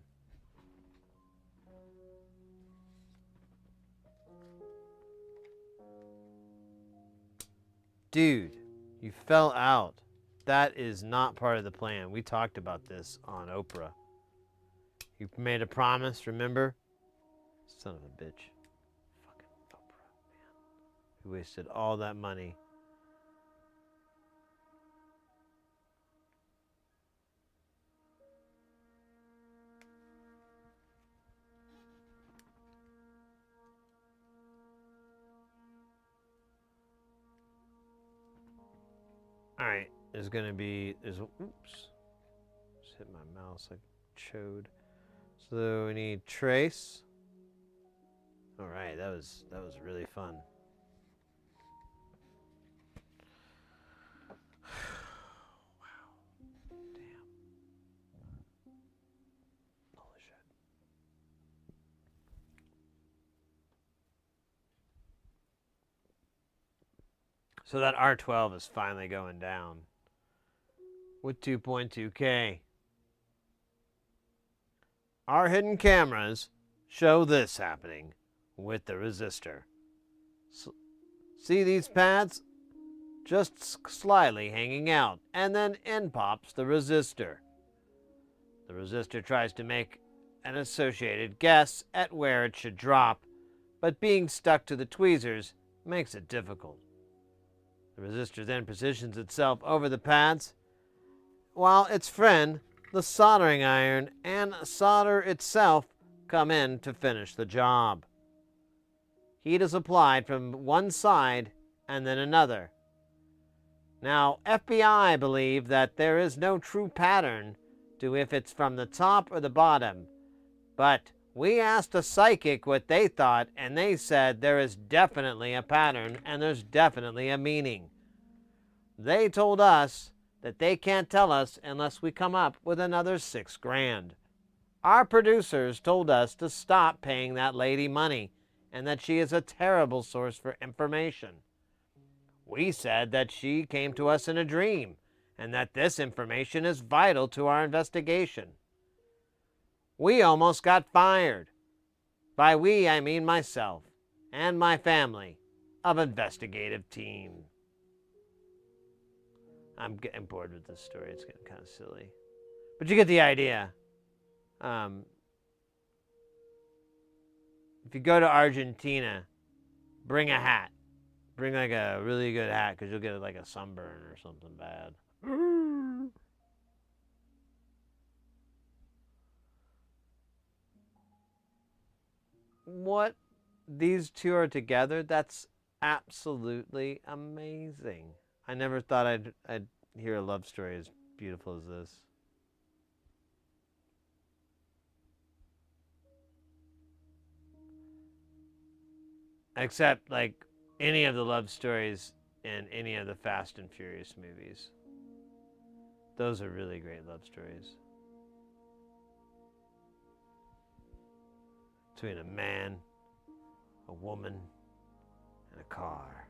Speaker 1: Dude, you fell out. That is not part of the plan. We talked about this on Oprah. You made a promise, remember? Son of a bitch. Fucking Oprah, man. We wasted all that money. All right, there's gonna be, oops. Just hit my mouse like chode. So we need trace. All right, that was really fun. Wow. Damn. Holy shit. So that R12 is finally going down with 2.2K. Our hidden cameras show this happening with the resistor. See these pads? Just slyly hanging out, and then in pops the resistor. The resistor tries to make an associated guess at where it should drop, but being stuck to the tweezers makes it difficult. The resistor then positions itself over the pads, while its friend, the soldering iron, and solder itself come in to finish the job. Heat is applied from one side and then another. Now, FBI believe that there is no true pattern to if it's from the top or the bottom, but we asked a psychic what they thought, and they said there is definitely a pattern and there's definitely a meaning. They told us that they can't tell us unless we come up with another $6 grand. Our producers told us to stop paying that lady money and that she is a terrible source for information. We said that she came to us in a dream and that this information is vital to our investigation. We almost got fired. By we, I mean myself and my family of investigative team. I'm getting bored with this story. It's getting kind of silly. But you get the idea. If you go to Argentina, bring a hat. Bring like a really good hat because you'll get like a sunburn or something bad. What these two are together, that's absolutely amazing. I never thought I'd hear a love story as beautiful as this. Except like any of the love stories in any of the Fast and Furious movies. Those are really great love stories. Between a man, a woman, and a car.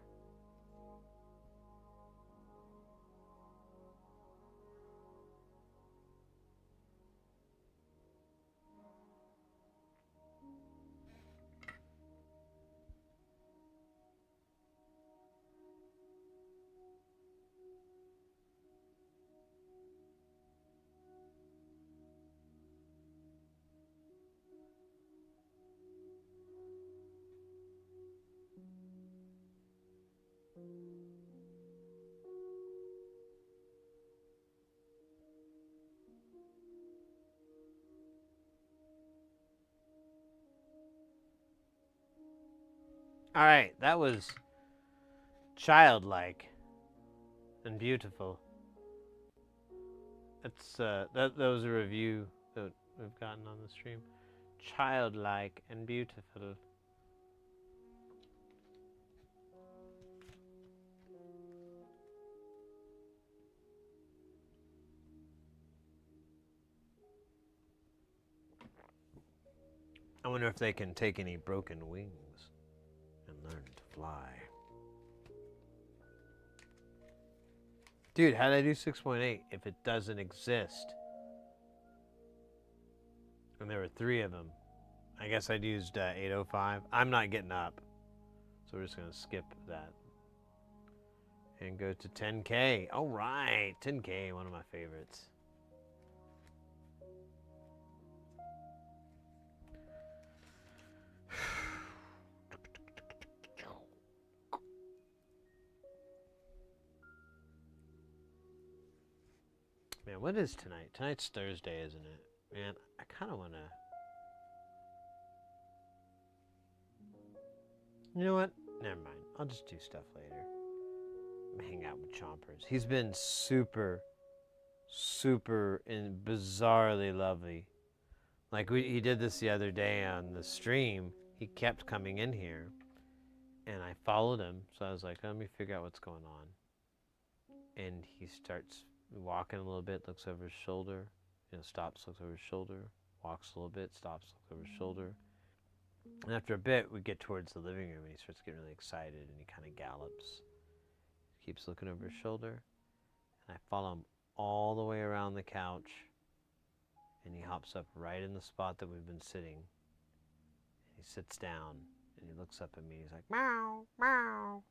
Speaker 1: All right, that was childlike and beautiful. That's that was a review that we've gotten on the stream. Childlike and beautiful. I wonder if they can take any broken wings and learn to fly. Dude, how did I do 6.8 if it doesn't exist? And there were 3 of them. I guess I'd used 805. I'm not getting up. So we're just going to skip that. And go to 10K. All right. 10K, one of my favorites. Man, what is tonight? Tonight's Thursday, isn't it? Man, I kind of want to... You know what? Never mind. I'll just do stuff later. Hang out with Chompers. He's been super and bizarrely lovely. Like, he did this the other day on the stream. He kept coming in here. And I followed him. So I was like, let me figure out what's going on. And he starts walking a little bit, looks over his shoulder, stops, looks over his shoulder, walks a little bit, stops, looks over his shoulder. And after a bit, we get towards the living room, and he starts getting really excited, and he kind of gallops. He keeps looking over his shoulder, and I follow him all the way around the couch, and he hops up right in the spot that we've been sitting. And he sits down, and he looks up at me, and he's like, meow, meow.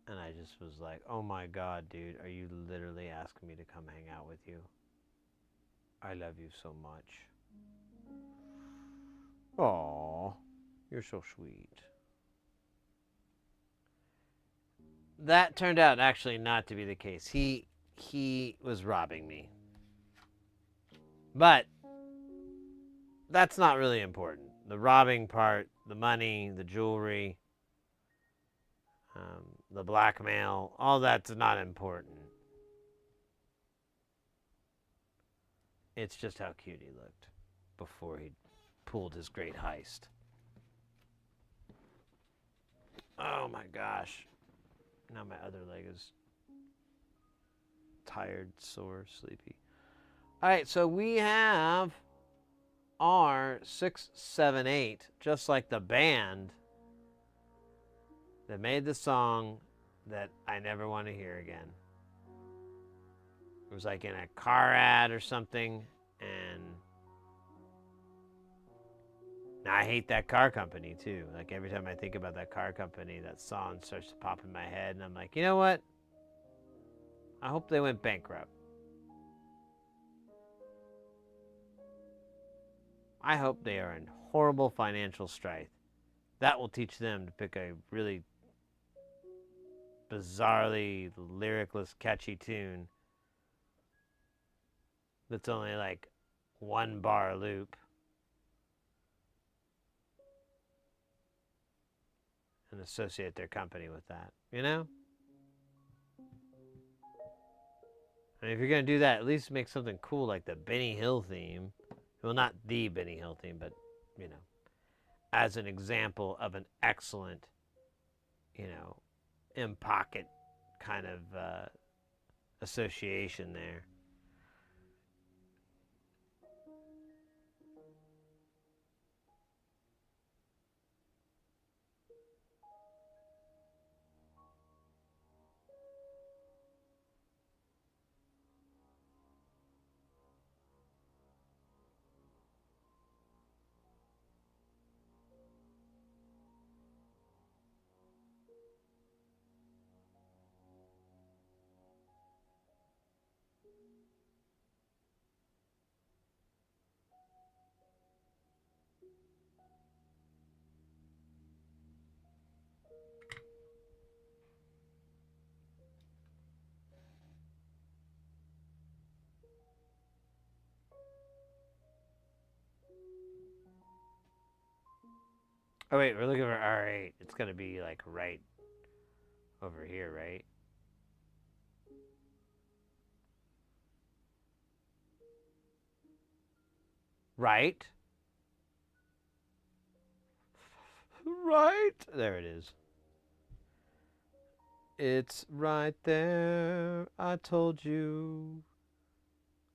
Speaker 1: And I just was like, oh my God, dude, are you literally asking me to come hang out with you? I love you so much. Aw, you're so sweet. That turned out actually not to be the case. He was robbing me. But that's not really important. The robbing part, the money, the jewelry, the blackmail, all that's not important. It's just how cute he looked before he pulled his great heist. Oh my gosh. Now my other leg is tired, sore, sleepy. All right, so we have our 678, just like the band that made the song that I never want to hear again. It was like in a car ad or something, and now I hate that car company too. Like every time I think about that car company, that song starts to pop in my head, and I'm like, you know what? I hope they went bankrupt. I hope they are in horrible financial strife. That will teach them to pick a really bizarrely lyricless, catchy tune that's only like 1 bar loop and associate their company with that, you know? I mean, if you're going to do that, at least make something cool like the Benny Hill theme. Well, not the Benny Hill theme, but, as an example of an excellent, in pocket kind of association there. Oh wait, we're looking for R8. It's gonna be like right over here, right? Right? Right? There it is. It's right there. I told you.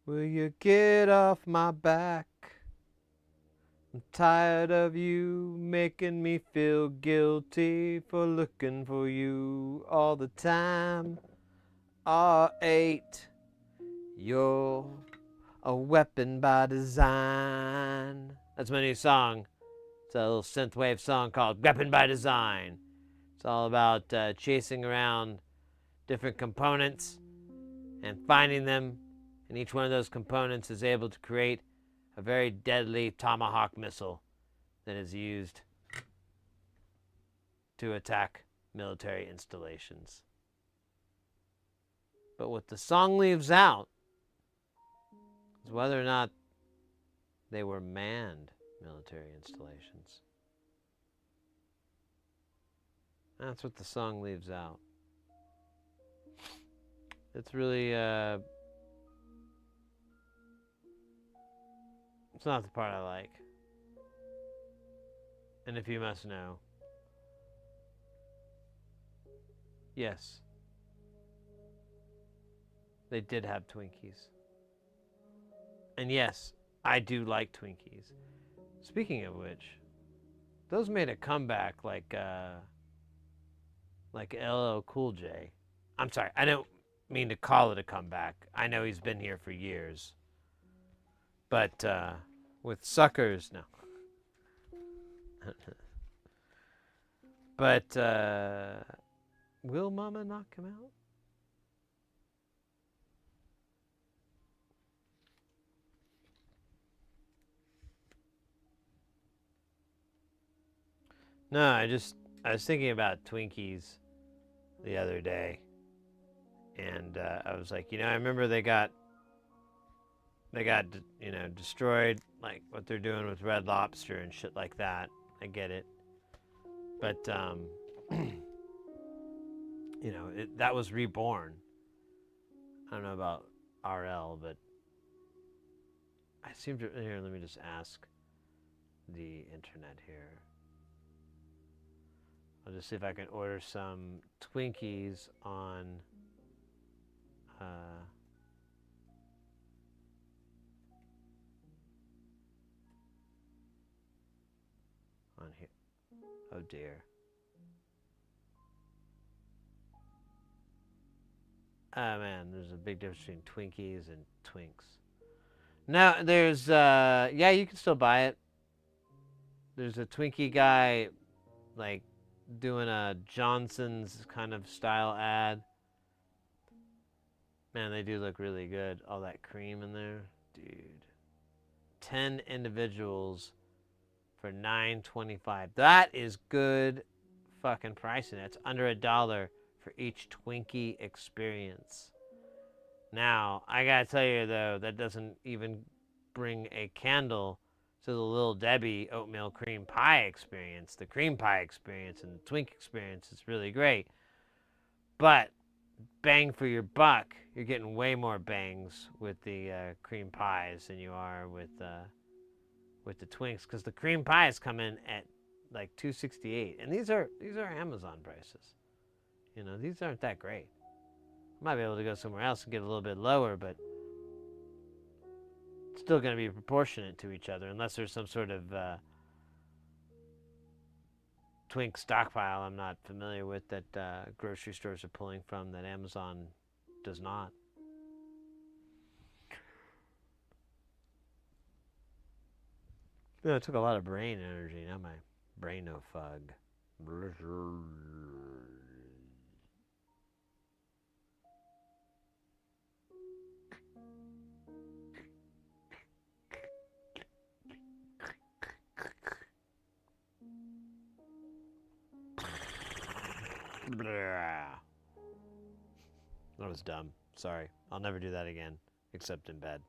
Speaker 1: Will you get off my back? I'm tired of you making me feel guilty for looking for you all the time. R8, you're a weapon by design. That's my new song. It's a little synthwave song called Weapon by Design. It's all about chasing around different components and finding them, and each one of those components is able to create a very deadly tomahawk missile that is used to attack military installations. But what the song leaves out is whether or not they were manned military installations. That's what the song leaves out. It's really, it's not the part I like. And if you must know, yes, they did have Twinkies. And yes, I do like Twinkies. Speaking of which, those made a comeback like LL Cool J. I'm sorry, I don't mean to call it a comeback. I know he's been here for years. But with Suckers, no. But will Mama knock him out? No, I was thinking about Twinkies the other day, and I was like, I remember they got destroyed, like what they're doing with Red Lobster and shit like that. I get it, but that was reborn. I don't know about RL, but I seem to. Here, let me just ask the internet here. I'll just see if I can order some Twinkies on here. Oh dear. Oh man, there's a big difference between Twinkies and Twinks. Now there's yeah, you can still buy it. There's a Twinkie guy like doing a Johnson's kind of style ad. Man, they do look really good. All that cream in there. Dude. 10 individuals for $9.25. That is good fucking pricing. That's under $1 for each Twinkie experience. Now, I gotta tell you though, that doesn't even bring a candle to the Little Debbie oatmeal cream pie experience. The cream pie experience and the Twink experience is really great. But bang for your buck, you're getting way more bangs with the cream pies than you are with the Twinks, because the cream pies come in at like $2.68, and these are Amazon prices. These aren't that great. I might be able to go somewhere else and get a little bit lower, but it's still going to be proportionate to each other, unless there's some sort of Twink stockpile I'm not familiar with that grocery stores are pulling from that Amazon does not. It took a lot of brain energy. Now my brain no fug. That was dumb. Sorry. I'll never do that again, except in bed.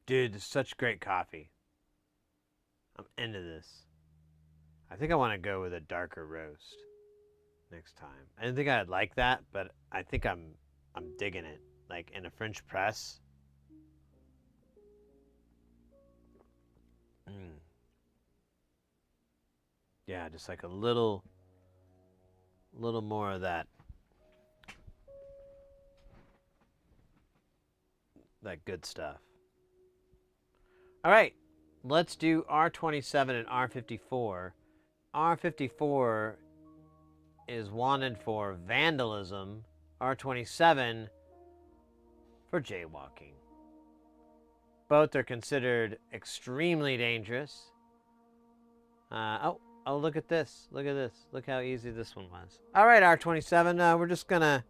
Speaker 1: Dude, this is such great coffee. I'm into this. I think I want to go with a darker roast next time. I didn't think I'd like that, but I think I'm digging it. Like in a French press. Yeah, just like a little more of that good stuff. All right, let's do R27 and R54. R54 is wanted for vandalism. R27 for jaywalking. Both are considered extremely dangerous. Oh, look at this. Look at this. Look how easy this one was. All right, R27, we're just going to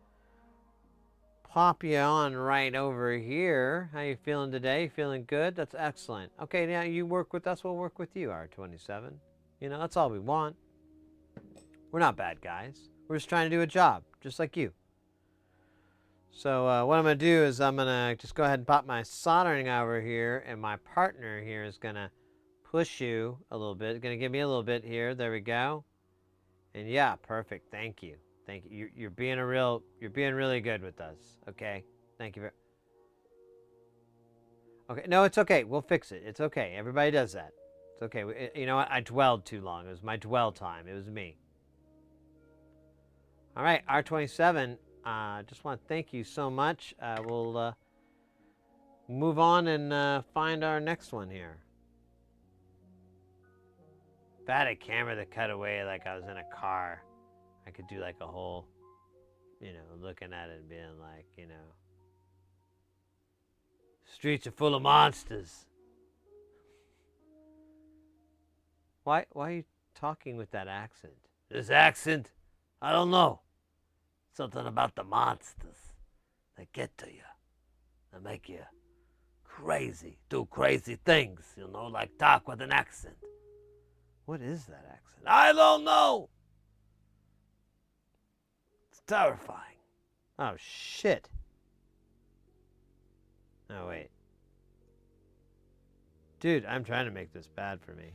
Speaker 1: pop you on right over here. How you feeling today? You feeling good? That's excellent. Okay, now you work with us. We'll work with you, R27. You know, that's all we want. We're not bad guys. We're just trying to do a job, just like you. So what I'm going to do is I'm going to just go ahead and pop my soldering over here, and my partner here is going to push you a little bit. Going to give me a little bit here. There we go. And yeah, perfect. Thank you. Thank you. You're being really good with us. Okay. Thank you. Okay. No, it's okay. We'll fix it. It's okay. Everybody does that. It's okay. You know what? I dwelled too long. It was my dwell time. It was me. All right, R27. Just want to thank you so much. We'll move on and find our next one here. If I had a camera that cut away like I was in a car, I could do like a whole, you know, looking at it and being like, you know, streets are full of monsters. Why are you talking with that accent? This accent? I don't know. Something about the monsters. They get to you. They make you crazy. Do crazy things, you know, like talk with an accent. What is that accent? I don't know. It's terrifying. Oh, shit. Oh, wait. Dude, I'm trying to make this bad for me.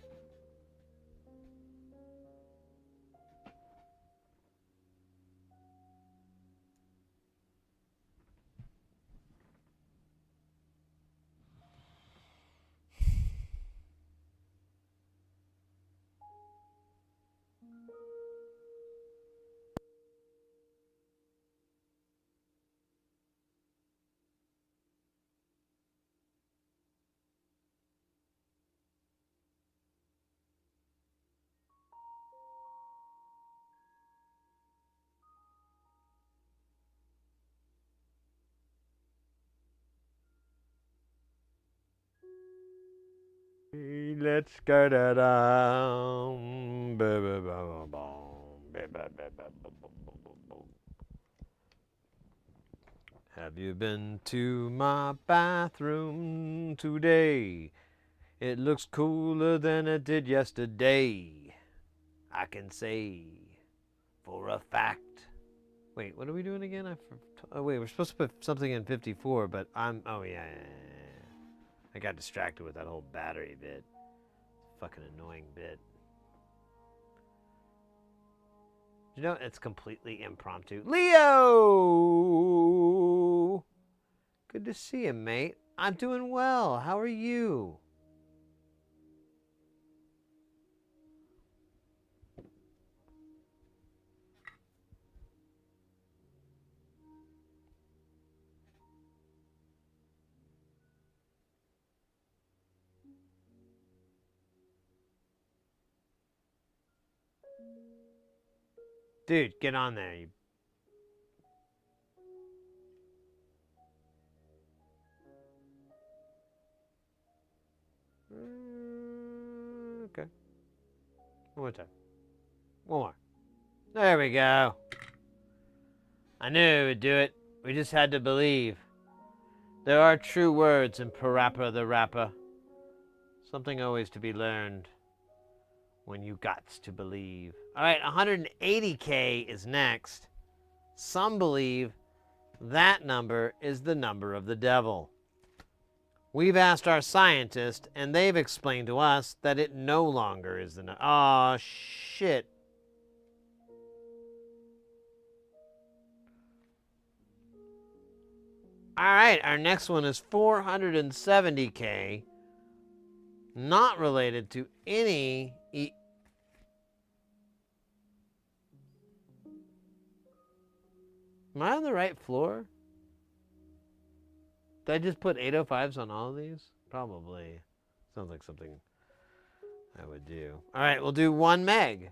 Speaker 1: Let's go down. Have you been to my bathroom today? It looks cooler than it did yesterday. I can say for a fact. Wait, what are we doing again? Oh, wait, we're supposed to put something in 54, but oh, yeah. I got distracted with that whole battery bit. Fucking annoying bit. You know, it's completely impromptu. Leo! Good to see you, mate. I'm doing well. How are you? Dude, get on there. Okay. One more time. One more. There we go. I knew it would do it. We just had to believe. There are true words in Parappa the Rapper. Something always to be learned when you gots to believe. All right, 180K is next. Some believe that number is the number of the devil. We've asked our scientists, and they've explained to us that it no longer is the... Aw, shit. All right, our next one is 470K. Not related to any... Am I on the right floor? Did I just put 805s on all of these? Probably. Sounds like something I would do. All right, we'll do 1 meg.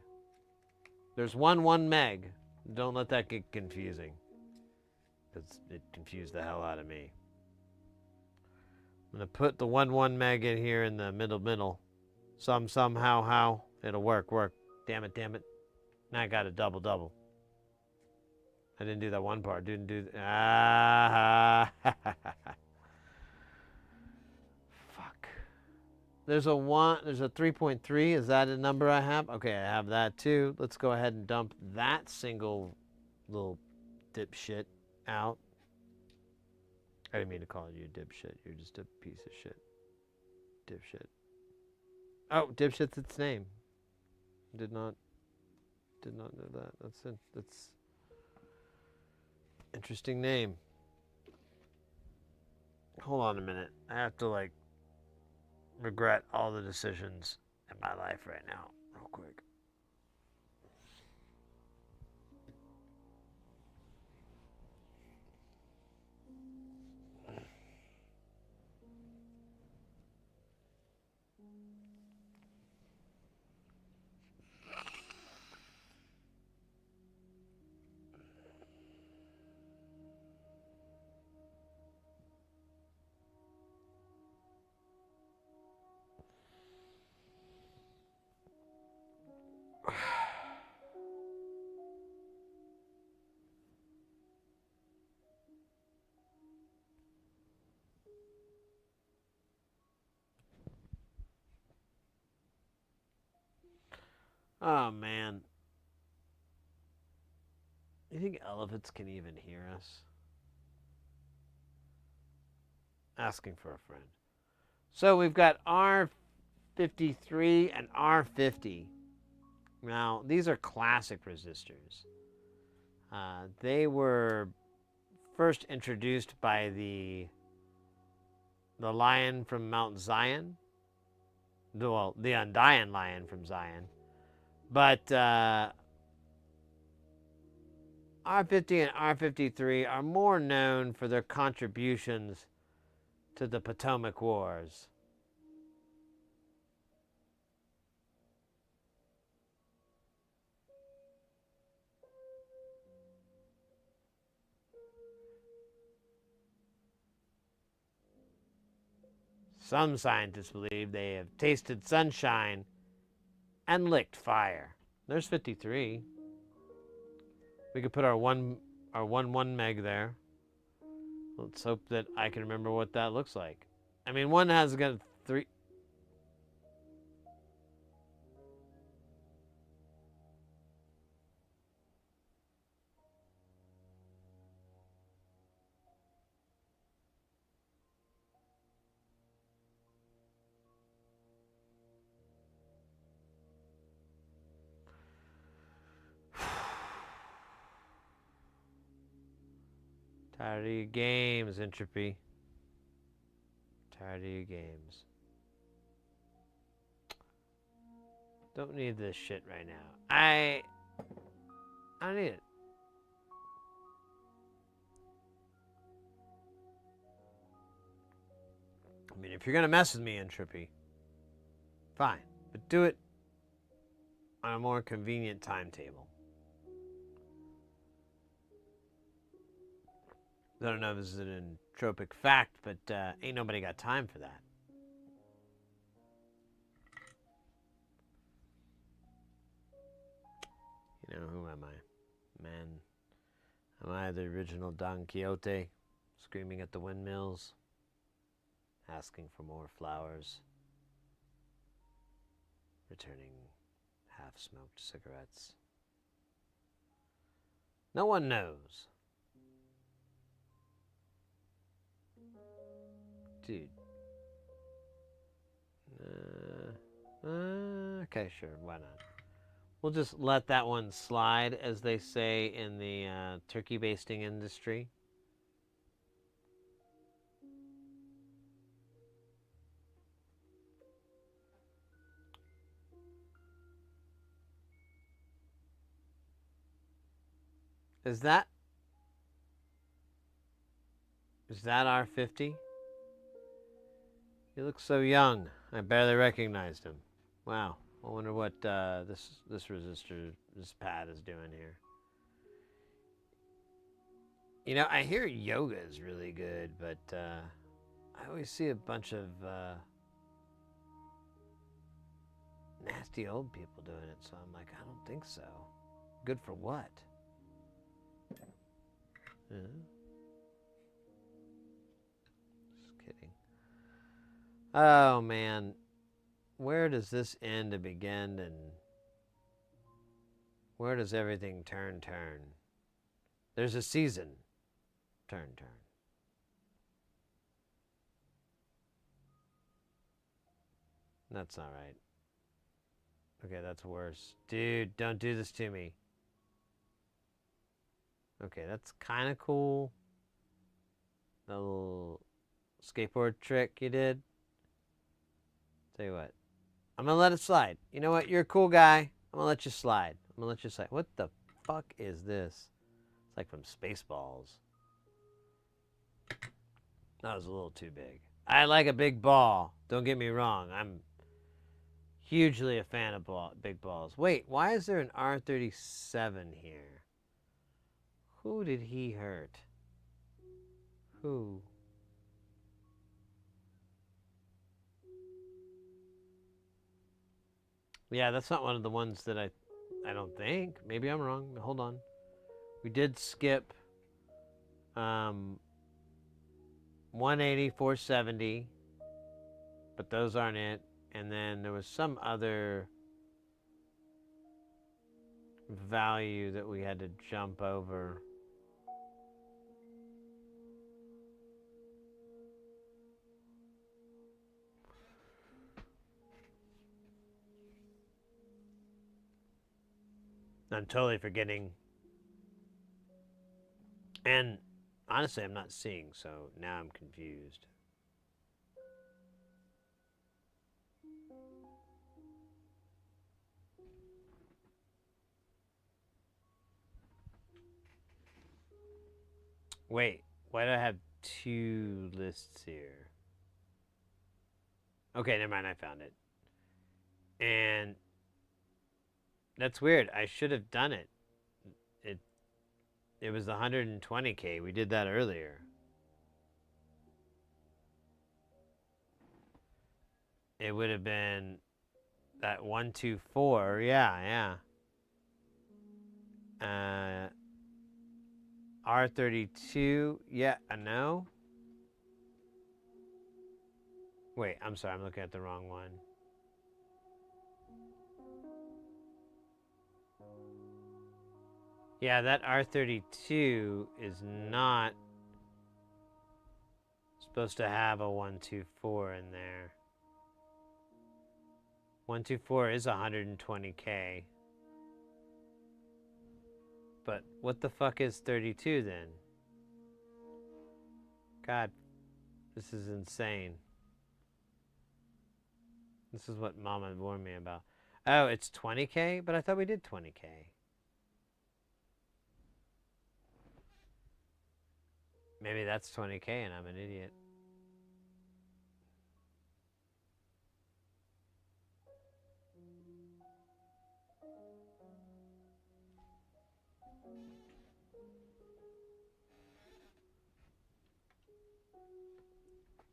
Speaker 1: There's 1 meg. Don't let that get confusing, because it confused the hell out of me. I'm going to put the 1 meg in here in the middle. Somehow, how. It'll work. Damn it. Now I got a double. I didn't do that one part. Didn't do... Ah. Fuck. There's a 3.3. Is that a number I have? Okay, I have that too. Let's go ahead and dump that single little dipshit out. I didn't mean to call you a dipshit. You're just a piece of shit. Dipshit. Oh, dipshit's its name. Did not know that. That's it. That's interesting name. Hold on a minute. I have to like regret all the decisions in my life right now, real quick. Oh, man. You think elephants can even hear us? Asking for a friend. So we've got R53 and R50. Now, these are classic resistors. They were first introduced by the lion from Mount Zion. Well, the undying lion from Zion. But R50 and R53 are more known for their contributions to the Potomac Wars. Some scientists believe they have tasted sunshine and licked fire. There's 53. We could put our 1 meg there. Let's hope that I can remember what that looks like. I mean, one has got 3. Tired of your games, Entropy. Tired of your games. Don't need this shit right now. I don't need it. I mean, if you're gonna mess with me, Entropy, fine. But do it on a more convenient timetable. I don't know if this is an entropic fact, but ain't nobody got time for that. You know, who am I? Man, am I the original Don Quixote, screaming at the windmills, asking for more flowers, returning half-smoked cigarettes? No one knows. Dude, Okay, sure. Why not? We'll just let that one slide, as they say in the turkey basting industry. Is that R50? He looks so young. I barely recognized him. Wow. I wonder what this resistor, this pad is doing here. You know, I hear yoga is really good, but I always see a bunch of nasty old people doing it, so I'm like, I don't think so. Good for what? Yeah. Just kidding. Oh, man. Where does this end and begin, and where does everything turn? There's a season. Turn. That's not right. Okay, that's worse. Dude, don't do this to me. Okay, that's kind of cool. The little skateboard trick you did. Tell you what. I'm going to let it slide. You know what? You're a cool guy. I'm going to let you slide. What the fuck is this? It's like from Spaceballs. That was a little too big. I like a big ball. Don't get me wrong. I'm hugely a fan of big balls. Wait, why is there an R37 here? Who did he hurt? Who? Yeah, that's not one of the ones that I don't think. Maybe I'm wrong. Hold on. We did skip 180, 470, but those aren't it. And then there was some other value that we had to jump over. I'm totally forgetting. And honestly, I'm not seeing, so now I'm confused. Wait, why do I have two lists here? Okay, never mind, I found it. And that's weird. I should have done it. It was 120K. We did that earlier. It would have been that 124. Yeah. R32. Yeah, I know. Wait, I'm sorry. I'm looking at the wrong one. Yeah, that R32 is not supposed to have a 124 in there. 124 is 120K. But what the fuck is 32 then? God, this is insane. This is what Mama warned me about. Oh, it's 20K? But I thought we did 20K. Maybe that's 20K and I'm an idiot.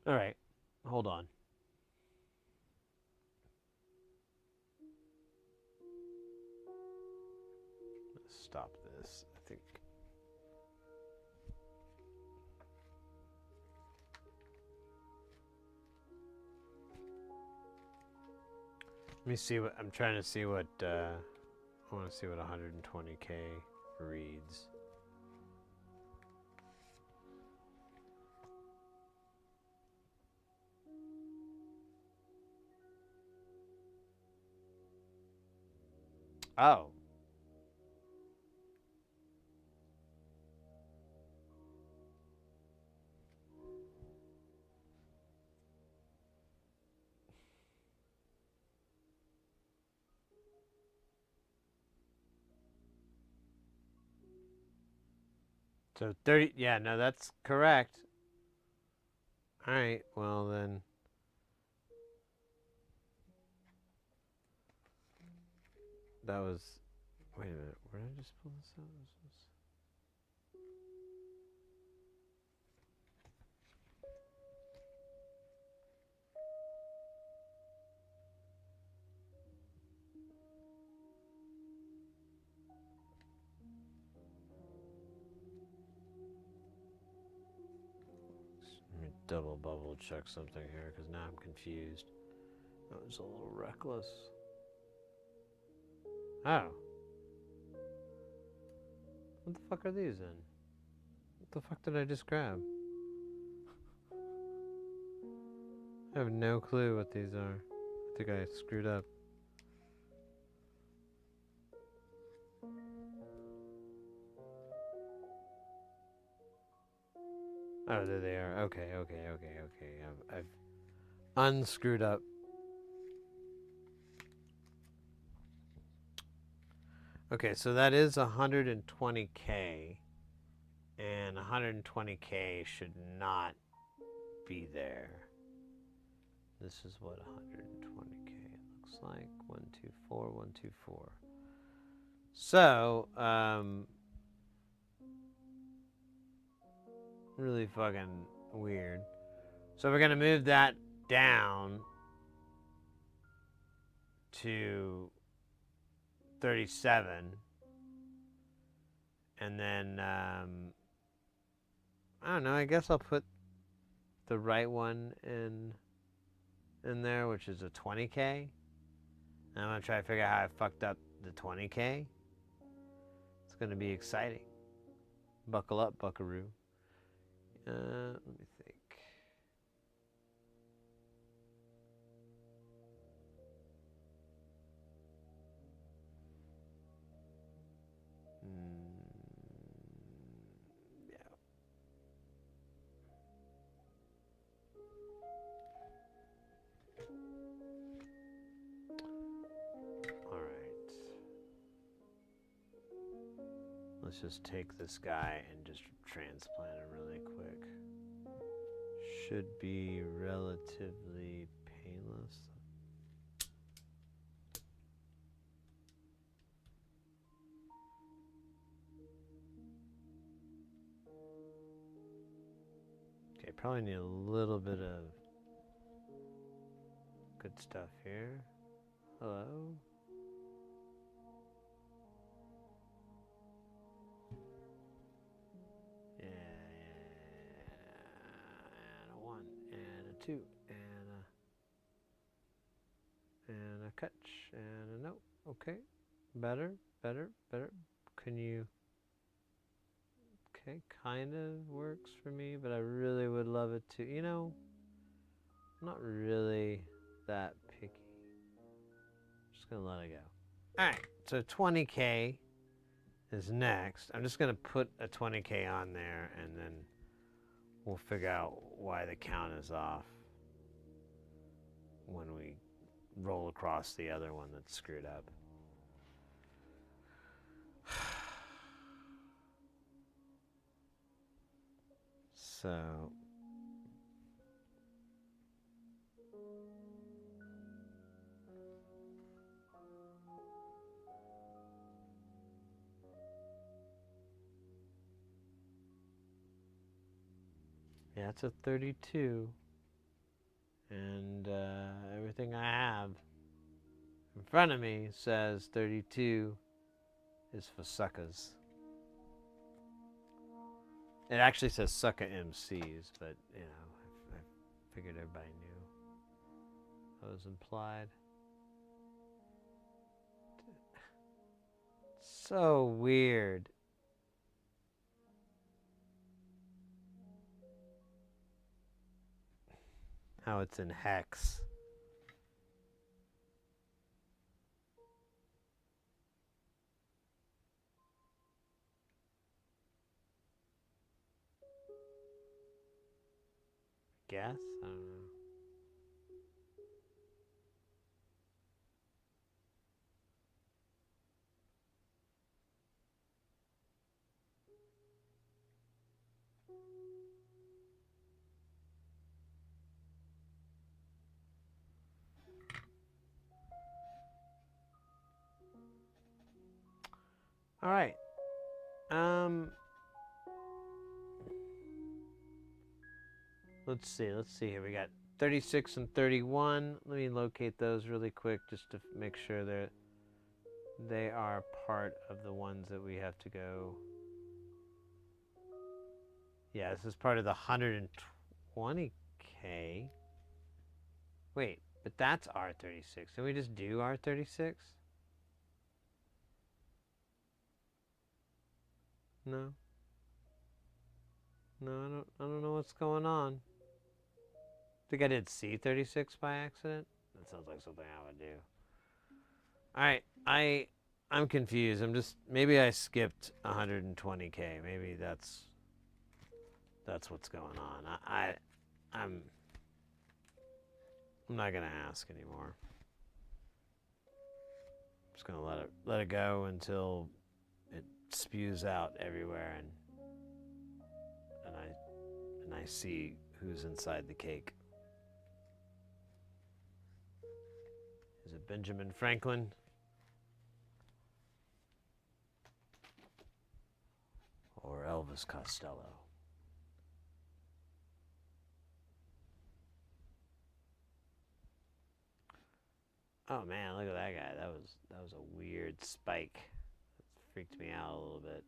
Speaker 1: All right, hold on. Let's stop this, I think. Let me see what, I'm trying to see what, I want to see what 120K reads. Oh. So 30, yeah, no, that's correct. All right, well then. That was, wait a minute, where did I just pull this out? Let me double bubble check something here, because now I'm confused. That was a little reckless. Oh. What the fuck are these in? What the fuck did I just grab? I have no clue what these are. I think I screwed up. Oh, there they are. Okay. I've unscrewed up. Okay, so that is 120K. And 120K should not be there. This is what 120K looks like. 124, 124. So, really fucking weird. So we're gonna move that down to 37. And then, I don't know, I guess I'll put the right one in there, which is a 20K. And I'm gonna try to figure out how I fucked up the 20K. It's gonna be exciting. Buckle up, buckaroo. Let me think. Yeah. All right. Let's just take this guy and just transplant him really quick. Should be relatively painless. Okay, probably need a little bit of good stuff here. Hello? Yeah. And a 1, and a 2, and a catch, and a note. Okay. Better. Can you... Okay, kind of works for me, but I really would love it to... You know, I'm not really that picky. Just gonna let it go. Alright, so 20K is next. I'm just gonna put a 20K on there, and then we'll figure out why the count is off when we roll across the other one that's screwed up. So... yeah, it's a 32. And everything I have in front of me says 32 is for suckers. It actually says sucker MCs, but you know, I figured everybody knew. That was implied. So weird. How it's in hex. guess. I don't know. All right. Let's see here. We got 36 and 31. Let me locate those really quick just to make sure that they are part of the ones that we have to go. Yeah, this is part of the 120K. Wait, but that's R36. Can we just do R36? No. No, I don't know what's going on. I think I did C36 by accident. That sounds like something I would do. All right, I'm confused. Maybe I skipped 120K. Maybe that's what's going on. I'm not gonna ask anymore. I'm just gonna let it go until it spews out everywhere and I see who's inside the cake. Is it Benjamin Franklin? Or Elvis Costello? Oh man, look at that guy. That was a weird spike. That freaked me out a little bit.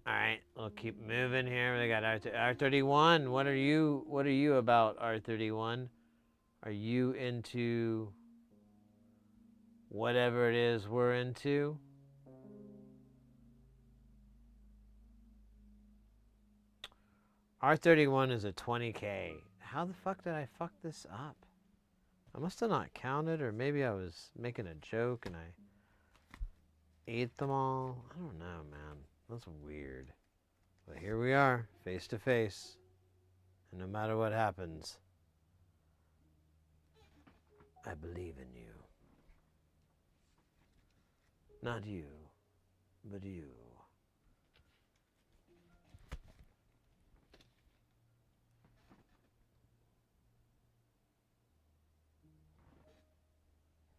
Speaker 1: All right, we'll keep moving here. We got R31. What are you about, R31? Are you into whatever it is we're into? R31 is a 20K. How the fuck did I fuck this up? I must have not counted, or maybe I was making a joke and I ate them all. I don't know, man. That's weird. But here we are, face to face. And no matter what happens, I believe in you. Not you, but you.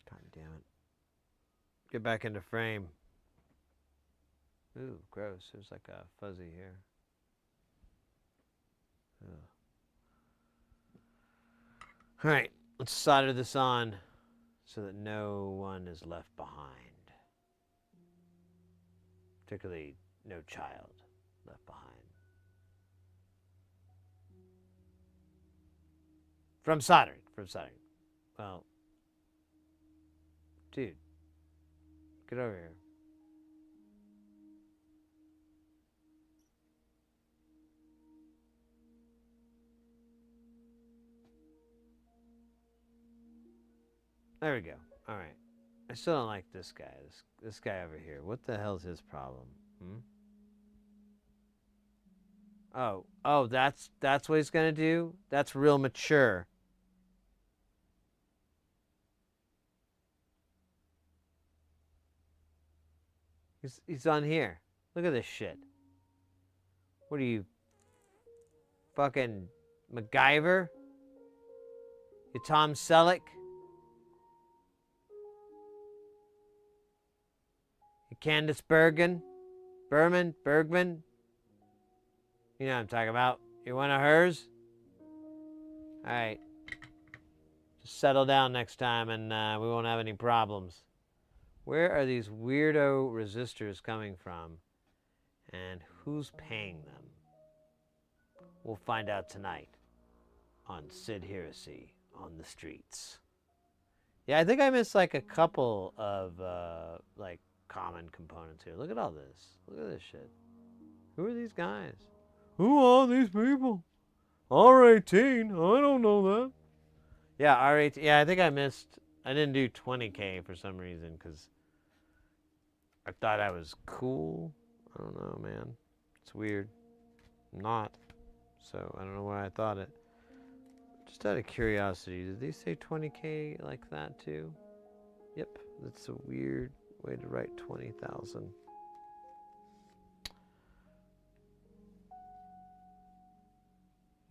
Speaker 1: God damn it. Get back into frame. Ooh, gross. There's like a fuzzy here. All right, let's solder this on so that no one is left behind. Particularly no child left behind. From soldering. Well, dude, get over here. There we go. All right. I still don't like this guy. This guy over here. What the hell's his problem? Oh, that's what he's gonna do? That's real mature. He's on here. Look at this shit. What are you, fucking MacGyver? You Tom Selleck? You Candace Bergman? Bergman? You know what I'm talking about. You're one of hers? Alright. Just settle down next time and we won't have any problems. Where are these weirdo resistors coming from? And who's paying them? We'll find out tonight on Sid Heresy on the Streets. Yeah, I think I missed like a couple of like common components here. Look at all this. Look at this shit. Who are these guys? Who are these people? R18. I don't know that. Yeah, R18. Yeah, I think I missed. I didn't do 20K for some reason because I thought I was cool. I don't know, man. It's weird. I'm not. So I don't know why I thought it. Just out of curiosity, did they say 20K like that too? Yep, that's a weird way to write 20,000.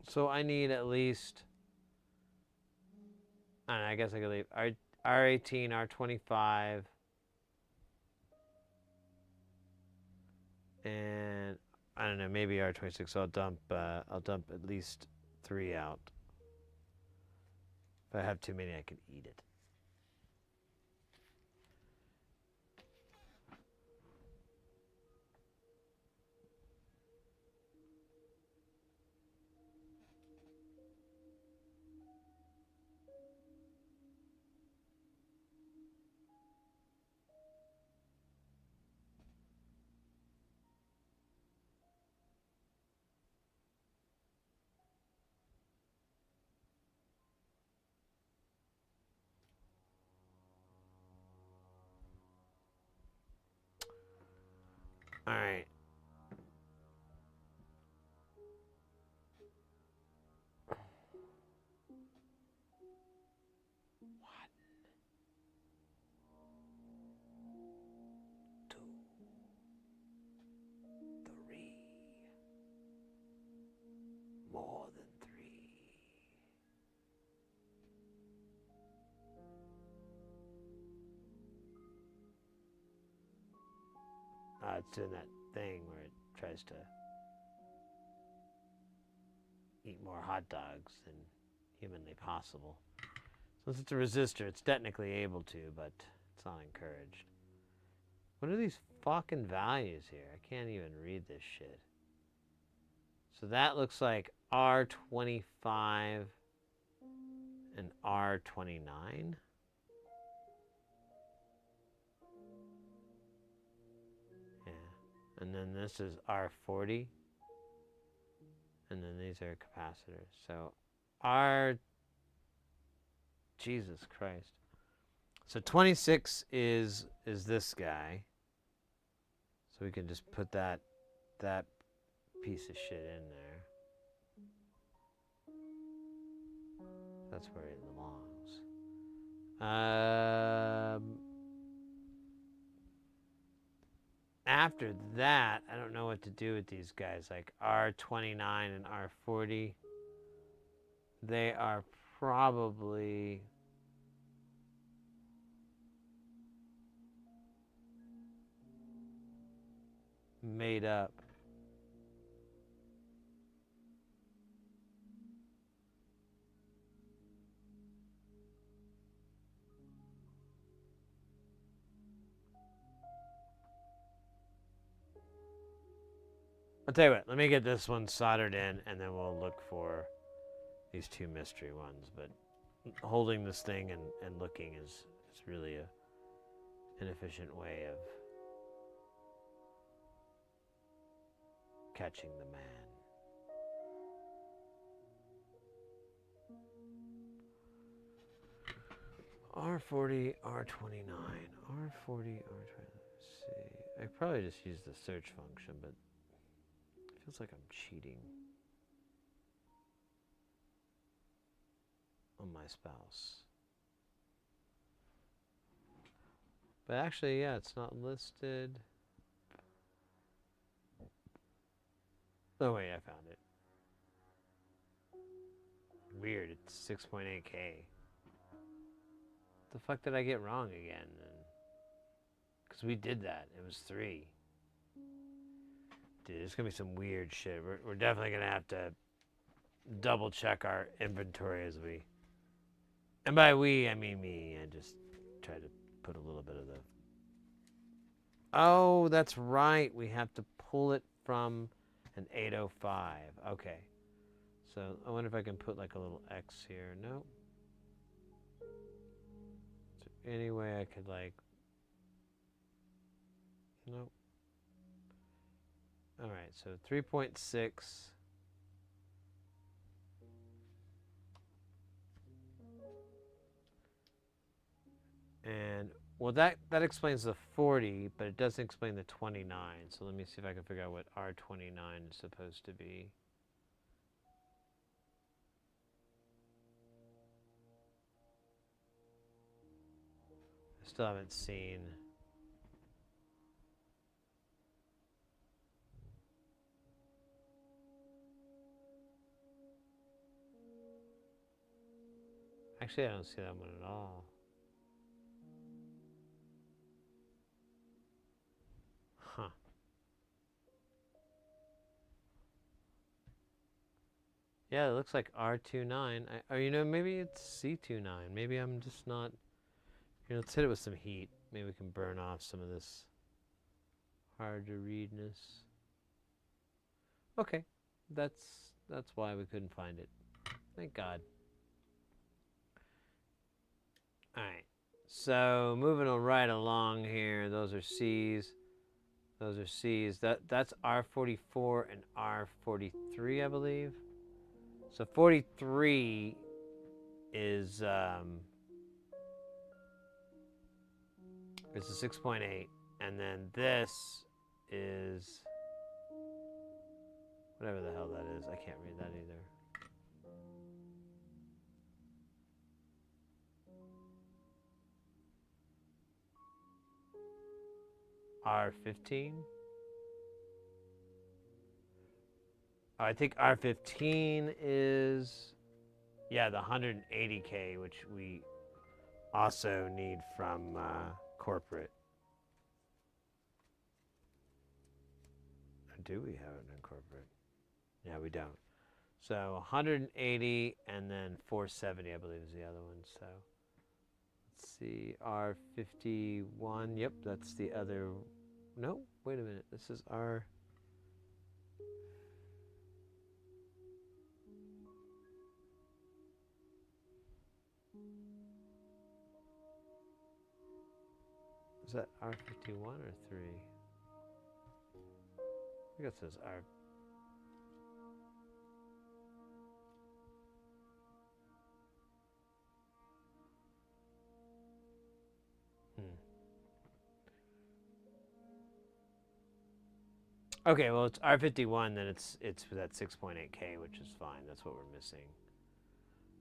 Speaker 1: So I need at least, I guess I could leave R18, R25, and I don't know, maybe R26. So I'll dump at least 3 out. If I have too many, I could eat it. All right. More than 3. It's doing that thing where it tries to eat more hot dogs than humanly possible. Since it's a resistor, it's technically able to, but it's not encouraged. What are these fucking values here? I can't even read this shit. So that looks like R25 and R29. Yeah. And then this is R40. And then these are capacitors. So Jesus Christ. So 26 is this guy. So we can just put that piece of shit in there. That's where it belongs. After that, I don't know what to do with these guys. Like R29 and R40. They are probably made up. I'll tell you what, let me get this one soldered in and then we'll look for these 2 mystery ones. But holding this thing and looking is really an inefficient way of catching the man. R40, R29, R40, R20. Let's see. I probably just use the search function, but it feels like I'm cheating on my spouse. But actually, yeah, it's not listed. Oh wait, I found it. Weird, it's 6.8K. The fuck did I get wrong again? Because we did that. It was 3. Dude, there's gonna be some weird shit. We're definitely gonna have to double check our inventory as we. And by we, I mean me. I just try to put a little bit of the. Oh, that's right. We have to pull it from an 805. Okay. So I wonder if I can put like a little X here. No. Is there any way I could like Nope. All right, so 3.6. And, well, that explains the 40, but it doesn't explain the 29. So let me see if I can figure out what R29 is supposed to be. I still haven't seen. Actually, I don't see that one at all. Huh. Yeah, it looks like R29. Or, you know, maybe it's C29. Maybe I'm just not... Here, let's hit it with some heat. Maybe we can burn off some of this hard to readness. Okay, that's why we couldn't find it. Thank God. All right, so moving right along here. Those are C's. Those are C's. That's R44 and R43, I believe. So 43 is it's a 6.8, and then this is whatever the hell that is. I can't read that either. R15. Oh, I think R15 is, yeah, the 180K, which we also need from corporate. Or do we have it in corporate? Yeah, we don't. So 180 and then 470, I believe, is the other one. So let's see, R51. Yep, that's the other. No, wait a minute. This is R. Is that R51 or 3? I think it says R. Okay, well, it's R51, then it's for that 6.8K, which is fine. That's what we're missing.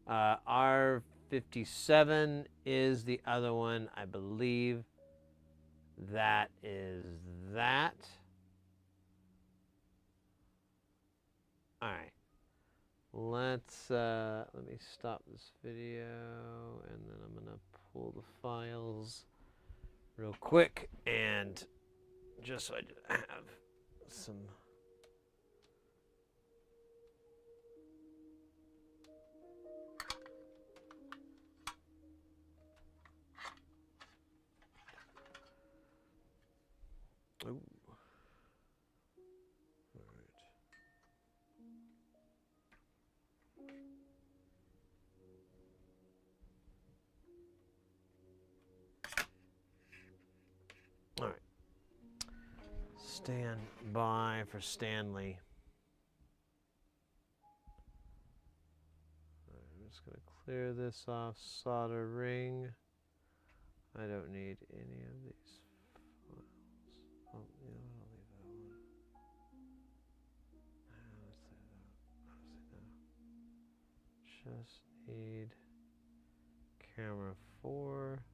Speaker 1: R57 is the other one, I believe. That is that. All right. Let me stop this video, and then I'm gonna pull the files real quick, and just so I have some. Ooh. All right. Stand by for Stanley. I'm just going to clear this off. Solder ring. I don't need any of these files. Oh, yeah, I'll leave that one. Let's say that. Honestly, no. Just need camera 4.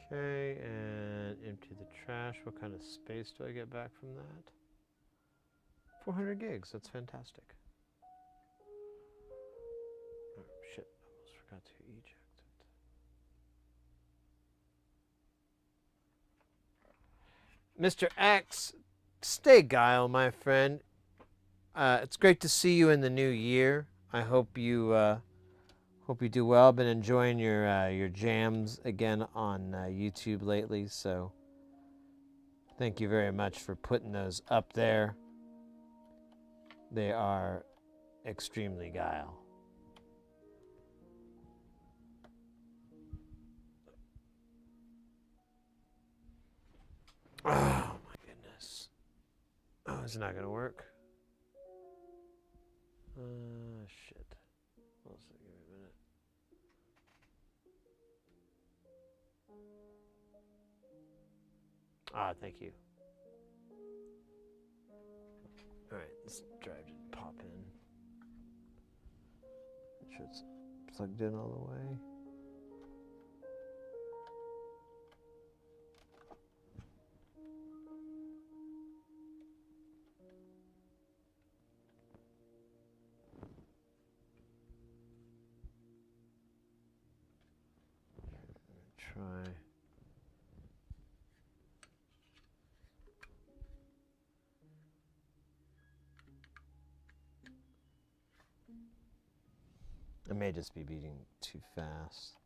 Speaker 1: Okay, and empty the trash. What kind of space do I get back from that? 400 gigs. That's fantastic. Oh, shit, I almost Forgot to eject it. Mr. X, stay guile, my friend. It's great to see you in the new year. I hope you do well. I've been enjoying your jams again on YouTube lately, so thank you very much for putting those up there. They are extremely guile. Oh my goodness. Oh, it's not gonna work. Shit. Hold on a second, give me a minute. Ah, thank you. Alright, this drive didn't pop in. Make sure it's plugged in all the way. Try. I may just be beating too fast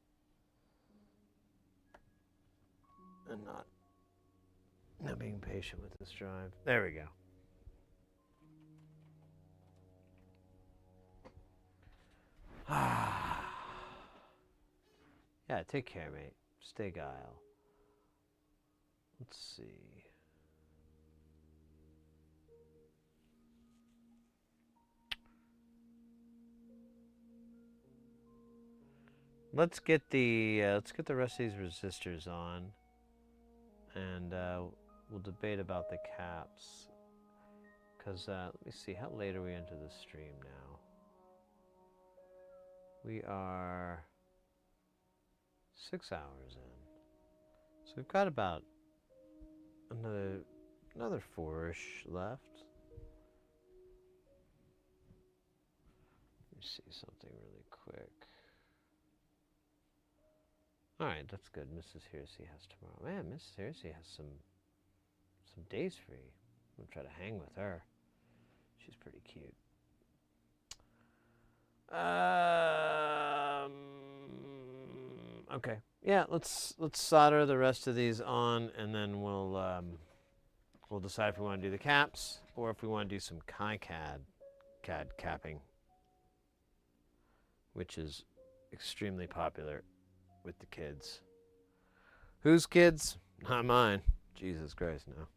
Speaker 1: and not being patient with this drive. There we go. Yeah, take care, mate. Stay guile. Let's see. Let's get the rest of these resistors on, and we'll debate about the caps. Cause let me see, how late are we into the stream now? We are 6 hours in, so we've got about another 4-ish left. Let me see something really quick. All right, that's good. Mrs. Hersey has tomorrow. Man, Mrs. Hersey has some days free. I'm gonna try to hang with her. She's pretty cute. Okay. Yeah, let's solder the rest of these on, and then we'll decide if we want to do the caps or if we want to do some KiCAD capping, which is extremely popular with the kids. Whose kids? Not mine. Jesus Christ, no.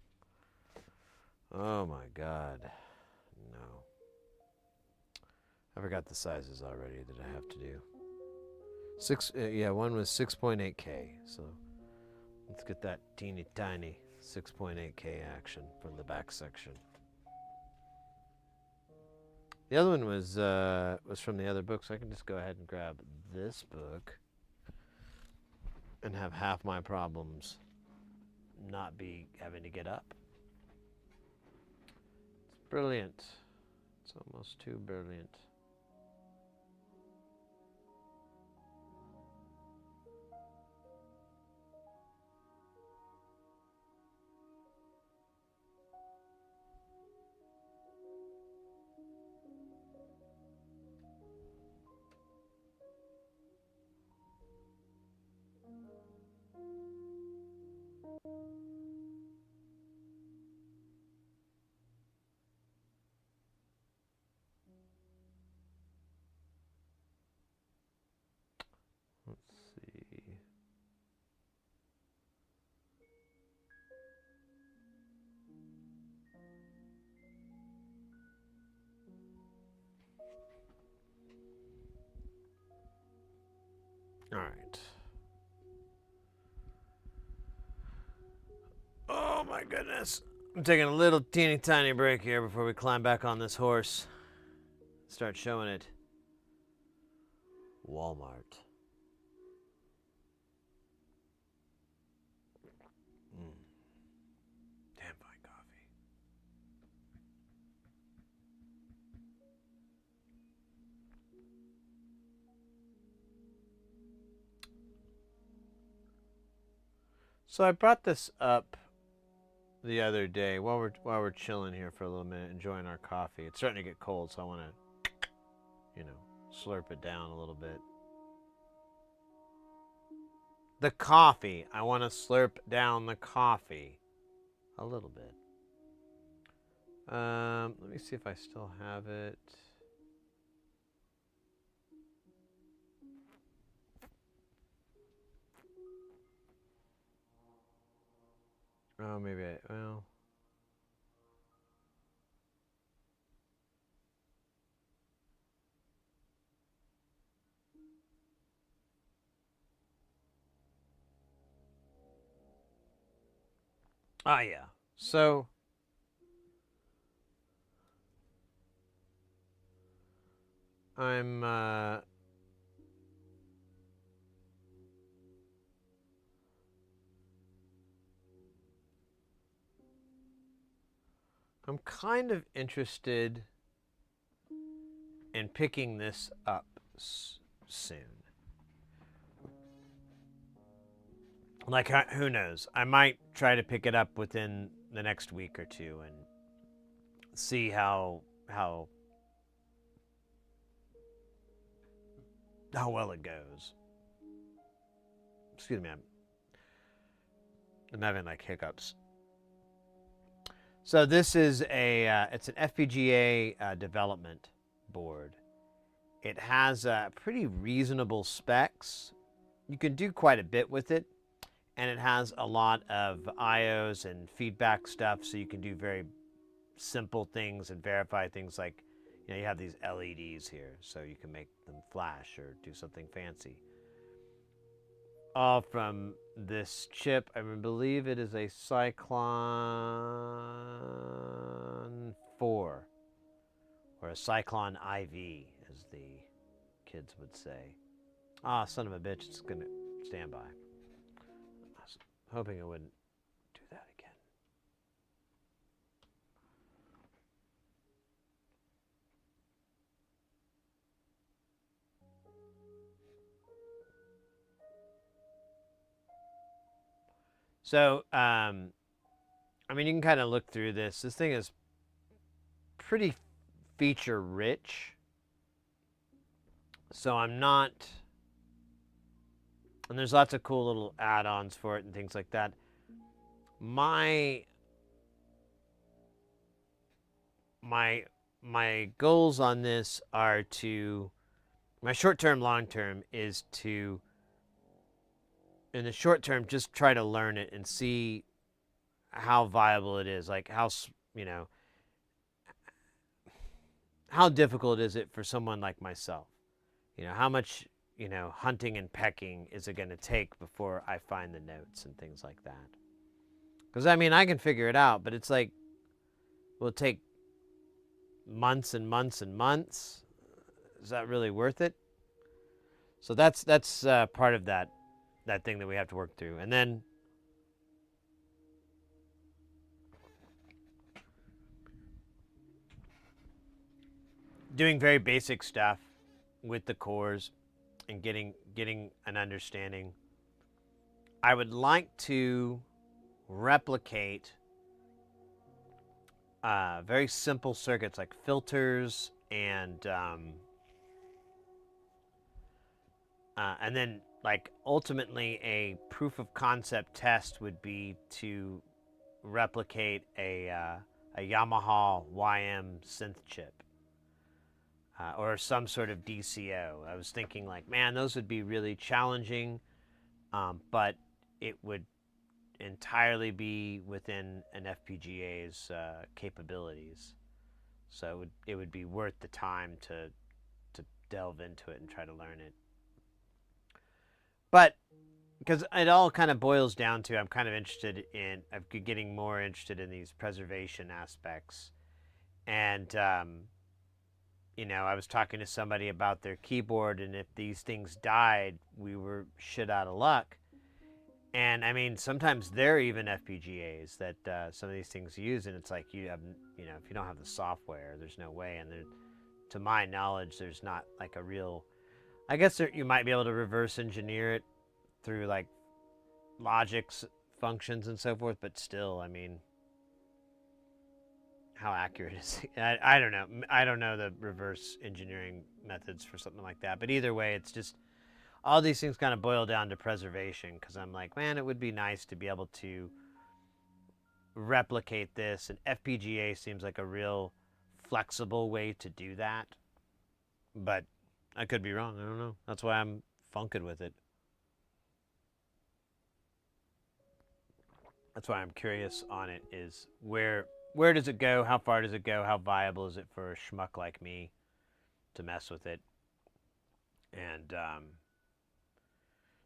Speaker 1: Oh my God, no. I forgot the sizes already that I have to do. Yeah, one was 6.8K, so let's get that teeny tiny 6.8K action from the back section. The other one was from the other book, so I can just go ahead and grab this book and have half my problems not be having to get up. It's brilliant. It's almost too brilliant. Let's see. All right. Oh my goodness. I'm taking a little teeny tiny break here before we climb back on this horse. Start showing it. Walmart. Damn fine coffee. So I brought this up the other day while we're chilling here for a little minute, enjoying our coffee. It's starting to get cold, so I want to, slurp it down a little bit. The coffee. I want to slurp down the coffee a little bit. Let me see if I still have it. Oh, maybe well. Ah, yeah. So, I'm kind of interested in picking this up soon. Like, who knows? I might try to pick it up within the next week or two and see how well it goes. Excuse me, I'm having like hiccups. So this is it's an FPGA development board. It has pretty reasonable specs. You can do quite a bit with it, and it has a lot of IOs and feedback stuff, so you can do very simple things and verify things like, you have these LEDs here, so you can make them flash or do something fancy. All from this chip. I believe it is a Cyclone 4, or a Cyclone IV, as the kids would say. Ah, son of a bitch, it's gonna stand by. I was hoping it wouldn't do that again. So, you can kind of look through this. This thing is pretty feature rich. So I'm not, and there's lots of cool little add-ons for it and things like that. My goals on this are to, my short-term, long-term is to, in the short term, just try to learn it and see how viable it is. Like how difficult is it for someone like myself? How much, hunting and pecking is it going to take before I find the notes and things like that? Because, I can figure it out, but it's like, will it take months and months and months? Is that really worth it? So that's part of that thing that we have to work through. And then doing very basic stuff with the cores and getting an understanding. I would like to replicate very simple circuits like filters and then, like, ultimately a proof of concept test would be to replicate a Yamaha YM synth chip. Or some sort of DCO. I was thinking, like, man, those would be really challenging, but it would entirely be within an FPGA's capabilities. So it would be worth the time to delve into it and try to learn it. But because it all kind of boils down to, I'm kind of interested in, I'm getting more interested in these preservation aspects. And I was talking to somebody about their keyboard, and if these things died, we were shit out of luck. And sometimes they're even FPGAs that some of these things use, and it's like, you have, if you don't have the software, there's no way. And to my knowledge, there's not like a real, I guess you might be able to reverse engineer it through like Logic's functions and so forth, but still, I mean, how accurate is it? I don't know. I don't know the reverse engineering methods for something like that. But either way, it's just all these things kind of boil down to preservation, because I'm like, man, it would be nice to be able to replicate this, and FPGA seems like a real flexible way to do that. But I could be wrong. I don't know. That's why I'm funking with it. That's why I'm curious on it, is where does it go? How far does it go? How viable is it for a schmuck like me to mess with it? And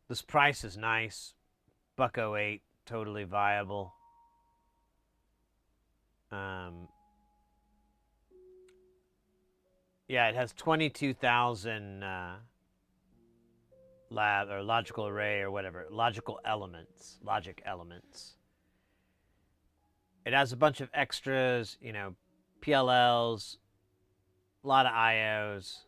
Speaker 1: this price is nice. $108, totally viable. Yeah, it has 22,000 lab or logical array or whatever, logic elements. It has a bunch of extras, you know, PLLs, a lot of IOs.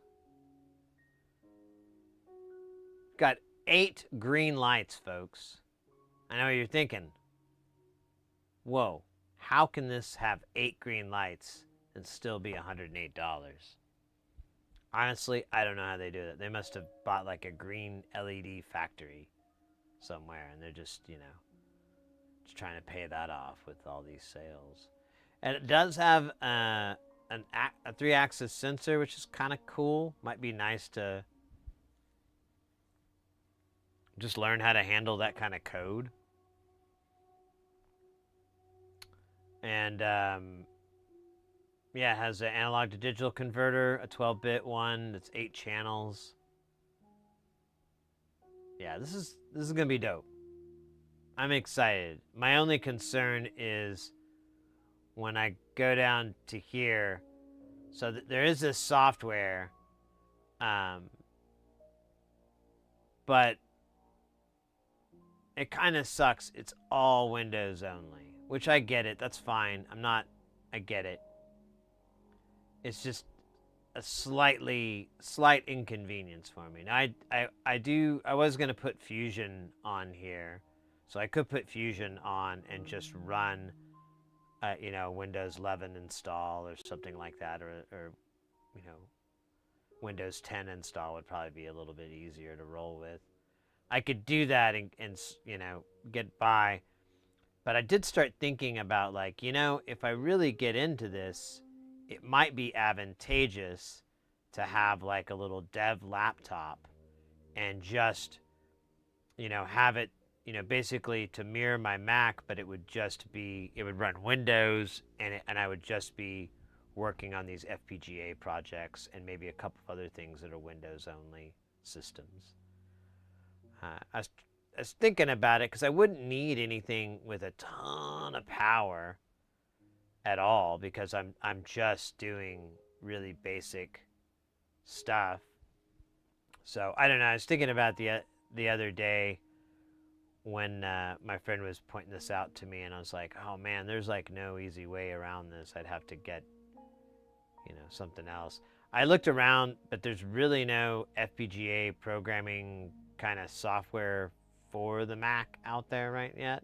Speaker 1: Got 8 green lights, folks. I know what you're thinking. Whoa, how can this have 8 green lights and still be $108? Honestly, I don't know how they do that. They must have bought like a green LED factory somewhere, and they're just, you know, just trying to pay that off with all these sales. And it does have a 3-axis sensor, which is kind of cool. Might be nice to just learn how to handle that kind of code. And yeah, it has an analog to digital converter, a 12-bit one that's 8 channels. Yeah, this is gonna be dope. I'm excited. My only concern is when I go down to here, so there is this software, but it kind of sucks. It's all Windows only, which I get it. That's fine. I get it. It's just a slight inconvenience for me. Now, I was going to put Fusion on here, so I could put Fusion on and just run, you know, Windows 11 install or something like that, or you know, Windows 10 install would probably be a little bit easier to roll with. I could do that and you know, get by. But I did start thinking about, like, you know, if I really get into this, it might be advantageous to have like a little dev laptop and just, you know, have it, you know, basically to mirror my Mac, but it would run Windows, and I would just be working on these FPGA projects and maybe a couple of other things that are Windows only systems. I was thinking about it because I wouldn't need anything with a ton of power at all, because I'm just doing really basic stuff. So I don't know. I was thinking about the other day when my friend was pointing this out to me, and I was like, oh man, there's like no easy way around this. I'd have to get, you know, something else. I looked around, but there's really no FPGA programming kind of software for the Mac out there right yet.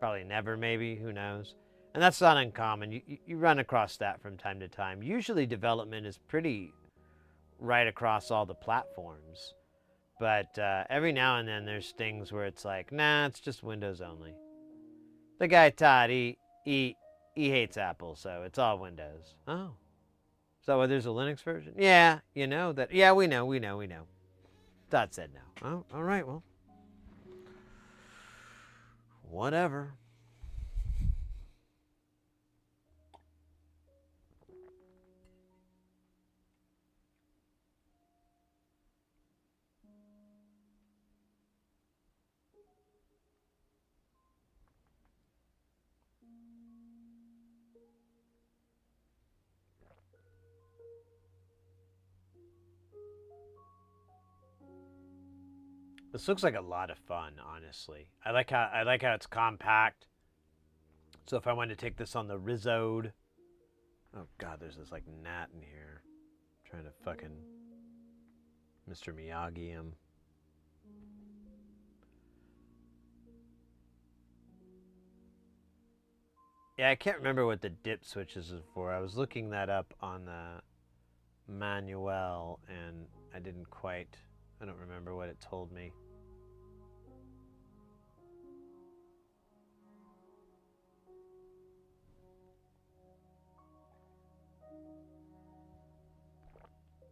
Speaker 1: Probably never, maybe, who knows. And that's not uncommon. You run across that from time to time. Usually development is pretty right across all the platforms. But every now and then there's things where it's like, nah, it's just Windows only. The guy Todd, he hates Apple, so it's all Windows. Oh. So there's a Linux version? Yeah, you know that. Yeah, we know. Todd said no. Oh, all right, well. Whatever. This looks like a lot of fun, honestly. I like how it's compact. So if I wanted to take this on the Rizode, oh god, there's this like gnat in here, trying to fucking Mr. Miyagi him. Yeah, I can't remember what the dip switches is for. I was looking that up on the manual, and I don't remember what it told me.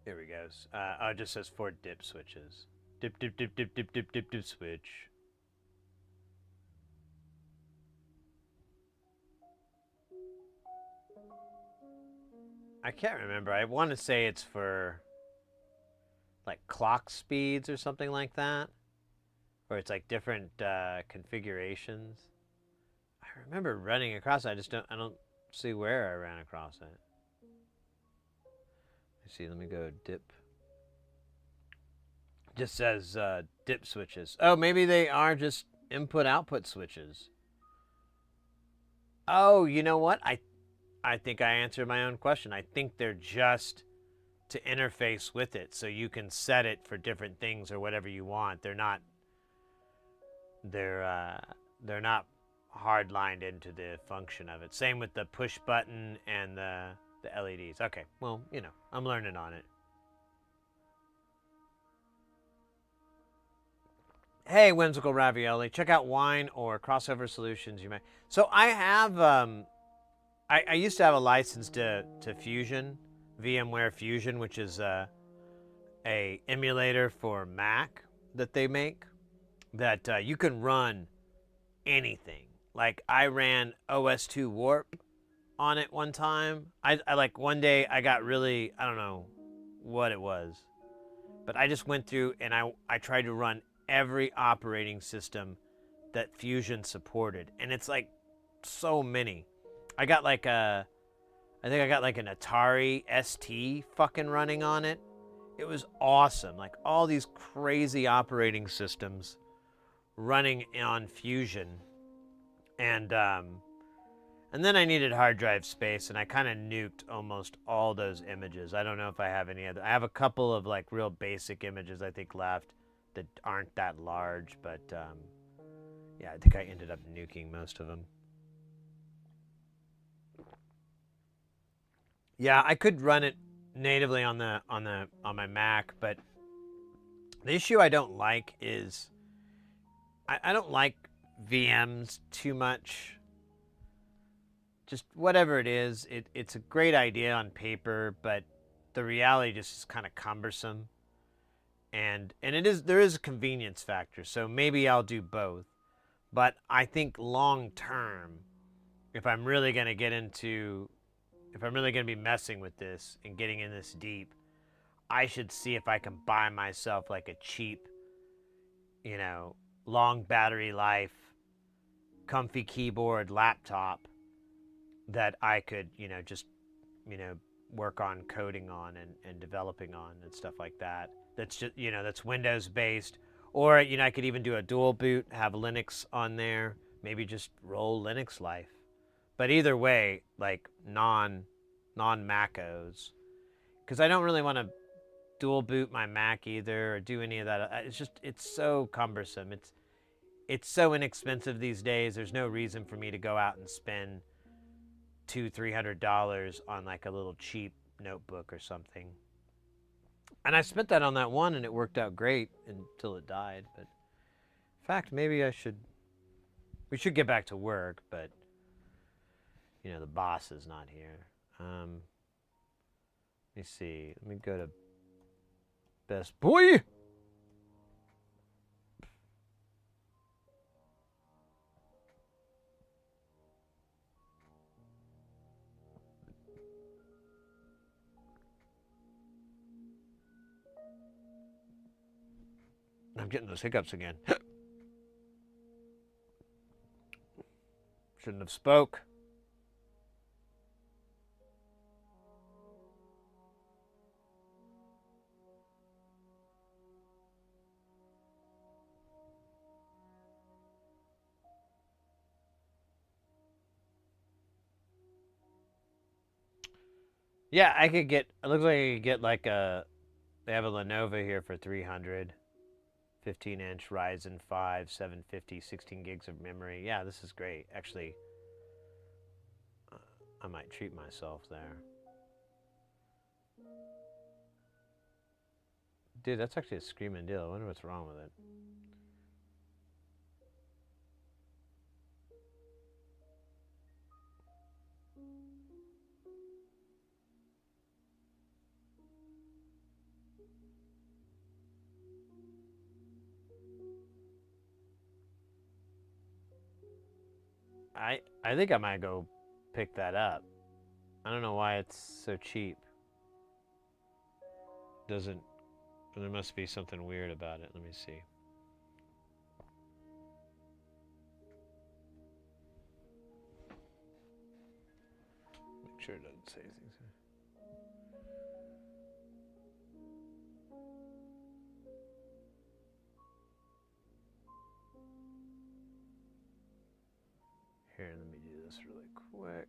Speaker 1: Here we go. It just says 4 dip switches. Dip, dip, dip, dip, dip, dip, dip, dip, switch. I can't remember. I want to say it's for like clock speeds or something like that. Or it's like different configurations. I remember running across it. I don't see where I ran across it. Let's see, let me go dip. Just says dip switches. Oh, maybe they are just input-output switches. Oh, you know what? I think I answered my own question. I think they're just to interface with it, so you can set it for different things or whatever you want. They're not hard-lined into the function of it. Same with the push button and the LEDs. Okay, well, you know, I'm learning on it. Hey, Whimsical Ravioli, check out Wine or Crossover Solutions. You may. So I have, I used to have a license to Fusion, VMware Fusion, which is a emulator for Mac that they make that you can run anything. Like I ran OS2 Warp on it one time. I like one day I got really, I don't know what it was, but I just went through and I tried to run every operating system that Fusion supported, and it's like so many. I think I got like an Atari ST fucking running on it. It was awesome. Like all these crazy operating systems running on Fusion, and then I needed hard drive space, and I kind of nuked almost all those images. I don't know if I have any other. I have a couple of like real basic images I think left that aren't that large, but yeah, I think I ended up nuking most of them. Yeah, I could run it natively on my Mac, but the issue I don't like is I don't like VMs too much. Just whatever it is, it's a great idea on paper, but the reality just is kind of cumbersome. And there is a convenience factor, so maybe I'll do both. But I think long term, if I'm really going to be messing with this and getting in this deep, I should see if I can buy myself like a cheap, you know, long battery life, comfy keyboard laptop that I could, you know, just, you know, work on coding on and developing on and stuff like that. That's just, you know, that's Windows based. Or, you know, I could even do a dual boot, have Linux on there, maybe just roll Linux life. But either way, like non-Mac OS. Because I don't really want to dual boot my Mac either or do any of that. It's so cumbersome. It's so inexpensive these days. There's no reason for me to go out and spend $200-300 on like a little cheap notebook or something. And I spent that on that one, and it worked out great until it died. But in fact, maybe we should get back to work, but you know, the boss is not here. Let me see. Let me go to Best Boy. I'm getting those hiccups again. Shouldn't have spoke. Yeah, I could get. It looks like I could get like a. They have a Lenovo here for 300. 15-inch Ryzen 5, 750, 16 gigs of memory. Yeah, this is great. Actually, I might treat myself there. Dude, that's actually a screaming deal. I wonder what's wrong with it. I think I might go pick that up. I don't know why it's so cheap. Doesn't... There must be something weird about it. Let me see. Make sure it doesn't say things. Here, let me do this really quick.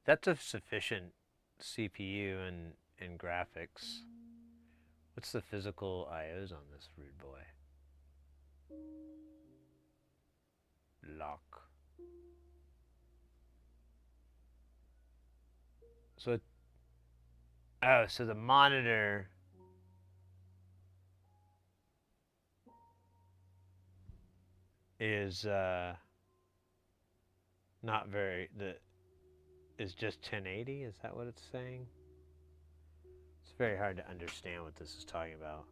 Speaker 1: That's a sufficient CPU and graphics. What's the physical IOs on this rude boy? Lock. So so the monitor is not very is just 1080. Is that what it's saying? It's very hard to understand what this is talking about.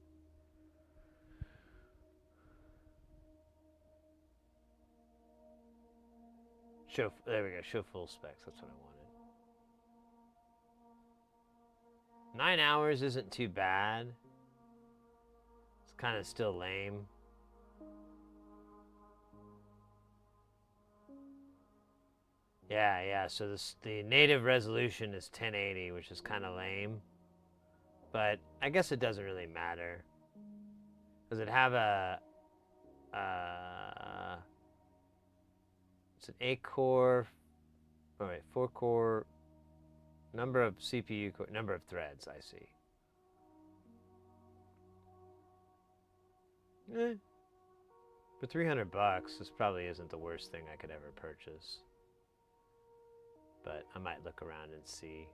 Speaker 1: There we go. Show full specs. That's what I wanted. 9 hours isn't too bad. It's kind of still lame. Yeah. So the native resolution is 1080, which is kind of lame. But I guess it doesn't really matter. Does it have a... it's an 8-core... Oh, wait, 4-core... Number of CPU core... Number of threads, I see. For $300, this probably isn't the worst thing I could ever purchase. But I might look around and see.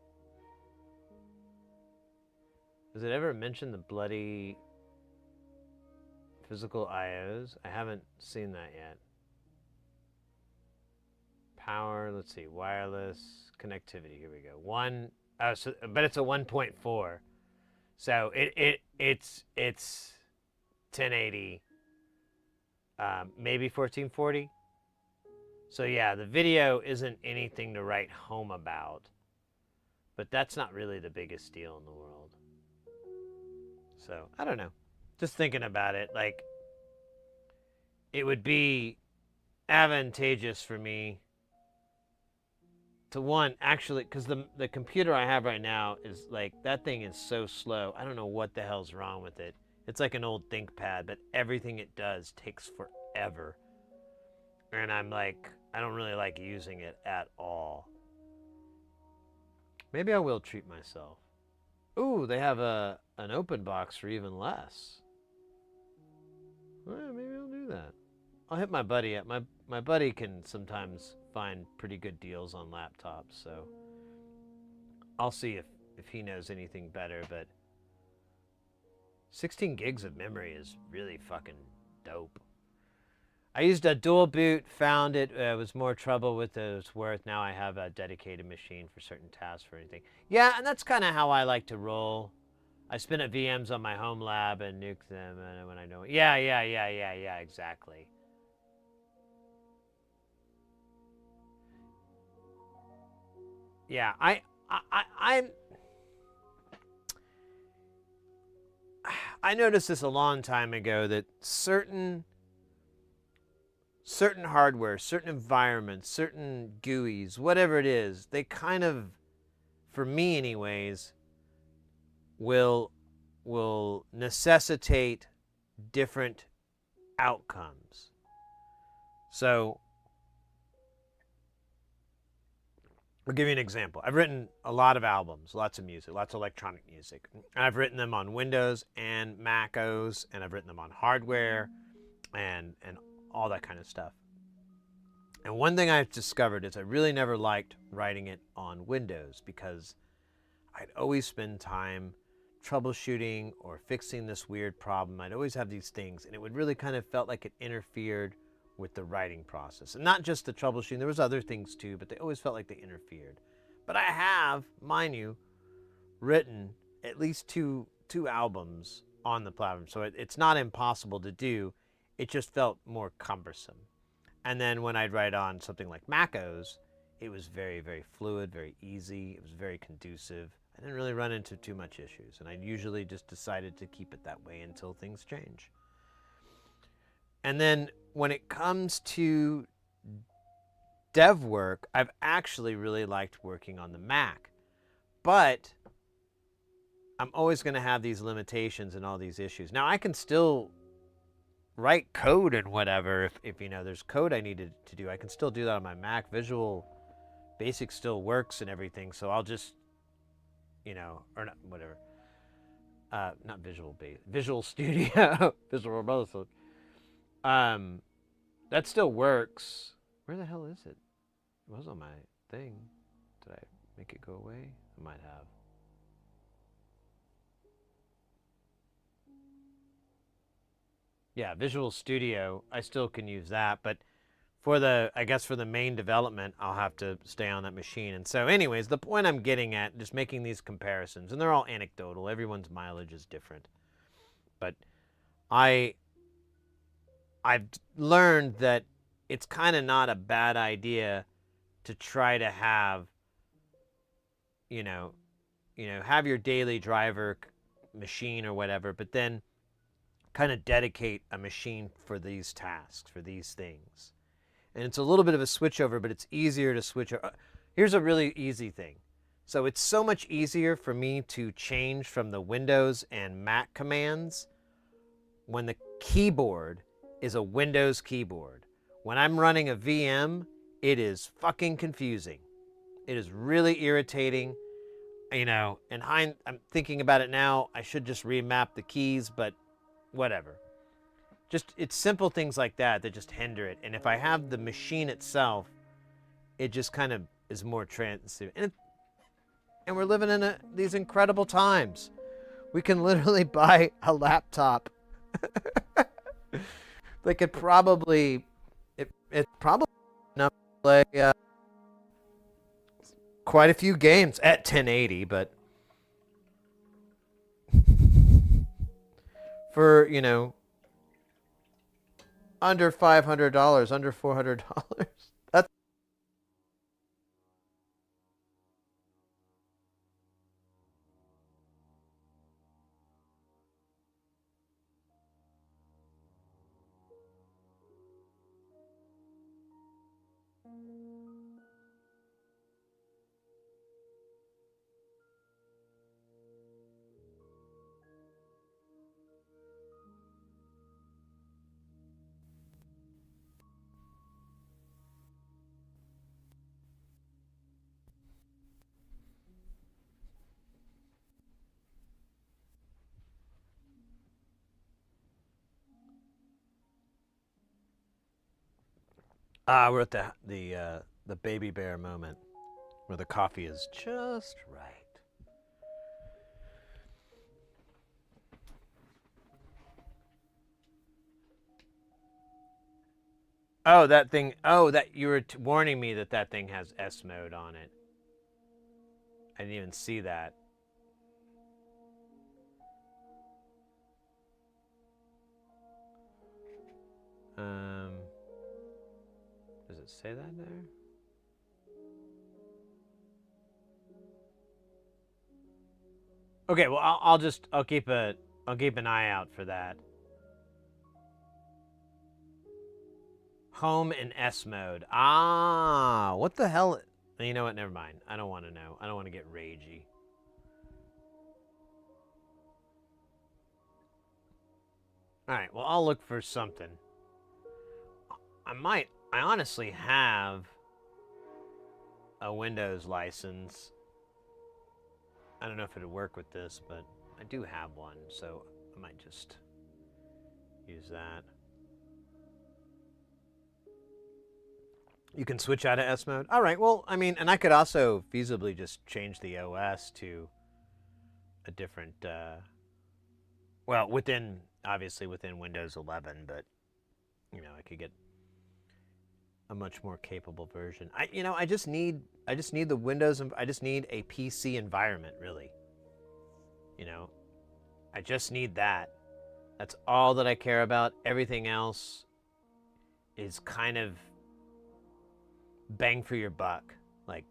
Speaker 1: Does it ever mention the bloody physical IOs? I haven't seen that yet. Power, let's see, wireless connectivity. Here we go. But it's a 1.4. So it's 1080. Maybe 1440. So yeah, the video isn't anything to write home about. But that's not really the biggest deal in the world. So, I don't know. Just thinking about it, like, it would be advantageous for me to actually, because the computer I have right now is like, that thing is so slow. I don't know what the hell's wrong with it. It's like an old ThinkPad, but everything it does takes forever. And I'm like, I don't really like using it at all. Maybe I will treat myself. Ooh, they have an open box for even less. Well, maybe I'll do that. I'll hit my buddy up. My buddy can sometimes find pretty good deals on laptops, so I'll see if he knows anything better, but 16 gigs of memory is really fucking dope. I used a dual boot, found it was more trouble with it was worth. Now I have a dedicated machine for certain tasks for anything. Yeah, and that's kind of how I like to roll. I spin up VMs on my home lab and nuke them when I know. Yeah, exactly. Yeah, I noticed this a long time ago that certain certain hardware, certain environments, certain GUIs, whatever it is, they kind of, for me anyways, will necessitate different outcomes. So I'll give you an example. I've written a lot of albums, lots of music, lots of electronic music. I've written them on Windows and Mac OS, and I've written them on hardware and all that kind of stuff. And one thing I've discovered is I really never liked writing it on Windows because I'd always spend time troubleshooting or fixing this weird problem. I'd always have these things, and it would really kind of felt like it interfered with the writing process. And not just the troubleshooting, there was other things too, but they always felt like they interfered. But I have, mind you, written at least two albums on the platform, so it's not impossible to do. It just felt more cumbersome. And then when I'd write on something like Mac OS, it was very, very fluid, very easy. It was very conducive. I didn't really run into too much issues, and I usually just decided to keep it that way until things change. And then when it comes to dev work, I've actually really liked working on the Mac. But I'm always going to have these limitations and all these issues. Now, I can still write code and whatever. If you know, there's code I needed to do, I can still do that on my Mac. Visual Basic still works and everything, so I'll just, you know, or not, whatever. Not Visual Basic, Visual Studio, Visual Basic. That still works. Where the hell is it? It was on my thing. Did I make it go away? I might have. Yeah, Visual Studio, I still can use that, but for the, I guess for the main development, I'll have to stay on that machine. And so anyways, the point I'm getting at, just making these comparisons, and they're all anecdotal, everyone's mileage is different. But I've learned that it's kind of not a bad idea to try to have, you know, have your daily driver machine or whatever, but then kind of dedicate a machine for these tasks, for these things. And it's a little bit of a switchover, but it's easier to switch over. Here's a really easy thing. So it's so much easier for me to change from the Windows and Mac commands when the keyboard is a Windows keyboard. When I'm running a VM, it is fucking confusing. It is really irritating. You know, and I'm thinking about it now, I should just remap the keys, but whatever. Just, it's simple things like that that just hinder it. And if I have the machine itself, it just kind of is more transient. And we're living in these incredible times. We can literally buy a laptop. They could probably, it's probably enough to play quite a few games at 1080, but for, you know, under $500, under $400. That's we're at the baby bear moment where the coffee is just right. Oh, that thing. Oh, that you were warning me that that thing has S mode on it. I didn't even see that. Does it say that there? Okay, well I'll keep an eye out for that. Home and S mode. Ah, what the hell? You know what? Never mind. I don't want to know. I don't want to get ragey. All right. Well, I'll look for something. I honestly have a Windows license. I don't know if it'd work with this, but I do have one, so I might just use that. You can switch out of S mode. All right, well, I mean, and I could also feasibly just change the OS to a different, well, obviously within Windows 11, but, you know, I could get a much more capable version. I just need the Windows, I just need a PC environment, really. You know, I just need that. That's all that I care about. Everything else is kind of bang for your buck. Like,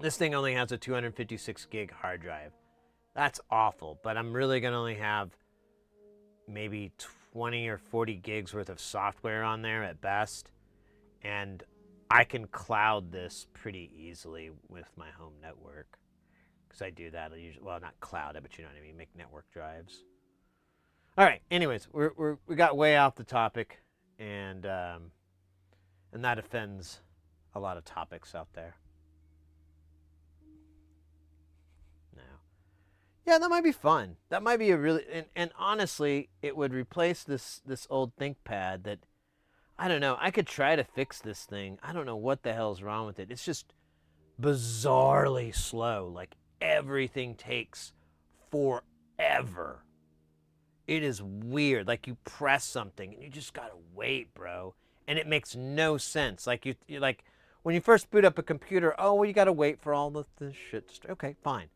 Speaker 1: this thing only has a 256 gig hard drive. That's awful, but I'm really gonna only have maybe 20 or 40 gigs worth of software on there at best. And I can cloud this pretty easily with my home network, because I do that. I usually, well, not cloud it, but you know what I mean, make network drives. All right. Anyways, we got way off the topic, and that offends a lot of topics out there. No. Yeah, that might be fun. That might be a really, and honestly, it would replace this old ThinkPad that, I don't know. I could try to fix this thing. I don't know what the hell's wrong with it. It's just bizarrely slow. Like, everything takes forever. It is weird. Like, you press something and you just gotta wait, bro. And it makes no sense. Like, you like when you first boot up a computer, oh, well, you gotta wait for all this shit to start. Okay, fine.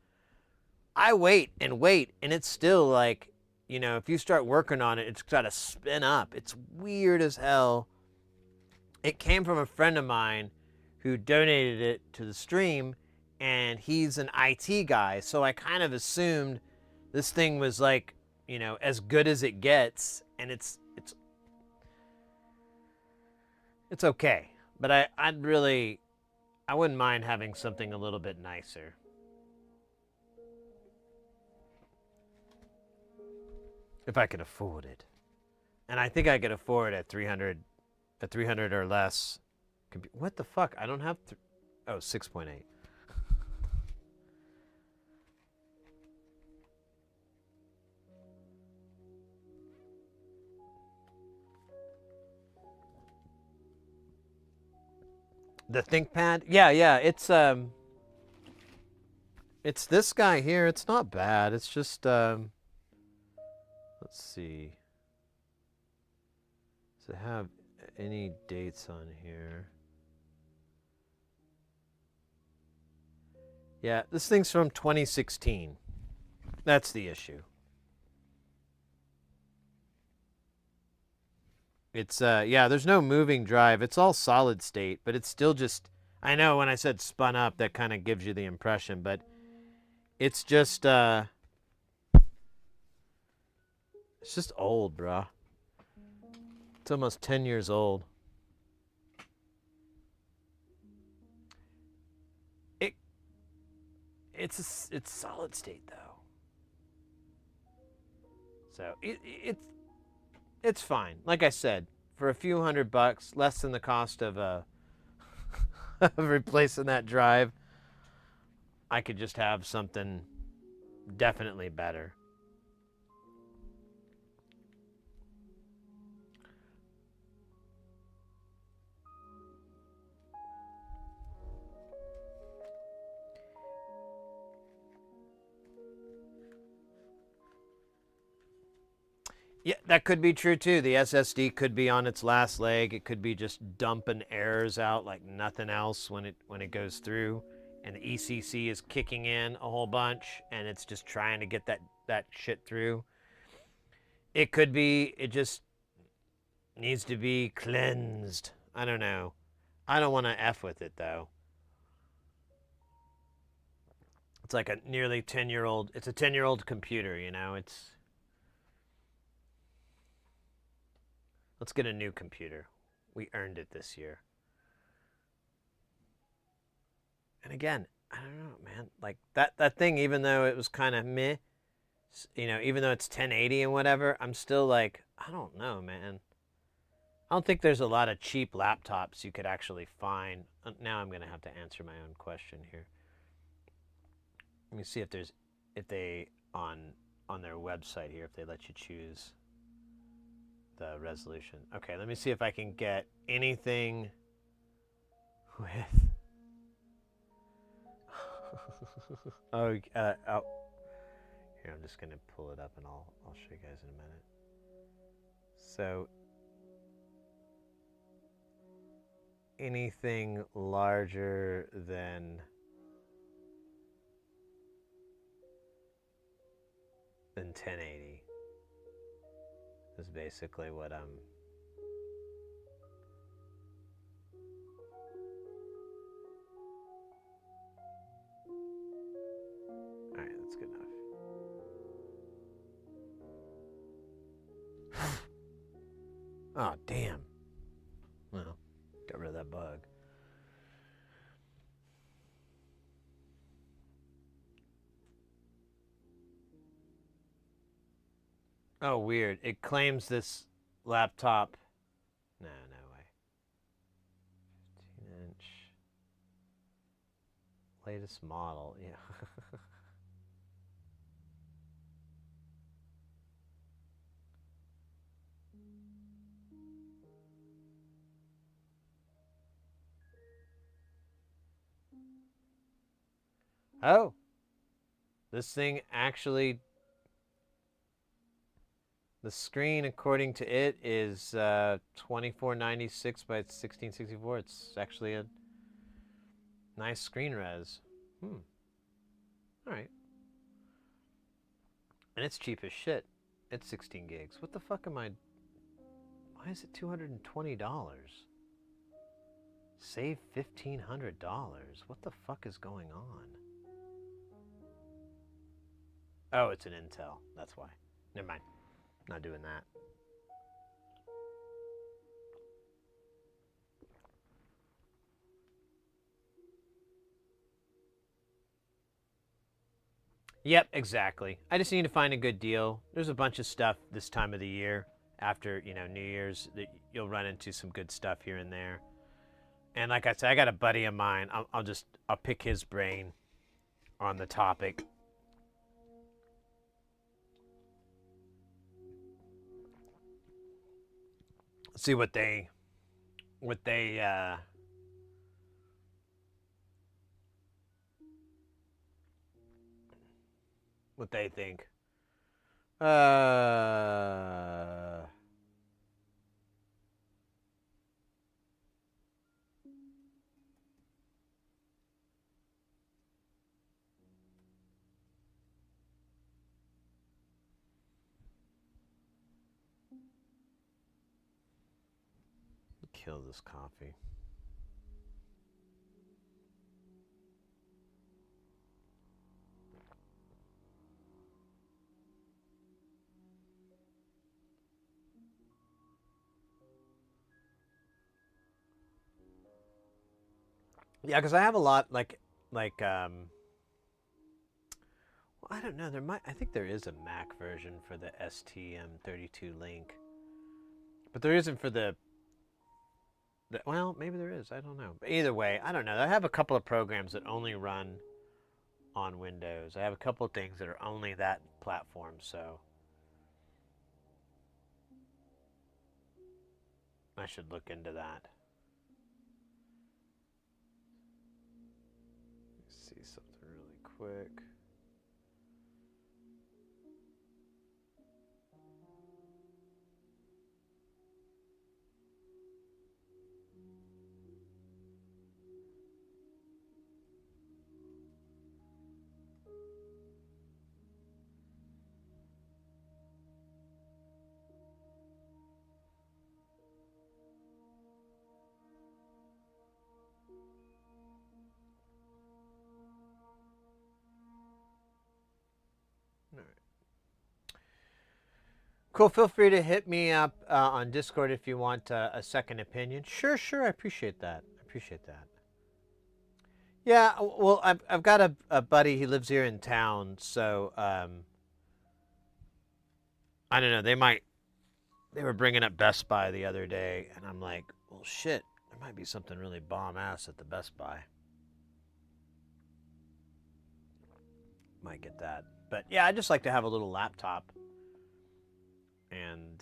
Speaker 1: I wait, and it's still like, you know, if you start working on it, it's got to spin up. It's weird as hell. It came from a friend of mine who donated it to the stream, and he's an IT guy, so I kind of assumed this thing was like, you know, as good as it gets, and it's okay. But I wouldn't mind having something a little bit nicer. If I could afford it. And I think I could afford a 300 or less. What the fuck? I don't have 6.8. The ThinkPad? Yeah, it's this guy here. It's not bad. It's just let's see. Does it have any dates on here? Yeah, this thing's from 2016. That's the issue. It's yeah, there's no moving drive. It's all solid state, but it's still just, I know when I said spun up, that kind of gives you the impression, but it's just old, bruh. It's almost 10 years old. It's solid state though. So it's fine. Like I said, for a few $100, less than the cost of of replacing that drive, I could just have something definitely better. Yeah, that could be true too. The SSD could be on its last leg. It could be just dumping errors out like nothing else when it goes through, and the ECC is kicking in a whole bunch, and it's just trying to get that shit through. It could be it just needs to be cleansed. I don't know. I don't want to F with it though. It's like a nearly 10-year-old. It's a 10-year-old computer, you know. Let's get a new computer. We earned it this year. And again, I don't know, man. Like that thing, even though it was kind of meh, even though it's 1080 and whatever, I'm still like, I don't know, man. I don't think there's a lot of cheap laptops you could actually find. Now I'm gonna have to answer my own question here. Let me see if they on their website here, if they let you choose the resolution. Okay, let me see if I can get anything with. Oh, here, I'm just gonna pull it up and I'll show you guys in a minute. So anything larger than 1080 is basically what I'm. All right, that's good enough. Oh, damn. Well, got rid of that bug. Oh, weird. It claims this laptop. No way. 15-inch. Latest model. Yeah. Oh. This thing actually. The screen, according to it, is 2496 by 1664. It's actually a nice screen res. All right. And it's cheap as shit. It's 16 gigs. What the fuck am I... Why is it $220? Save $1,500. What the fuck is going on? Oh, it's an Intel. That's why. Never mind. Not doing that. Yep, exactly. I just need to find a good deal. There's a bunch of stuff this time of the year after, New Year's that you'll run into some good stuff here and there. And like I said, I got a buddy of mine. I'll pick his brain on the topic. See what they think. Kill this coffee. Yeah, because I have a lot well, I don't know. I think there is a Mac version for the STM32 Link, but there isn't for well, maybe there is. I don't know. But either way, I don't know. I have a couple of programs that only run on Windows. I have a couple of things that are only that platform, so I should look into that. Let's see something really quick. Cool. Feel free to hit me up on Discord if you want a second opinion. Sure. I appreciate that. Yeah. Well, I've got a buddy. He lives here in town, so I don't know. They were bringing up Best Buy the other day, and I'm like, well, shit. There might be something really bomb ass at the Best Buy. Might get that. But yeah, I just like to have a little laptop. And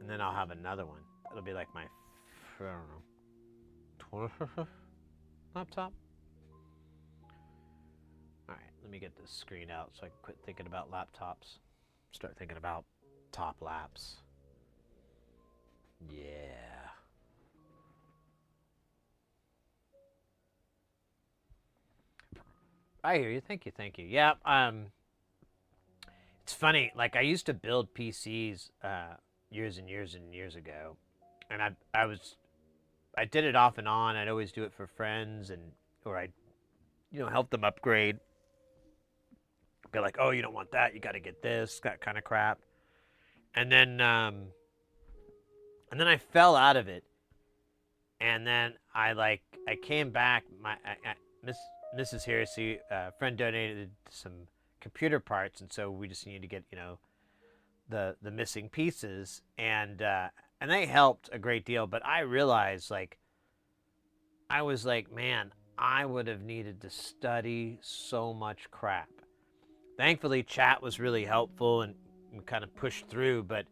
Speaker 1: then I'll have another one. It'll be like my, I don't know, 25th laptop. All right, let me get this screen out so I can quit thinking about laptops. Start thinking about top laps. Yeah. I hear you. Thank you. Yeah. It's funny. Like I used to build PCs years and years ago, and I did it off and on. I'd always do it for friends, or I'd help them upgrade. Be like, oh, you don't want that. You got to get this. That kind of crap. And then I fell out of it, and then I came back. Mrs. Heresy, a friend donated some computer parts, and so we just needed to get the missing pieces, and they helped a great deal. But I realized, I was like, man, I would have needed to study so much crap. Thankfully, chat was really helpful and kind of pushed through, but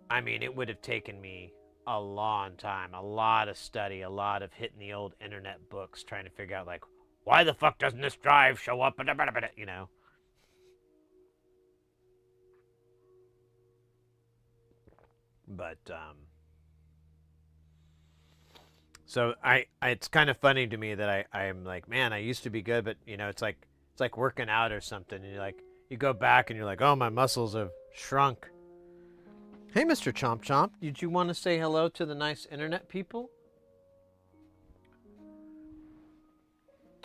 Speaker 1: I mean, it would have taken me a long time, a lot of study, a lot of hitting the old internet books, trying to figure out why the fuck doesn't this drive show up? But so it's kind of funny to me that I'm like, man, I used to be good, but it's like working out or something, and you go back and you're like, oh, my muscles have shrunk. Hey, Mr. Chomp Chomp, did you want to say hello to the nice internet people?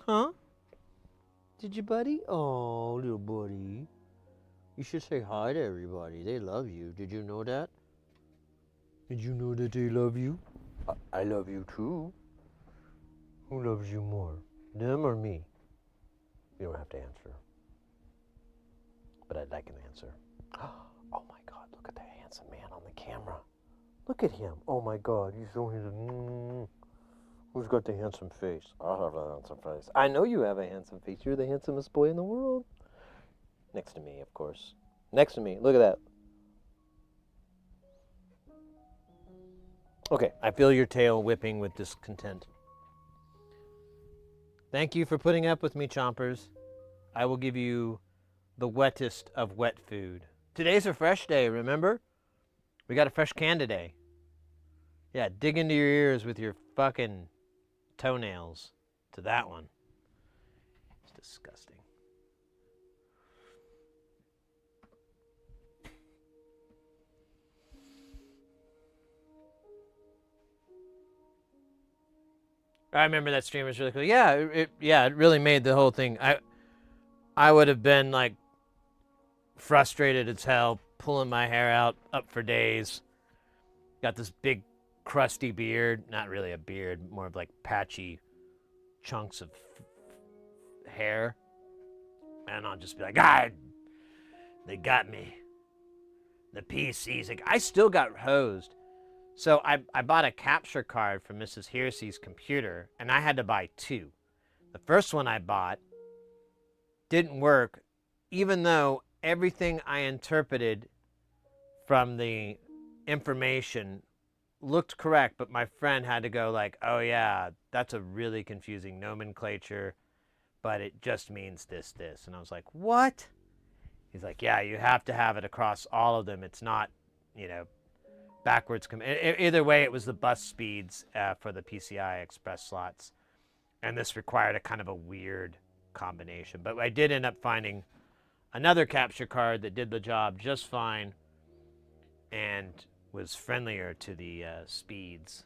Speaker 1: Huh? Did you, buddy? Oh, little buddy. You should say hi to everybody. They love you. Did you know that? Did you know that they love you? I love you too. Who loves you more, them or me? You don't have to answer. But I'd like an answer. Oh my God, look at that handsome man on the camera. Look at him. Oh my God, he's so handsome. Who's got the handsome face? I have a handsome face. I know you have a handsome face. You're the handsomest boy in the world. Next to me, of course. Next to me. Look at that. Okay, I feel your tail whipping with discontent. Thank you for putting up with me, Chompers. I will give you the wettest of wet food. Today's a fresh day, remember? We got a fresh can today. Yeah, dig into your ears with your fucking toenails to that one. It's disgusting. I remember that stream was really cool. Yeah, it really made the whole thing. I would have been frustrated as hell, pulling my hair out up for days. Got this big crusty beard, not really a beard, more of patchy chunks of hair. And I'll just be like, God, they got me. The PCs. I still got hosed. So I bought a capture card from Mrs. Hersey's computer, and I had to buy two. The first one I bought didn't work, even though everything I interpreted from the information looked correct, but my friend had to go oh yeah, that's a really confusing nomenclature, but it just means this. And I was like, what? He's like, yeah, you have to have it across all of them. It's not, backwards. Either way, it was the bus speeds for the PCI Express slots, and this required a kind of a weird combination. But I did end up finding another capture card that did the job just fine and was friendlier to the speeds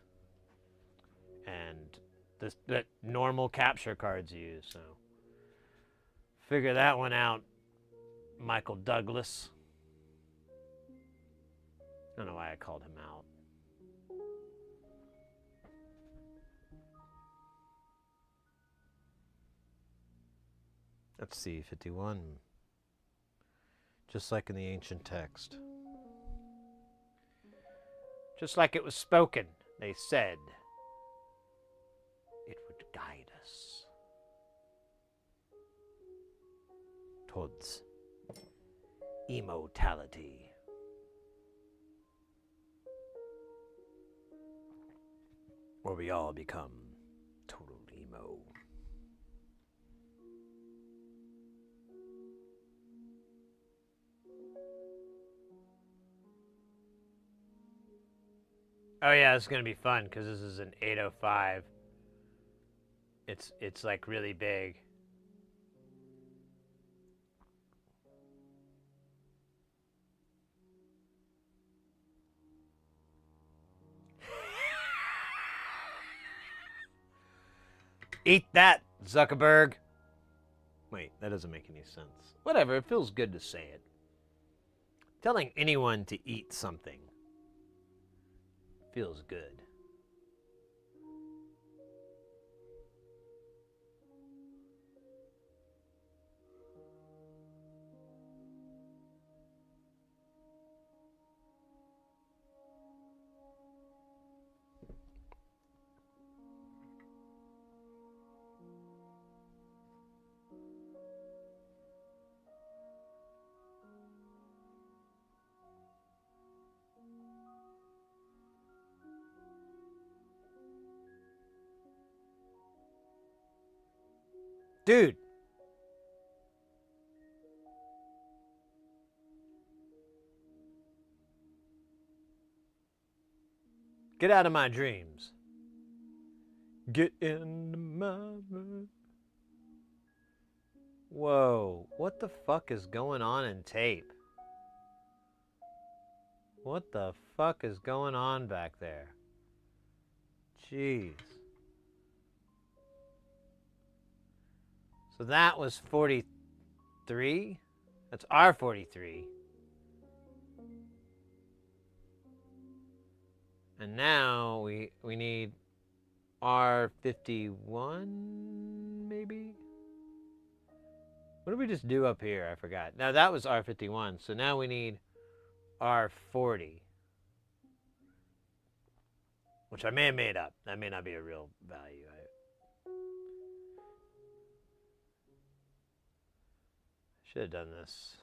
Speaker 1: and the normal capture cards use. So figure that one out, Michael Douglas. I don't know why I called him out. Let's see, 51. Just like in the ancient text. Just like it was spoken, they said it would guide us towards immortality. Where we all become total emo. Oh yeah, it's gonna be fun because this is an 805. It's like really big. Eat that, Zuckerberg. Wait, that doesn't make any sense. Whatever, it feels good to say it. Telling anyone to eat something feels good. Dude. Get out of my dreams. Get into my room. Whoa, what the fuck is going on in tape? What the fuck is going on back there? Jeez. So that was 43. That's R43. And now we need R51, maybe? What did we just do up here? I forgot. Now that was R51, so now we need R40. Which I may have made up. That may not be a real value. Should have done this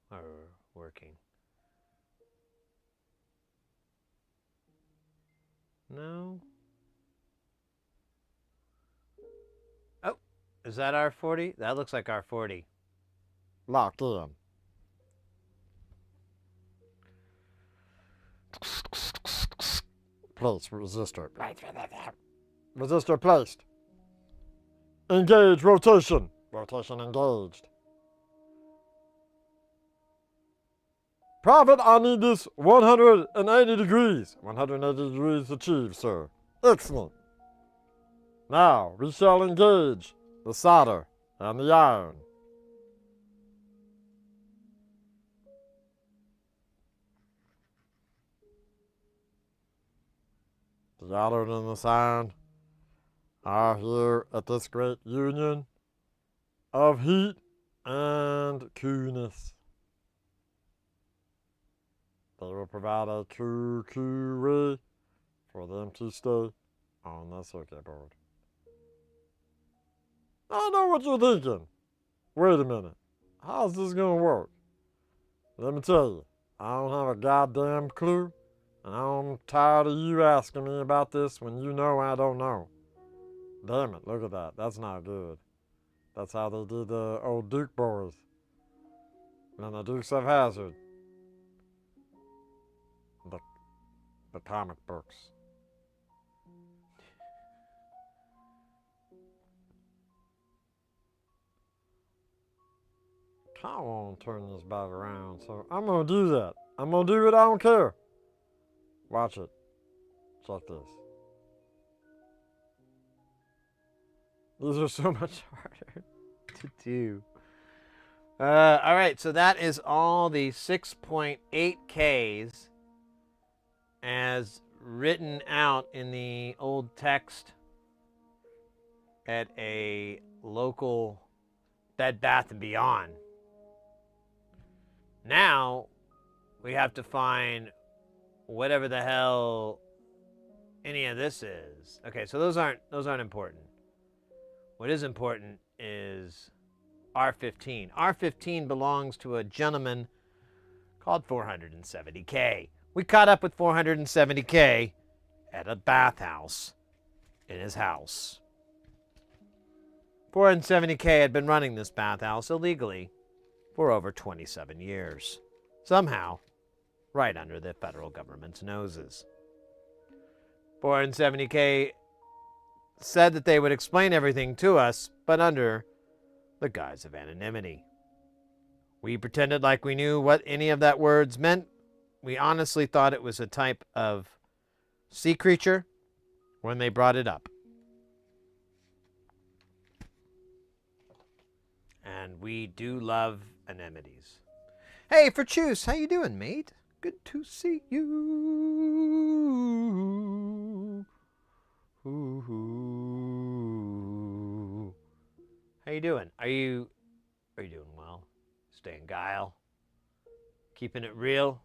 Speaker 1: while we're working. No. Oh, is that R40? That looks like R40. Locked in. Place resistor. Resistor placed. Engage rotation. Rotation engaged. Prophet, I need this 180 degrees. 180 degrees achieved, sir. Excellent. Now, we shall engage the solder and the iron. The iron and the iron are here at this great union of heat and coolness. They will provide a cool way for them to stay on the circuit board. I know what you're thinking. Wait a minute. How's this gonna work? Let me tell you, I don't have a goddamn clue, and I'm tired of you asking me about this when you know I don't know. Damn it, look at that. That's not good. That's how they did the old Duke boys and the Dukes of Hazzard. The comic books. I want to turn this back around, so I'm going to do that. I'm going to do it, I don't care. Watch it. Check this. These are so much harder to do. All right, so that is all the 6.8Ks as written out in the old text at a local Bed Bath & Beyond. Now we have to find whatever the hell any of this is. Okay, so those aren't important. What is important is R15. R15 belongs to a gentleman called 470K. We caught up with 470K at a bathhouse in his house. 470K had been running this bathhouse illegally for over 27 years. Somehow, right under the federal government's noses. 470K said that they would explain everything to us, but under the guise of anonymity. We pretended like we knew what any of that words meant. We honestly thought it was a type of sea creature when they brought it up. And we do love anemones. Hey, Forchuse, how you doing, mate? Good to see you. Ooh. How you doing? Are you doing well? Staying guile? Keeping it real?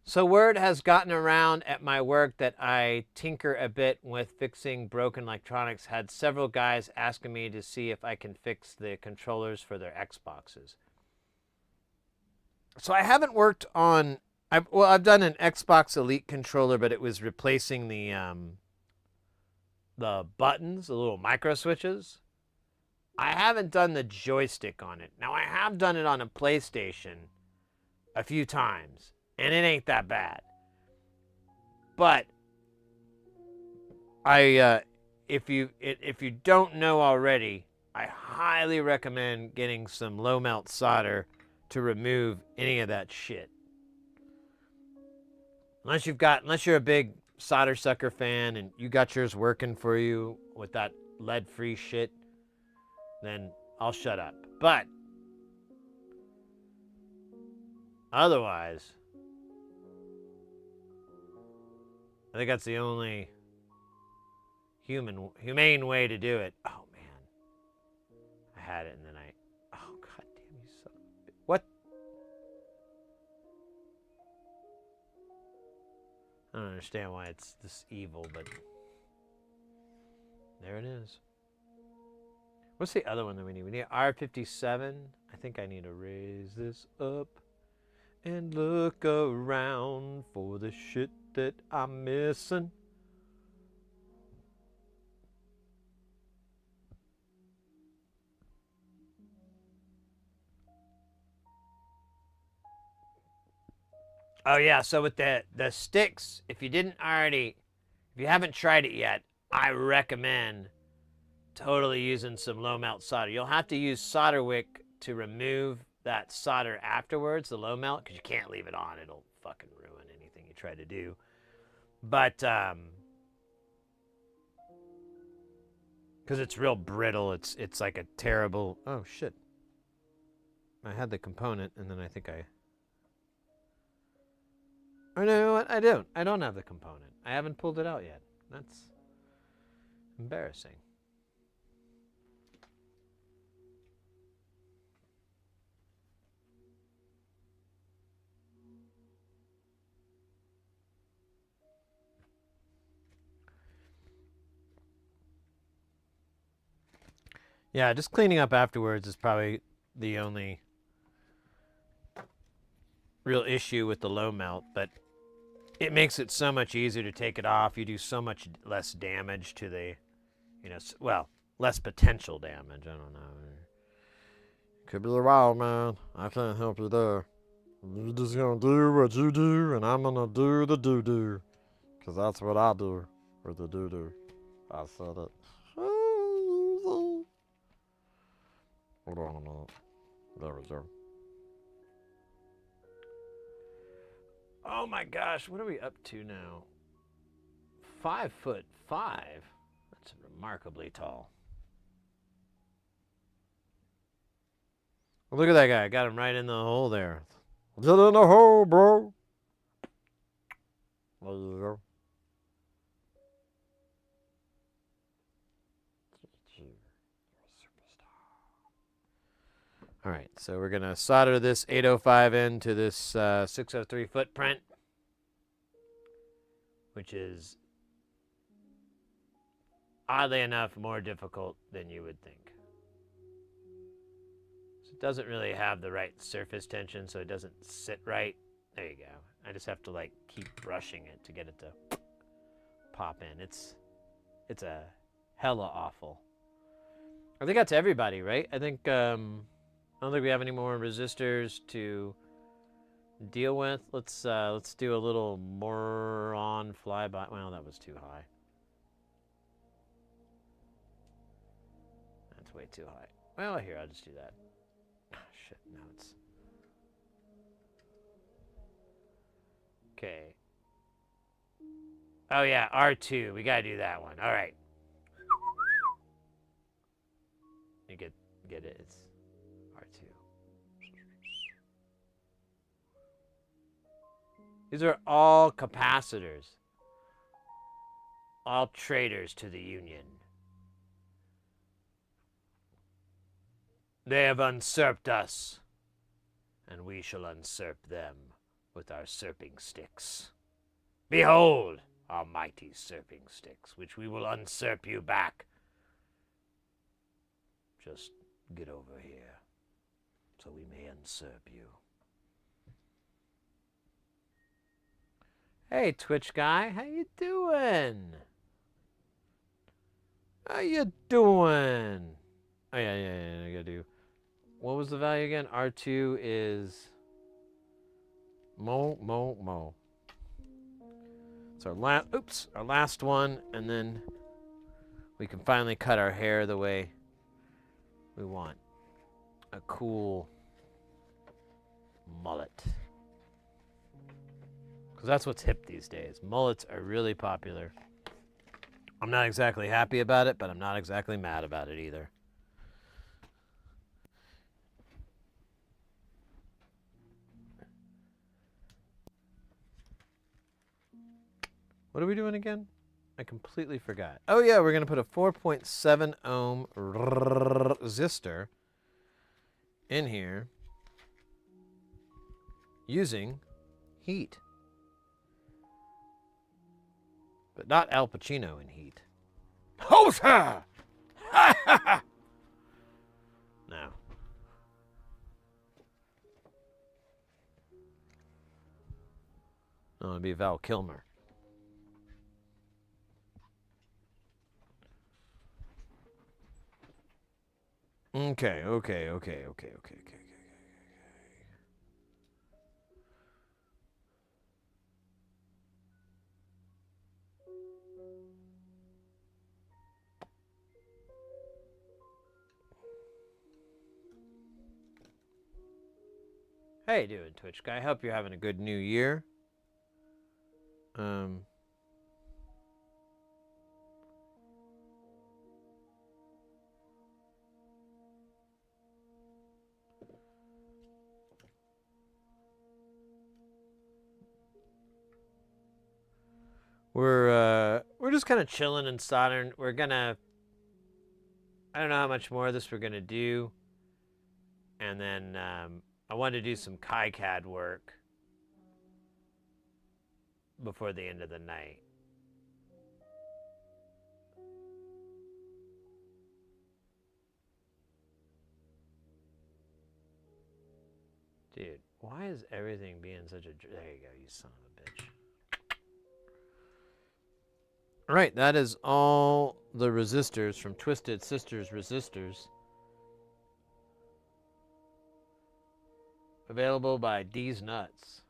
Speaker 1: So word has gotten around at my work that I tinker a bit with fixing broken electronics. Had several guys asking me to see if I can fix the controllers for their Xboxes. So I haven't worked on... I've done an Xbox Elite controller, but it was replacing the buttons, the little micro switches. I haven't done the joystick on it. Now, I have done it on a PlayStation a few times, and it ain't that bad. But if you don't know already, I highly recommend getting some low melt solder to remove any of that shit. Unless you're a big solder sucker fan and you got yours working for you with that lead-free shit, then I'll shut up. But otherwise, I think that's the only humane way to do it. Oh man, I had it and then oh god damn you son of a... What? I don't understand why it's this evil, but there it is. What's the other one that we need? We need R57. I think I need to raise this up and look around for the shit that I'm missing. Oh yeah, so with the sticks, if you haven't tried it yet, I recommend totally using some low melt solder. You'll have to use solder wick to remove that solder afterwards, the low melt, because you can't leave it on. It'll fucking ruin anything you try to do. But because it's real brittle, it's like a terrible... Oh shit. I had the component and then I think I... Oh, no, you know what? I don't have the component. I haven't pulled it out yet. That's embarrassing. Yeah, just cleaning up afterwards is probably the only real issue with the low melt, but it makes it so much easier to take it off. You do so much less damage to the, well, less potential damage. I don't know. Could be a while, man. I can't help you there. You're just gonna do what you do, and I'm gonna do the doo-doo. Because that's what I do with the doo-doo. I said it. Hold on a minute. There we go. Oh my gosh, what are we up to now? 5'5". That's remarkably tall. Look at that guy. Got him right in the hole there. Get in the hole, bro. All right, so we're going to solder this 805 into this 603 footprint, which is, oddly enough, more difficult than you would think. So it doesn't really have the right surface tension, so it doesn't sit right. There you go. I just have to, like, keep brushing it to get it to pop in. It's a hella awful. I think that's everybody, right? I think, I don't think we have any more resistors to deal with. Let's do a little moron flyby. Well, that was too high. That's way too high. Well, here, I'll just do that. Oh, shit, now it's... Okay. Oh, yeah, R2. We gotta do that one. All right. You get it. It's R2. These are all capacitors. All traitors to the Union. They have usurped us, and we shall usurp them with our serping sticks. Behold, our mighty serping sticks, which we will usurp you back. Just get over here, so we may usurp you. Hey, Twitch guy, how you doing? How you doing? Oh, yeah, I gotta do... What was the value again? R2 is... Mo. It's our last one, and then we can finally cut our hair the way we want. A cool mullet. Because that's what's hip these days. Mullets are really popular. I'm not exactly happy about it, but I'm not exactly mad about it either. What are we doing again? I completely forgot. Oh yeah, we're going to put a 4.7 ohm resistor in here using heat. But not Al Pacino in Heat. Hosa! Ha ha ha! No. No, it'd be Val Kilmer. Okay. How you doing, Twitch guy? I hope you're having a good new year. We're just kind of chilling and soldering. We're gonna... I don't know how much more of this we're gonna do. And then I wanted to do some KiCAD work before the end of the night. Dude, why is everything being such a... There you go, you son of a bitch. All right, that is all the resistors from Twisted Sisters Resistors. Available by D's Nuts.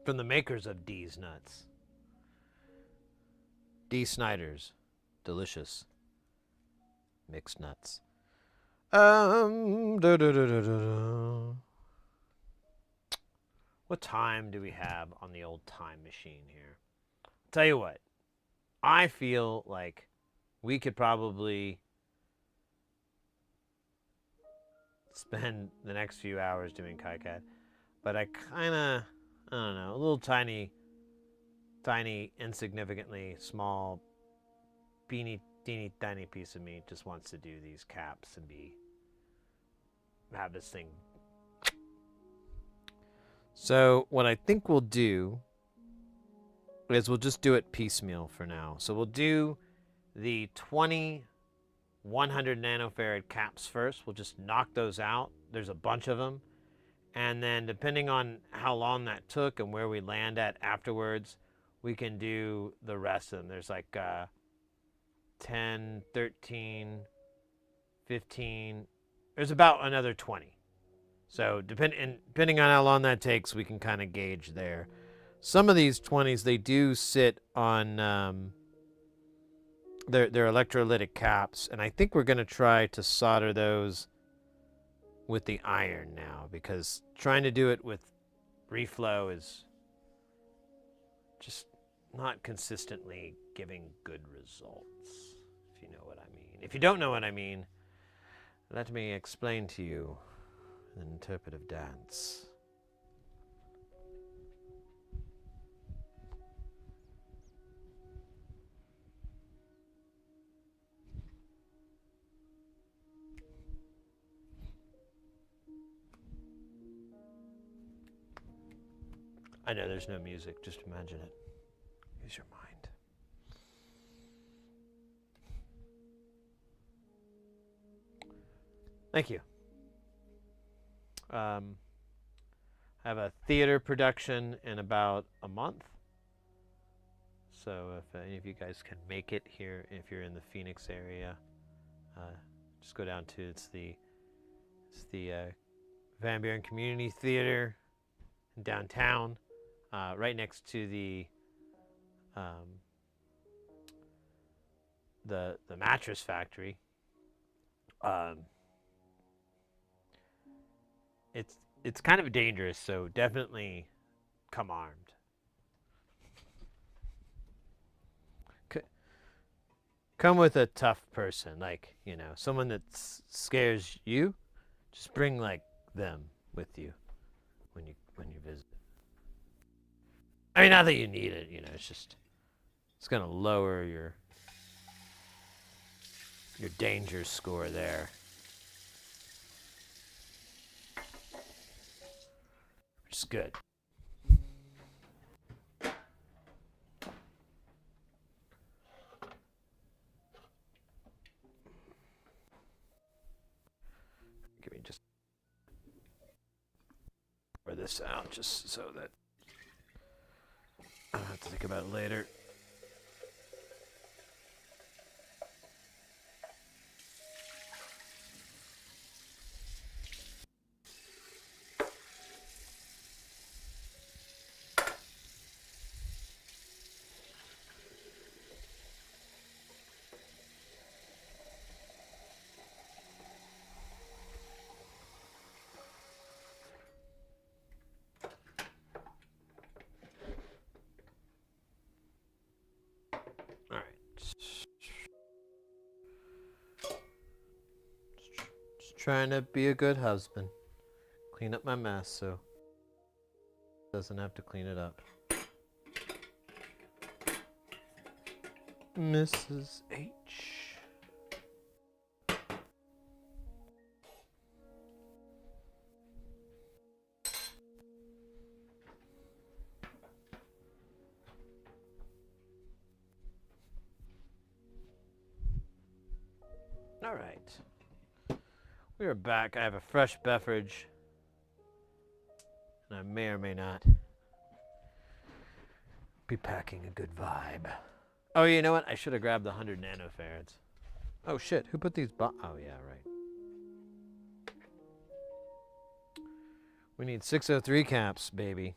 Speaker 1: From the makers of D's Nuts. D. Snyder's delicious mixed nuts. What time do we have on the old time machine here? Tell you what, I feel like we could probably spend the next few hours doing KiCAD. But I kind of, I don't know, a little tiny, insignificantly small, teeny tiny piece of me just wants to do these caps and have this thing. So what I think we'll do is we'll just do it piecemeal for now. So we'll do the 20 100 nanofarad caps first. We'll just knock those out. There's a bunch of them. And then depending on how long that took and where we land at afterwards, we can do the rest of them. There's like 10, 13, 15. There's about another 20. So depending on how long that takes, we can kind of gauge there. Some of these 20s, they do sit on they're electrolytic caps, and I think we're going to try to solder those with the iron now, because trying to do it with reflow is just not consistently giving good results, if you know what I mean. If you don't know what I mean, let me explain to you an interpretive dance. I know there's no music, just imagine it. Use your mind. Thank you. I have a theater production in about a month. So if any of you guys can make it here, if you're in the Phoenix area, just go down to it's the Van Buren Community Theater in downtown, right next to the mattress factory. It's kind of dangerous, so definitely come armed. Come with a tough person, like, you know, someone that scares you. Just bring like them with you when you visit. I mean, not that you need it, you know. It's gonna lower your danger score there. Which is good. Give me just pour this out just so that I don't have to think about it later. Trying to be a good husband. Clean up my mess so doesn't have to clean it up. Mrs. H. All right. We are back. I have a fresh beverage, and I may or may not be packing a good vibe. Oh, you know what? I should have grabbed the 100 nanofarads. Oh shit! Who put these? Oh yeah, right. We need 603 caps, baby.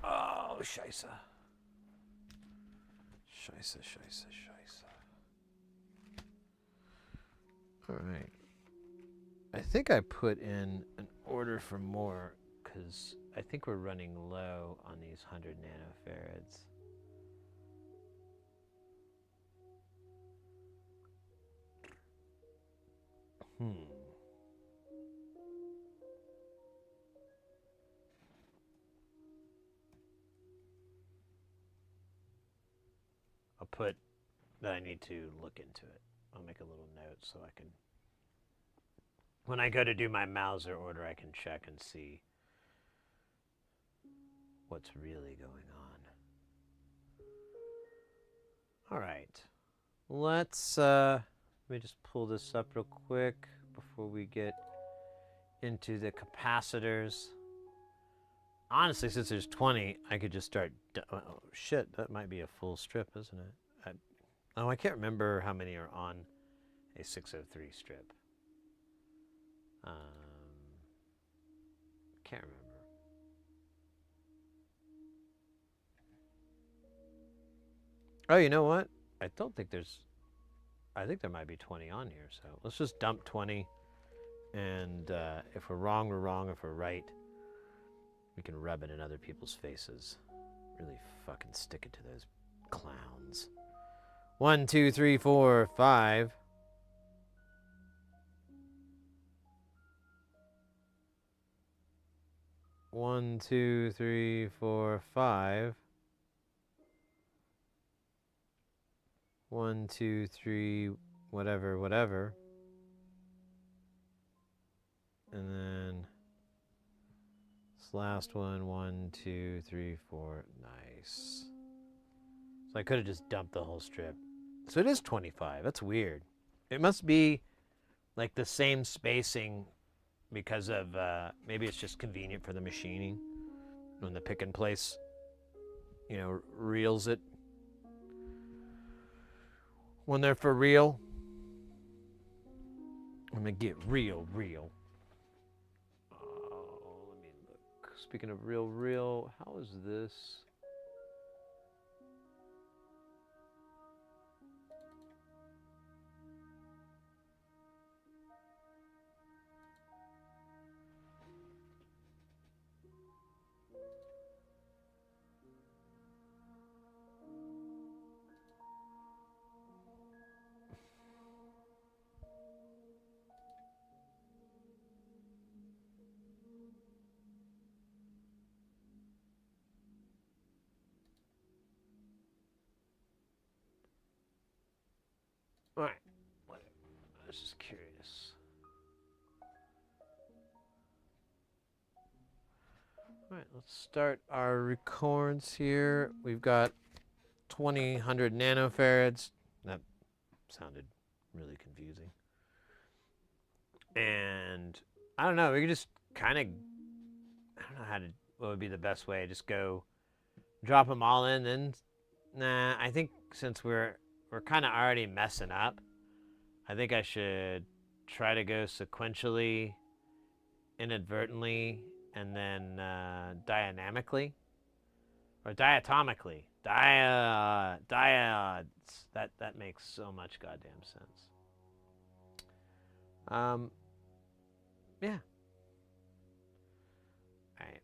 Speaker 1: Oh, scheisse. Scheisse. All right. I think I put in an order for more because I think we're running low on these 100 nanofarads. I'll put that I need to look into it. I'll make a little note so I can, when I go to do my Mauser order, I can check and see what's really going on. All right. Let's, let me just pull this up real quick before we get into the capacitors. Honestly, since there's 20, I could just start, oh shit, that might be a full strip, isn't it? I can't remember how many are on a 603 strip. Can't remember. Oh, you know what? I think there might be 20 on here, so let's just dump 20, and if we're wrong, we're wrong. If we're right, we can rub it in other people's faces. Really fucking stick it to those clowns. 1, 2, 3, 4, 5. 1, 2, 3, 4, 5. 1, 2, 3, whatever, whatever. And then this last one, 1, 2, 3, 4. Nice. So I could have just dumped the whole strip. So it is 25. That's weird. It must be like the same spacing because of, maybe it's just convenient for the machining when the pick and place, you know, reels it. When they're for real. I'm gonna get real. Oh, let me look. Speaking of real, how is this? All right, whatever. I was just curious. All right, let's start our records here. We've got 2000 nanofarads. That sounded really confusing. And I don't know, we could just kind of, I don't know what would be the best way. Just go drop them all in, then, nah, I think since we're kind of already messing up, I think I should try to go sequentially, inadvertently, and then dynamically, or diatomically. Diodes. That makes so much goddamn sense. Yeah. All right.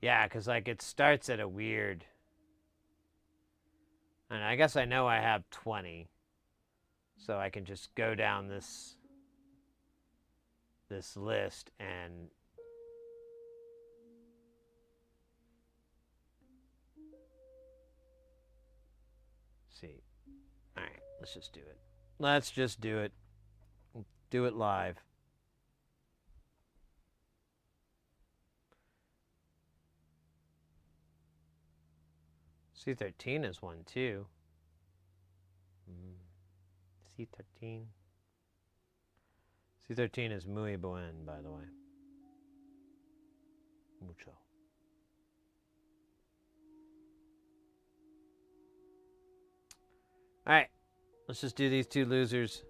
Speaker 1: Yeah, because like it starts at a weird, and I guess I know I have 20, so I can just go down this list and see. All right, let's just do it. Let's just do it. Do it live. C13 is one too. C13. C13 is muy buen, by the way. Mucho. All right, let's just do these two losers.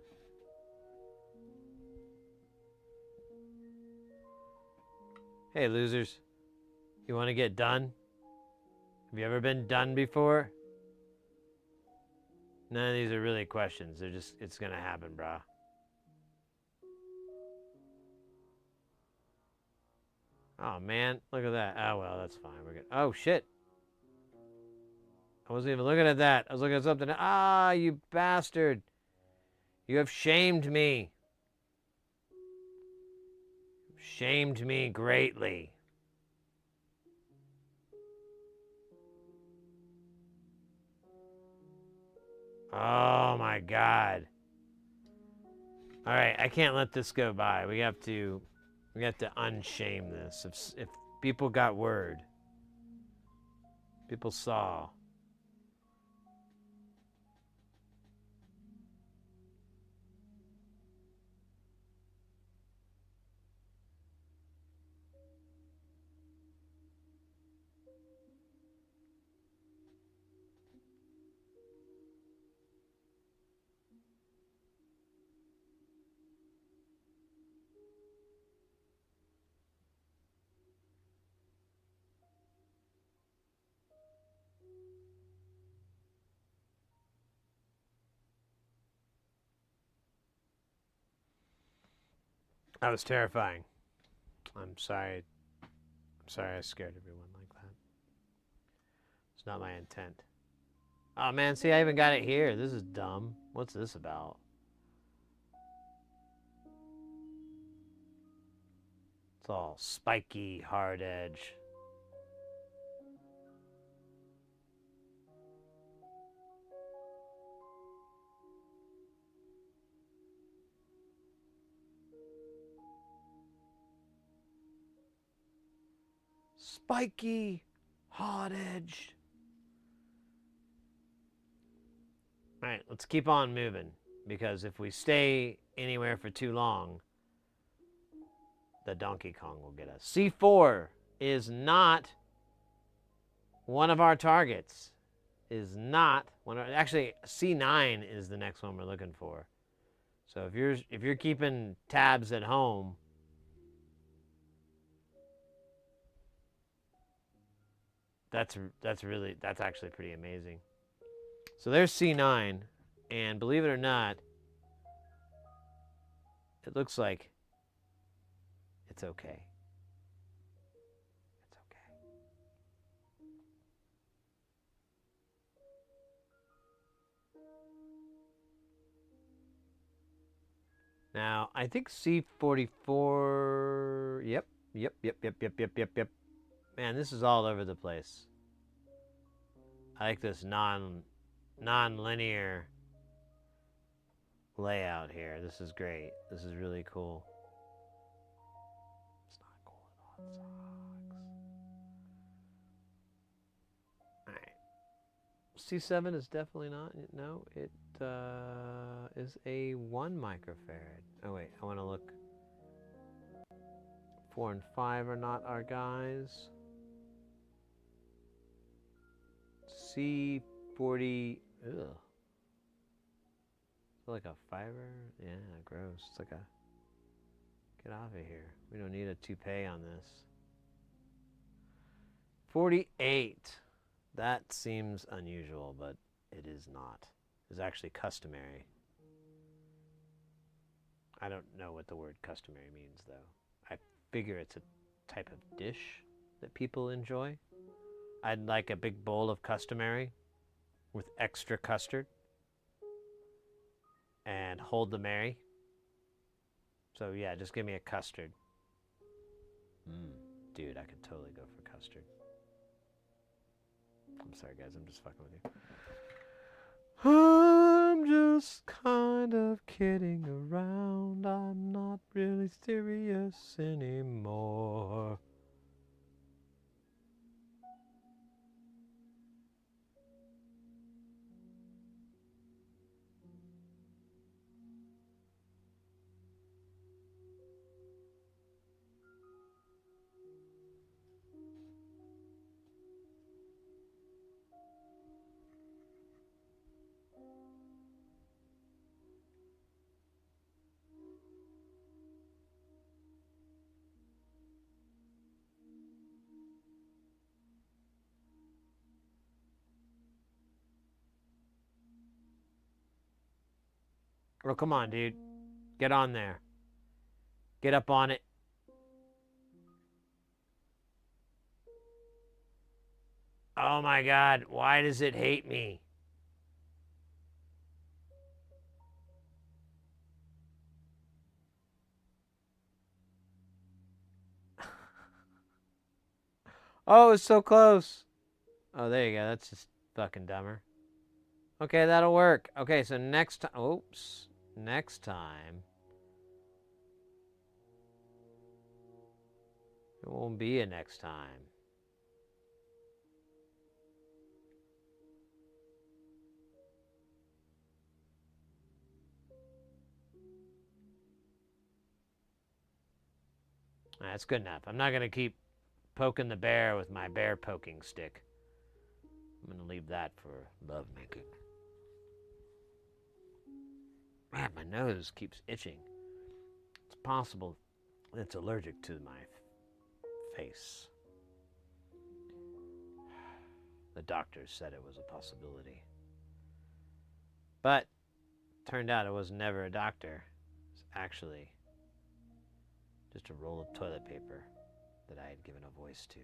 Speaker 1: Hey, losers. You want to get done? Have you ever been done before? None of these are really questions. They're just, it's going to happen, brah. Oh, man. Look at that. Oh, well, that's fine. We're good. Oh, shit. I wasn't even looking at that. I was looking at something. Ah, you bastard. You have shamed me. Shamed me greatly. Oh my God. All right, I can't let this go by. We have to unshame this. If people got word, people saw. That was terrifying. I'm sorry. I'm sorry I scared everyone like that. It's not my intent. Oh man, see, I even got it here. This is dumb. What's this about? It's all spiky, hard edge. Spiky, hard edge. All right, let's keep on moving, because if we stay anywhere for too long, the Donkey Kong will get us. C4 is not one of our targets. Is not one of, actually C9 is the next one we're looking for. So if you're keeping tabs at home, that's actually pretty amazing. So there's C9, and believe it or not, it looks like it's okay. It's okay. Now, I think C44, yep. Man, this is all over the place. I like this non-linear layout here. This is great. This is really cool. It's not cool at all. It sucks. Alright. C7 is definitely not. No, it is a 1 microfarad. Oh wait, I want to look. 4 and 5 are not our guys. C40. Ugh. Is it like a fiber? Yeah, gross. It's like a. Get off of here. We don't need a toupee on this. 48. That seems unusual, but it is not. It's actually customary. I don't know what the word customary means, though. I figure it's a type of dish that people enjoy. I'd like a big bowl of customary with extra custard and hold the Mary. So yeah, just give me a custard. Dude, I could totally go for custard. I'm sorry, guys. I'm just fucking with you. I'm just kind of kidding around. I'm not really serious anymore. Oh, come on, dude. Get on there. Get up on it. Oh, Oh my God, why does it hate me? Oh, it's so close. Oh, there you go. That's just fucking dumber. Okay, that'll work. Okay, so next time. Oops. Next time. It won't be a next time. That's good enough. I'm not going to keep poking the bear with my bear poking stick. I'm going to leave that for lovemaking. Man, my nose keeps itching. It's possible it's allergic to my face. The doctors said it was a possibility. But turned out it was never a doctor. It's actually just a roll of toilet paper that I had given a voice to.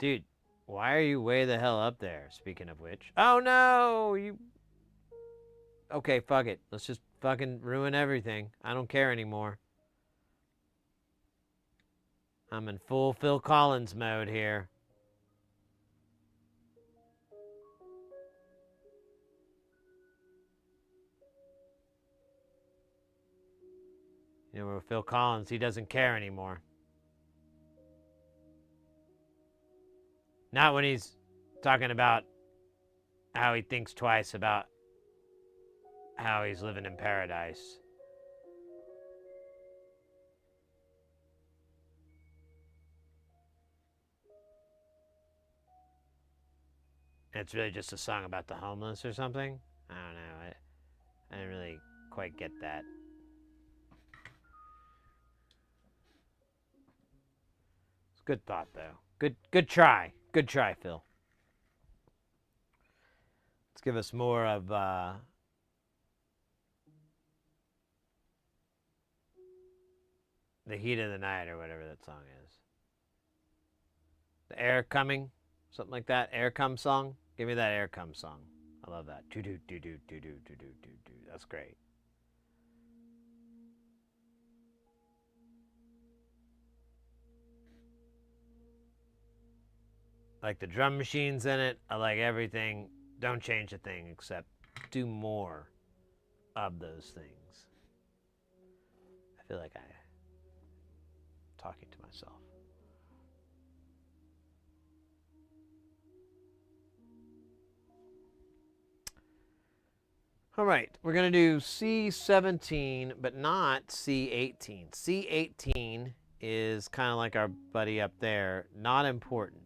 Speaker 1: Dude, why are you way the hell up there, speaking of which? Oh no, you... Okay, fuck it. Let's just fucking ruin everything. I don't care anymore. I'm in full Phil Collins mode here. You know, with Phil Collins, he doesn't care anymore. Not when he's talking about how he thinks twice about how he's living in paradise. And it's really just a song about the homeless or something? I don't know. I didn't really quite get that. It's a good thought, though. Good try. Good try, Phil. Let's give us more of The Heat of the Night or whatever that song is. The Air Coming, something like that. Air Come song. Give me that Air Come song. I love that. Do do do do do do do do do do. That's great. I like the drum machines in it. I like everything. Don't change a thing except do more of those things. I feel like I'm talking to myself. All right, we're going to do C17, but not C18. C18 is kind of like our buddy up there. Not important.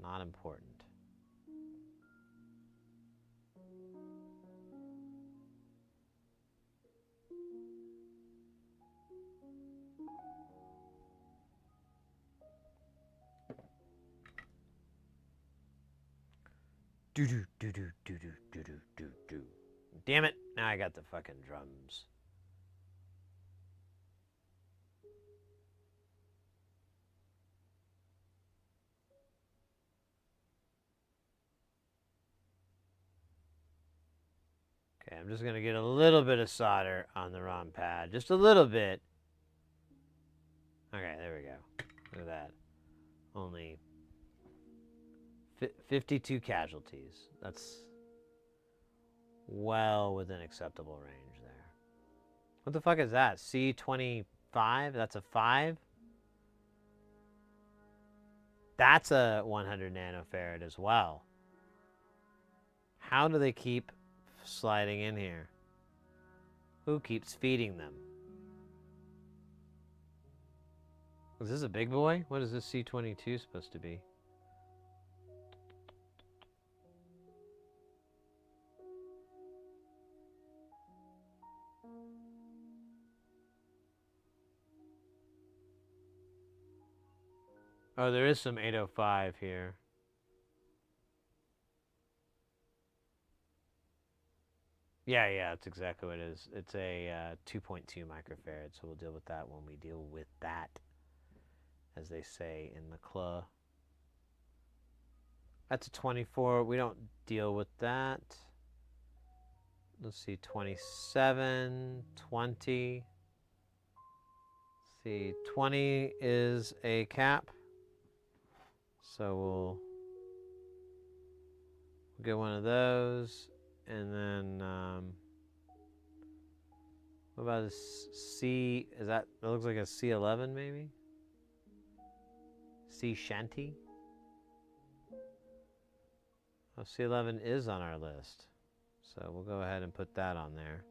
Speaker 1: Not important. Do do do do do do do do do do. Damn it! Now I got the fucking drums. Okay, I'm just gonna get a little bit of solder on the ROM pad, just a little bit. Okay, there we go. Look at that. Only 52 casualties. That's well within acceptable range there. What the fuck is that? C25? That's a 5? That's a 100 nanofarad as well. How do they keep sliding in here? Who keeps feeding them? Is this a big boy? What is this C22 supposed to be? Oh, there is some 805 here. Yeah, that's exactly what it is. It's a 2.2 microfarad, so we'll deal with that when we deal with that. as they say in the club. That's a 24. We don't deal with that. Let's see, 27, 20. Let's see, 20 is a cap. So we'll get one of those. And then, what about a C? Is that looks like a C11 maybe? C shanty? Oh, C11 is on our list. So we'll go ahead and put that on there.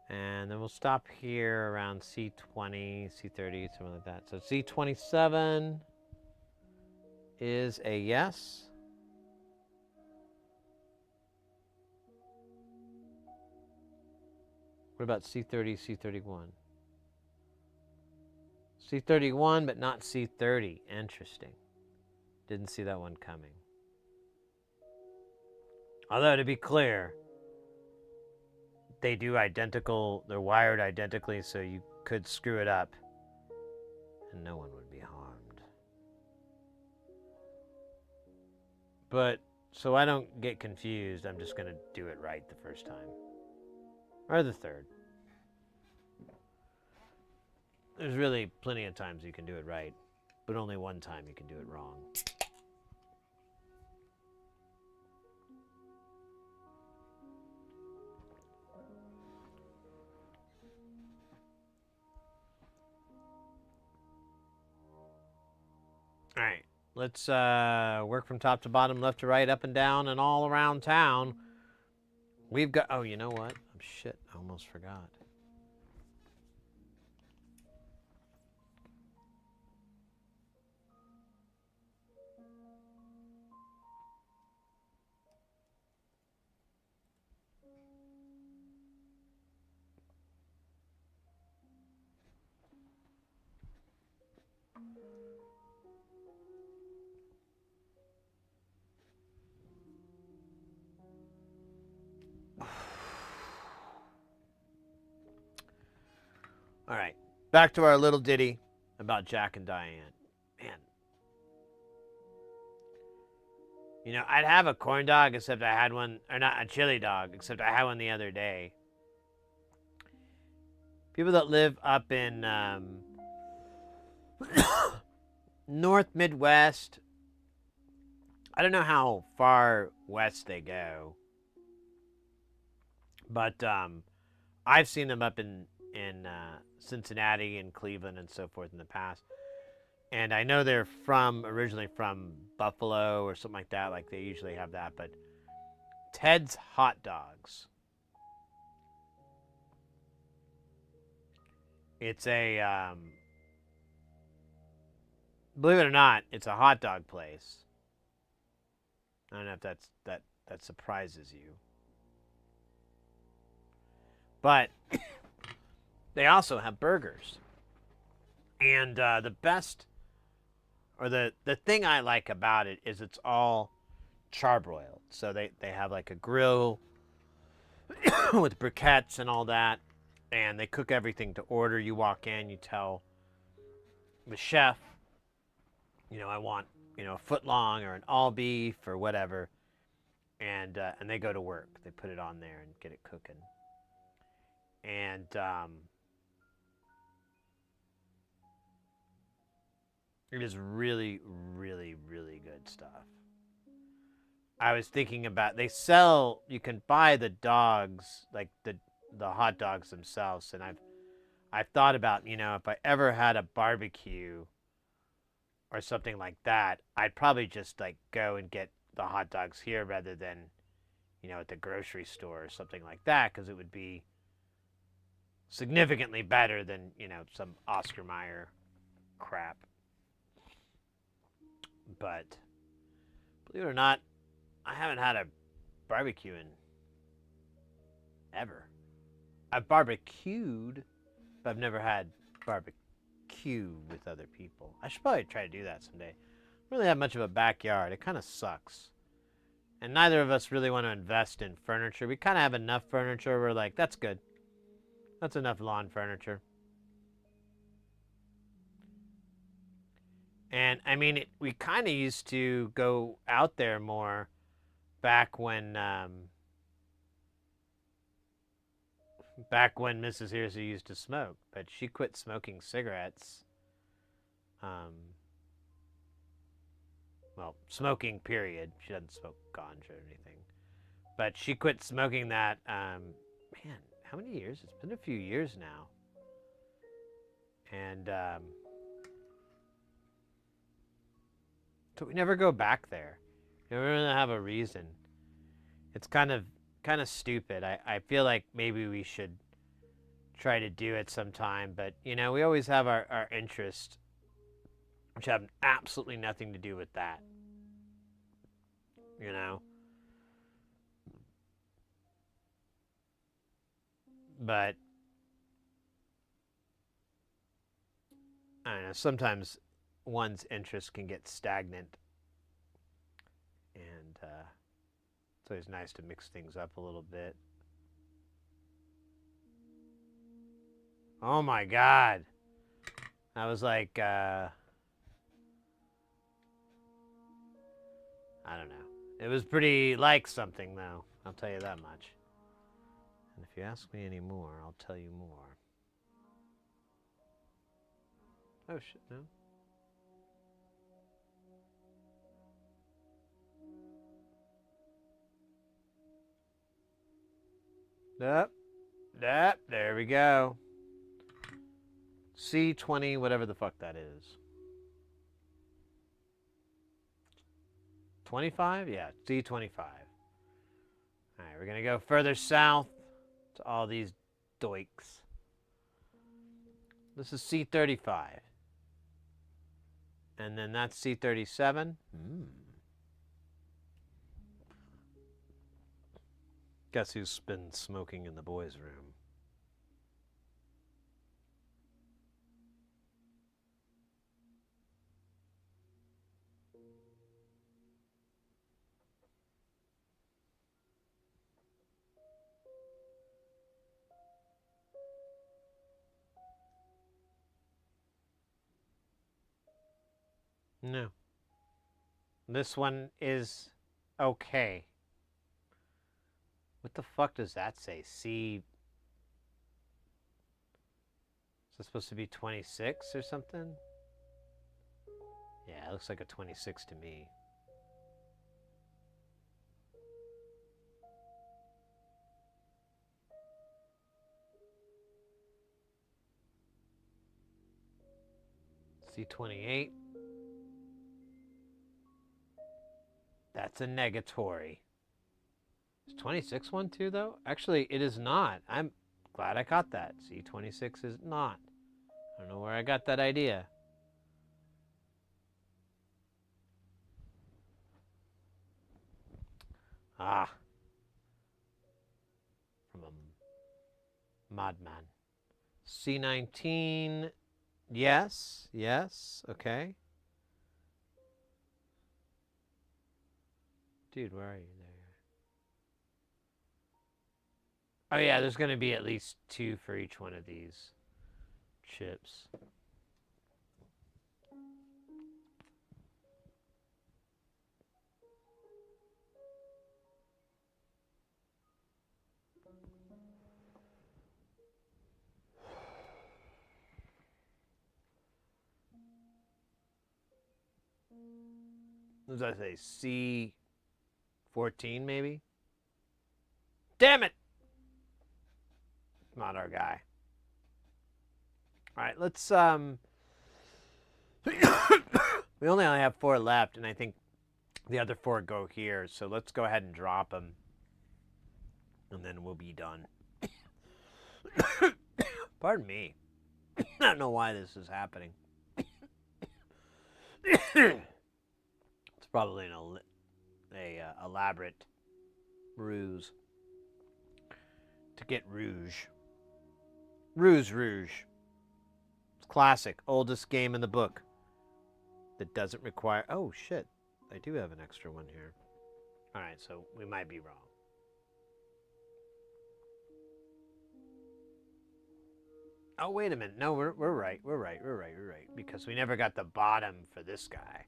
Speaker 1: And then we'll stop here around C20, C30, something like that. So C27 is a yes. What about C30, C31? C31, but not C30. Interesting. Didn't see that one coming. Although, to be clear, they do identical, they're wired identically, so you could screw it up and no one would be harmed. But, so I don't get confused, I'm just going to do it right the first time. Or the third. There's really plenty of times you can do it right, but only one time you can do it wrong. All right, let's work from top to bottom, left to right, up and down, and all around town. We've got, oh, you know what? Oh, shit, I almost forgot. All right, back to our little ditty about Jack and Diane. Man. You know, I'd have a corn dog, except I had one, or not a chili dog, except I had one the other day. People that live up in North Midwest, I don't know how far west they go, but I've seen them up in Cincinnati and Cleveland and so forth in the past. And I know they're originally from Buffalo or something like that. Like they usually have that. But Ted's Hot Dogs. It's a, believe it or not, it's a hot dog place. I don't know if that surprises you. But they also have burgers. And the best, or the thing I like about it is it's all charbroiled. So they have like a grill with briquettes and all that. And they cook everything to order. You walk in, you tell the chef, you know, I want, you know, a foot long or an all beef or whatever. And they go to work. They put it on there and get it cooking. And it is really, really, really good stuff. I was thinking about, you can buy the dogs, like the hot dogs themselves, and I've thought about, you know, if I ever had a barbecue or something like that, I'd probably just like go and get the hot dogs here rather than, you know, at the grocery store or something like that, because it would be significantly better than, you know, some Oscar Mayer crap. But believe it or not, I haven't had a barbecue in ever. I've barbecued, but I've never had barbecue with other people. I should probably try to do that someday. I don't really have much of a backyard. It kind of sucks. And neither of us really want to invest in furniture. We kind of have enough furniture. We're like, that's good. That's enough lawn furniture. And I mean, we kind of used to go out there more back when Mrs. Hearsay used to smoke, but she quit smoking cigarettes. Well, smoking period. She doesn't smoke ganja or anything, but she quit smoking that. Man, how many years? It's been a few years now, and so we never go back there. We don't really have a reason. It's kind of stupid. I feel like maybe we should try to do it sometime, but you know, we always have our interests, which have absolutely nothing to do with that. You know? But I don't know, sometimes one's interest can get stagnant, and it's always nice to mix things up a little bit. Oh my god. I was like, I don't know. It was pretty like something, though. I'll tell you that much. And if you ask me any more, I'll tell you more. Oh, shit, no. Yep. Yep, there we go. C20, whatever the fuck that is. 25? Yeah, C25. Alright, we're going to go further south to all these doiks. This is C35. And then that's C37. Guess who's been smoking in the boys' room? No. This one is okay. What the fuck does that say? C... Is this supposed to be 26 or something? Yeah, it looks like a 26 to me. C28. That's a negatory. Is 26 one too, though? Actually, it is not. I'm glad I caught that. C26 is not. I don't know where I got that idea. Ah. From a madman. C19. Yes. Yes. Okay. Dude, where are you there? Oh yeah, there's going to be at least 2 for each one of these chips. What does that say? C14 maybe? Damn it! Not our guy. All right, let's we only have 4 left, and I think the other 4 go here, so let's go ahead and drop them, and then we'll be done. Pardon me. I don't know why this is happening. It's probably an elaborate ruse to get rouge. Rouge. It's classic, oldest game in the book that doesn't require... Oh, shit. I do have an extra one here. All right, so we might be wrong. Oh, wait a minute. No, we're right. We're right. Because we never got the bottom for this guy.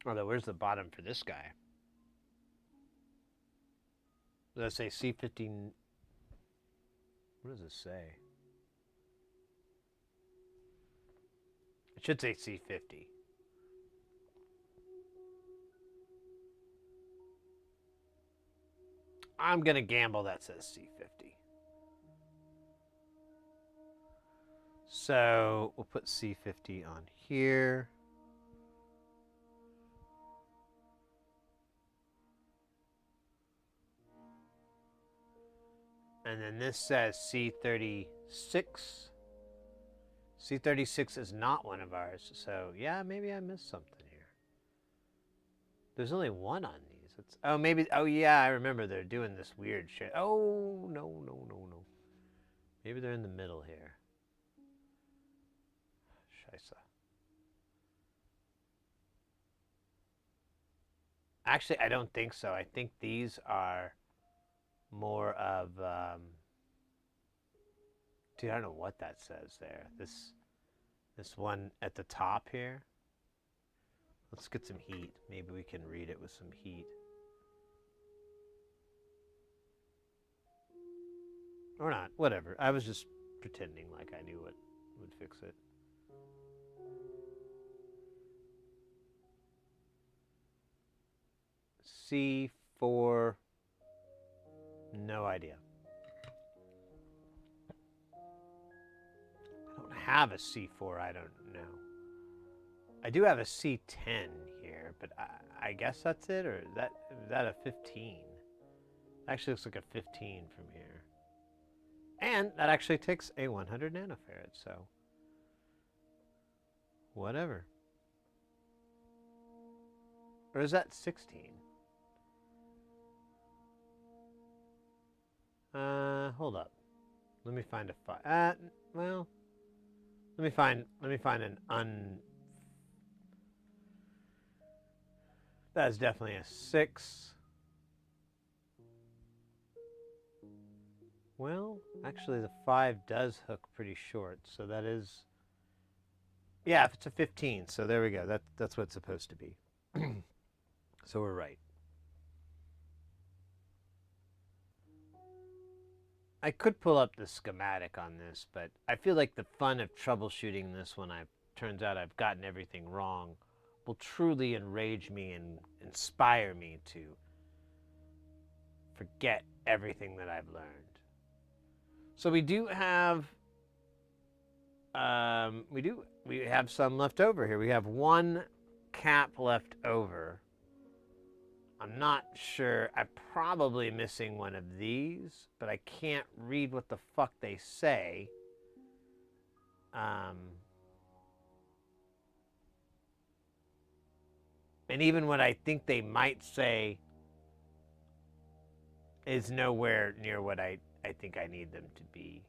Speaker 1: Although, where's the bottom for this guy? Does that say C15? What does it say? It should say C50. I'm going to gamble that says C50. So we'll put C50 on here. And then this says C36. C36 is not one of ours. So yeah, maybe I missed something here. There's only one on these. Oh, maybe. Oh, yeah, I remember they're doing this weird shit. Oh, no. Maybe they're in the middle here. Scheisse. Actually, I don't think so. I think these are more of... dude, I don't know what that says there. This one at the top here. Let's get some heat. Maybe we can read it with some heat. Or not. Whatever. I was just pretending like I knew what would fix it. C4. No idea. I don't have a C4. I don't know. I do have a C10 here, but I guess that's it, or is that a 15? Actually looks like a 15 from here. And that actually takes a 100 nanofarad, so whatever. Or is that 16? Hold up. Let me find a file. Well, let me find an That is definitely a 6. Well, actually the 5 does hook pretty short, so that is... Yeah, if it's a 15, so there we go. That's what it's supposed to be. So we're right. I could pull up the schematic on this, but I feel like the fun of troubleshooting this when turns out I've gotten everything wrong will truly enrage me and inspire me to forget everything that I've learned. So we do have we have some left over here. We have one cap left over. I'm not sure. I'm probably missing one of these, but I can't read what the fuck they say. And even what I think they might say is nowhere near what I think I need them to be.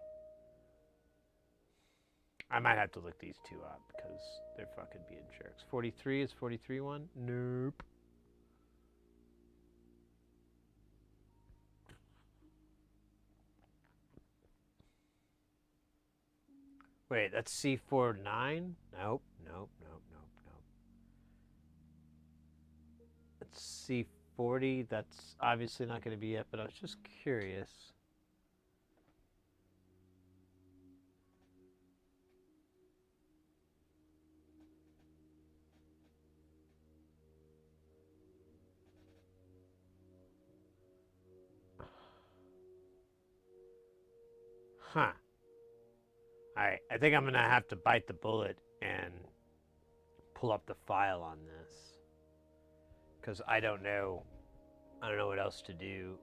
Speaker 1: I might have to look these two up because they're fucking being jerks. 43 is 43 one? Nope. Wait, that's C49? Nope. That's C40. That's obviously not going to be it, but I was just curious. Huh. Alright, I think I'm going to have to bite the bullet and pull up the file on this. Because I don't know what else to do.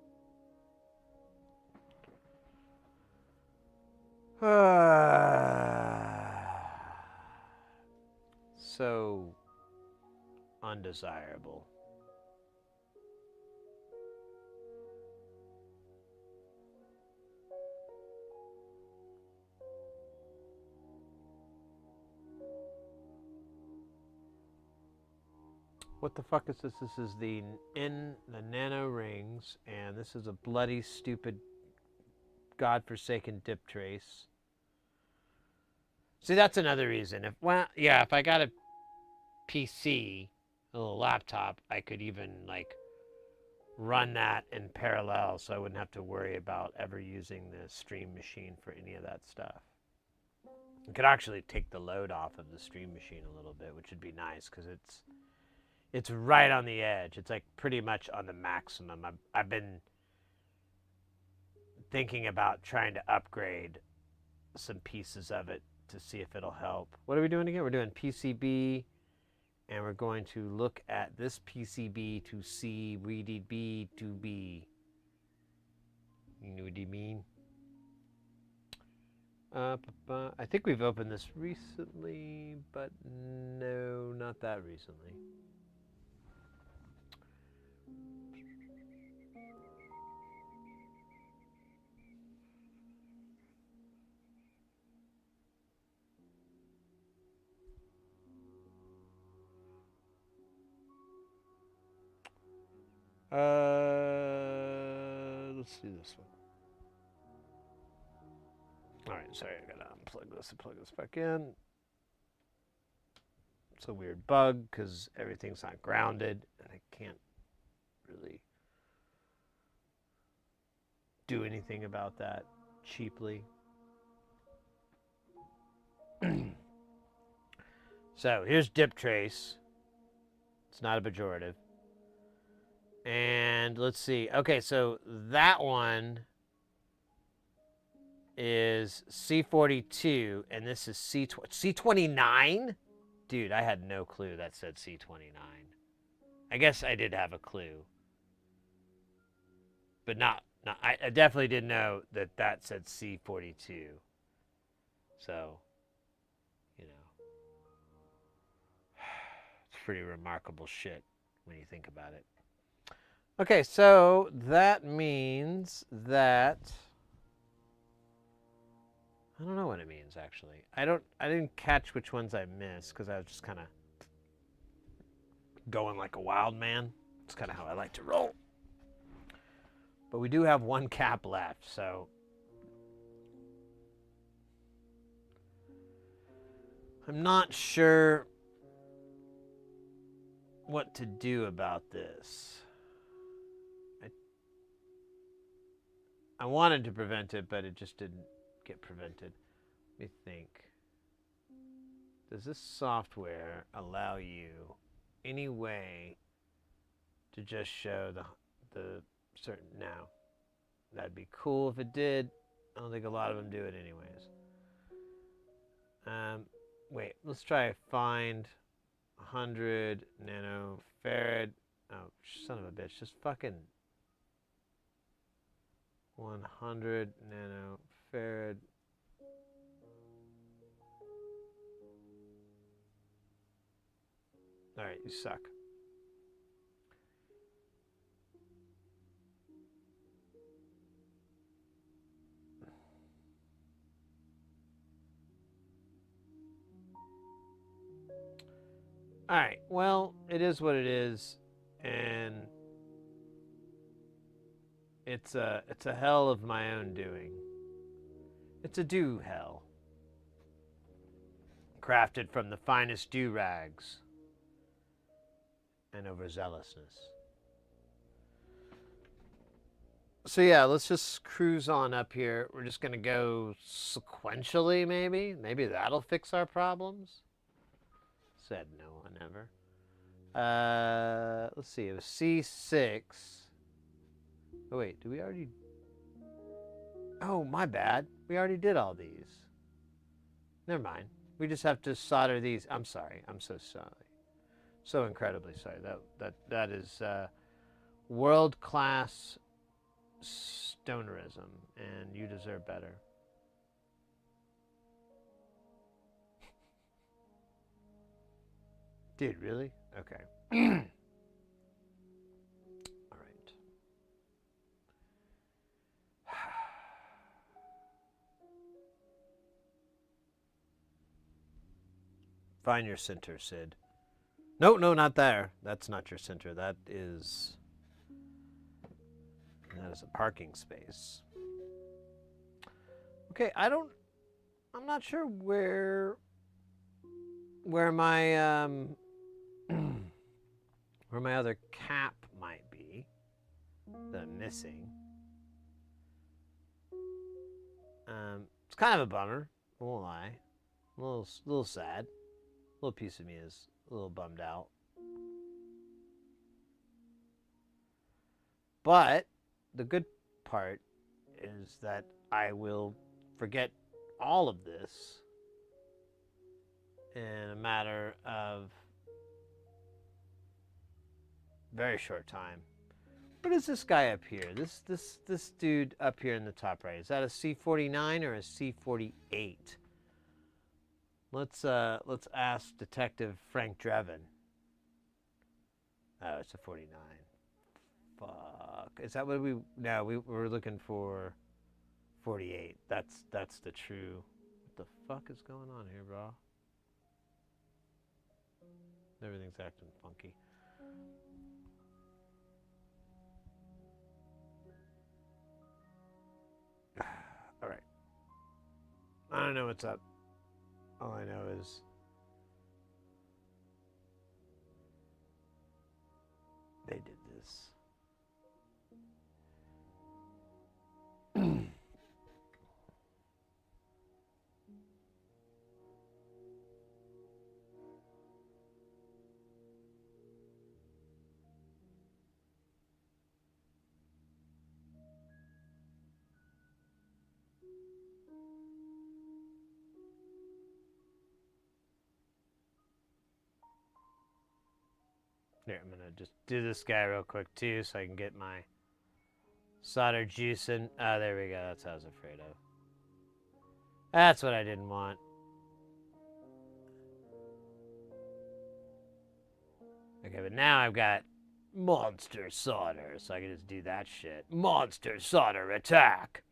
Speaker 1: So undesirable. What the fuck is this? This is the nano rings, and this is a bloody, stupid, godforsaken dip trace. See, that's another reason. If I got a PC, a little laptop, I could even like run that in parallel, so I wouldn't have to worry about ever using the stream machine for any of that stuff. It could actually take the load off of the stream machine a little bit, which would be nice because it's right on the edge. It's like pretty much on the maximum. I've been thinking about trying to upgrade some pieces of it to see if it'll help. What are we doing again? We're doing PCB, and we're going to look at this PCB to see VDB to B. You know what I mean? I think we've opened this recently, but no, not that recently. Let's do this one. All right, sorry, I gotta unplug this and plug this back in. It's a weird bug because everything's not grounded, and I can't really do anything about that cheaply. So here's dip trace. It's not a pejorative. And let's see. Okay, so that one is C42, and this is C29? Dude, I had no clue that said C29. I guess I did have a clue. But I definitely didn't know that said C42. So, you know. It's pretty remarkable shit when you think about it. Okay, so that means that I don't know what it means actually. I didn't catch which ones I missed because I was just kind of going like a wild man. It's kind of how I like to roll. But we do have one cap left, so I'm not sure what to do about this. I wanted to prevent it, but it just didn't get prevented. Let me think. Does this software allow you any way to just show the certain now? That'd be cool if it did. I don't think a lot of them do it anyways. Wait, let's try find 100 nanofarad. Oh, son of a bitch, just fucking 100 nanofarad. All right, you suck. All right, well, it is what it is, and it's a hell of my own doing. It's a do hell. Crafted from the finest do-rags and overzealousness. So yeah, let's just cruise on up here. We're just going to go sequentially, maybe. Maybe that'll fix our problems. Said no one ever. Let's see. It was C6. Oh, wait. Did we already... Oh, my bad. We already did all these. Never mind. We just have to solder these. I'm sorry. I'm so sorry. So incredibly sorry. That is world-class stonerism, and you deserve better. Dude, really? Okay. All right. Find your center, Sid. No, no, not there. That's not your center. That is a parking space. Okay, I'm not sure where my where my other cap might be that I'm missing. It's kind of a bummer. I won't lie. A little sad. A little piece of me is a little bummed out. But the good part is that I will forget all of this in a matter of very short time. What is this guy up here? This dude up here in the top right. Is that a C49 or a C48? Let's ask Detective Frank Drevin. Oh, it's a 49. Fuck. Is that what we? No, we were looking for 48. That's the true. What the fuck is going on here, bro? Everything's acting funky. All right. I don't know what's up. All I know is they did this. Here, I'm gonna just do this guy real quick too, so I can get my solder juicing. Ah, there we go. That's what I was afraid of. That's what I didn't want. Okay, but now I've got monster solder, so I can just do that shit. Monster solder attack.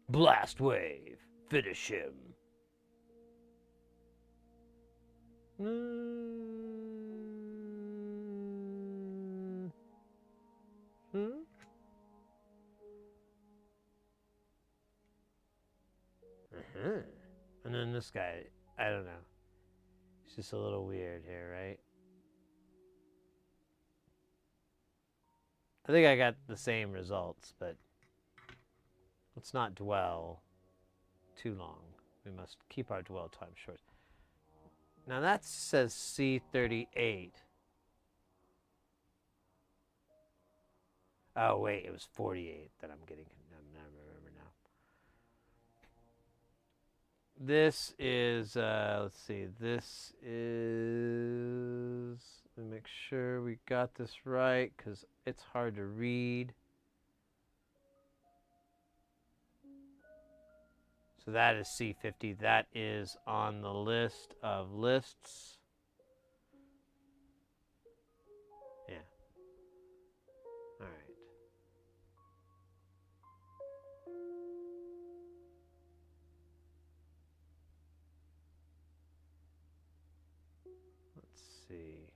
Speaker 1: Blast wave. Finish him. And then this guy, I don't know. He's just a little weird here, right? I think I got the same results, but let's not dwell too long. We must keep our dwell time short. Now that says C38. Oh, wait, it was 48 that I'm getting. I remember now. This is, let's see, this is, let me make sure we got this right, because it's hard to read. So that is C50. That is on the list of lists. Yeah. All right. Let's see.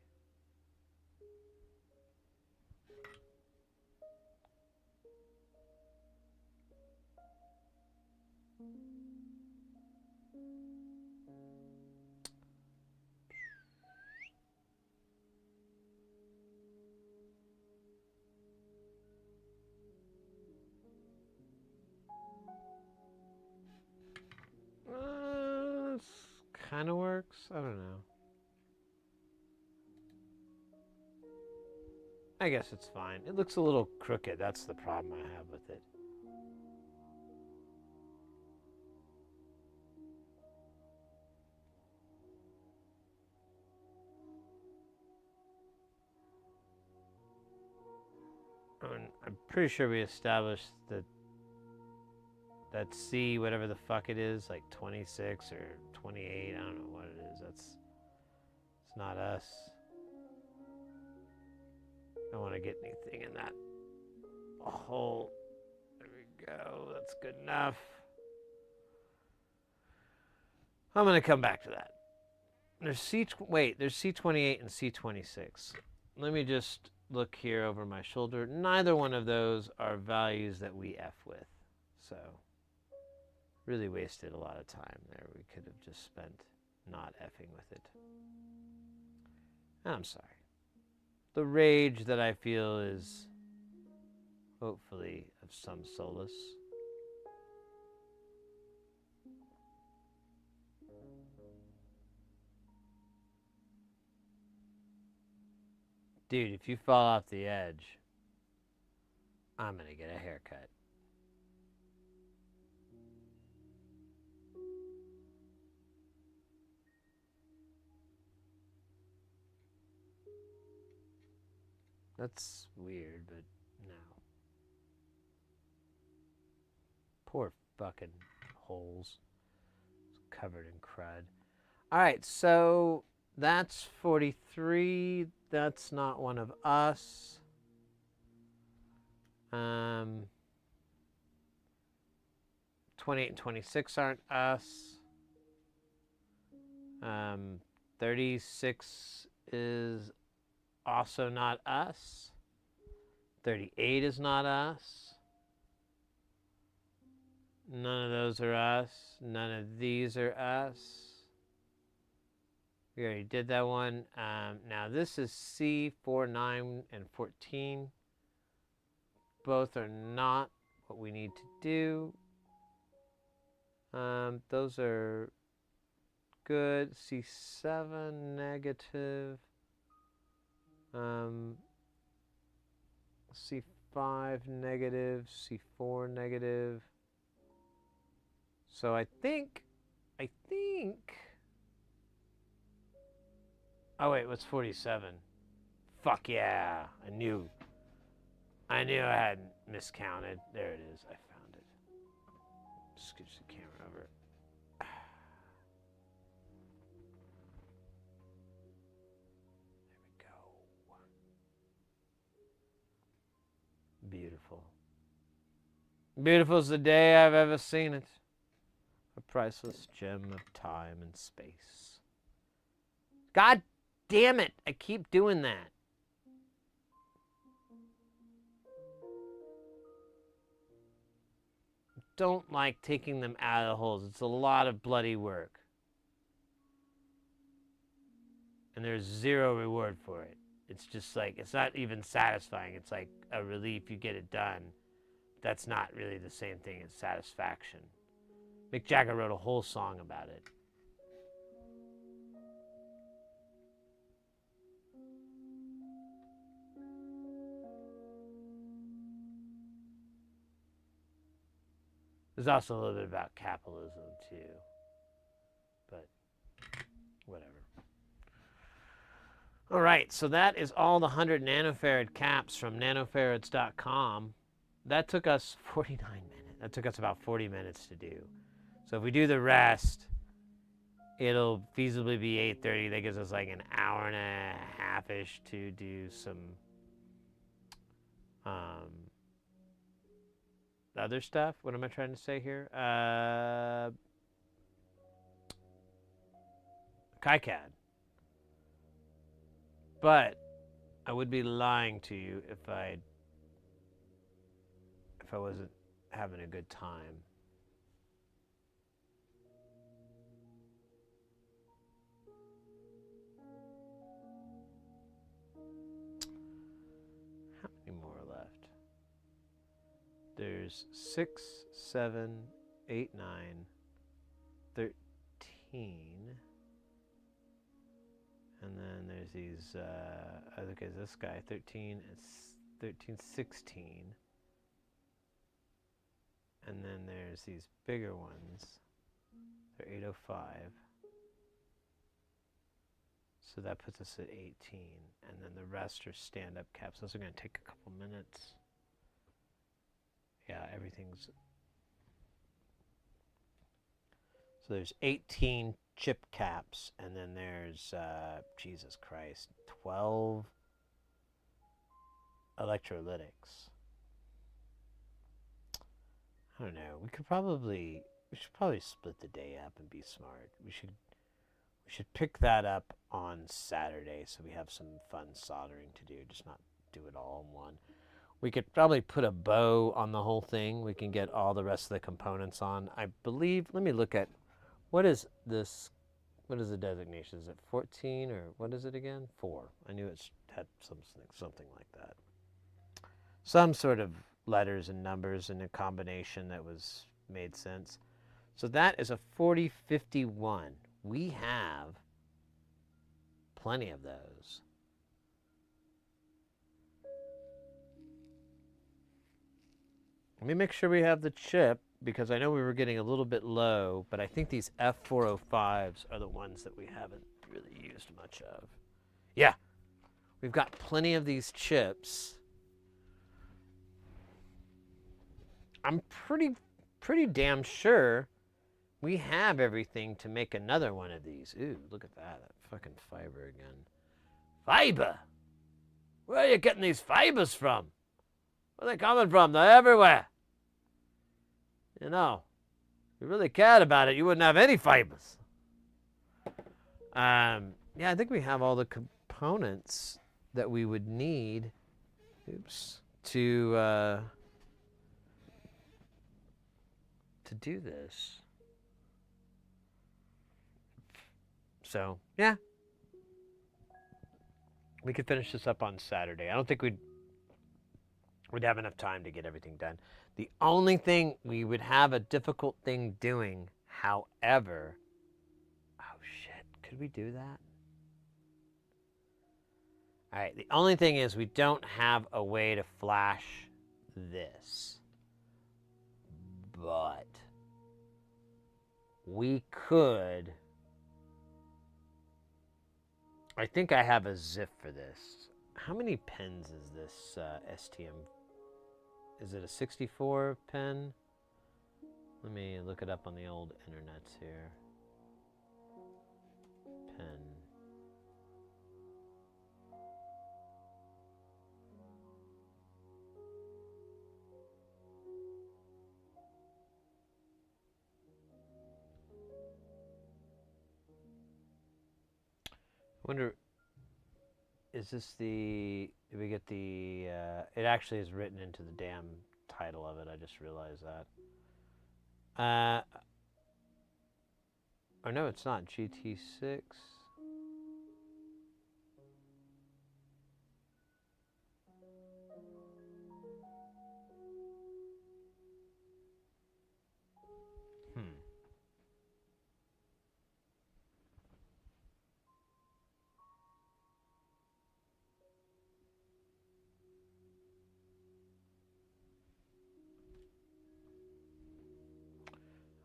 Speaker 1: This kind of works. I don't know. I guess it's fine. It looks a little crooked. That's the problem I have with it. I'm pretty sure we established that C, whatever the fuck it is, like 26 or 28. I don't know what it is. It's not us. I don't want to get anything in that hole. There we go. That's good enough. I'm going to come back to that. There's there's C28 and C26. Let me just look here over my shoulder. Neither one of those are values that we F with. So, really wasted a lot of time there. We could have just spent not Fing with it. I'm sorry. The rage that I feel is hopefully of some solace. Dude, if you fall off the edge, I'm gonna get a haircut. That's weird, but no. Poor fucking holes. It's covered in crud. Alright, so that's 43. That's not one of us. 28 and 26 aren't us. 36 is also not us. 38 is not us. None of those are us. None of these are us. We already did that one. Now this is C, 4, 9, and 14. Both are not what we need to do. Those are good. C7, negative. C5, negative. C4, negative. So I think. Oh wait, what's 47? Fuck yeah! I knew I hadn't miscounted. There it is. I found it. Scooch the camera over. There we go. Beautiful. Beautiful as the day I've ever seen it. A priceless gem of time and space. God damn it! I keep doing that. Don't like taking them out of the holes. It's a lot of bloody work. And there's zero reward for it. It's just like, it's not even satisfying. It's like a relief you get it done. That's not really the same thing as satisfaction. Mick Jagger wrote a whole song about it. There's also a little bit about capitalism, too. But, whatever. All right, so that is all the 100 nanofarad caps from nanofarads.com. That took us 49 minutes. That took us about 40 minutes to do. So if we do the rest, it'll feasibly be 8:30. That gives us like an hour and a half-ish to do some other stuff. What am I trying to say here? KiCAD. But I would be lying to you if I wasn't having a good time. How many more are left? There's 6, 7, 8, 9, 13. And then there's these, look at this guy, 13, it's 13, 16. And then there's these bigger ones, they're 805. So that puts us at 18. And then the rest are stand-up caps. Those are going to take a couple minutes. Yeah, everything's... So there's 18 chip caps, and then there's, Jesus Christ, 12 electrolytics. I don't know. We could probably We should probably split the day up and be smart. We should pick that up on Saturday so we have some fun soldering to do. Just not do it all in one. We could probably put a bow on the whole thing. We can get all the rest of the components on. I believe, let me look at, what is this, what is the designation? Is it 14 or what is it again? 4. I knew it had something like that. Some sort of letters and numbers in a combination that made sense. So that is a 4051. We have plenty of those. Let me make sure we have the chip, because I know we were getting a little bit low, but I think these F405s are the ones that we haven't really used much of. Yeah, we've got plenty of these chips. I'm pretty damn sure we have everything to make another one of these. Ooh, look at that fucking fiber again. Fiber? Where are you getting these fibers from? Where are they coming from? They're everywhere. You know, if you really cared about it, you wouldn't have any fibers. Yeah, I think we have all the components that we would need. Oops. To do this. So, yeah. We could finish this up on Saturday. I don't think we'd have enough time to get everything done. The only thing we would have a difficult thing doing, however, oh shit, could we do that? All right, the only thing is we don't have a way to flash this. But we could, I think I have a zip for this. How many pins is this STM? Is it a 64 pin? Let me look it up on the old internets here. Pin. I wonder, is this did we get the, it actually is written into the damn title of it, I just realized that. Oh no, it's not, GT6.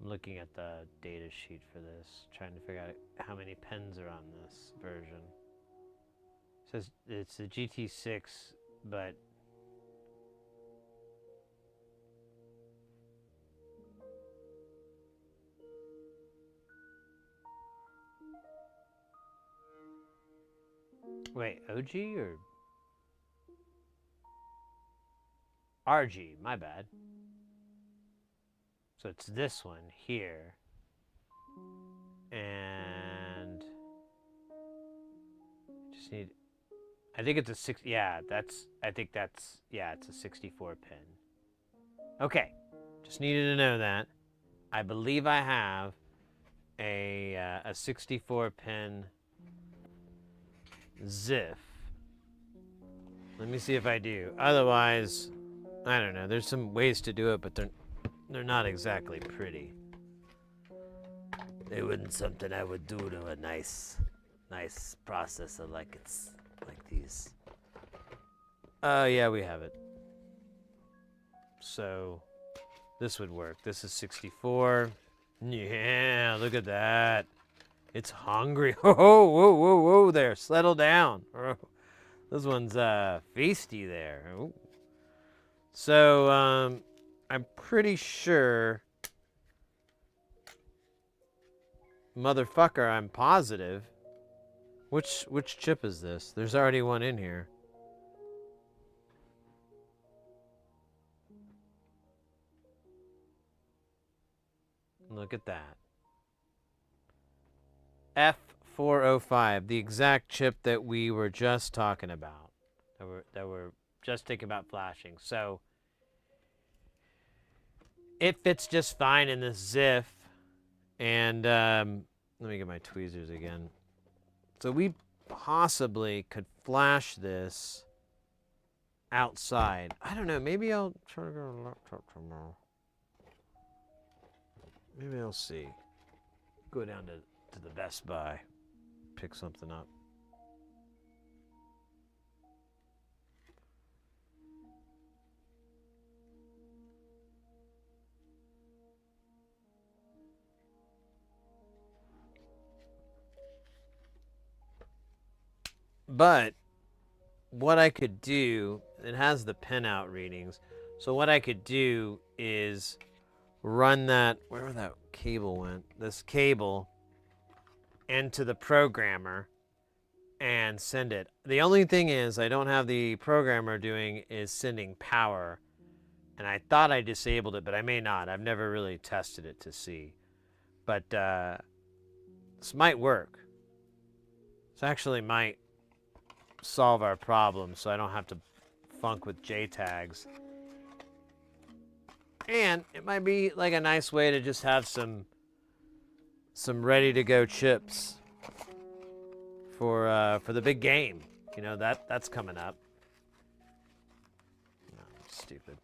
Speaker 1: I'm looking at the data sheet for this, trying to figure out how many pins are on this version. It says it's the GT6, but wait, OG or RG? My bad. So it's this one here, and just need, I think it's a 6, yeah, I think that's, yeah, it's a 64 pin. Okay, just needed to know that. I believe I have a 64 pin ZIF. Let me see if I do. Otherwise, I don't know. There's some ways to do it, but they're not exactly pretty. They wouldn't something I would do to a nice processor like it's like these. Oh yeah, we have it. So this would work. This is 64. Yeah, look at that. It's hungry. Whoa, whoa, whoa, whoa there. Settle down. This one's feisty there. Ooh. So I'm pretty sure, motherfucker, I'm positive. Which chip is this? There's already one in here. Look at that. F405, the exact chip that we were just talking about. That we're just thinking about flashing. So it fits just fine in this ZIF. And let me get my tweezers again. So we possibly could flash this outside. I don't know. Maybe I'll try to go to the laptop tomorrow. Maybe I'll see. Go down to the Best Buy. Pick something up. But what I could do, it has the pinout readings. So what I could do is run that, wherever that cable went, this cable into the programmer and send it. The only thing is I don't have the programmer doing is sending power. And I thought I disabled it, but I may not. I've never really tested it to see. But this might work. This actually might solve our problem so I don't have to funk with JTAGs. And it might be like a nice way to just have some ready to go chips for the big game. You know, that's coming up. No, stupid.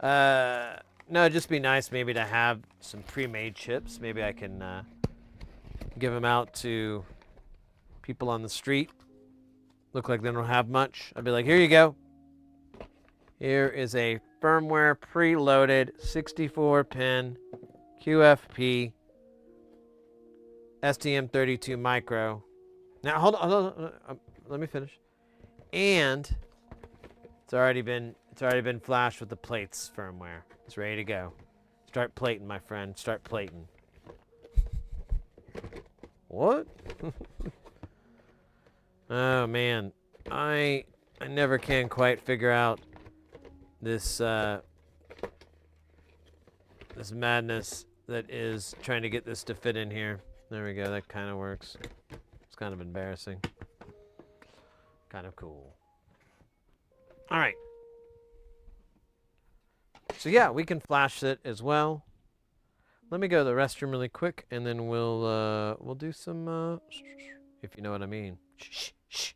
Speaker 1: No, it'd just be nice maybe to have some pre-made chips. Maybe I can give them out to people on the street. Look like they don't have much. I'd be like, here you go. Here is a firmware preloaded 64-pin QFP STM32 micro. Now hold on, let me finish. And it's already been flashed with the plates firmware. It's ready to go. Start plating, my friend. Start plating. What? Oh man, I never can quite figure out this this madness that is trying to get this to fit in here. There we go. That kind of works. It's kind of embarrassing. Kind of cool. All right. So yeah, we can flash it as well. Let me go to the restroom really quick, and then we'll do some if you know what I mean. Shh, shh.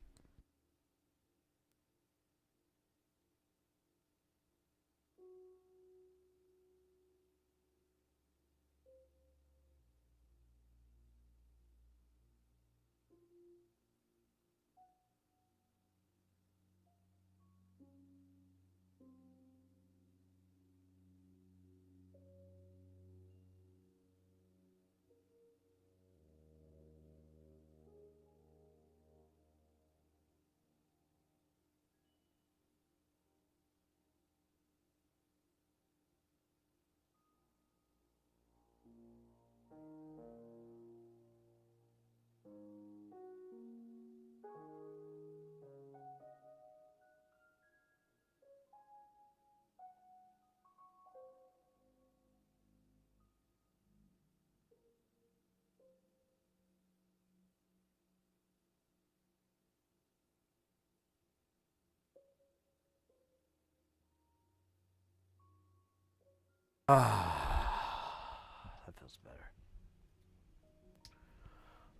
Speaker 1: Ah, that feels better.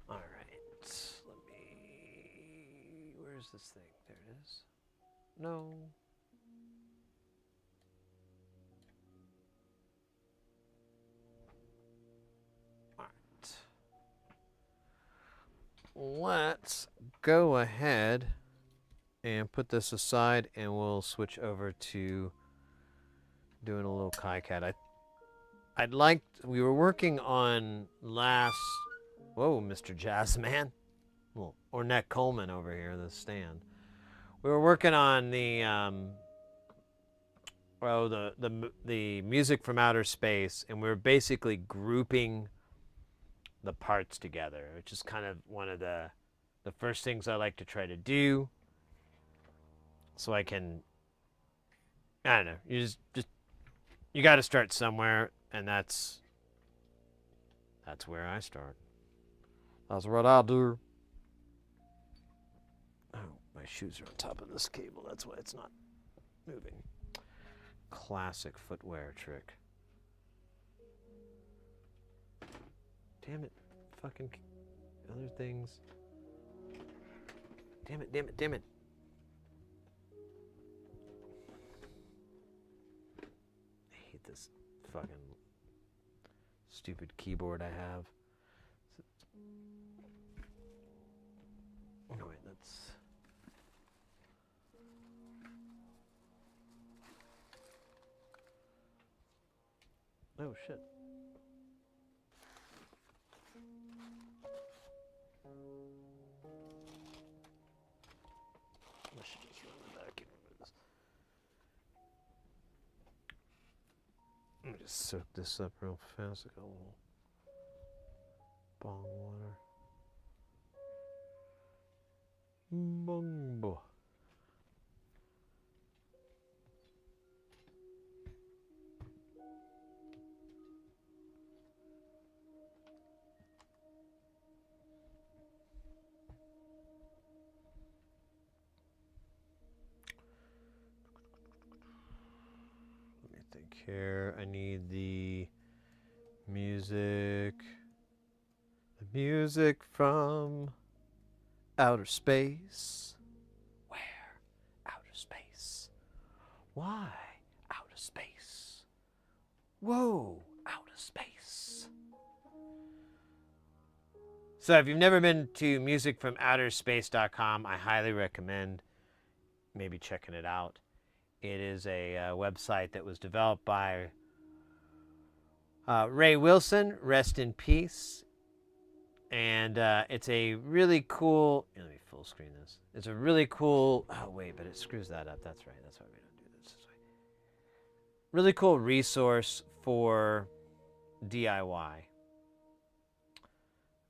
Speaker 1: All right, let me. Where's this thing? There it is. No. All right. Let's go ahead and put this aside, and we'll switch over to doing a little KiCAD. We were working on last, whoa, Mr. Jazzman. Well, Ornette Coleman over here, the stand. We were working on the music from outer space, and we were basically grouping the parts together, which is kind of one of the first things I like to try to do. So I can, I don't know, you got to start somewhere, and that's That's where I start. That's what I do. Oh, my shoes are on top of this cable. That's why it's not moving. Classic footwear trick. Damn it. Fucking other things. Damn it, damn it, damn it. I hate this fucking stupid keyboard I have. Oh, wait, that's... Oh, shit. I should just run the back into this. Let me just soak this up real fast. I got a little bong water. Bong. Let me think here. I need the music. The music from outer space. Where? Outer space. Why? Outer space. Whoa, outer space. So if you've never been to musicfromouterspace.com, I highly recommend maybe checking it out. It is a website that was developed by Ray Wilson, rest in peace. And it's a really cool, let me full screen this. It's a really cool, oh wait, but it screws that up. That's right, that's why we don't do this way. Really cool resource for DIY.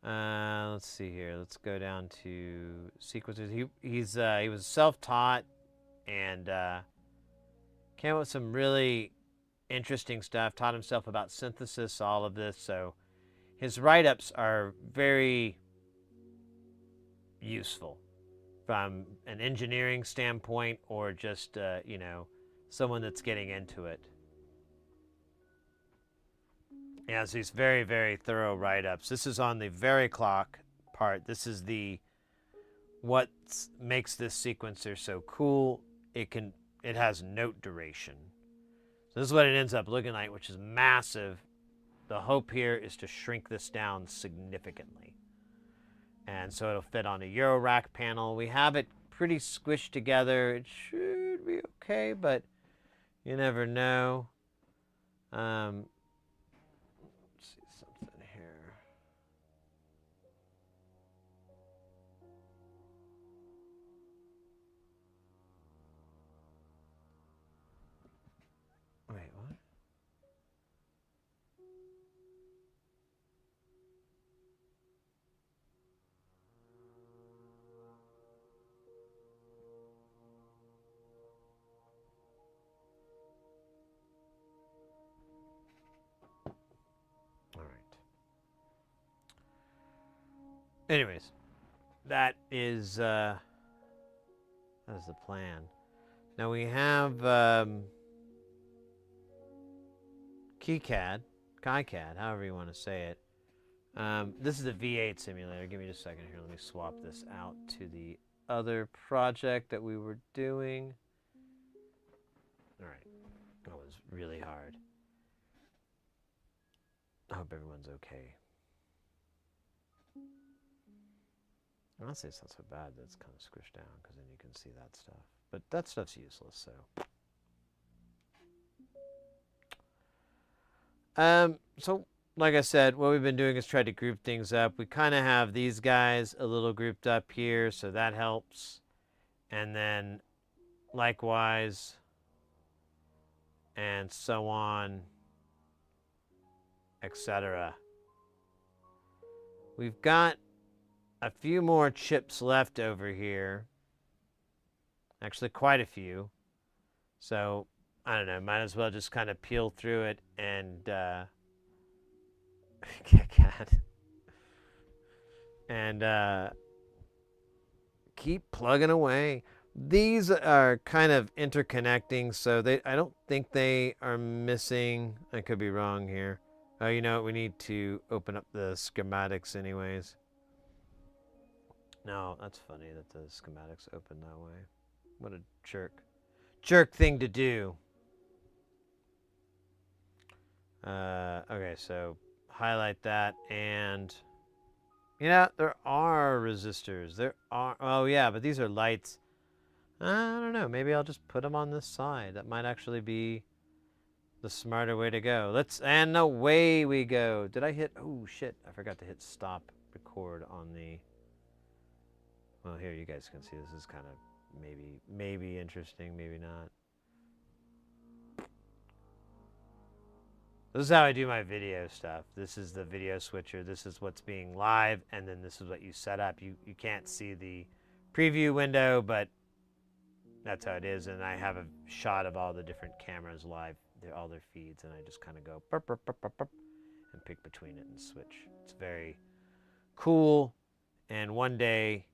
Speaker 1: Let's see here. Let's go down to sequences. He was self-taught and came up with some really interesting stuff. Taught himself about synthesis, all of this. So his write-ups are very useful from an engineering standpoint or just you know, someone that's getting into it. Yeah, so these very, very thorough write-ups. This is on the variclock part. This is the what makes this sequencer so cool. It has note duration. So this is what it ends up looking like, which is massive. The hope here is to shrink this down significantly. And so it'll fit on a Eurorack panel. We have it pretty squished together. It should be okay, but you never know. Let's see something here. Wait, what? All right. Anyways, that is the plan. Now we have KiCAD, however you want to say it. This is a V8 simulator. Give me just a second here. Let me swap this out to the other project that we were doing. All right. That was really hard. I hope everyone's okay. Honestly, it's not so bad that it's kind of squished down because then you can see that stuff. But that stuff's useless, so. So, like I said, what we've been doing is try to group things up. We kind of have these guys a little grouped up here, so that helps. And then, likewise, and so on, etc. We've got a few more chips left over here. Actually, quite a few. So, I don't know, might as well just kind of peel through it and KiCAD. And keep plugging away. These are kind of interconnecting, so I don't think they are missing. I could be wrong here. Oh, you know what? We need to open up the schematics anyways. No, that's funny that the schematics open that way. What a jerk thing to do. Okay, so highlight that, and yeah, there are resistors. There are. Oh yeah, but these are lights. I don't know. Maybe I'll just put them on this side. That might actually be the smarter way to go. And away we go. Did I hit? Oh shit! I forgot to hit stop record on the. Well, here you guys can see. This is kind of maybe interesting, maybe not. This is how I do my video stuff. This is the video switcher. This is what's being live, and then this is what you set up. You can't see the preview window, but that's how it is. And I have a shot of all the different cameras live, all their feeds, and I just kind of go burp, burp, burp, burp, burp, and pick between it and switch. It's very cool, and one day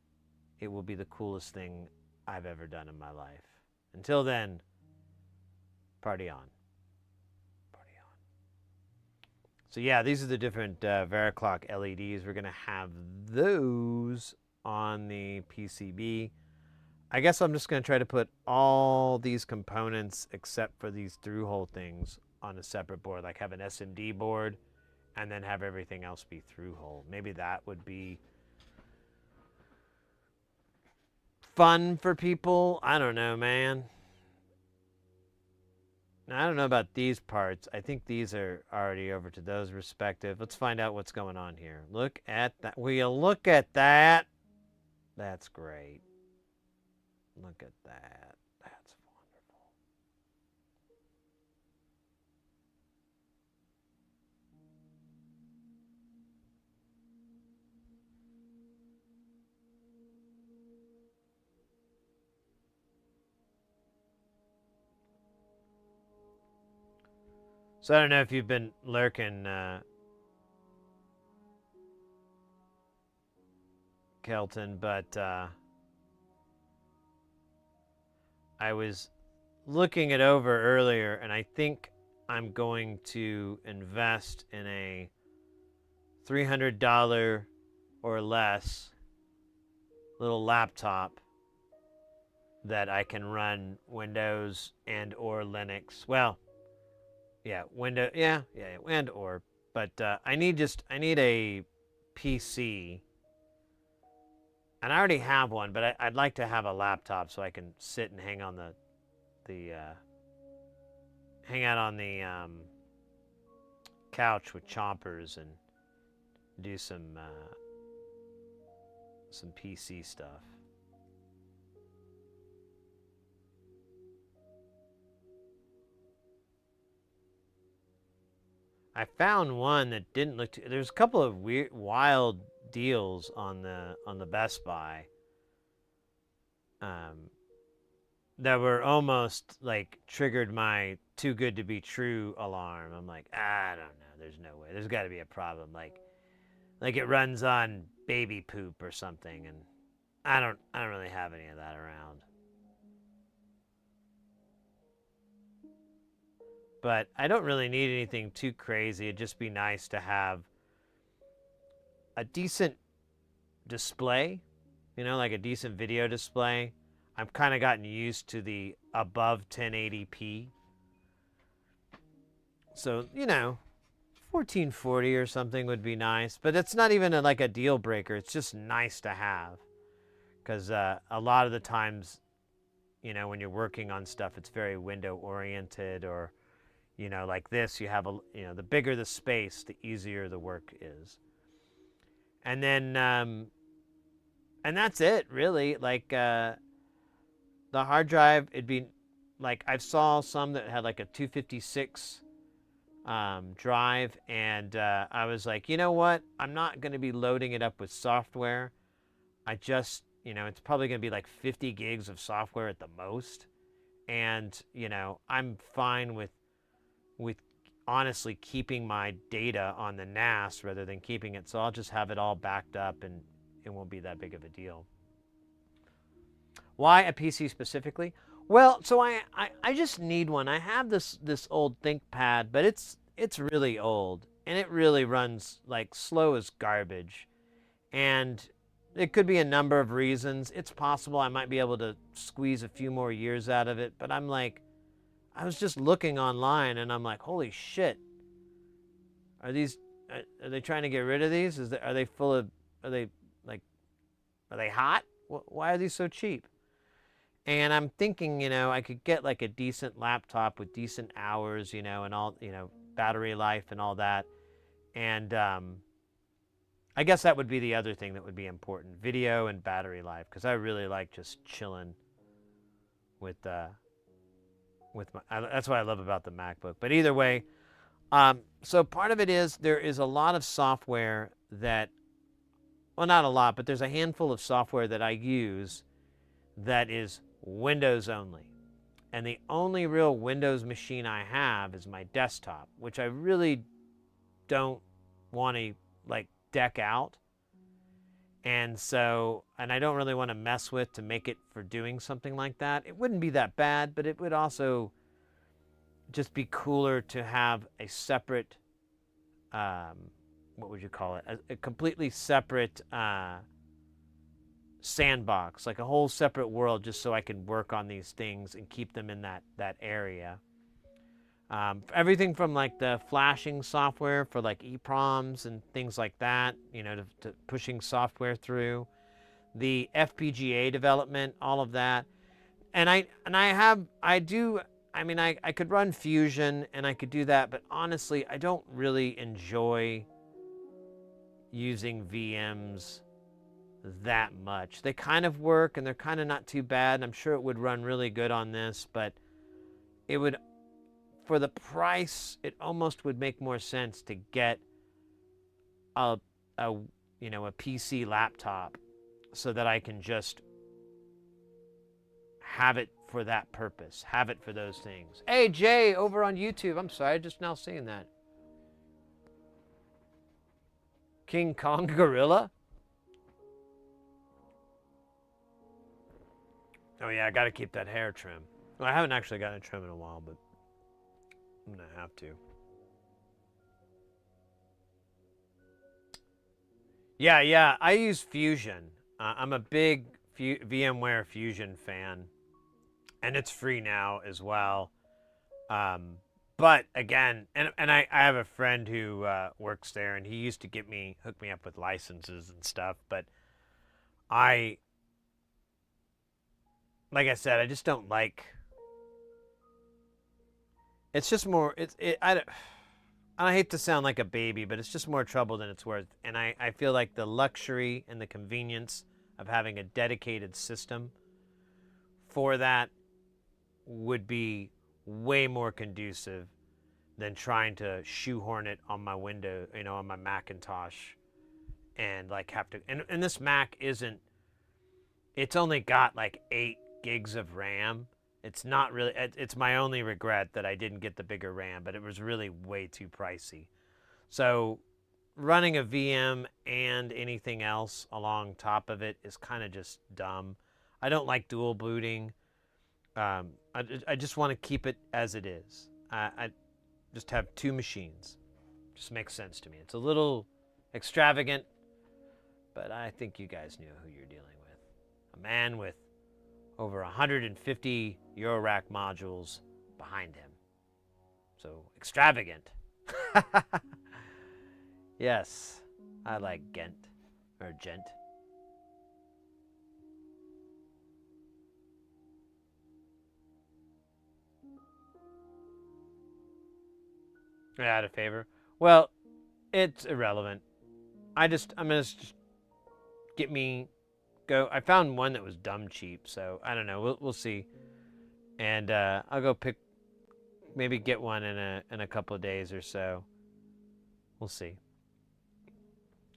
Speaker 1: it will be the coolest thing I've ever done in my life. Until then, party on. So yeah, these are the different Veraclock LEDs. We're going to have those on the PCB. I guess I'm just going to try to put all these components except for these through-hole things on a separate board, like have an SMD board and then have everything else be through-hole. Maybe that would be fun for people. I don't know, man. Now, I don't know about these parts. I think these are already over to those respective. Let's find out what's going on here. Look at that. Will you look at that? That's great. Look at that. That's wonderful. So I don't know if you've been lurking, Kelton, but I was looking it over earlier, and I think I'm going to invest in a $300 or less little laptop that I can run Windows and or Linux. Well, yeah, and or. But I need a PC. And I already have one, but I'd like to have a laptop so I can sit and hang on hang out on the couch with chompers and do some PC stuff. I found one that didn't look too. There's a couple of wild deals on the Best Buy that were almost like triggered my too good to be true alarm. I'm like, I don't know. There's no way. There's got to be a problem. Like it runs on baby poop or something, and I don't really have any of that around. But I don't really need anything too crazy. It'd just be nice to have a decent display, like a decent video display. I've kind of gotten used to the above 1080p. So, 1440 or something would be nice. But it's not even like a deal breaker. It's just nice to have. Because a lot of the times, when you're working on stuff, it's very window oriented, or like this, you have the bigger the space, the easier the work is. And then, and that's it, really. Like, the hard drive, it'd be, like, I saw some that had, like, a 256 drive, and I was like, you know what? I'm not going to be loading it up with software. I just, it's probably going to be, like, 50 gigs of software at the most. And, I'm fine with honestly keeping my data on the NAS rather than keeping it. So I'll just have it all backed up and it won't be that big of a deal. Why a PC specifically? Well, so I just need one. I have this old ThinkPad, but it's really old and it really runs like slow as garbage. And it could be a number of reasons. It's possible I might be able to squeeze a few more years out of it, but I'm like, I was just looking online and I'm like, holy shit. Are they trying to get rid of these? Are they full of, are they hot? Why are these so cheap? And I'm thinking, I could get like a decent laptop with decent hours, and all, battery life and all that. And I guess that would be the other thing that would be important, video and battery life, because I really like just chilling with that's what I love about the MacBook. But either way, so part of it is there is a lot of software that, well, not a lot, but there's a handful of software that I use that is Windows only. And the only real Windows machine I have is my desktop, which I really don't want to like deck out. And I don't really want to mess with to make it for doing something like that. It wouldn't be that bad, but it would also just be cooler to have a separate, what would you call it? A completely separate sandbox, like a whole separate world, just so I can work on these things and keep them in that area. Everything from like the flashing software for like EEPROMs and things like that, to pushing software through, the FPGA development, all of that. And I could run Fusion and I could do that, but honestly, I don't really enjoy using VMs that much. They kind of work and they're kind of not too bad. I'm sure it would run really good on this, but it would, for the price, it almost would make more sense to get a PC laptop so that I can just have it for that purpose, have it for those things. Hey, Jay, over on YouTube. I'm sorry, just now seeing that. King Kong Gorilla? Oh yeah, I gotta keep that hair trim. Well, I haven't actually gotten a trim in a while, but I'm gonna have to. Yeah, I use Fusion. I'm a big VMware Fusion fan, and it's free now as well. But again, and I have a friend who works there, and he used to hook me up with licenses and stuff. But like I said, I just don't like. It's just more. I hate to sound like a baby, but it's just more trouble than it's worth. And I feel like the luxury and the convenience of having a dedicated system for that would be way more conducive than trying to shoehorn it on my window, on my Macintosh, and like have to. And this Mac isn't. It's only got like 8 gigs of RAM. It's not really. It's my only regret that I didn't get the bigger RAM, but it was really way too pricey. So running a VM and anything else along top of it is kind of just dumb. I don't like dual booting. I just want to keep it as it is. I just have 2 machines. Just makes sense to me. It's a little extravagant, but I think you guys knew who you're dealing with. A man with over 150 Eurorack modules behind him. So extravagant. Yes, I like Gent. Out of favor. Well, it's irrelevant. I'm gonna just go. I found one that was dumb cheap, so I don't know. We'll see. And I'll go maybe get one in a couple of days or so. We'll see.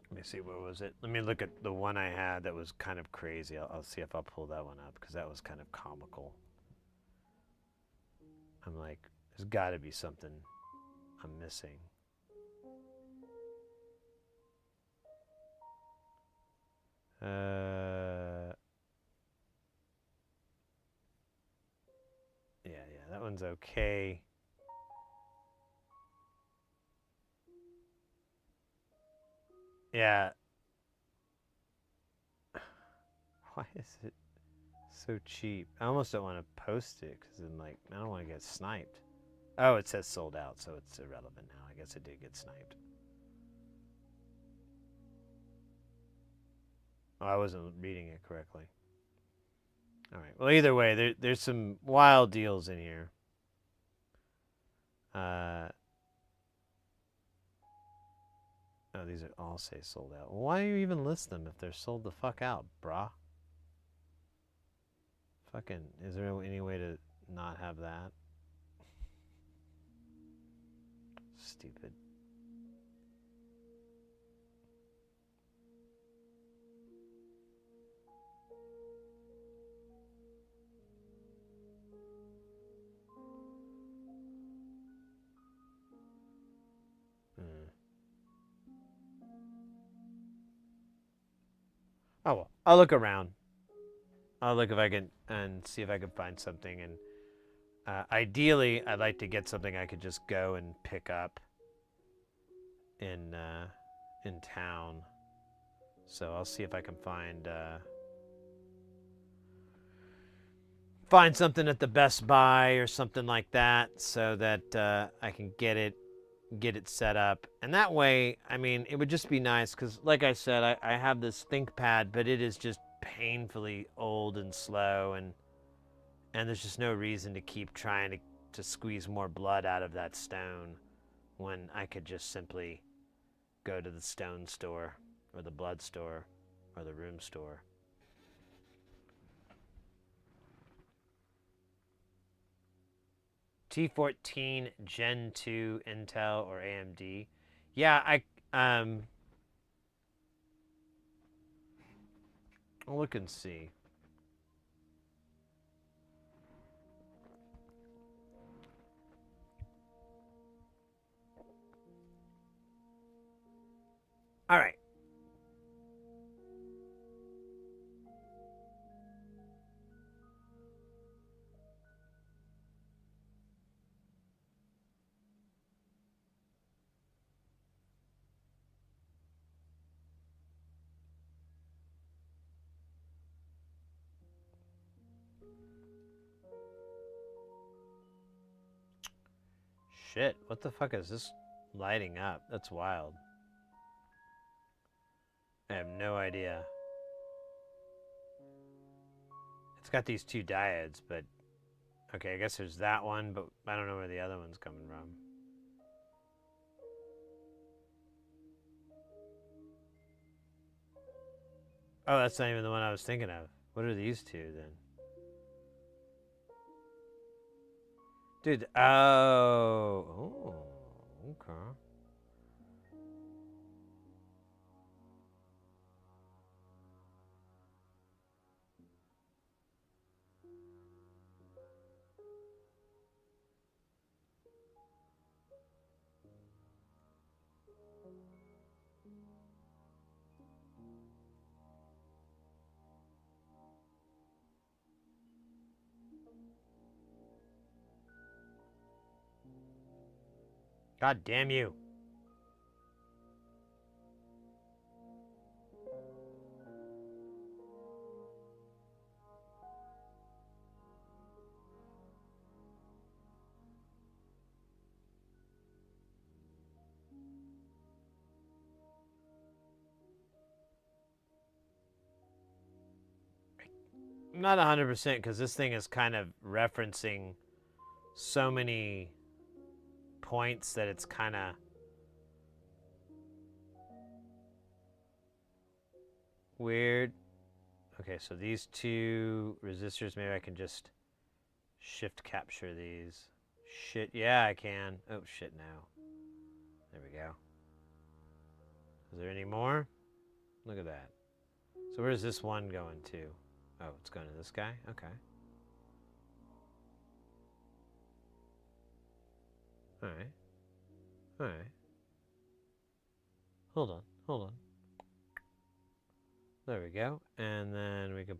Speaker 1: Let me see, what was it? Let me look at the one I had that was kind of crazy. I'll see if I'll pull that one up, because that was kind of comical. I'm like, there's got to be something I'm missing. Yeah, that one's okay. Yeah. Why is it so cheap? I almost don't want to post it because then, like, I don't want to get sniped. Oh, it says sold out, so it's irrelevant now. I guess it did get sniped. Oh, I wasn't reading it correctly. All right. Well, either way, there's some wild deals in here. Oh, these are all say sold out. Well, why do you even list them if they're sold the fuck out, brah? Fucking, is there any way to not have that? Stupid. Oh well, I'll look around. I'll look if I can and see if I can find something. And ideally, I'd like to get something I could just go and pick up in town. So I'll see if I can find something at the Best Buy or something like that, so that I can get it set up. And that way, I mean, it would just be nice because, like I said, I have this ThinkPad, but it is just painfully old and slow, and there's just no reason to keep trying to squeeze more blood out of that stone when I could just simply go to the stone store or the blood store or the room store. T14 Gen 2 Intel or AMD. Yeah, I'll look and see. All right. Shit, what the fuck is this lighting up? That's wild. I have no idea. It's got these two diodes, but okay, I guess there's that one, but I don't know where the other one's coming from. Oh, that's not even the one I was thinking of. What are these two then? Dude, oh, okay. God damn you. I'm not 100% because this thing is kind of referencing so many points that it's kind of weird. Okay, so these two resistors, maybe I can just shift capture these. Shit, yeah, I can. Oh, shit, now. There we go. Is there any more? Look at that. So where's this one going to? Oh, it's going to this guy? Okay. All right. Alright. Hold on, hold on. There we go. And then we can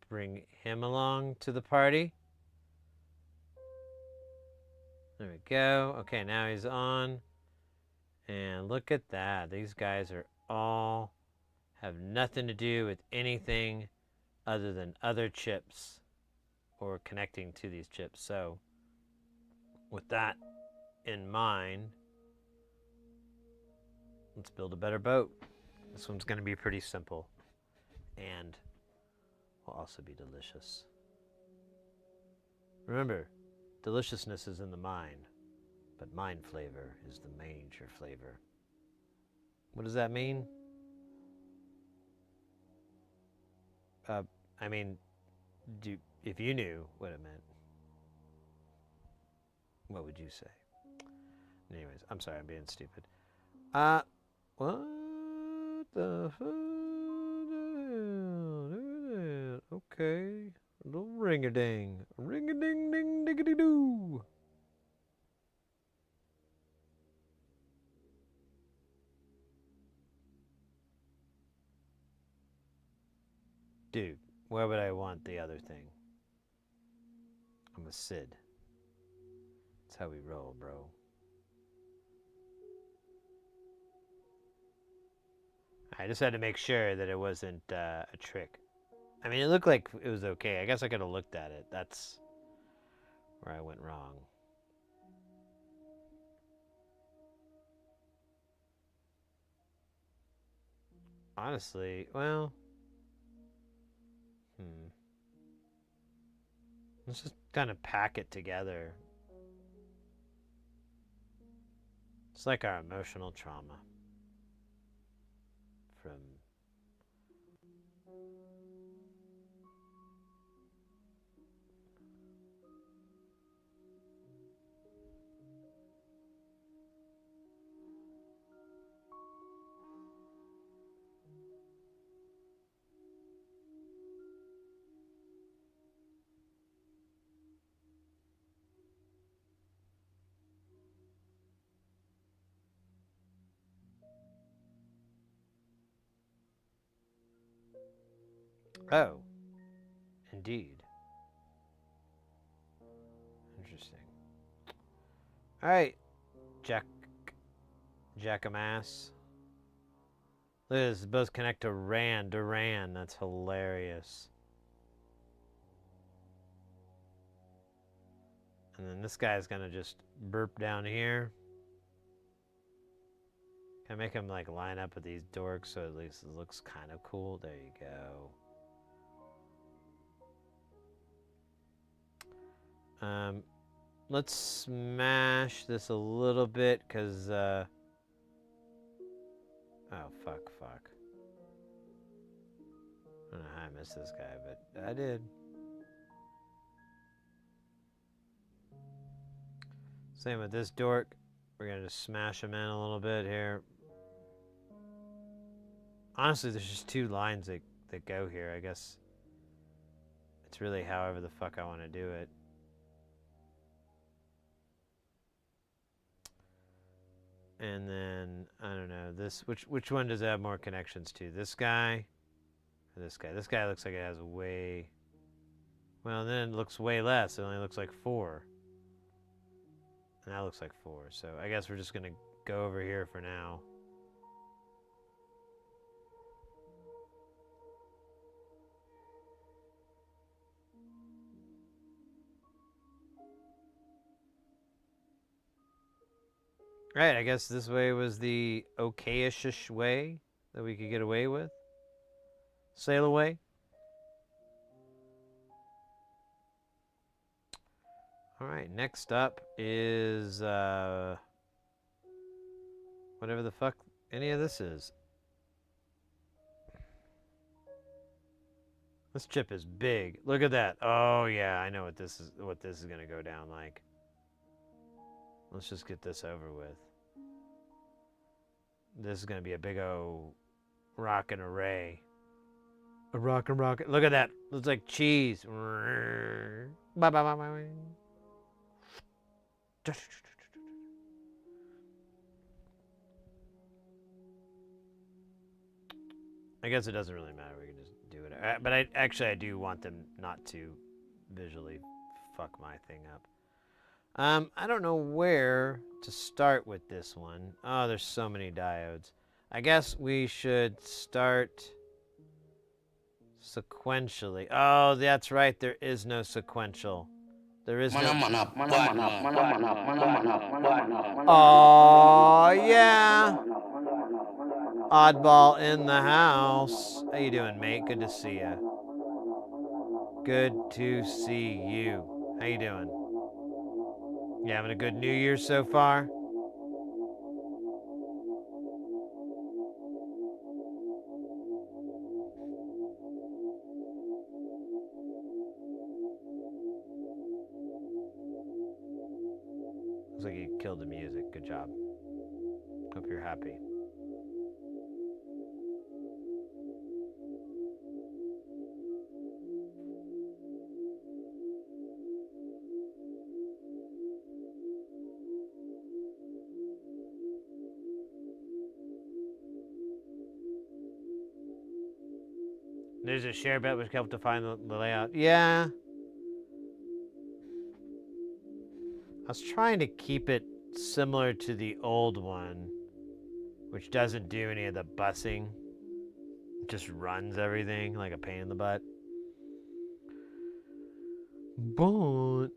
Speaker 1: bring him along to the party. There we go. Okay, now he's on. And look at that. These guys are all have nothing to do with anything other than other chips or connecting to these chips. So with that in mind, let's build a better boat. This one's going to be pretty simple and will also be delicious. Remember, deliciousness is in the mind, but mind flavor is the major flavor. What does that mean? I mean, if you knew what it meant, what would you say? Anyways, I'm sorry, I'm being stupid. What the fuck? Okay. A little ring-a-ding. Ring-a-ding-ding-diggity-doo. Dude, where would I want the other thing? I'm a Sid. That's how we roll, bro. I just had to make sure that it wasn't a trick. I mean, it looked like it was okay. I guess I could have looked at it. That's where I went wrong. Honestly, well... Let's just kind of pack it together. It's like our emotional trauma from... Oh, indeed. Interesting. All right, Jackass. Look at this, both connect to Duran. That's hilarious. And then this guy's gonna just burp down here. Can I make him like line up with these dorks so at least it looks kind of cool? There you go. Let's smash this a little bit, because, oh, fuck. I don't know how I missed this guy, but I did. Same with this dork. We're gonna just smash him in a little bit here. Honestly, there's just two lines that go here. I guess it's really however the fuck I want to do it. And then, I don't know, this, which one does it have more connections to? This guy or this guy? This guy looks like it has way, well, then it looks way less. It only looks like 4. And that looks like 4. So I guess we're just going to go over here for now. Right, I guess this way was the okay-ish way that we could get away with. Sail away. Alright, next up is whatever the fuck any of this is. This chip is big. Look at that. Oh yeah, I know what this is gonna go down like. Let's just get this over with. This is gonna be a big old rockin' array. A rockin' rocket. Look at that. Looks like cheese. I guess it doesn't really matter. We can just do it. But I do want them not to visually fuck my thing up. I don't know where to start with this one. Oh, there's so many diodes. I guess we should start sequentially. Oh, that's right. There is no sequential. There is no... Oh, yeah. Oddball in the house. How you doing, mate? Good to see you. Good to see you. How you doing? You having a good New Year so far? Looks like you killed the music. Good job. Hope you're happy. There's a share bet which helped define the layout. Yeah. I was trying to keep it similar to the old one, which doesn't do any of the bussing. It just runs everything like a pain in the butt. But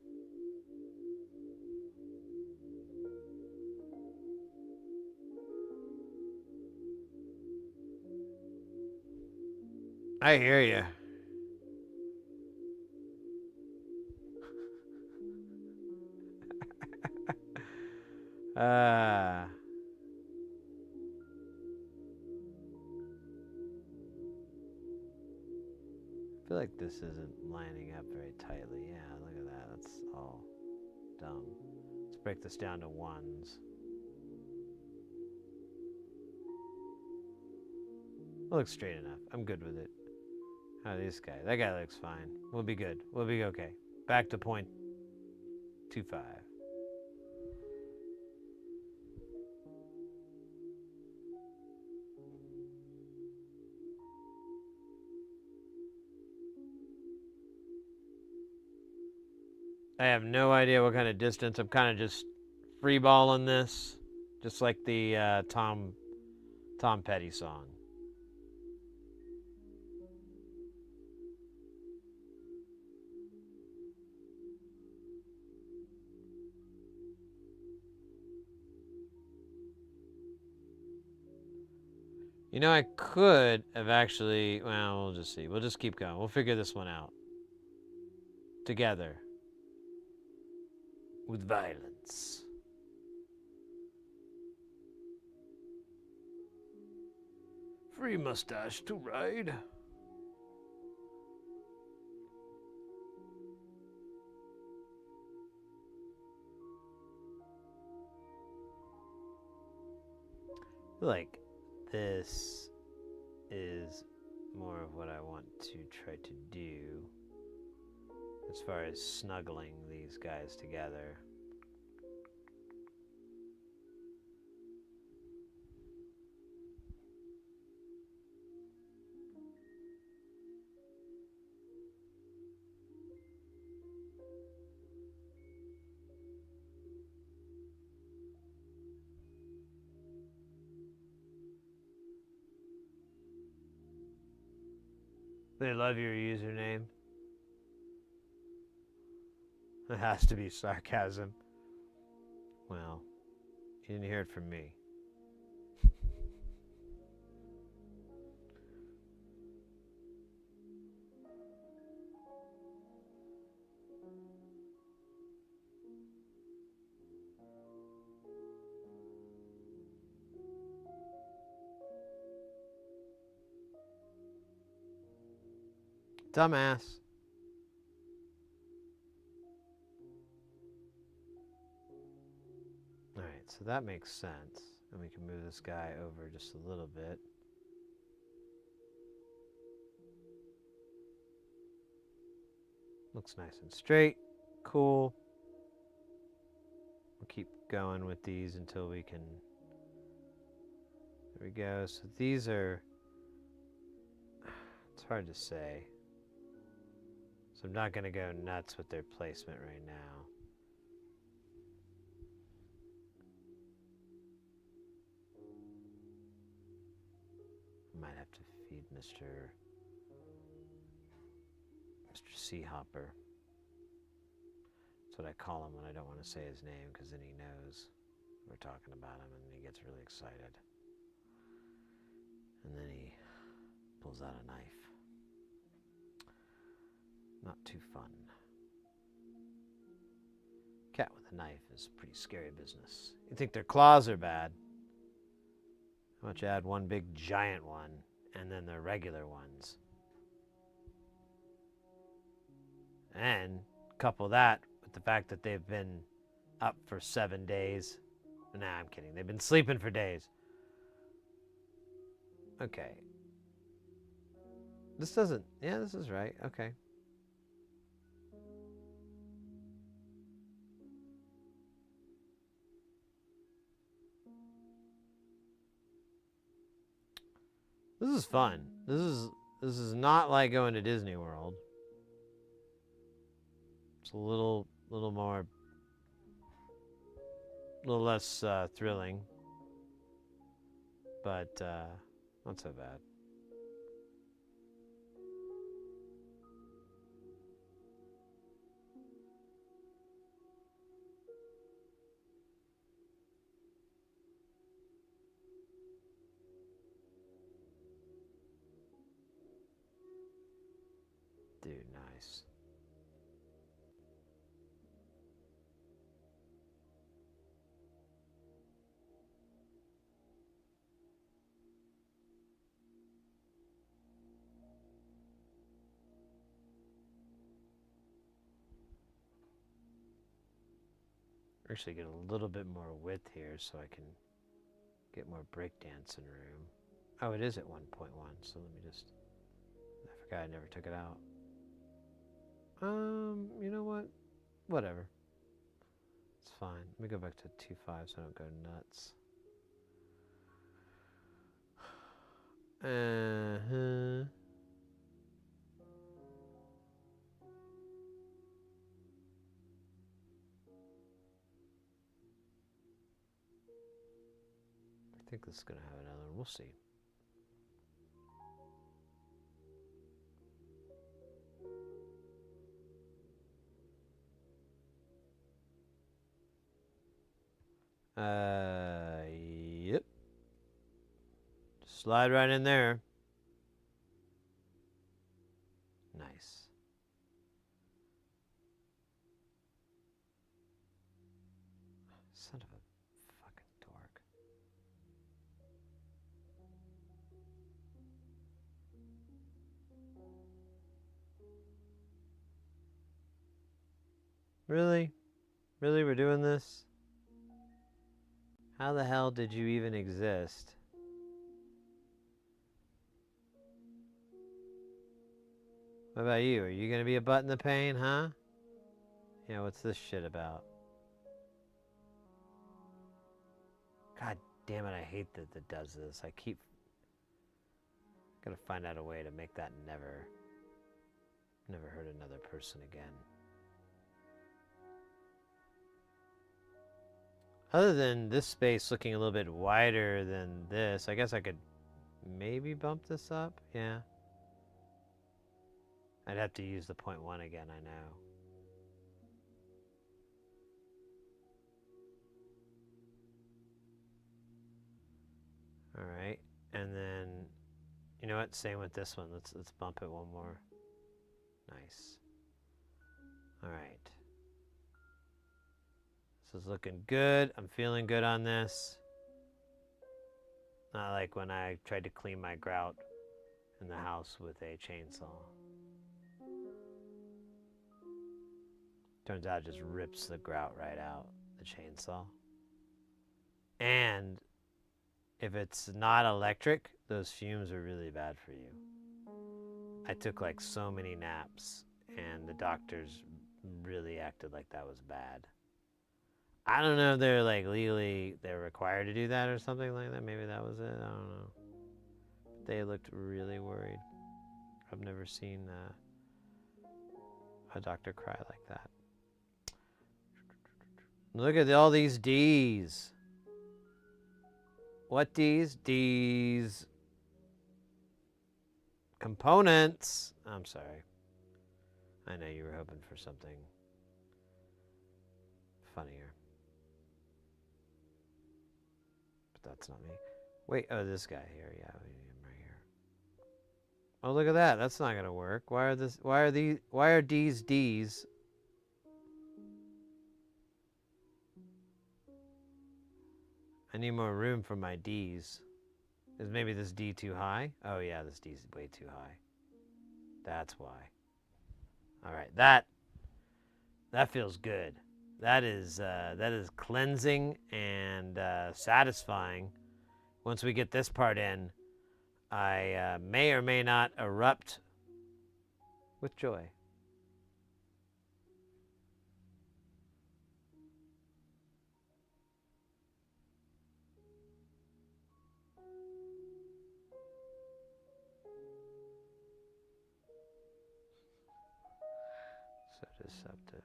Speaker 1: I hear you. I feel like this isn't lining up very tightly. Yeah, look at that. That's all dumb. Let's break this down to ones. It looks straight enough. I'm good with it. How this guy? That guy looks fine. We'll be good. We'll be okay. Back to 0.25. I have no idea what kind of distance. I'm kind of just freeballing this, just like the Tom Petty song. You know, I could have actually... Well, we'll just see. We'll just keep going. We'll figure this one out. Together. With violence. Free mustache to ride. Like, this is more of what I want to try to do as far as snuggling these guys together. They love your username. It has to be sarcasm. Well, you didn't hear it from me. Dumbass. Alright, so that makes sense. And we can move this guy over just a little bit. Looks nice and straight. Cool. We'll keep going with these until we can... There we go. So these are It's hard to say. So I'm not going to go nuts with their placement right now. Might have to feed Mr. Seahopper. That's what I call him when I don't want to say his name, because then he knows we're talking about him and he gets really excited. And then he pulls out a knife. Not too fun. Cat with a knife is pretty scary business. You think their claws are bad? How about you add one big giant one and then the regular ones? And couple that with the fact that they've been up for 7 days. Nah, I'm kidding. They've been sleeping for days. Okay. This doesn't... Yeah, this is right. Okay. This is fun. This is not like going to Disney World. It's a little more, a little less thrilling, but not so bad. Dude, nice. Actually get a little bit more width here so I can get more breakdancing room. Oh, it is at 1.1, so let me just... I forgot I never took it out. You know what? Whatever. It's fine. Let me go back to 2.5 so I don't go nuts. I think this is going to have another one. We'll see. Yep. Just slide right in there. Nice. Son of a fucking dork. Really? Really, we're doing this? How the hell did you even exist? What about you? Are you gonna be a butt in the pain, huh? Yeah, what's this shit about? God damn it, I hate that it does this. I keep... Gotta find out a way to make that never hurt another person again. Other than this space looking a little bit wider than this, I guess I could maybe bump this up. Yeah. I'd have to use the 0.1 again, I know. All right, and then, you know what? Same with this one. Let's bump it one more. Nice. All right. This is looking good. I'm feeling good on this. Not like when I tried to clean my grout in the house with a chainsaw. Turns out it just rips the grout right out, the chainsaw. And if it's not electric, those fumes are really bad for you. I took like so many naps and the doctors really acted like that was bad. I don't know if they're like legally, they're required to do that or something like that. Maybe that was it, I don't know. They looked really worried. I've never seen a doctor cry like that. Look at all these D's. What D's? D's. Components. I'm sorry. I know you were hoping for something funnier. But that's not me. Wait, oh, this guy here. Yeah, we need him right here. Oh, look at that. That's not going to work. Why are D's D's? I need more room for my D's. Is maybe this D too high? Oh yeah, this D's way too high. That's why. All right, that feels good. That is cleansing and satisfying. Once we get this part in, I may or may not erupt with joy. So deceptive.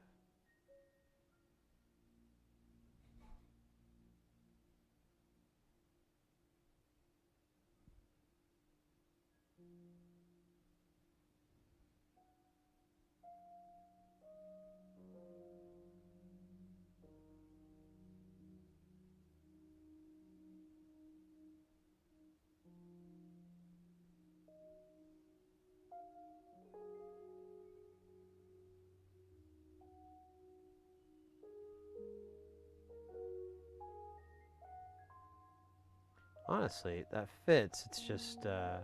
Speaker 1: Honestly, that fits. It's just, oh,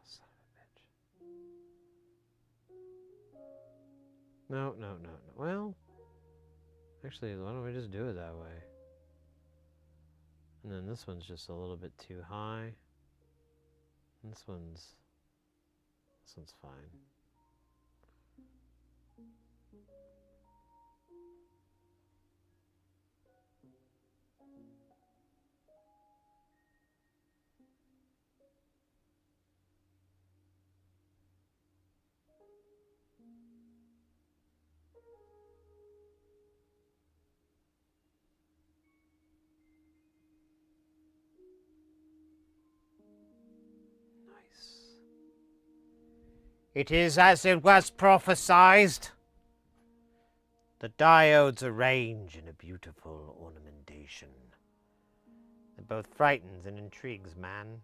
Speaker 1: son of a bitch. No. Well, actually, why don't we just do it that way? And then this one's just a little bit too high. And this one's fine. It is as it was prophesied. The diodes arrange in a beautiful ornamentation. It both frightens and intrigues man.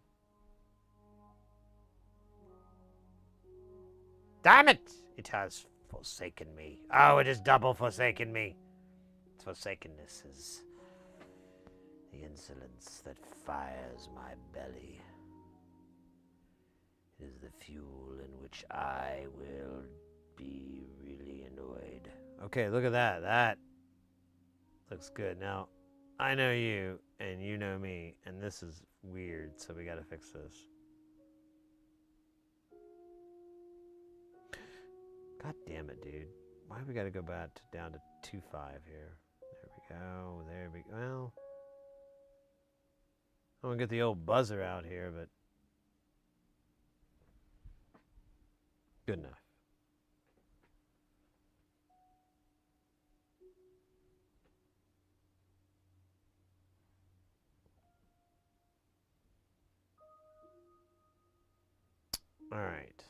Speaker 1: Damn it! It has forsaken me. Oh, it has double forsaken me. Its forsakenness is the insolence that fires my belly. It is the fuel in which I will be really annoyed. Okay, look at that. That looks good. Now, I know you, and you know me, and this is weird, so we gotta fix this. God damn it, dude. Why we gotta go back down to 2.5 here? There we go. There we go. Well, I'm gonna get the old buzzer out here, but good enough. All right.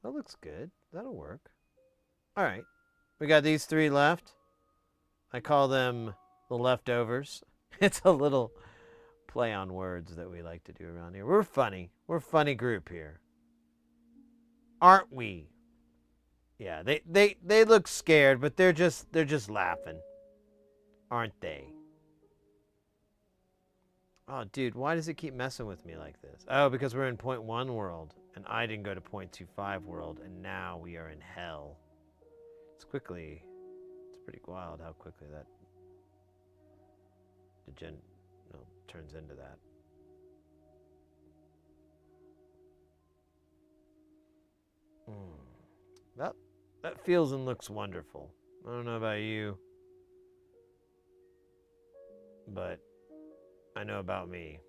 Speaker 1: That looks good. That'll work. All right. We got these 3 left. I call them the leftovers. It's a little play on words that we like to do around here. We're funny. We're a funny group here. Aren't we? Yeah, they look scared, but they're just laughing. Aren't they? Oh, dude, why does it keep messing with me like this? Oh, because we're in 0.1 world, and I didn't go to 0.25 world, and now we are in hell. It's pretty wild how quickly that turns into that. That feels and looks wonderful. I don't know about you, but I know about me.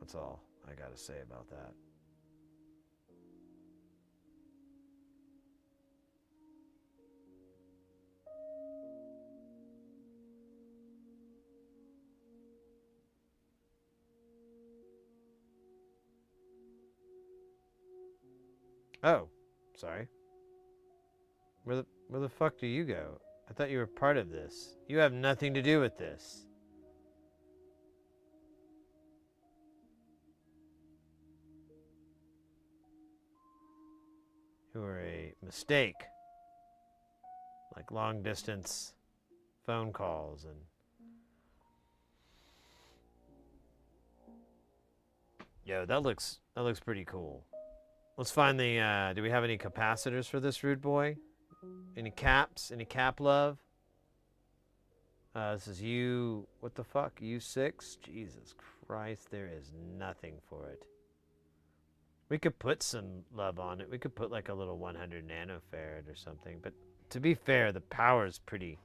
Speaker 1: That's all I gotta say about that. Oh, sorry. Where the fuck do you go? I thought you were part of this. You have nothing to do with this. You were a mistake. Like long distance phone calls and... Yo, that looks pretty cool. Let's find the, do we have any capacitors for this rude boy? Any caps? Any cap love? This is U, what the fuck? U6? Jesus Christ, there is nothing for it. We could put some love on it. We could put like a little 100 nanofarad or something. But to be fair, the power is pretty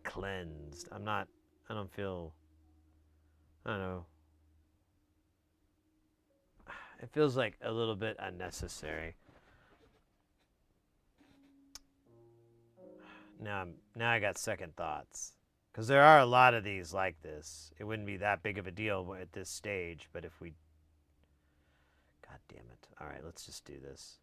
Speaker 1: cleansed. I don't feel, I don't know. It feels like a little bit unnecessary. Now I got second thoughts. Because there are a lot of these like this. It wouldn't be that big of a deal at this stage, but if we... God damn it. Alright, let's just do this.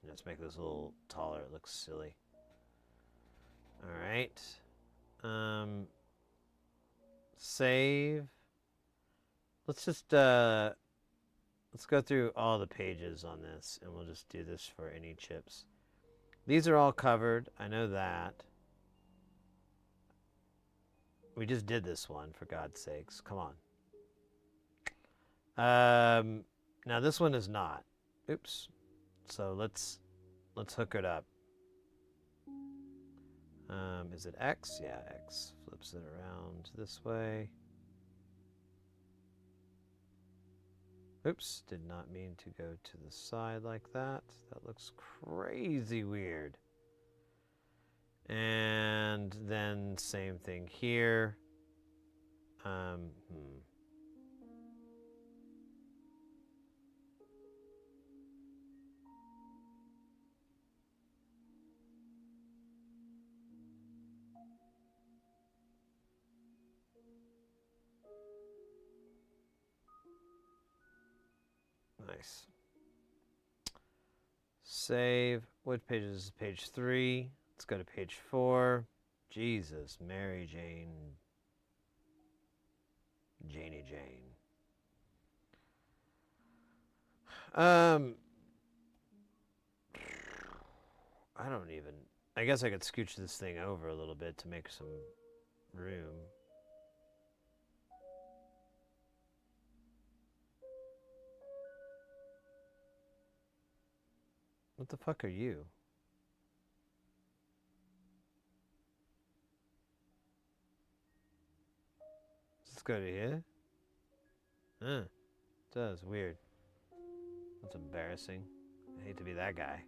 Speaker 1: Let's make this a little taller. It looks silly. Alright. Save. Let's just, let's go through all the pages on this, and we'll just do this for any chips. These are all covered. I know that. We just did this one, for God's sakes. Come on. Now this one is not. Oops. So let's hook it up. Is it X? Yeah, X. Flips it around this way. Oops, did not mean to go to the side like that. That looks crazy weird. And then same thing here. Nice. Save. What page is this? Page 3. Let's go to page 4. Jesus, Mary Jane. Janie Jane. I don't even... I guess I could scooch this thing over a little bit to make some room. What the fuck are you? Let's go to here. It does. Weird. That's embarrassing. I hate to be that guy.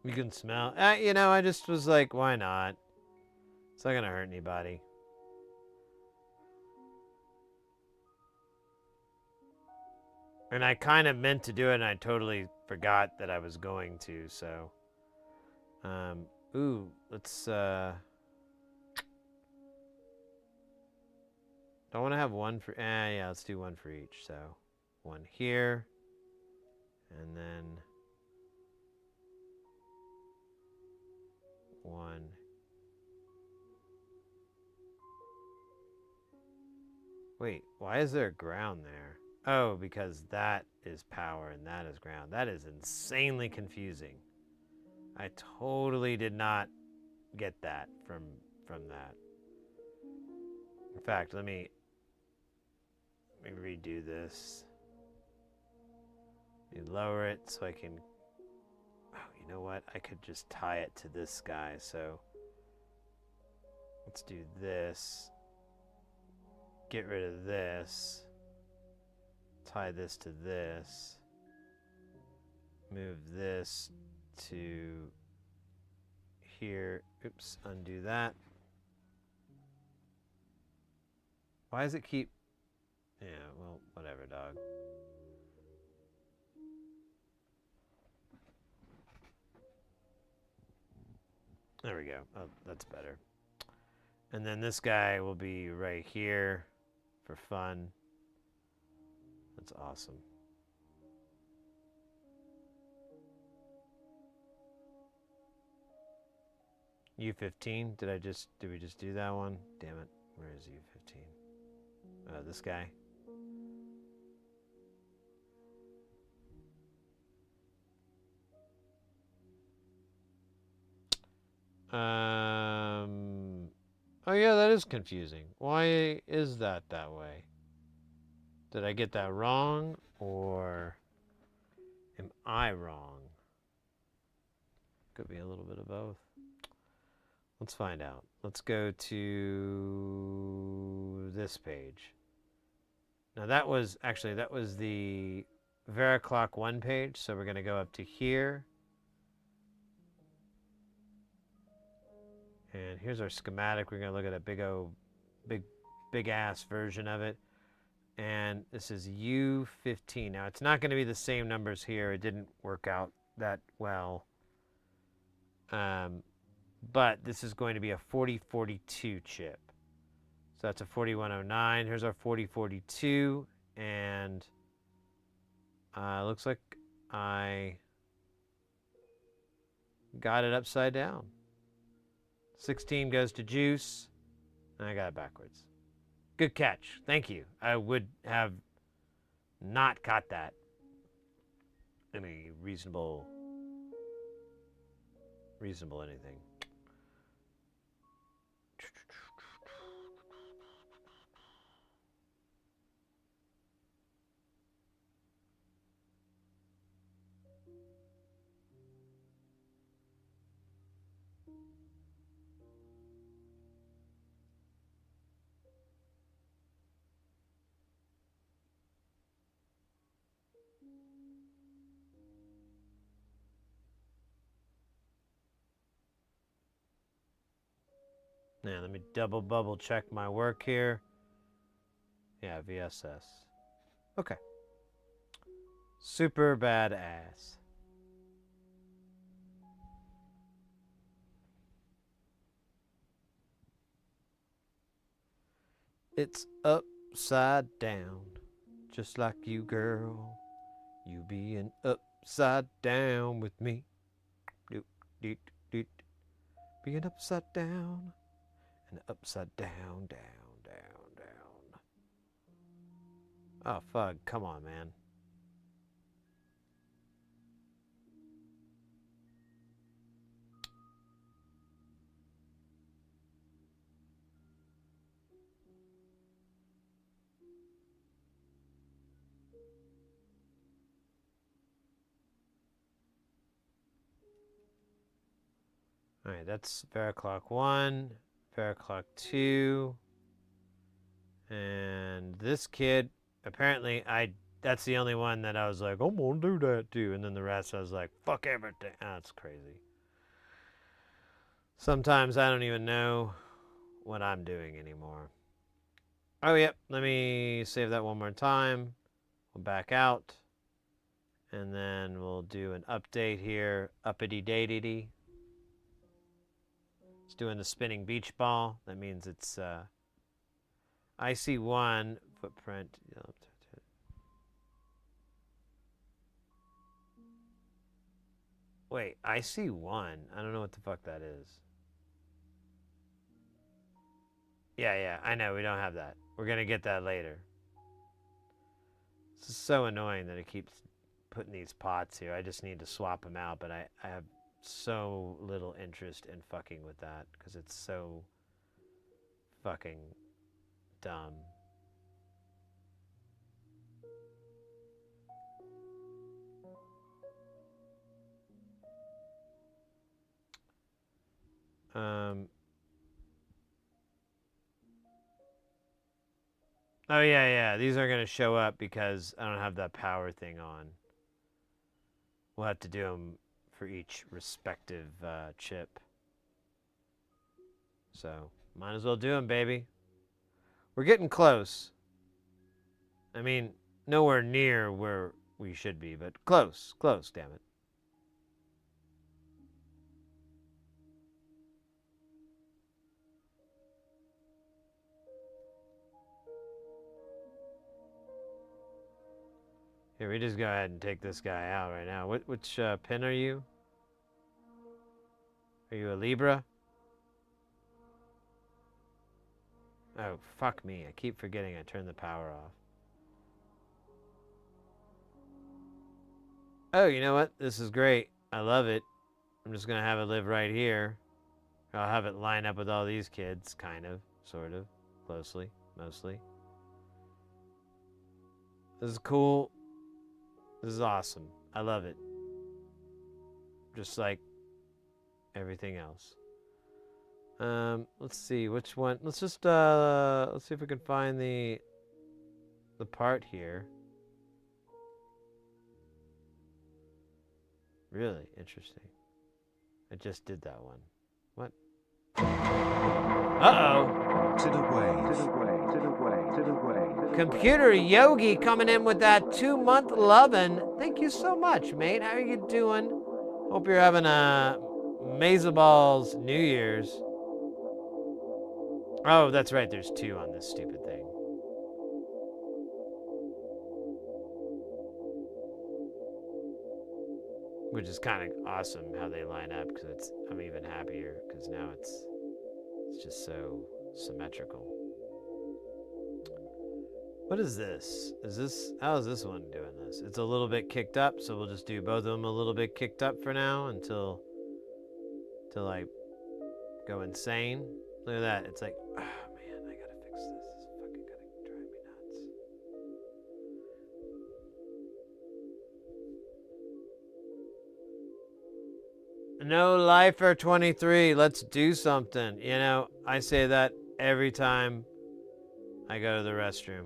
Speaker 1: You can smell. You know, I just was like, why not? It's not gonna hurt anybody. And I kind of meant to do it, and I totally forgot that I was going to, so... ooh, let's, don't want to have one for... yeah, let's do one for each, so... One here. And then... One... Wait, why is there a ground there? Oh, because that is power and that is ground. That is insanely confusing. I totally did not get that from from that. In fact, let me redo this. Let me lower it so I can... Oh, you know what? I could just tie it to this guy, so... Let's do this. Get rid of this. Tie this to this. Move this to here. Oops, undo that. Why does it keep... Yeah, well, whatever, dog. There we go. Oh, that's better. And then this guy will be right here for fun. That's awesome. U15. Did we just do that one? Damn it. Where is U15? Oh, this guy. Oh yeah, that is confusing. Why is that way? Did I get that wrong, or am I wrong? Could be a little bit of both. Let's find out. Let's go to this page. Now that was the Veraclock 1 page, so we're going to go up to here. And here's our schematic. We're going to look at a big ass version of it. And this is U15. Now it's not going to be the same numbers here. It didn't work out that well. But this is going to be a 4042 chip. So that's a 4109. Here's our 4042. And looks like I got it upside down. 16 goes to juice, and I got it backwards. Good catch. Thank you. I would have not caught that in a reasonable anything. Now, let me double check my work here. Yeah, VSS. Okay. Super badass. It's upside down, just like you, girl. You being upside down with me. Doot, doot, doot. Being upside down. And upside down, down, down, down. Oh, fuck. Come on, man. All right, that's Veraclock 1. Veraclock 2, and this kid, apparently that's the only one that I was like, I'm gonna do that too, and then the rest I was like, fuck everything. That's crazy. Sometimes I don't even know what I'm doing anymore. Oh, yep, let me save that one more time. We'll back out, and then we'll do an update here, uppity-datity. It's doing the spinning beach ball. That means it's IC1 footprint. Wait, IC1? I don't know what the fuck that is. Yeah, I know. We don't have that. We're going to get that later. This is so annoying that it keeps putting these pots here. I just need to swap them out, but I have so little interest in fucking with that because it's so fucking dumb. Oh, yeah. These are going to show up because I don't have that power thing on. We'll have to do them for each respective chip. So, might as well do them, baby. We're getting close. I mean, nowhere near where we should be, but close. Close, damn it. Here, we just go ahead and take this guy out right now. Which pin are you? Are you a Libra? Oh, fuck me. I keep forgetting I turned the power off. Oh, you know what? This is great. I love it. I'm just going to have it live right here. I'll have it line up with all these kids, kind of, sort of, closely, mostly. This is cool. This is awesome. I love it. Just like everything else. Let's see which one. Let's just let's see if we can find the part here. Really interesting. I just did that one. What? Uh-oh.
Speaker 2: To the way, to the way, to the way, to the way.
Speaker 1: Computer Yogi coming in with that 2-month lovin'. Thank you so much, mate. How are you doing? Hope you're having a Mazaballs New Year's. Oh, that's right. There's 2 on this stupid thing. Which is kind of awesome how they line up, because I'm even happier because now it's just so symmetrical. What is this? How is this one doing this? It's a little bit kicked up, so we'll just do both of them a little bit kicked up for now until I go insane. Look at that. It's like, oh man, I gotta fix this. This is fucking gonna drive me nuts. No lifer 23. Let's do something. You know, I say that every time I go to the restroom.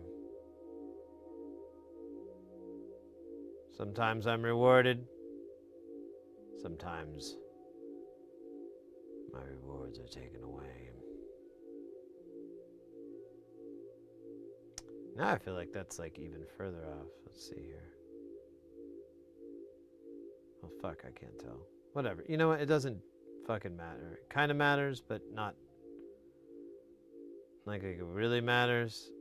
Speaker 1: Sometimes I'm rewarded. Sometimes my rewards are taken away. Now I feel like that's like even further off. Let's see here. Oh fuck, I can't tell. Whatever. You know what? It doesn't fucking matter. It kind of matters, but not like it really matters.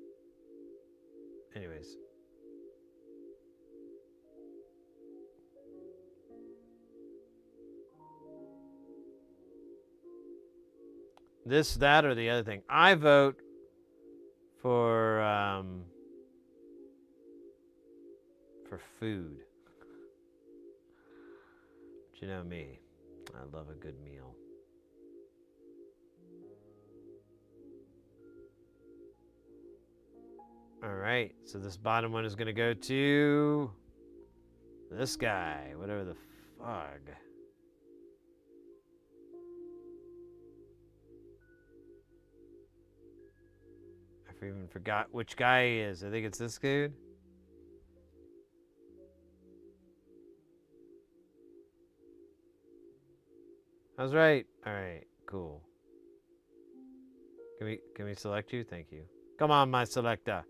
Speaker 1: Anyways. This, that, or the other thing. I vote for food. But you know me. I love a good meal. All right. So this bottom one is going to go to this guy. Whatever the fuck. I even forgot which guy he is. I think it's this dude. I was right. All right, cool. Can we select you? Thank you. Come on, my selector.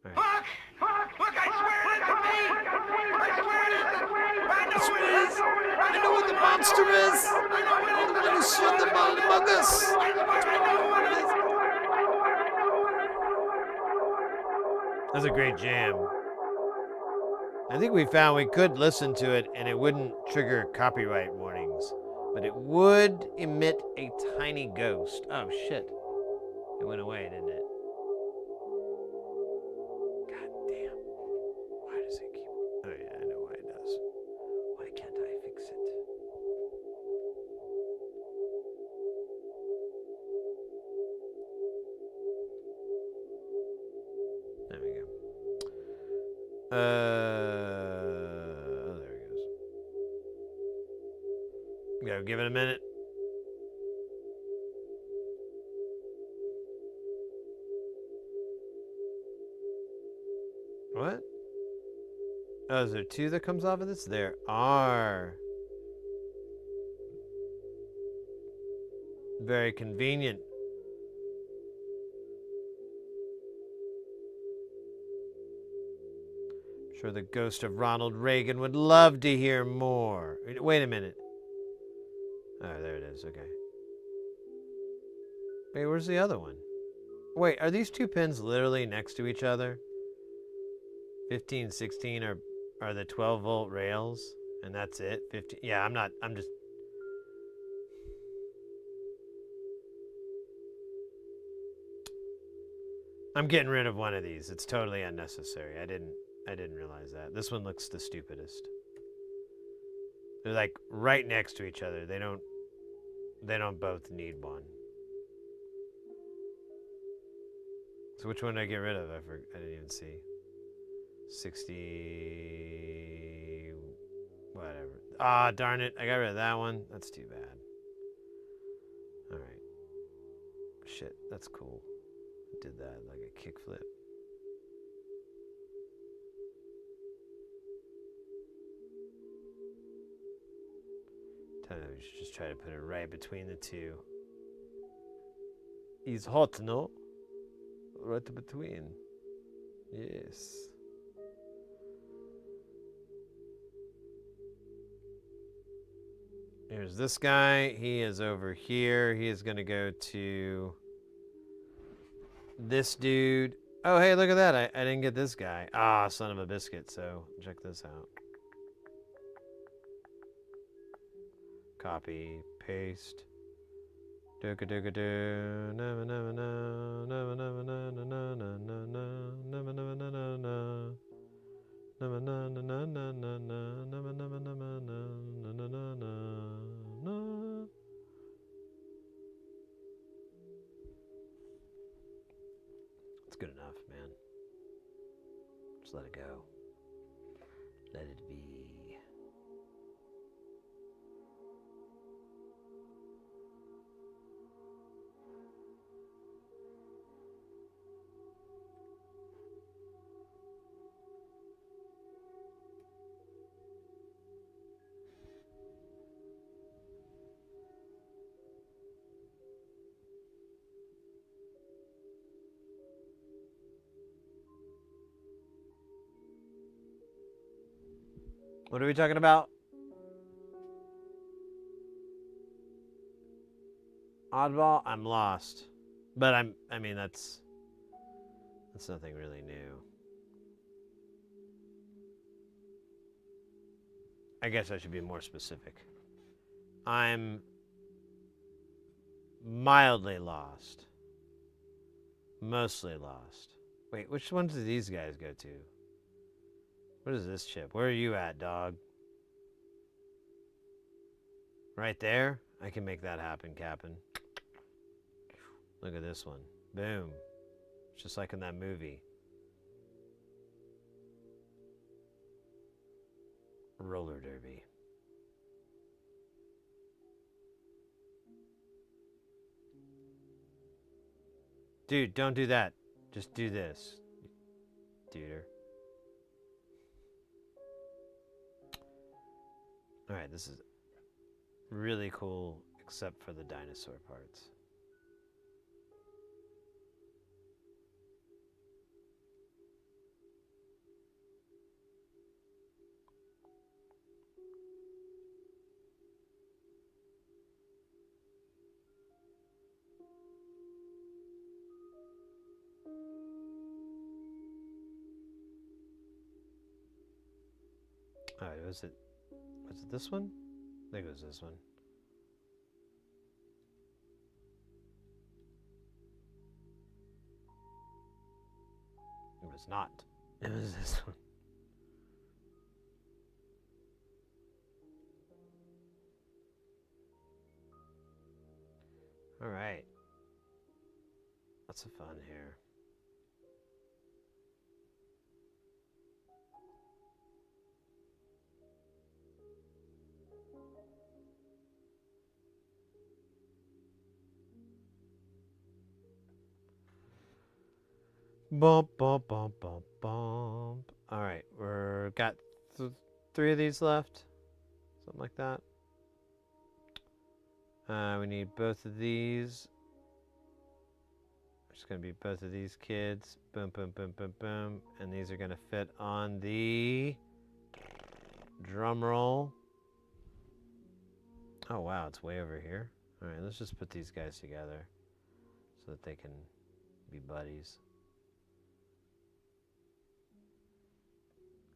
Speaker 1: Right.
Speaker 3: Fuck! Look, I swear it isn't me! I swear it is!
Speaker 1: I know what the monster is! I know what is shit among us! That's a great jam. I think we found we could listen to it and it wouldn't trigger copyright warnings, but it would emit a tiny ghost. Oh shit. It went away, didn't it? God damn. Why does it keep... Oh yeah, I know why it does. Why can't I fix it? Oh, there he goes. Gotta give it a minute. What? Oh, is there two that comes off of this? There are. Very convenient. I'm sure the ghost of Ronald Reagan would love to hear more. Wait a minute. Oh, there it is. Okay. Wait, where's the other one? Wait, are these two pins literally next to each other? 15, 16 are the 12-volt rails, and that's it? 15. Yeah, I'm just... I'm getting rid of one of these. It's totally unnecessary. I didn't realize that. This one looks the stupidest. They're like right next to each other. They don't both need one. So which one did I get rid of? I didn't even see. 60 whatever. Ah, darn it. I got rid of that one. That's too bad. All right. Shit, that's cool. I did that like a kickflip. We should just try to put it right between the two. He's hot, no? Right between. Yes. Here's this guy. He is over here. He is going to go to this dude. Oh, hey, look at that. I didn't get this guy. Ah, son of a biscuit. So check this out. Copy, paste. Dooka dooka doo. Nama nama na. Nama nama na na na na na na. Nama nama na na na. Nama na na na na na na. Nama nama na na na na na na. It's good enough, man. Just let it go. Let it be. What are we talking about? Oddball? I'm lost. But I mean, that's nothing really new. I guess I should be more specific. I'm mildly lost. Mostly lost. Wait, which ones do these guys go to? What is this chip? Where are you at, dog? Right there? I can make that happen, Captain. Look at this one. Boom. It's just like in that movie. Roller derby. Dude, don't do that. Just do this. Duder. Alright, this is really cool, except for the dinosaur parts. Alright, was it this one? I think it was this one. It was not. It was this one. Alright. Lots of fun here. Bump, bump, bump, bump, bump. All right, we're got 3 of these left, something like that. We need both of these. It's gonna be both of these kids. Boom, boom, boom, boom, boom, and these are gonna fit on the drum roll. Oh wow, it's way over here. All right, let's just put these guys together so that they can be buddies.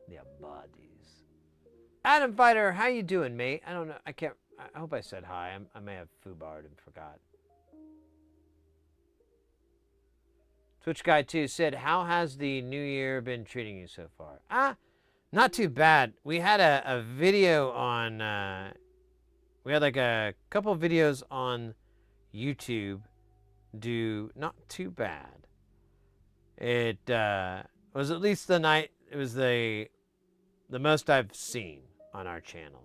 Speaker 1: Yeah, buddies. Adam Fighter, how you doing, mate? I don't know. I can't. I hope I said hi. I may have foobarred and forgot. Twitch Guy 2 said, how has the new year been treating you so far? Not too bad. We had a video on, we had like a couple of videos on YouTube do not too bad. It was at least it was the most I've seen on our channel.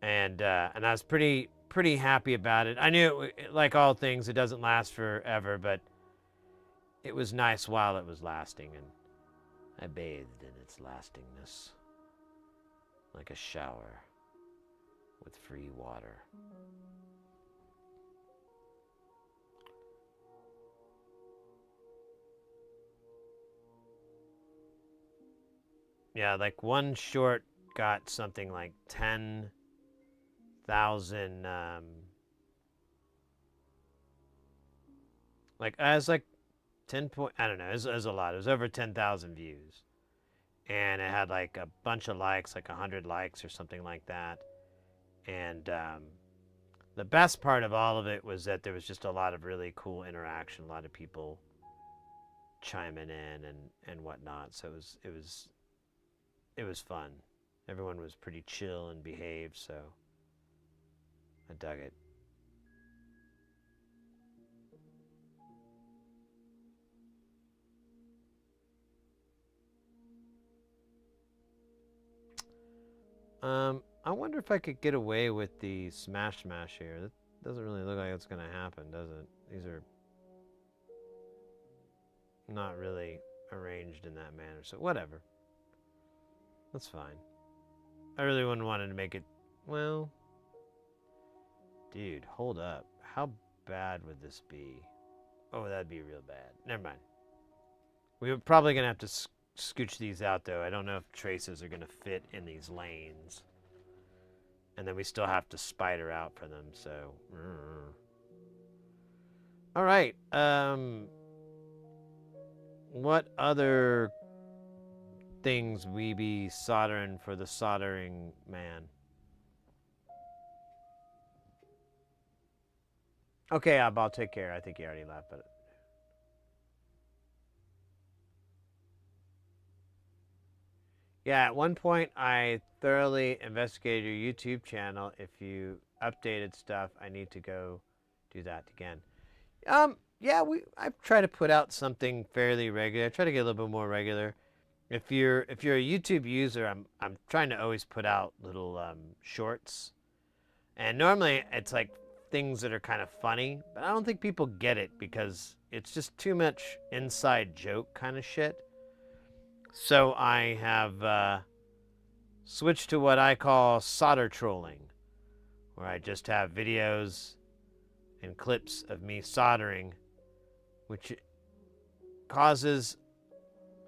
Speaker 1: And I was pretty happy about it. I knew, like all things, it doesn't last forever, but it was nice while it was lasting, and I bathed in its lastingness like a shower with free water. Yeah, like one short got something like 10,000, like, I was like 10 point, I don't know, it was a lot. It was over 10,000 views. And it had like a bunch of likes, like 100 likes or something like that. And the best part of all of it was that there was just a lot of really cool interaction, a lot of people chiming in and whatnot. So it was fun. Everyone was pretty chill and behaved, so I dug it. I wonder if I could get away with the smash here. That doesn't really look like it's going to happen, does it? These are not really arranged in that manner, so whatever. That's fine. I really wouldn't want to make it, well, dude, hold up. How bad would this be? Oh, that'd be real bad. Never mind. We're probably going to have to scooch these out, though. I don't know if traces are going to fit in these lanes. And then we still have to spider out for them, so. All right. What other things we be soldering for the soldering man? Okay, I'll take care. I think he already left, but. Yeah, at one point I thoroughly investigated your YouTube channel. If you updated stuff, I need to go do that again. Yeah, I try to put out something fairly regular. I try to get a little bit more regular. If you're a YouTube user, I'm trying to always put out little shorts. And normally it's like things that are kind of funny, but I don't think people get it because it's just too much inside joke kind of shit. So I have switched to what I call solder trolling, where I just have videos and clips of me soldering, which causes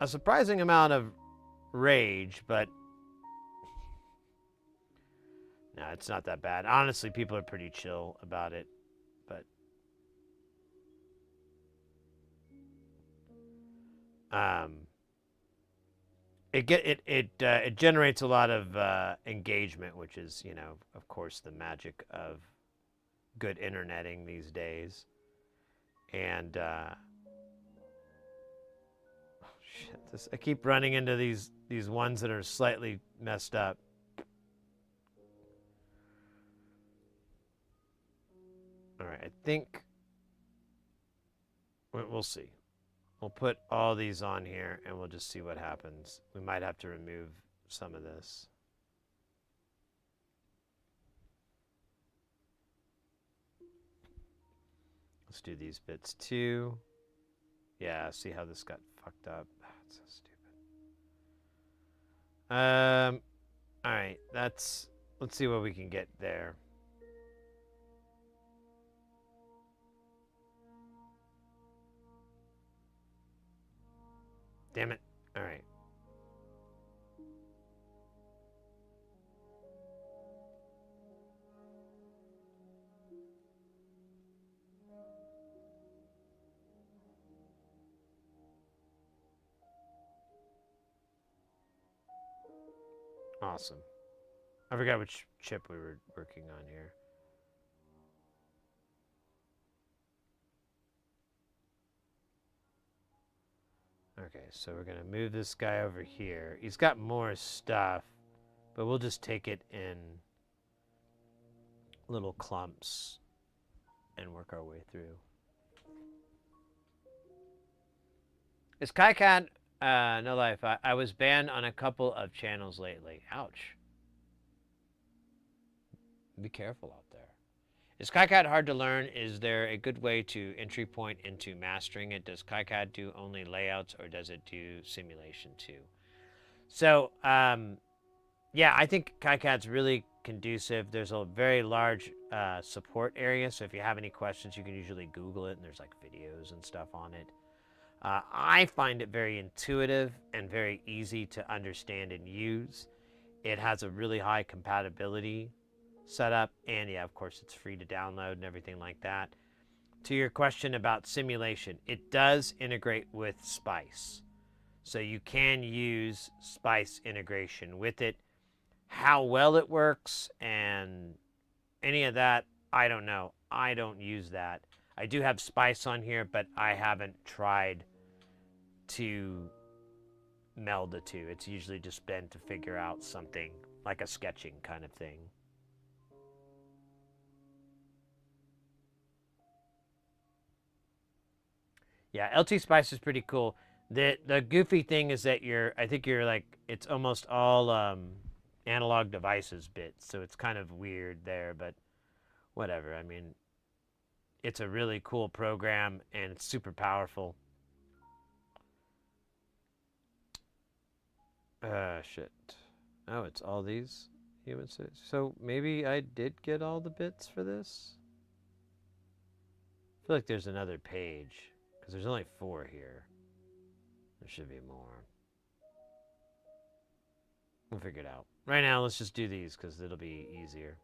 Speaker 1: a surprising amount of rage, but no, it's not that bad. Honestly, people are pretty chill about it, but it generates a lot of engagement, which is, you know, of course, the magic of good interneting these days. And oh, shit, I keep running into these ones that are slightly messed up. All right, I think we'll see. We'll put all these on here and we'll just see what happens. We might have to remove some of this. Let's do these bits too. Yeah, see how this got fucked up. It's so stupid. All right, let's see what we can get there. Damn it. All right. Awesome. I forgot which chip we were working on here. Okay, so we're gonna move this guy over here. He's got more stuff, but we'll just take it in little clumps and work our way through. Is KiCAD, no life, I was banned on a couple of channels lately. Ouch. Be careful out there. Is KiCAD hard to learn? Is there a good way to entry point into mastering it? Does KiCAD do only layouts or does it do simulation too? So, yeah, I think KiCAD's really conducive. There's a very large support area. So if you have any questions, you can usually Google it and there's like videos and stuff on it. I find it very intuitive and very easy to understand and use. It has a really high compatibility setup, and yeah, of course, it's free to download and everything like that. To your question about simulation, it does integrate with Spice. So you can use Spice integration with it. How well it works and any of that, I don't know. I don't use that. I do have Spice on here, but I haven't tried to meld the two. It's usually just been to figure out something like a sketching kind of thing. Yeah, LT Spice is pretty cool. The goofy thing is that I think you're like, it's almost all analog devices bits, so it's kind of weird there, but whatever. I mean, it's a really cool program and it's super powerful. Shit. Oh, it's all these humans. So maybe I did get all the bits for this? I feel like there's another page, because there's only 4 here. There should be more. We'll figure it out. Right now, let's just do these, because it'll be easier.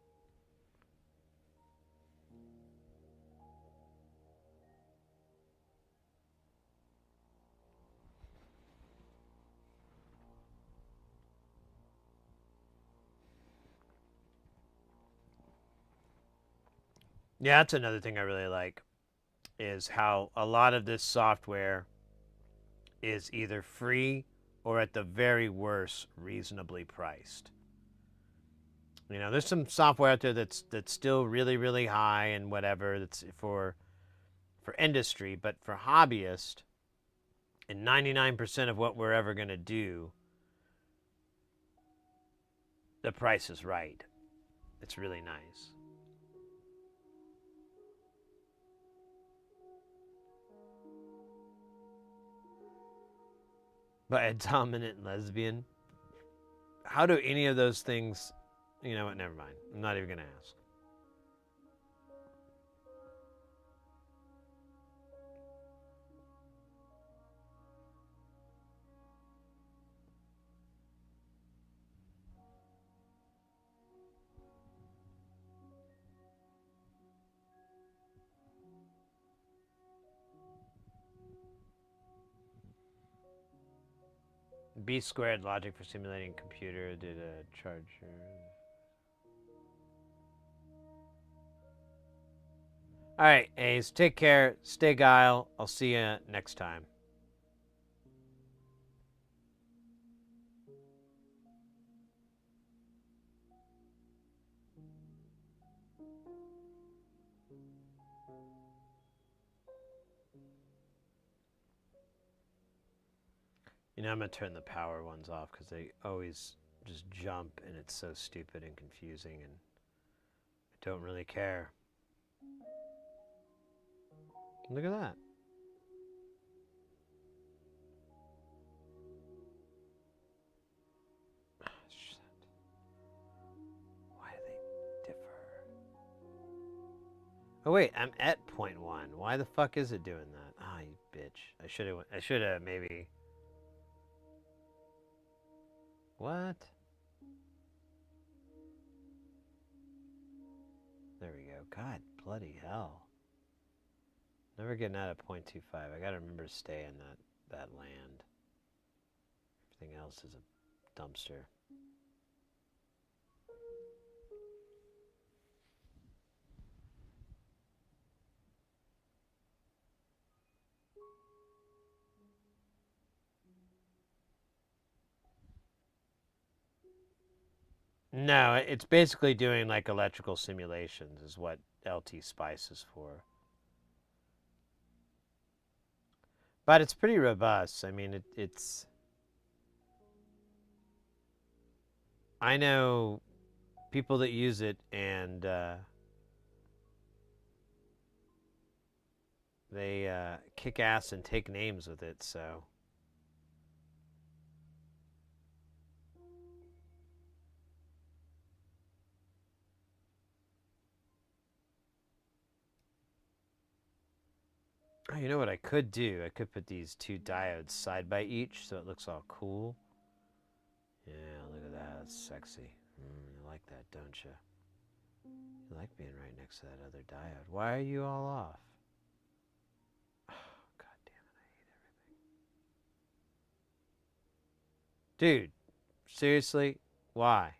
Speaker 1: Yeah, that's another thing I really like, is how a lot of this software is either free or at the very worst reasonably priced. You know, there's some software out there that's still really, really high and whatever, that's for industry, but for hobbyists, and 99% of what we're ever going to do, the price is right. It's really nice. By a dominant lesbian? How do any of those things... You know what? Never mind. I'm not even going to ask. B squared logic for simulating computer did a charger. All right, Ace, take care. Stay guile. I'll see you next time. You know, I'm going to turn the power ones off because they always just jump and it's so stupid and confusing and I don't really care. Look at that. Oh wait, I'm at 0.1. Why the fuck is it doing that? Ah, you bitch. I should have maybe... What? There we go. God bloody hell. Never getting out of 0.25. I gotta remember to stay in that land. Everything else is a dumpster. No, it's basically doing like electrical simulations is what LT Spice is for. But it's pretty robust. I mean, it's... I know people that use it, and they kick ass and take names with it, so... Oh, you know what I could do? I could put these two diodes side by each so it looks all cool. Yeah, look at that. That's sexy. You like that, don't you? You like being right next to that other diode. Why are you all off? Oh, God damn it. I hate everything. Dude, seriously? Why?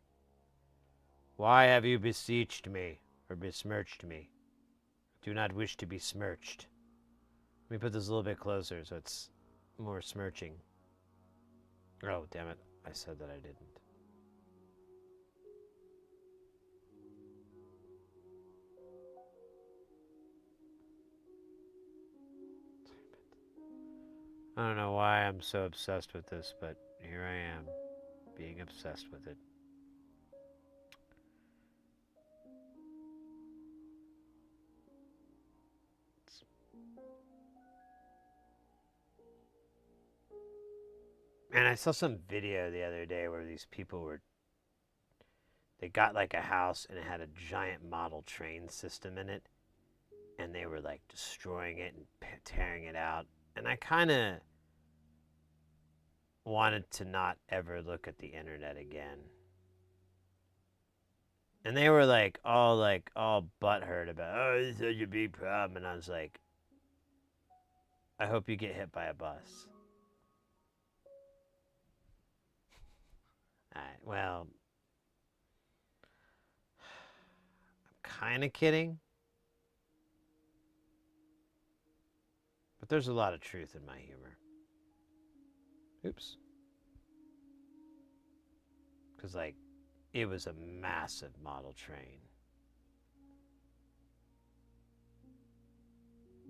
Speaker 1: Why have you beseeched me or besmirched me? Do not wish to be smirched. Let me put this a little bit closer so it's more smirching. Oh, damn it. I said that I didn't. I don't know why I'm so obsessed with this, but here I am, being obsessed with it. And I saw some video the other day where these people were... They got like a house and it had a giant model train system in it. And they were like destroying it and tearing it out. And I kind of wanted to not ever look at the internet again. And they were all butthurt about, oh, this is such a big problem. And I was like, I hope you get hit by a bus. Alright, well, I'm kind of kidding. But there's a lot of truth in my humor. Oops. Because, like, it was a massive model train.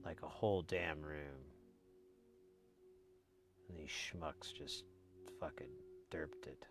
Speaker 1: Like a whole damn room. And these schmucks just fucking derped it.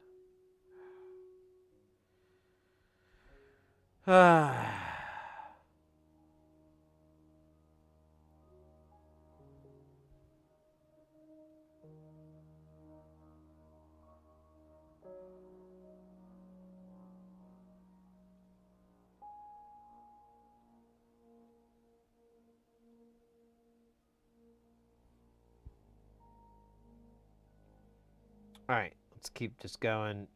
Speaker 1: Alright, let's keep just going.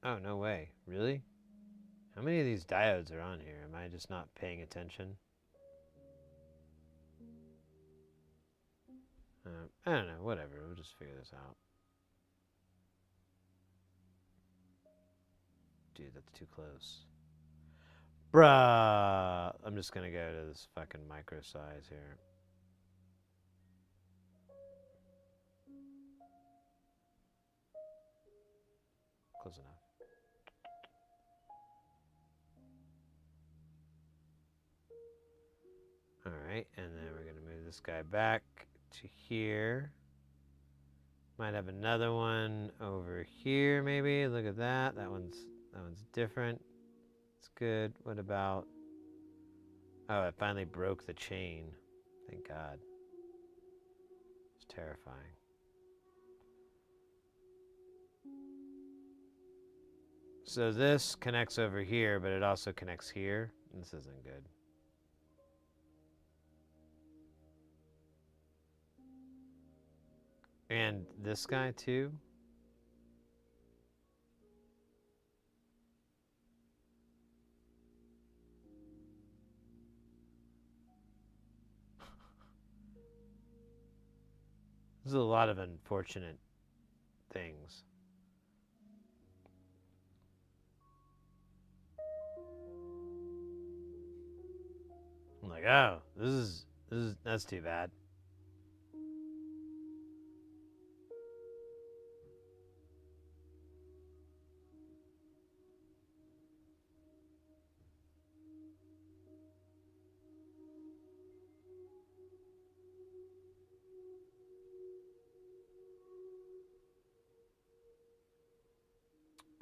Speaker 1: Oh, no way. Really? How many of these diodes are on here? Am I just not paying attention? I don't know. Whatever. We'll just figure this out. Dude, that's too close. Bruh! I'm just gonna go to this fucking micro size here. Close enough. Alright, and then we're gonna move this guy back to here. Might have another one over here, maybe. Look at that. That one's different. It's good. What about... Oh, it finally broke the chain. Thank God. It's terrifying. So this connects over here, but it also connects here. This isn't good. And this guy too. There's a lot of unfortunate things. I'm like, oh, that's too bad.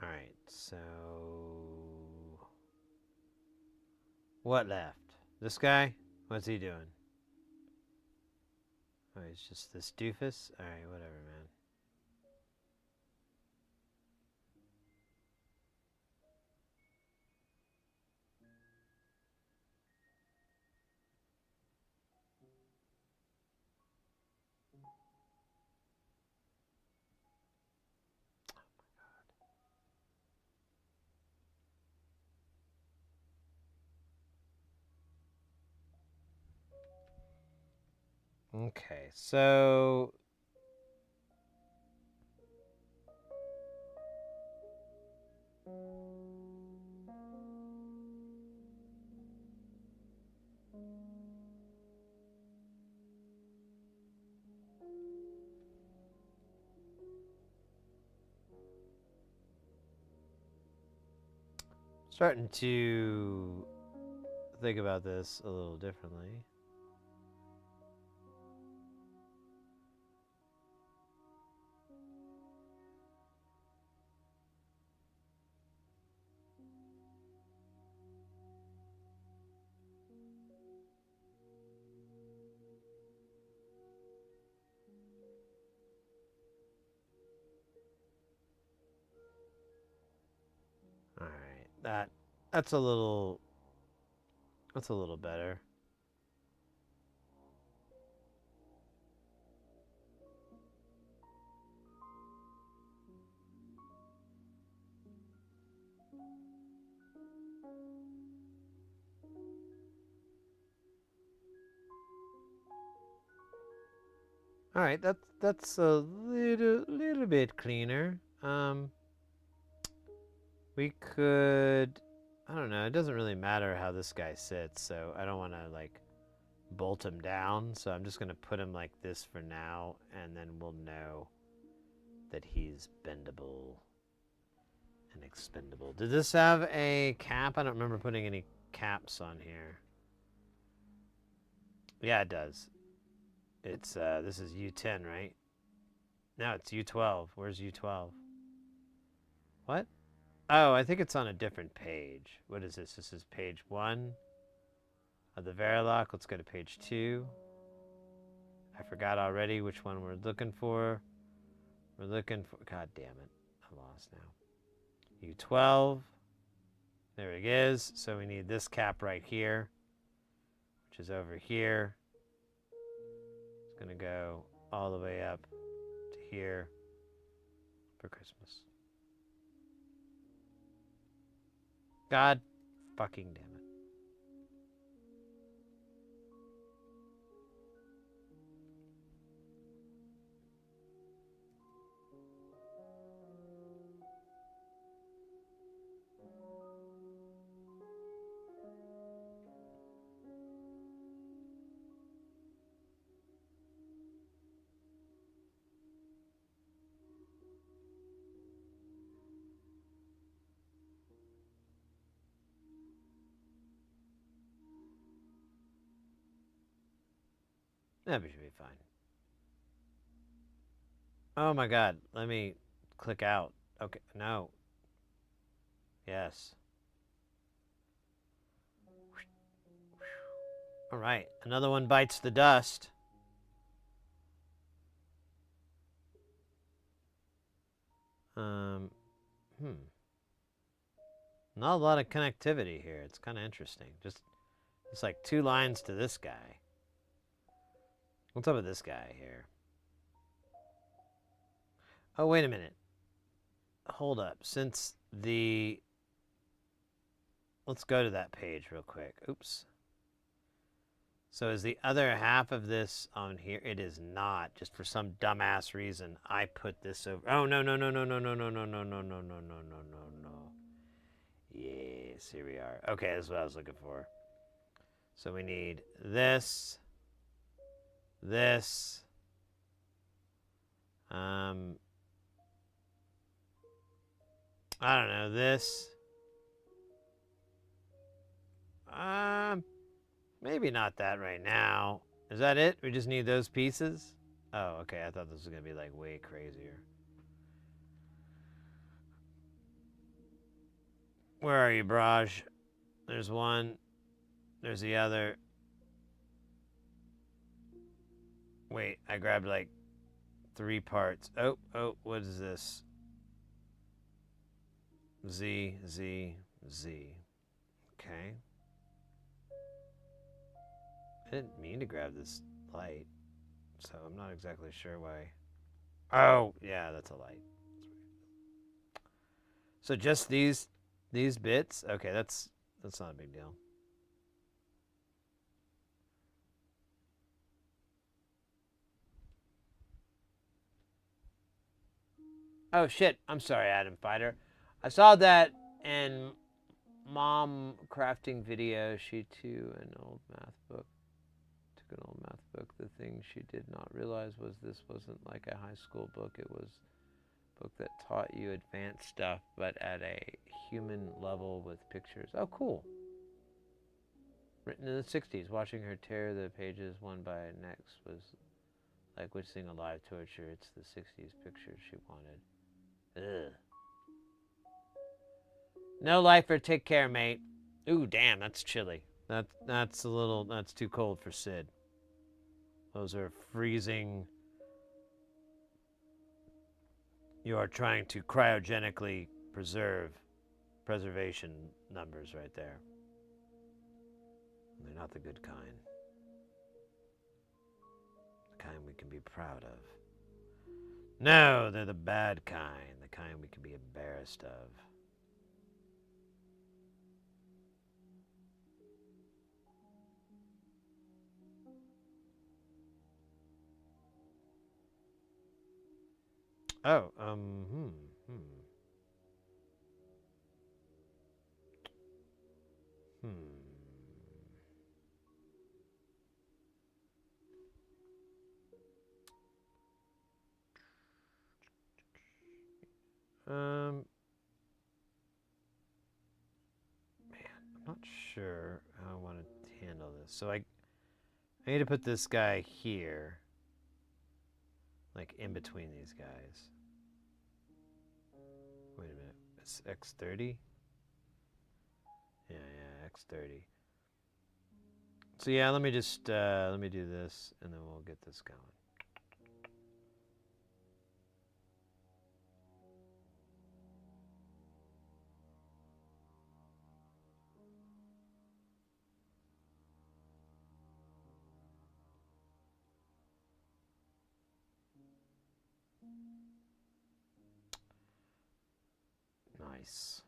Speaker 1: All right, so what left? This guy? What's he doing? Oh, he's just this doofus? All right, whatever, man. Okay, so starting to think about this a little differently. All right, that's a little better. All right, that's a little bit cleaner. We could, I don't know. It doesn't really matter how this guy sits, so I don't want to like bolt him down. So I'm just gonna put him like this for now, and then we'll know that he's bendable and expendable. Did this have a cap? I don't remember putting any caps on here. Yeah, it does. It's this is U10, right? No, it's U12. Where's U12? What? Oh, I think it's on a different page. What is this? This is page 1 of the Verilog. Let's go to page 2. I forgot already which one we're looking for. We're looking for, god damn it, I'm lost now. U12. There it is. So we need this cap right here, which is over here. It's gonna go all the way up to here for Christmas. God fucking damn it. That should be fine. Oh my god, let me click out. Okay, no. Yes. All right, another one bites the dust. Not a lot of connectivity here. It's kind of interesting. Just, it's like 2 lines to this guy. What's up with this guy here? Oh, wait a minute. Hold up. Since the... Let's go to that page real quick. Oops. So is the other half of this on here? It is not. Just for some dumbass reason, I put this over. Oh, no, no, no, no, no, no, no, no, no, no, no, no, no, no, no, no. Yes, here we are. Okay, that's what I was looking for. So we need this, this, I don't know, this, maybe not that right now. Is that it? We just need those pieces? Oh, okay, I thought this was gonna be like way crazier. Where are you, Braj? There's one, there's the other. Wait, I grabbed like 3 parts. Oh, what is this? Z, Z, Z. Okay. I didn't mean to grab this light, so I'm not exactly sure why. Oh, yeah, that's a light. So just these bits? Okay, that's not a big deal. Oh shit, I'm sorry, Adam Fighter. I saw that in Mom crafting video. She too an old math book. Took an old math book. The thing she did not realize was this wasn't like a high school book. It was a book that taught you advanced stuff, but at a human level with pictures. Oh, cool. Written in the 60s. Watching her tear the pages one by next was like witnessing a live torture. It's the 60s pictures she wanted. Ugh. No lifer, take care, mate. Ooh, damn, that's chilly. That's too cold for Sid. Those are freezing. You are trying to cryogenically preservation numbers right there. They're not the good kind. The kind we can be proud of. No, they're the bad kind. The kind we can be embarrassed of. Oh, Man, I'm not sure how I want to handle this. So I need to put this guy here, like in between these guys. Wait a minute, it's X30? Yeah, X30. So yeah, let me just, let me do this, and then we'll get this going. Nice.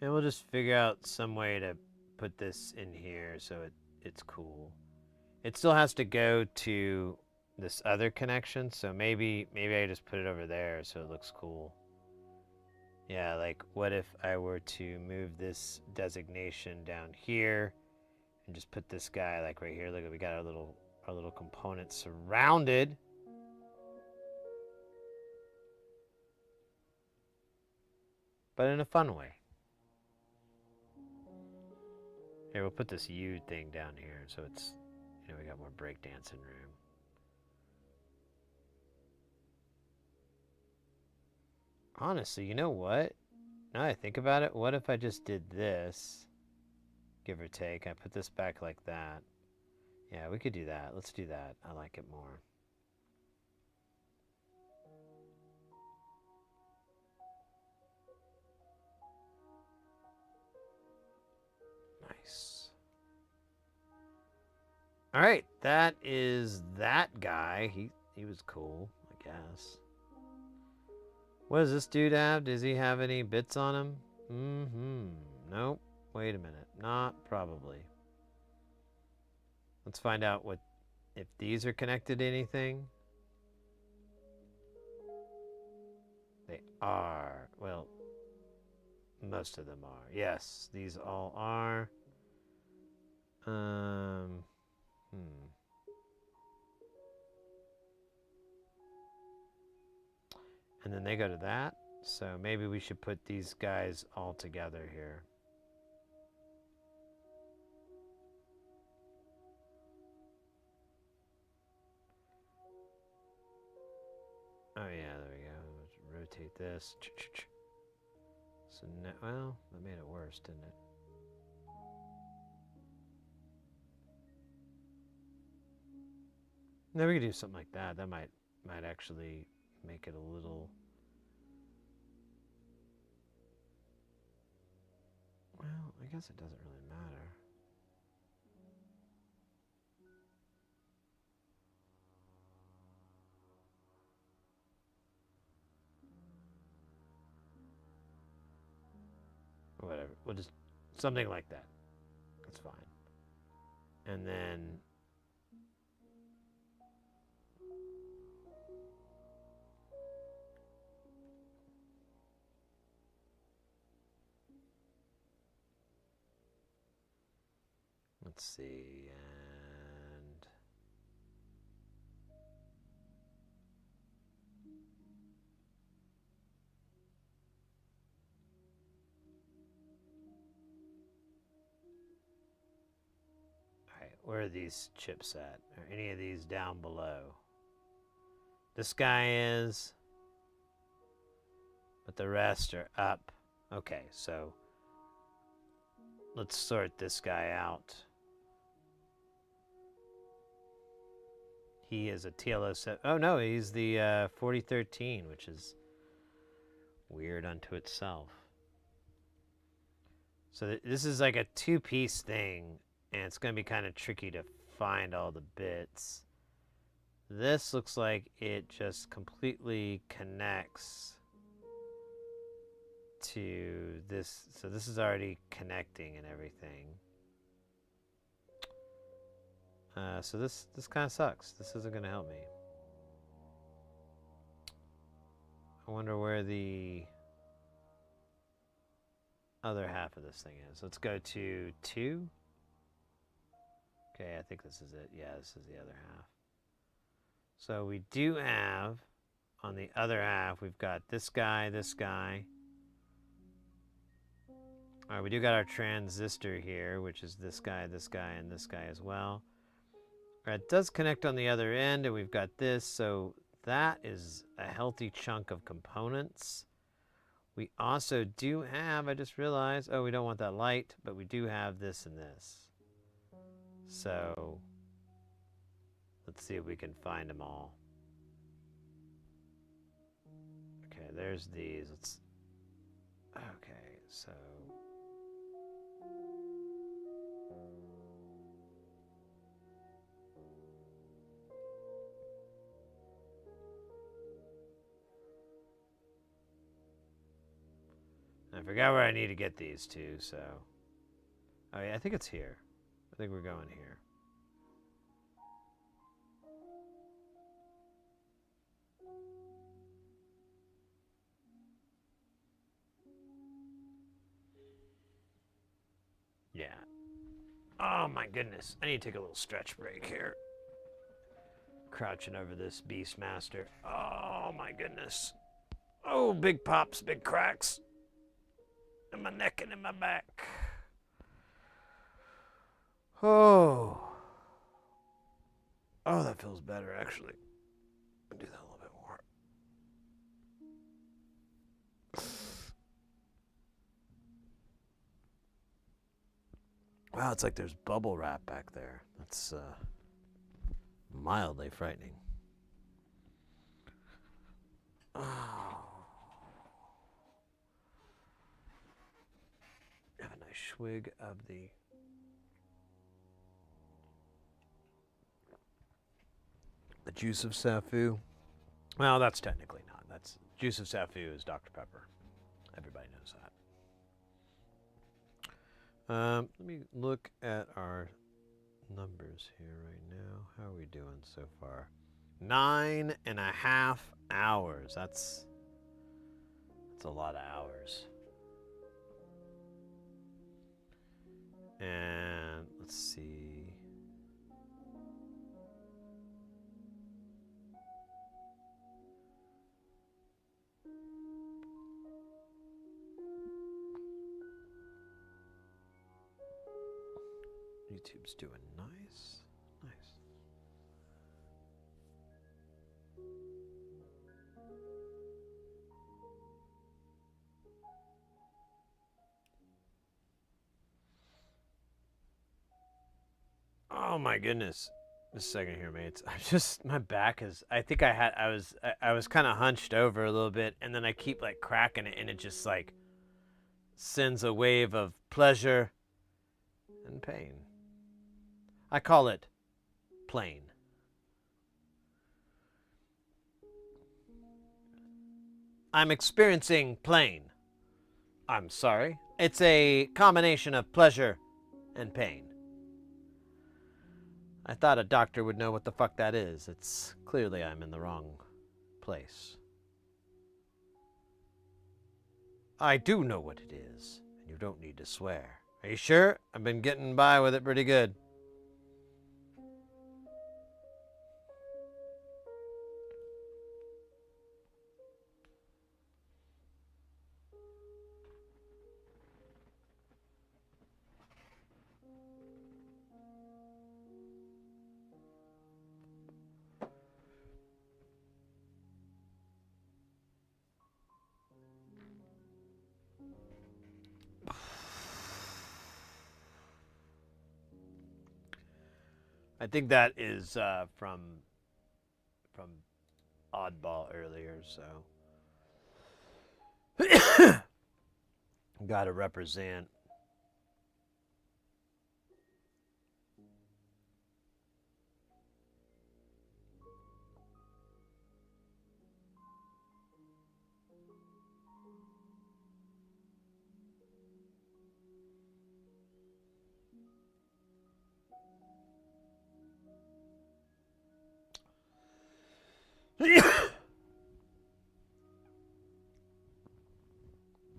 Speaker 1: And we'll just figure out some way to put this in here so it's cool. It still has to go to this other connection, so maybe I just put it over there so it looks cool. Yeah, like what if I were to move this designation down here and just put this guy like right here. Look, we got our little component surrounded. But in a fun way. Here, we'll put this U thing down here so it's, you know, we got more breakdancing room. Honestly, you know what? Now I think about it, what if I just did this, give or take? I put this back like that. Yeah, we could do that. Let's do that. I like it more. Nice. All right, that is that guy. He was cool, I guess. What does this dude have? Does he have any bits on him? Mm-hmm. Nope. Wait a minute. Not probably. Let's find out what if these are connected to anything. They are. Well, most of them are. Yes, these all are. And then they go to that. So maybe we should put these guys all together here. Oh yeah, there we go. Let's rotate this. So now, well, that made it worse, didn't it? No, we could do something like that. That might actually make it a little. Well, I guess it doesn't really matter. Whatever. We'll just something like that. That's fine. And then let's see, and all right, where are these chips at? Are any of these down below? This guy is, but the rest are up. Okay, so let's sort this guy out. He is a TLO7. Oh no, he's the 4013, which is weird unto itself. So this is like a two-piece thing, and it's going to be kind of tricky to find all the bits. This looks like it just completely connects to this. So this is already connecting and everything. So this kind of sucks. This isn't going to help me. I wonder where the other half of this thing is. Let's go to 2. Okay, I think this is it. Yeah, this is the other half. So we do have, on the other half, we've got this guy, this guy. All right, we do got our transistor here, which is this guy, and this guy as well. All right, it does connect on the other end, and we've got this, so that is a healthy chunk of components. We also do have, I just realized, oh, we don't want that light, but we do have this and this. So let's see if we can find them all. Okay, there's these. Let's. Okay, so. I forgot where I need to get these to, so. Oh, yeah, I think it's here. I think we're going here. Yeah. Oh my goodness. I need to take a little stretch break here. Crouching over this Beastmaster. Oh my goodness. Oh, big pops, big cracks. In my neck and in my back. Oh. Oh, that feels better actually. I'll do that a little bit more. Wow, it's like there's bubble wrap back there. That's mildly frightening. Oh. Have a nice swig of the The juice of Safu. Well, that's technically not. That's juice of Safu is Dr. Pepper. Everybody knows that. Let me look at our numbers here right now. How are we doing so far? 9.5 hours. That's a lot of hours. And let's see. YouTube's doing nice. Nice. Oh my goodness. Just a second here, mates. My back is, I think I was kind of hunched over a little bit, and then I keep like cracking it, and it just like sends a wave of pleasure and pain. I call it plain. I'm experiencing plain. I'm sorry. It's a combination of pleasure and pain. I thought a doctor would know what the fuck that is. It's clearly I'm in the wrong place. I do know what it is, and you don't need to swear. Are you sure? I've been getting by with it pretty good. I think that is from Oddball earlier, so gotta represent.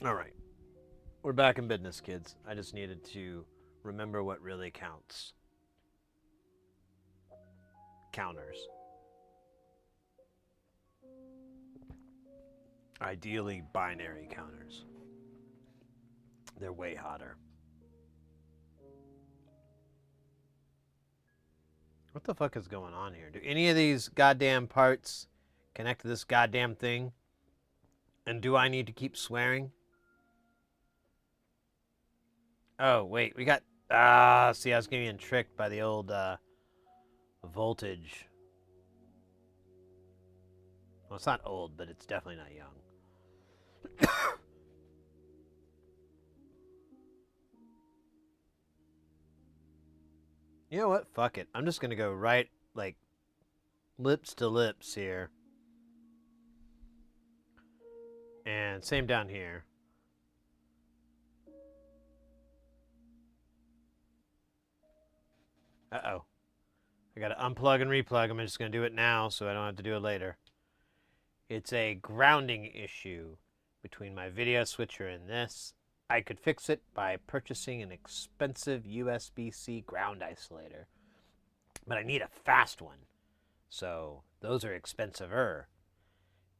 Speaker 1: All right. We're back in business, kids. I just needed to remember what really counts. Counters. Ideally, binary counters. They're way hotter. What the fuck is going on here? Do any of these goddamn parts connect to this goddamn thing? And do I need to keep swearing? Oh, wait, we got... see, I was getting tricked by the old, voltage. Well, it's not old, but it's definitely not young. You know what? Fuck it. I'm just gonna go right, like, lips to lips here. And same down here. Uh-oh. I gotta unplug and replug. I'm just gonna do it now so I don't have to do it later. It's a grounding issue between my video switcher and this. I could fix it by purchasing an expensive USB-C ground isolator. But I need a fast one. So those are expensiver.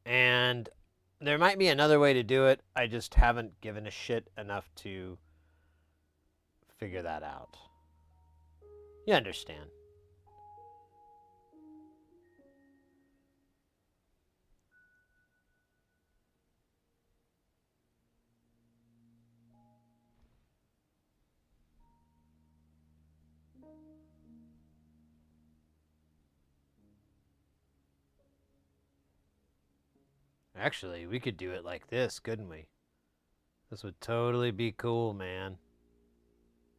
Speaker 1: And there might be another way to do it. I just haven't given a shit enough to figure that out. You understand. Actually, we could do it like this, couldn't we? This would totally be cool, man.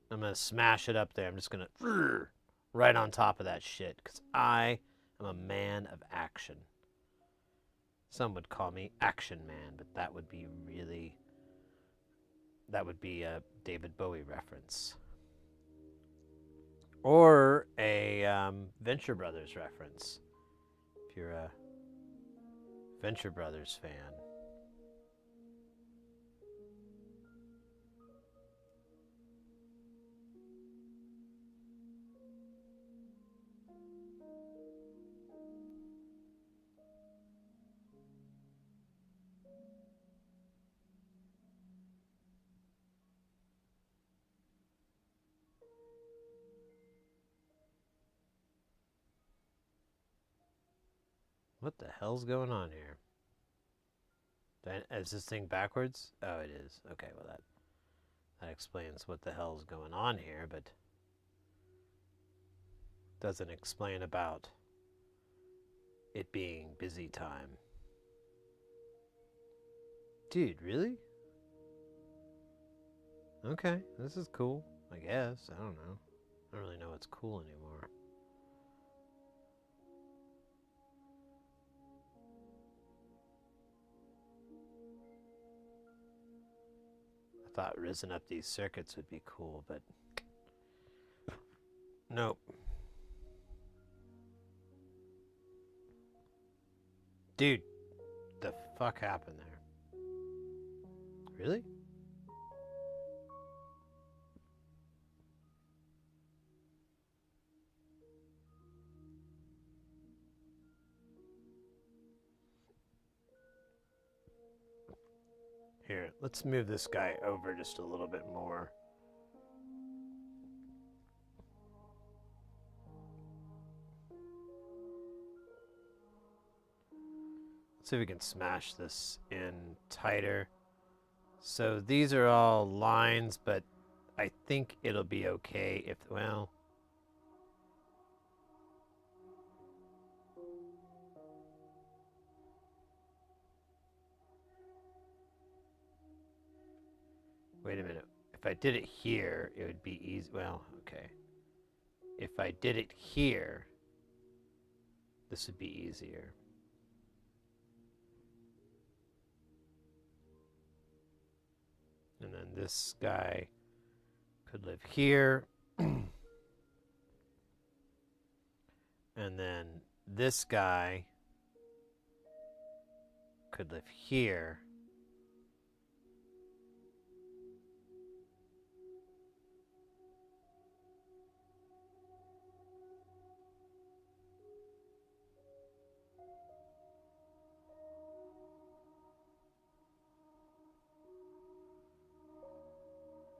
Speaker 1: I'm going to smash it up there. I'm just going to right on top of that shit because I I'm a man of action. Some would call me Action Man, but that would be a David Bowie reference. Or a Venture Brothers reference, if you're a Venture Brothers fan. What the hell's going on here? Is this thing backwards? Oh, it is. Okay, well that explains what the hell's going on here, but doesn't explain about it being busy time. Dude, really? Okay, this is cool, I guess. I don't know. I don't really know what's cool anymore. I thought rizzing up these circuits would be cool, but nope. Dude, the fuck happened there? Really? Here, let's move this guy over just a little bit more. Let's see if we can smash this in tighter. So these are all lines, but I think it'll be okay if, well... Wait a minute. If I did it here, it would be easy. Well, okay. If I did it here, this would be easier. And then this guy could live here. And then this guy could live here.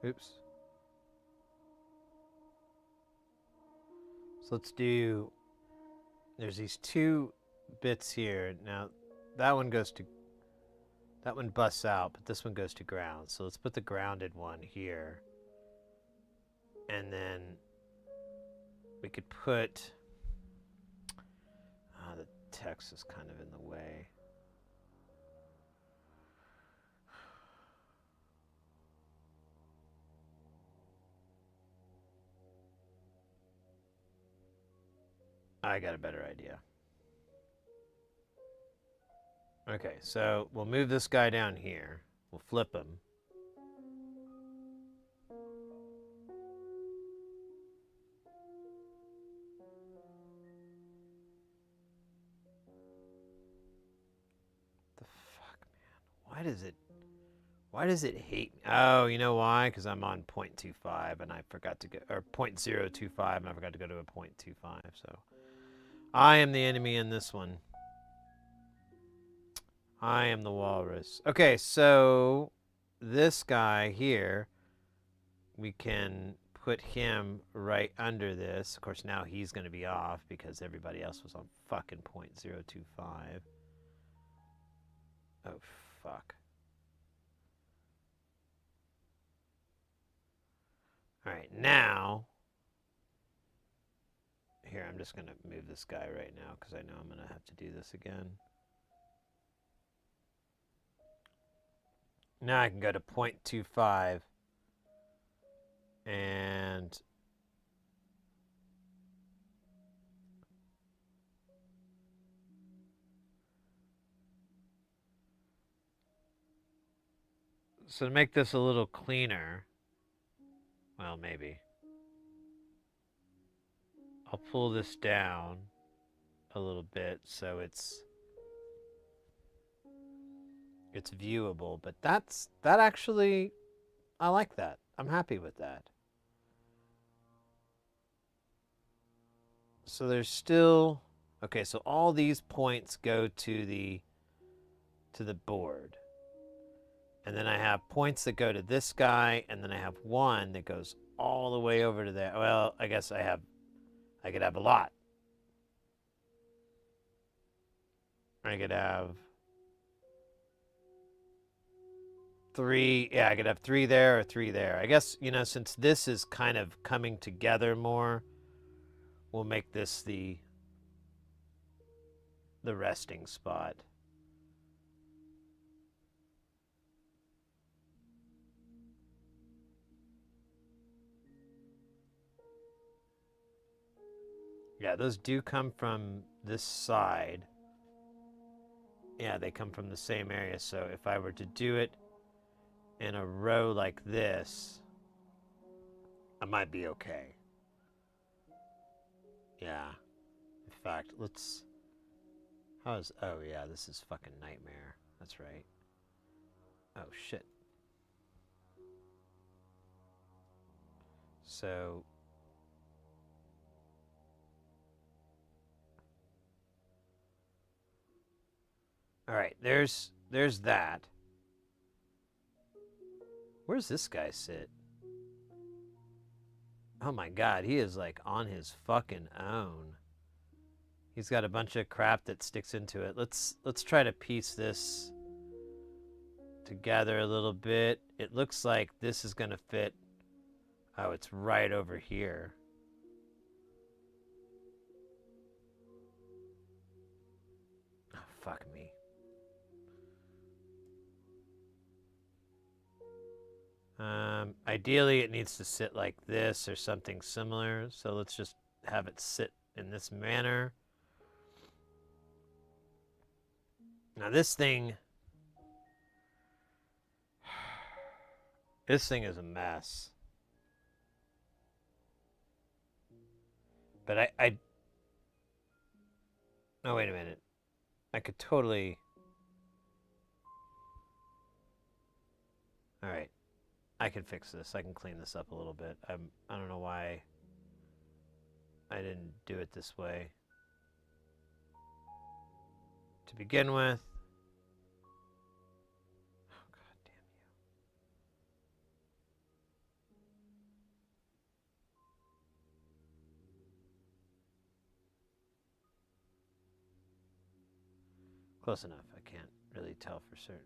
Speaker 1: Oops. So let's do, there's these two bits here. Now that one busts out, but this one goes to ground. So let's put the grounded one here. And then we could put, the text is kind of in the way. I got a better idea. Okay, so we'll move this guy down here. We'll flip him. The fuck, man? Why does it hate me? Oh, you know why? Because I'm on 0.25 and I forgot to go, or 0.025 and I forgot to go to a 0.25, so. I am the enemy in this one. I am the walrus. Okay, so this guy here, we can put him right under this. Of course, now he's going to be off because everybody else was on fucking 0.025. Oh, fuck. All right, now... Here, I'm just going to move this guy right now because I know I'm going to have to do this again. Now I can go to 0.25 and So to make this a little cleaner, well, maybe. I'll pull this down a little bit so it's viewable, but that actually, I like that. I'm happy with that. So there's still, okay, so all these points go to the board. And then I have points that go to this guy, and then I have one that goes all the way over to there. Well, I guess I could have a lot. I could have 3, yeah, I could have 3 there or 3 there. I guess, you know, since this is kind of coming together more, we'll make this the resting spot. Yeah, those do come from this side. Yeah, they come from the same area. So if I were to do it in a row like this, I might be okay. Yeah. In fact, let's... Oh, yeah, this is fucking nightmare. That's right. Oh, shit. So... All right, there's that. Where's this guy sit? Oh my god, he is like on his fucking own. He's got a bunch of crap that sticks into it. Let's try to piece this together a little bit. It looks like this is gonna fit. Oh, it's right over here. Oh, fuck me. Ideally, it needs to sit like this or something similar. So let's just have it sit in this manner. Now this thing is a mess. But oh, wait a minute. I could totally... All right. I can fix this. I can clean this up a little bit. I don't know why I didn't do it this way to begin with. Oh, god damn you. Close enough. I can't really tell for certain.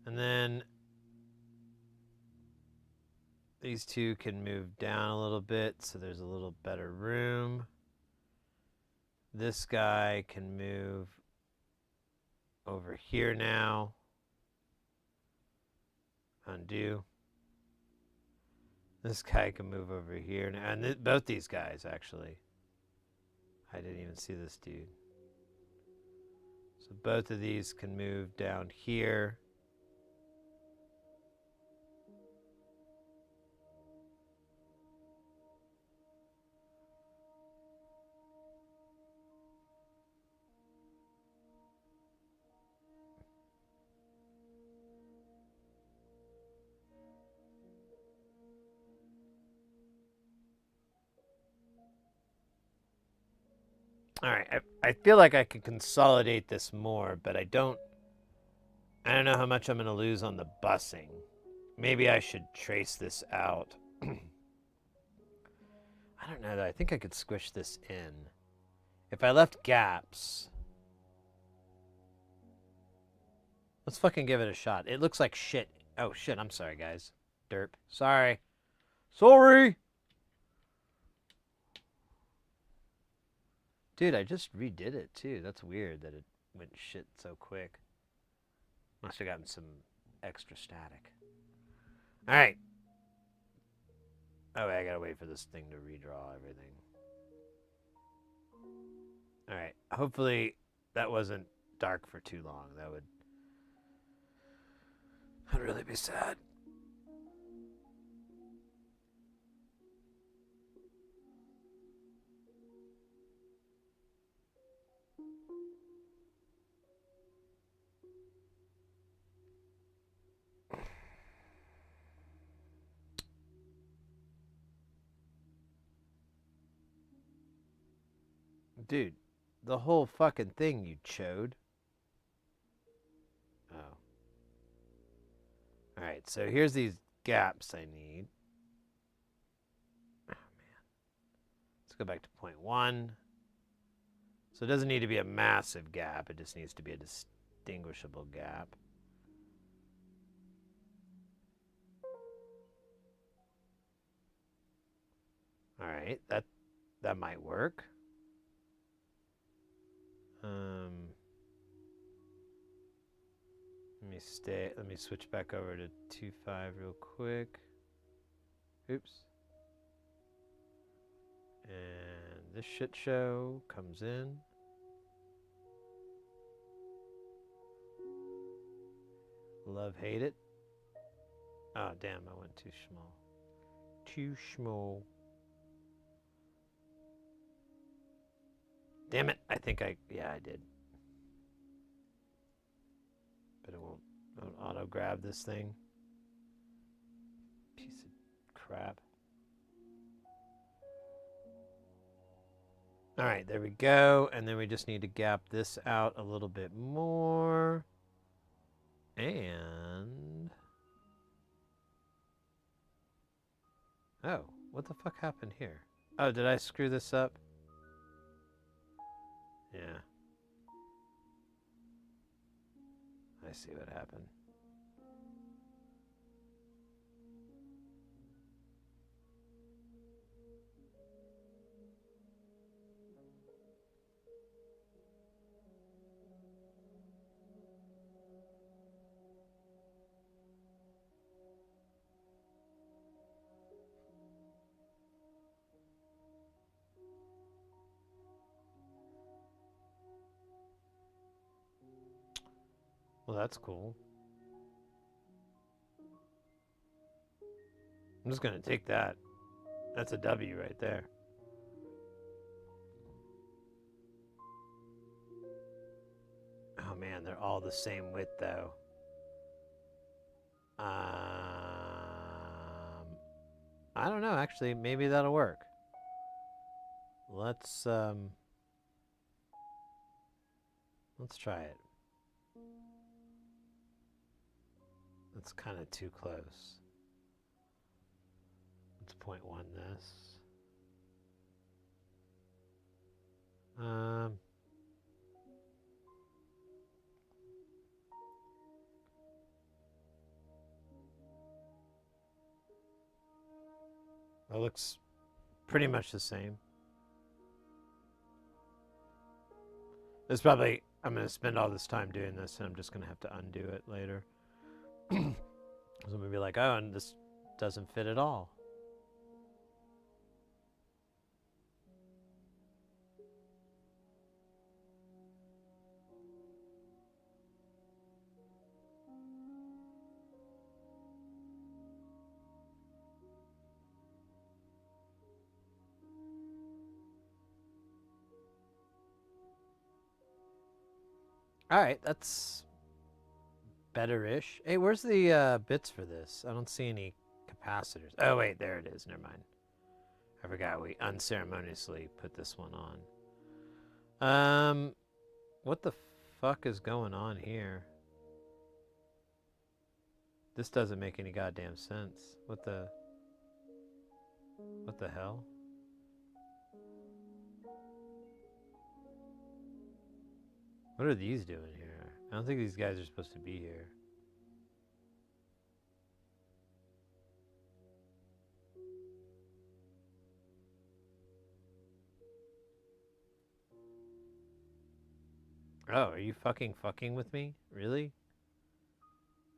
Speaker 1: And then these two can move down a little bit so there's a little better room. This guy can move over here now. Undo. This guy can move over here now. And both these guys, actually. I didn't even see this dude. So both of these can move down here. All right, I feel like I could consolidate this more, but I don't know how much I'm going to lose on the busing. Maybe I should trace this out. I don't know, though. I think I could squish this in. If I left gaps... Let's fucking give it a shot. It looks like shit. Oh, shit. I'm sorry, guys. Derp. Sorry. Sorry! Dude, I just redid it, too. That's weird that it went shit so quick. Must have gotten some extra static. Alright. Oh, wait, I gotta wait for this thing to redraw everything. Alright. Hopefully that wasn't dark for too long. That would... I'd really be sad. Dude, the whole fucking thing, you chode. Oh. Alright, so here's these gaps I need. Oh, man. Let's go back to point 1. So it doesn't need to be a massive gap. It just needs to be a distinguishable gap. Alright, that might work. Let me switch back over to 2.5 real quick. Oops. And this shit show comes in. Love, hate it. Oh, damn, I went too small. Too small. Damn it, I did. But it won't auto grab this thing. Piece of crap. All right, there we go. And then we just need to gap this out a little bit more. And... oh, what the fuck happened here? Oh, did I screw this up? Yeah. I see what happened. Well, that's cool. I'm just going to take that. That's a W right there. Oh, man, they're all the same width, though. I don't know, actually. Maybe that'll work. Let's try it. That's kind of too close. Let's point 1 this. That looks pretty much the same. It's probably, I'm going to spend all this time doing this and I'm just going to have to undo it later. So I'm going to be like, oh, and this doesn't fit at all. All right, that's better-ish. Hey, where's the bits for this? I don't see any capacitors. Oh, wait, there it is. Never mind. I forgot we unceremoniously put this one on. What the fuck is going on here? This doesn't make any goddamn sense. What the hell? What are these doing here? I don't think these guys are supposed to be here. Oh, are you fucking with me? Really?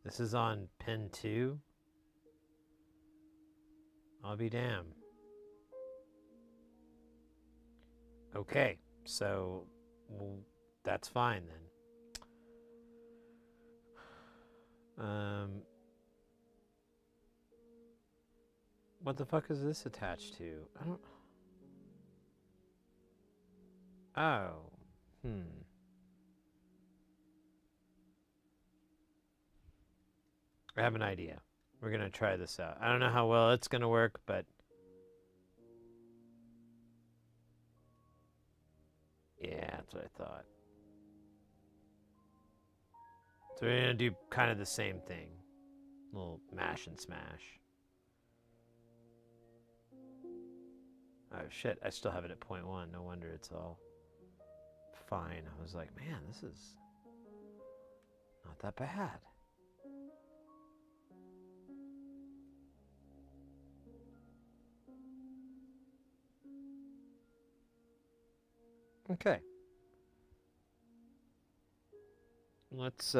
Speaker 1: This is on pin 2? I'll be damned. Okay, so that's fine then. What the fuck is this attached to? I don't... Oh. I have an idea. We're going to try this out. I don't know how well it's going to work, but... Yeah, that's what I thought. So we're going to do kind of the same thing. A little mash and smash. Oh shit, I still have it at 0.1. No wonder it's all fine. I was like, man, this is not that bad. Okay. Let's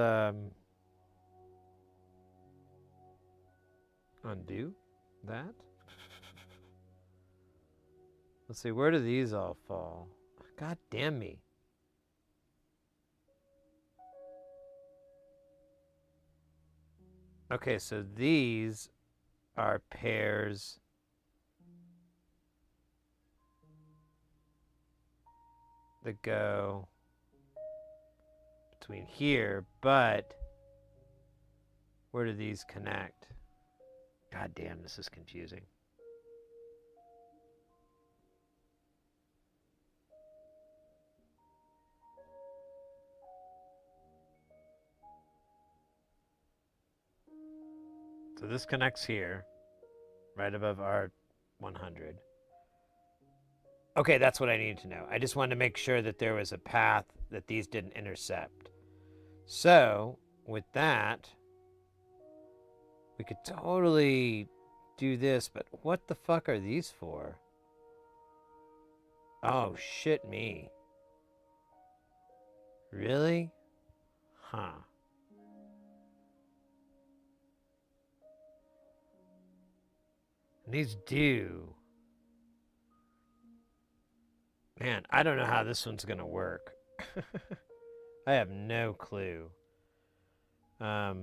Speaker 1: undo that. Let's see, where do these all fall? God damn me. Okay, so these are pairs that go between here, but where do these connect? God damn, this is confusing. So this connects here, right above R100. Okay, that's what I needed to know. I just wanted to make sure that there was a path that these didn't intercept. So, with that, we could totally do this, but what the fuck are these for? Oh, shit me. Really? Huh. These do. Man, I don't know how this one's gonna work. I have no clue. Yeah,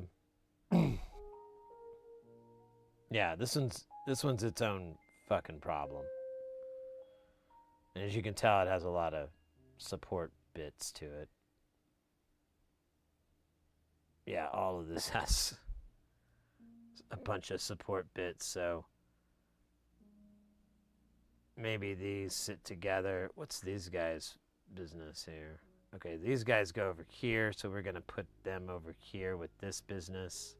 Speaker 1: this one's its own fucking problem. And as you can tell, it has a lot of support bits to it. Yeah, all of this has a bunch of support bits, so maybe these sit together. What's these guys' business here? Okay, these guys go over here, so we're going to put them over here with this business.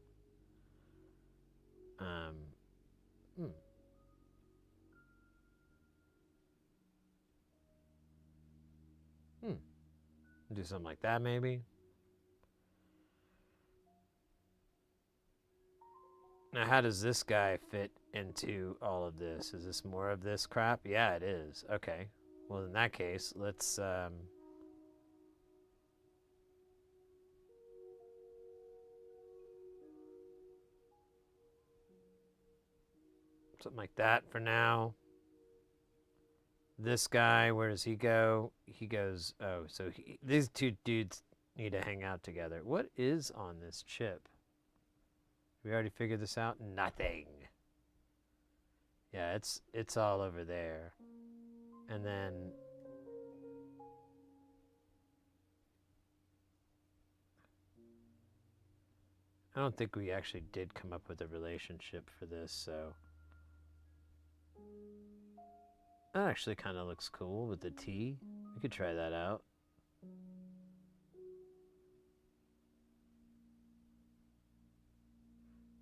Speaker 1: Do something like that, maybe. Now, how does this guy fit into all of this? Is this more of this crap? Yeah, it is. Okay. Well, in that case, let's... something like that for now. This guy, where does he go? He goes... Oh, so these two dudes need to hang out together. What is on this chip? We already figured this out? Nothing. Yeah, it's all over there. And then... I don't think we actually did come up with a relationship for this, so... That actually kind of looks cool with the T. We could try that out.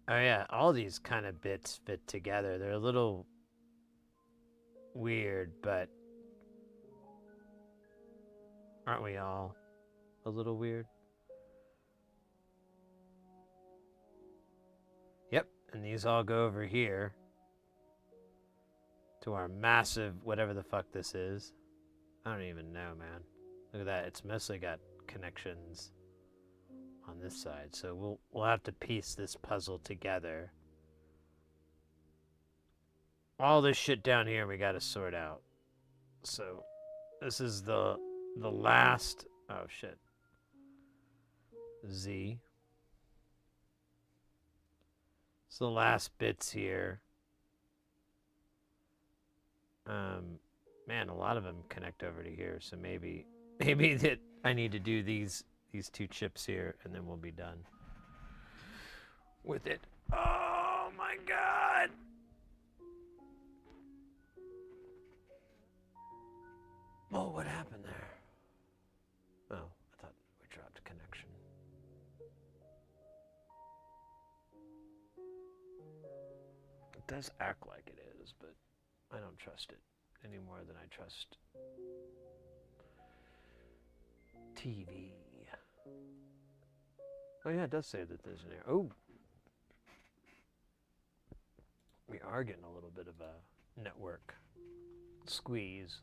Speaker 1: Oh yeah, all these kind of bits fit together. They're a little weird, but aren't we all a little weird? Yep, and these all go over here to our massive whatever the fuck this is. I don't even know, man. Look at that. It's mostly got connections on this side. So we'll have to piece this puzzle together. All this shit down here we got to sort out. So this is the last... Oh, shit. Z. It's the last bits here. Man, a lot of them connect over to here, so maybe that I need to do these two chips here, and then we'll be done with it. Oh my god! Oh, what happened there? Oh, I thought we dropped a connection. It does act like it is, but I don't trust it any more than I trust TV. Oh yeah, it does say that there's an error. Oh! We are getting a little bit of a network squeeze.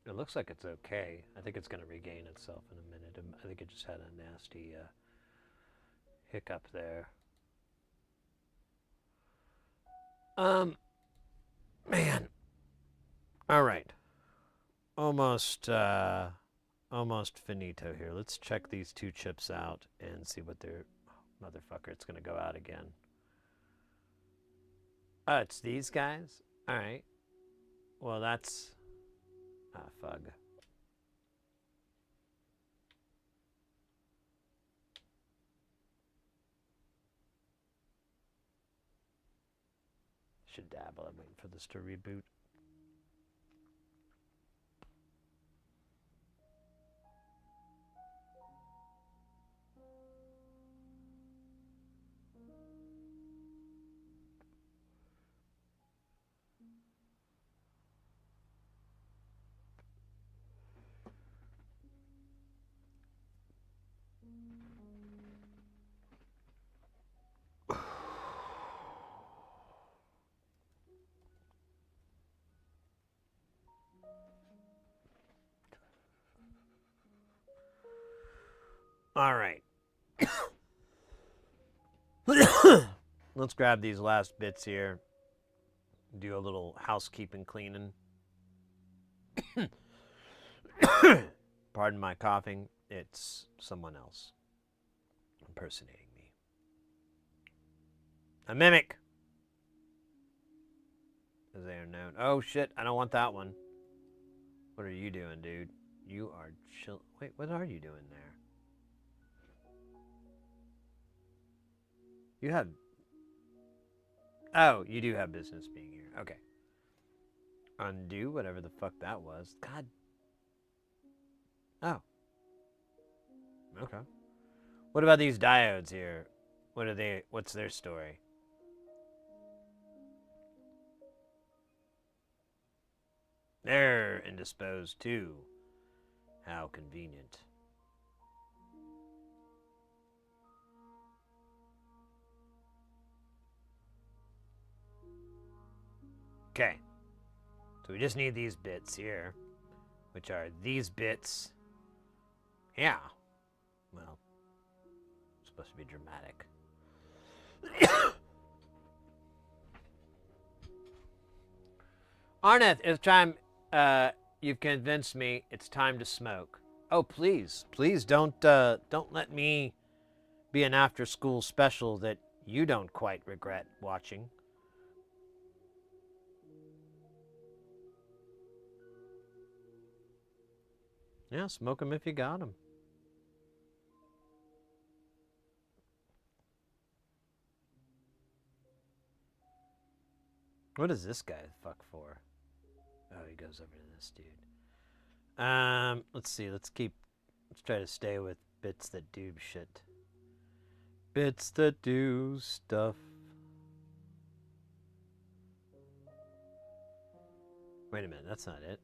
Speaker 1: It looks like it's okay. I think it's going to regain itself in a minute. I think it just had a nasty hiccup there. Man. All right. Almost finito here. Let's check these two chips out and see what they're... Oh, motherfucker, it's going to go out again. Oh, it's these guys? All right. Well, that's... Ah, fug. Should dabble. I'm waiting for this to reboot. All right. Let's grab these last bits here. Do a little housekeeping cleaning. Pardon my coughing. It's someone else impersonating me. A mimic, as they are known. Oh shit! I don't want that one. What are you doing, dude? You are chill. Wait, what are you doing there? You have... Oh, you do have business being here. Okay. Undo whatever the fuck that was. God. Oh. Okay. What about these diodes here? What are they... What's their story? They're indisposed too. How convenient. Okay. So we just need these bits here, which are these bits. Yeah. Well, it's supposed to be dramatic. Arneth, it's time. You've convinced me. It's time to smoke. Oh, please, please don't let me be an after-school special that you don't quite regret watching. Yeah, smoke 'em if you got 'em. What is this guy fuck for? Oh, he goes over to this dude. Let's see. Let's try to stay with bits that do shit. Bits that do stuff. Wait a minute, that's not it.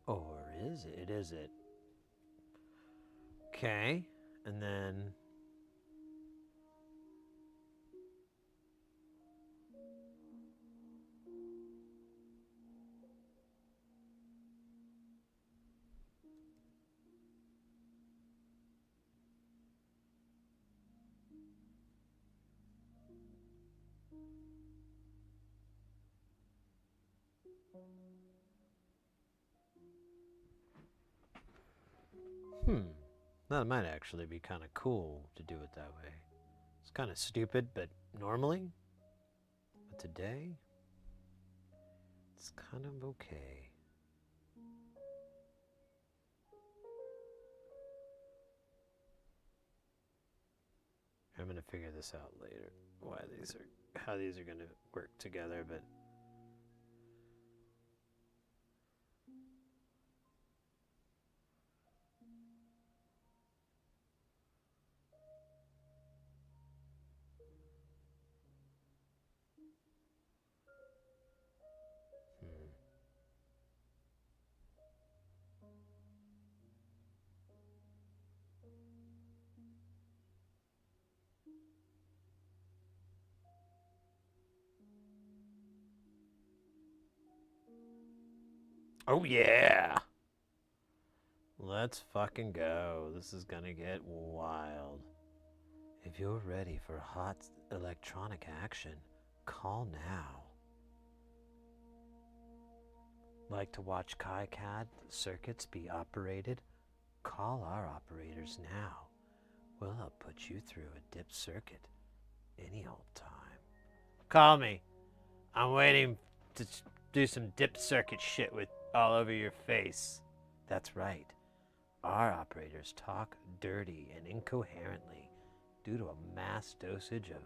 Speaker 1: Or is it? It is it. Okay, and then... That might actually be kind of cool to do it that way. It's kind of stupid, but normally. But today, it's kind of okay. I'm gonna figure this out later. How these are gonna work together, but. Oh yeah! Let's fucking go. This is gonna get wild. If you're ready for hot electronic action, call now. Like to watch KiCAD circuits be operated? Call our operators now. We'll put you through a dip circuit any old time. Call me. I'm waiting to do some dip circuit shit with all over your face. That's right. Our operators talk dirty and incoherently due to a mass dosage of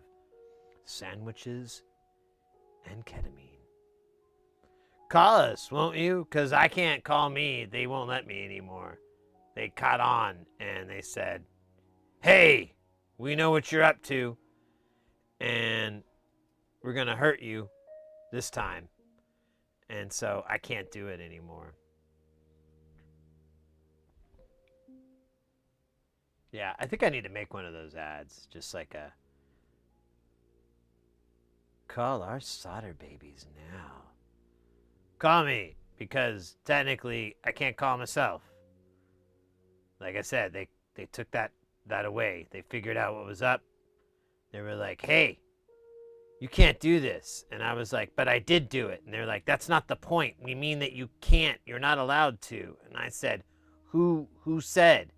Speaker 1: sandwiches and ketamine. Call us, won't you? Because I can't call me. They won't let me anymore. They caught on and they said, hey, we know what you're up to, and we're going to hurt you this time. And so I can't do it anymore. Yeah, I think I need to make one of those ads. Just like a, call our solder babies now. Call me, because technically I can't call myself. Like I said, they took that away. They figured out what was up. They were like, hey, you can't do this. And I was like, but I did do it. And they're like, that's not the point. We mean that you can't. You're not allowed to. And I said, who said?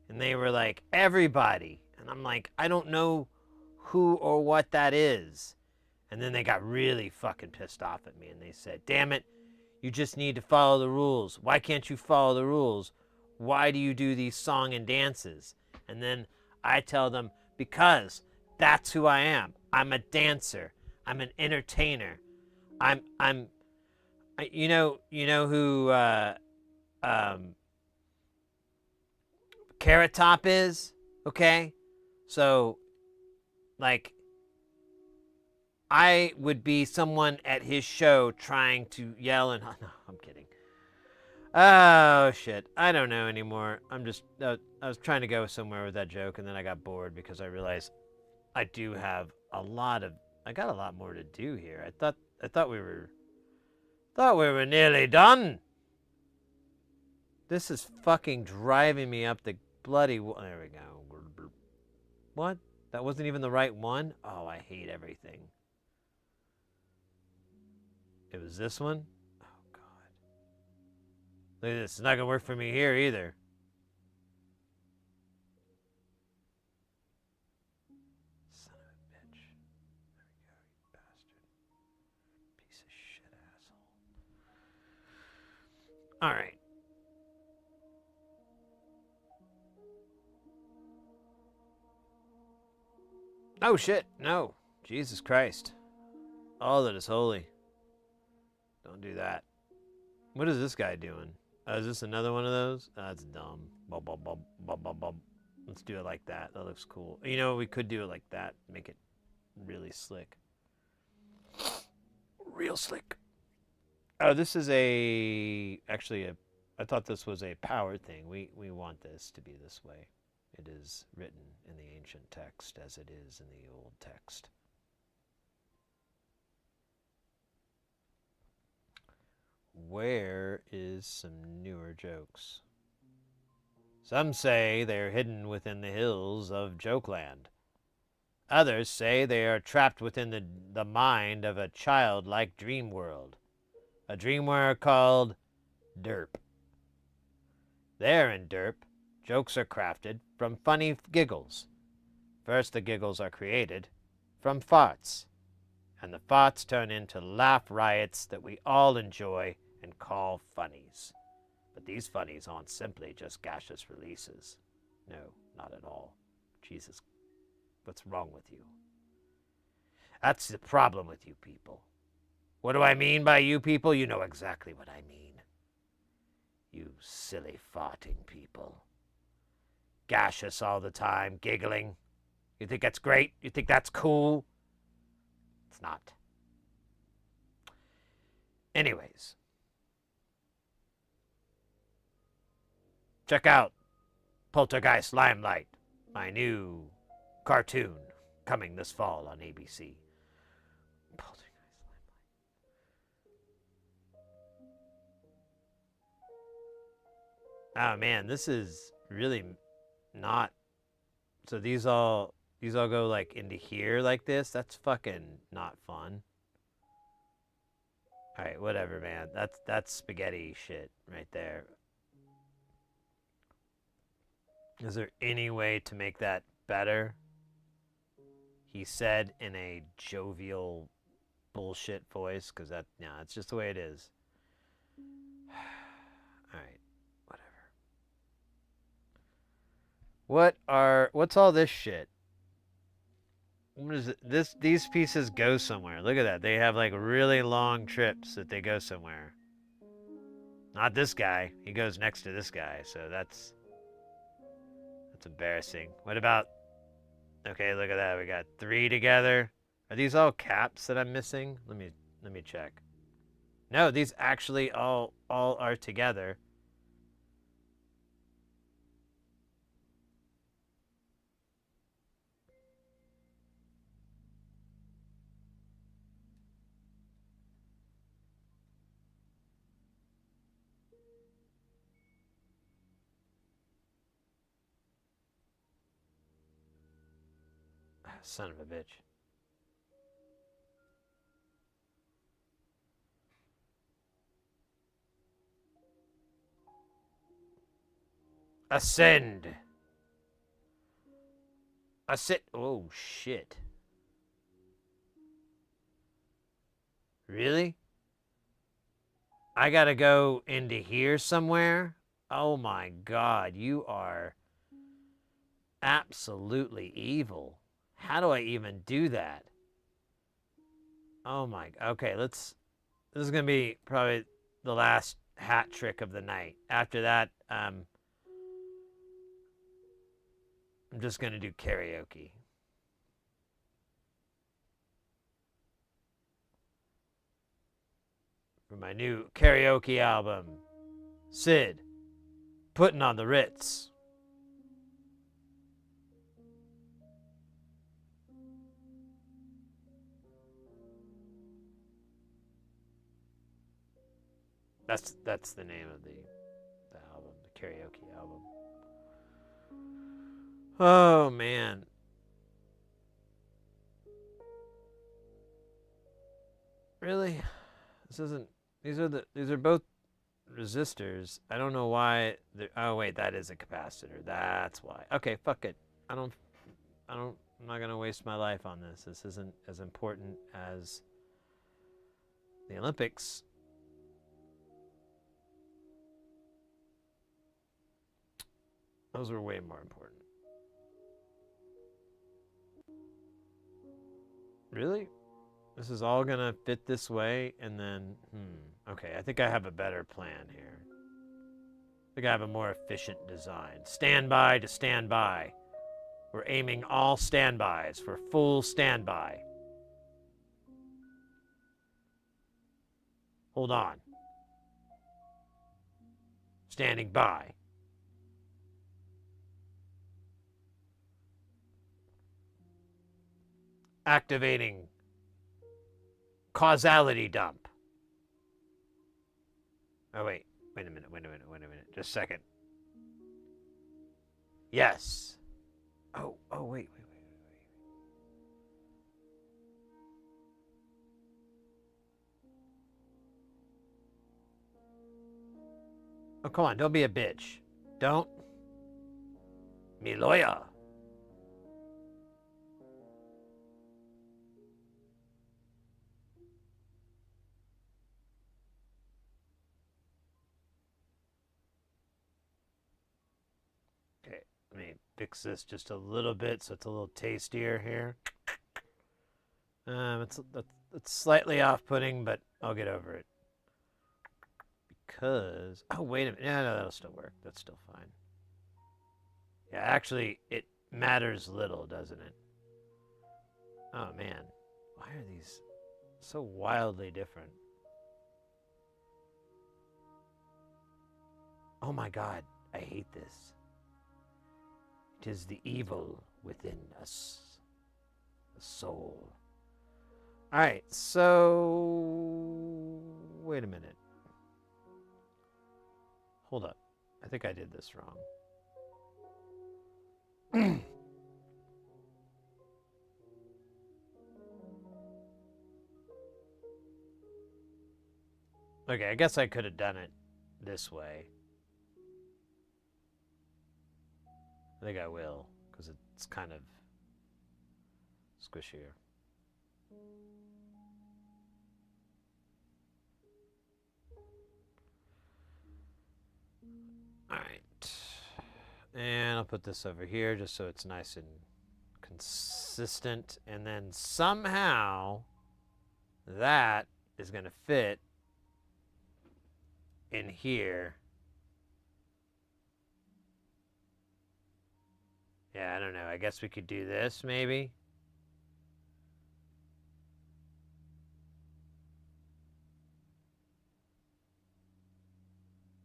Speaker 1: And they were like, everybody. And I'm like, I don't know who or what that is. And then they got really fucking pissed off at me. And they said, damn it, you just need to follow the rules. Why can't you follow the rules? Why do you do these song and dances? And then I tell them, because that's who I am. I'm a dancer. I'm an entertainer. You know who Carrot Top is? Okay? So, like, I would be someone at his show trying to yell and... No, I'm kidding. Oh, shit. I don't know anymore. I'm just... I was trying to go somewhere with that joke, and then I got bored because I realized I do have a lot of... I got a lot more to do here. I thought we were... nearly done. This is fucking driving me up the bloody... There we go. What? That wasn't even the right one? Oh, I hate everything. It was this one? Oh, God. Look at this. It's not going to work for me here either. Son of a bitch. There we go, you bastard. Piece of shit asshole. All right. Oh, shit. No. Jesus Christ. All that is holy. Don't do that. What is this guy doing? Is this another one of those? That's dumb. Bub, bub, bub, bub, bub, bub. Let's do it like that. That looks cool. You know, we could do it like that. Make it really slick. Real slick. Oh, this is actually I thought this was a power thing. We want this to be this way. It is written in the ancient text as it is in the old text. Where is some newer jokes? Some say they are hidden within the hills of Jokeland. Others say they are trapped within the mind of a childlike dream world. a dreamwearer called Derp. There in Derp, jokes are crafted from funny giggles. First, the giggles are created from farts, and the farts turn into laugh riots that we all enjoy and call funnies. But these funnies aren't simply just gaseous releases. No, not at all. Jesus, what's wrong with you? That's the problem with you people. What do I mean by you people? You know exactly what I mean. You silly farting people. Gaseous all the time, giggling. You think that's great? You think that's cool? It's not. Anyways. Check out Poltergeist Limelight, my new cartoon coming this fall on ABC. Poltergeist Limelight. Oh man, this is really not. So these all go like into here like this. That's fucking not fun. All right, whatever, man. That's spaghetti shit right there. Is there any way to make that better? He said in a jovial bullshit voice, because it's just the way it is. Alright, whatever. What's all this shit? What is it? These pieces go somewhere. Look at that. They have like really long trips that they go somewhere. Not this guy. He goes next to this guy, so that's embarrassing. What about... Okay, look at that. We got 3 together. Are these all caps that I'm missing? Let me check. No, these actually all are together. Son of a bitch. Ascend. Oh, shit. Really? I gotta go into here somewhere? Oh my god, you are absolutely evil. How do I even do that? Oh my... Okay, this is gonna be probably the last hat trick of the night. After that, I'm just gonna do karaoke. For my new karaoke album, Sid, Putting on the Ritz. That's the name of the album, the karaoke album. Oh man. Really? This isn't... These are both resistors. I don't know why. Oh wait, that is a capacitor. That's why. Okay, fuck it. I'm not gonna waste my life on this. This isn't as important as the Olympics. Those were way more important. Really? This is all gonna fit this way, and then, okay, I think I have a better plan here. I think I have a more efficient design. Standby to standby. We're aiming all standbys for full standby. Hold on. Standing by. Activating causality dump. Oh, wait a minute. Just a second. Yes. Oh, wait. Oh, come on, don't be a bitch. Don't. Me lawyer. Okay, let me fix this just a little bit so it's a little tastier here. It's slightly off-putting, but I'll get over it. Because, oh, wait a minute. Yeah, no, that'll still work. That's still fine. Yeah, actually, it matters little, doesn't it? Oh, man. Why are these so wildly different? Oh, my God. I hate this. It is the evil within us. The soul. All right, so... Wait a minute. Hold up. I think I did this wrong. Okay, I guess I could have done it this way. I think I will, because it's kind of squishier. All right. And I'll put this over here just so it's nice and consistent. And then somehow that is going to fit in here. Yeah, I don't know. I guess we could do this maybe.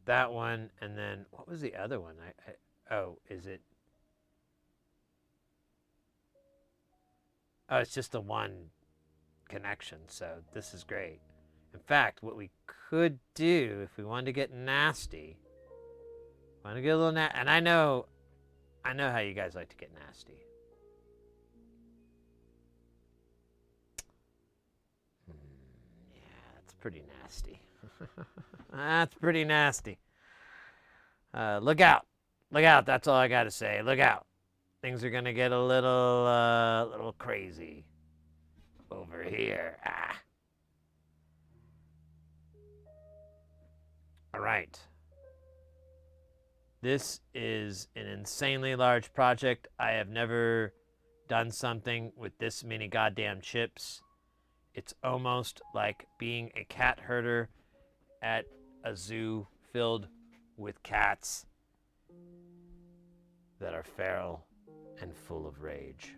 Speaker 1: That one, and then what was the other one? Oh, is it? Oh, it's just the one connection, so this is great. In fact, what we could do if we wanted to get nasty, want to get a little nasty, and I know how you guys like to get nasty. Yeah, that's pretty nasty. That's pretty nasty. Look out. Look out. That's all I got to say. Look out. Things are going to get a little crazy over here. Ah. All right. This is an insanely large project. I have never done something with this many goddamn chips. It's almost like being a cat herder at a zoo filled with cats that are feral and full of rage.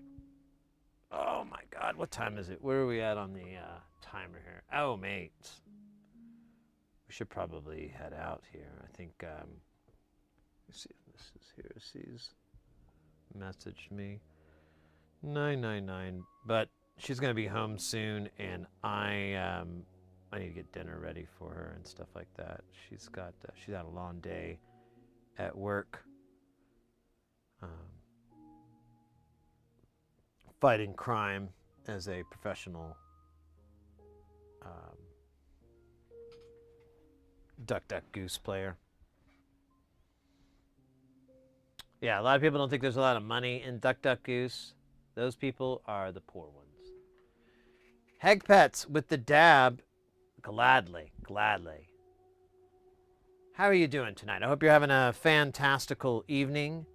Speaker 1: Oh my God, what time is it? Where are we at on the timer here? Oh, mate. We should probably head out here. I think, let's see if this is here. She's messaged me. 999, but she's going to be home soon, and I need to get dinner ready for her and stuff like that. She's had a long day at work, fighting crime as a professional Duck Duck Goose player. Yeah, a lot of people don't think there's a lot of money in Duck Duck Goose. Those people are the poor ones. Heg Pets with the dab. Gladly. How are you doing tonight? I hope you're having a fantastical evening.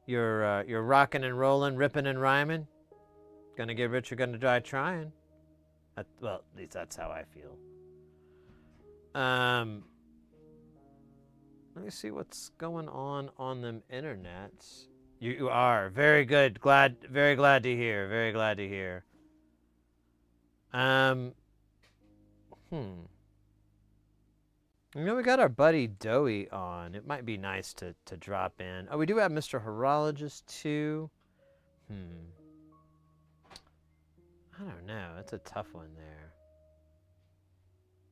Speaker 1: You're rocking and rolling, ripping and rhyming. Gonna get rich or gonna die trying. Well, at least that's how I feel. Let me see what's going on them internets. You are very good. Very glad to hear. Very glad to hear. You know, we got our buddy Doey on. It might be nice to drop in. Oh, we do have Mr. Horologist too. I don't know. It's a tough one there.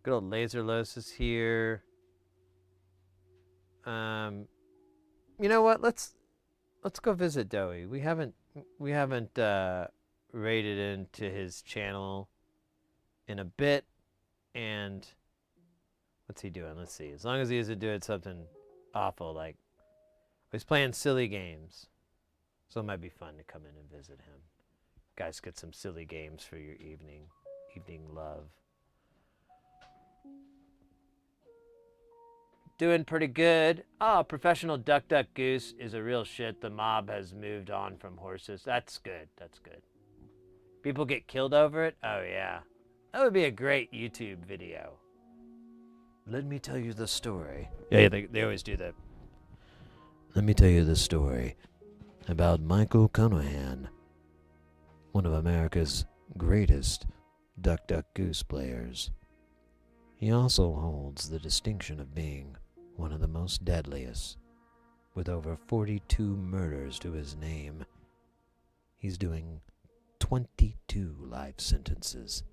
Speaker 1: Good old Laserlos is here. You know what? Let's go visit Doey. We haven't raided into his channel in a bit, and What's he doing? Let's see. As long as he isn't doing something awful, like he's playing silly games. So it might be fun to come in and visit him. Guys, get some silly games for your evening love. Doing pretty good. Oh, professional duck, duck, goose is a real shit. The mob has moved on from horses. That's good. That's good. People get killed over it? Oh, yeah. That would be a great YouTube video. Let me tell you the story. Yeah, they always do that. Let me tell you the story about Michael Conahan, one of America's greatest duck, duck, goose players. He also holds the distinction of being one of the most deadliest, with over 42 murders to his name. He's doing 22 life sentences,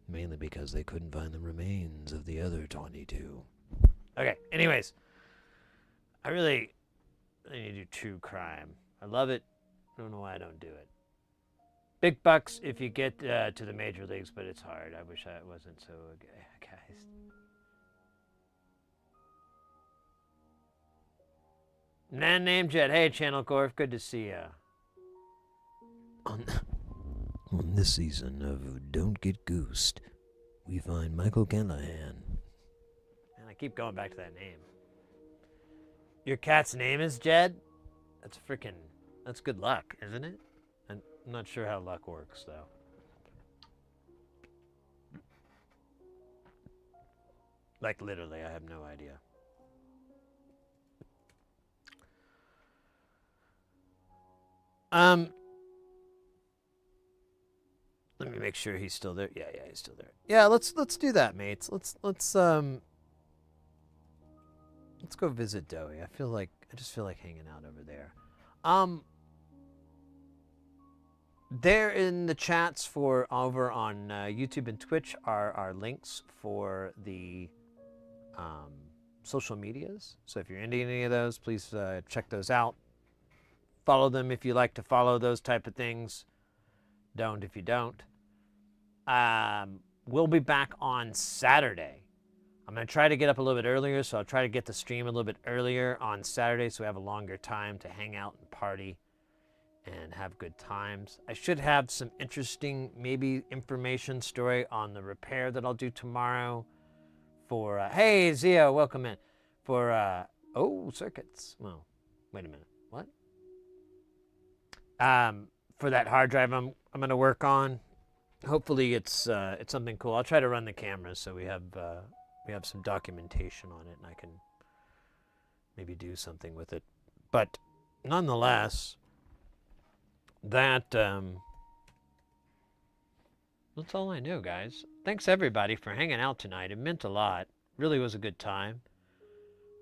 Speaker 1: mainly because they couldn't find the remains of the other 22. Okay, anyways, I need to do true crime. I love it. I don't know why I don't do it. Big bucks if you get to the major leagues, but it's hard. I wish I wasn't so, guys. Man named Jet. Hey, Channel Corp. Good to see ya. On this season of Don't Get Goosed, we find Michael Callahan. Man, I keep going back to that name. Your cat's name is Jed? That's good luck, isn't it? I'm not sure how luck works, though. Like, literally, I have no idea. Let me make sure he's still there. Yeah, he's still there. Yeah, let's do that, mates. Let's go visit Dowie. I just feel like hanging out over there. There in the chats for over on YouTube and Twitch are our links for the social medias. So if you're into any of those, please check those out. Follow them if you like to follow those type of things. Don't if you don't. We'll be back on Saturday. I'm going to try to get up a little bit earlier, so I'll try to get the stream a little bit earlier on Saturday so we have a longer time to hang out and party and have good times. I should have some interesting, maybe information story on the repair that I'll do tomorrow for, hey, Zio, welcome in. For, circuits. Well, wait a minute. What? For that hard drive I'm going to work on. Hopefully it's something cool. I'll try to run the cameras so we have some documentation on it and I can maybe do something with it. But nonetheless, that's all I know, guys. Thanks everybody for hanging out tonight. It meant a lot. Really was a good time.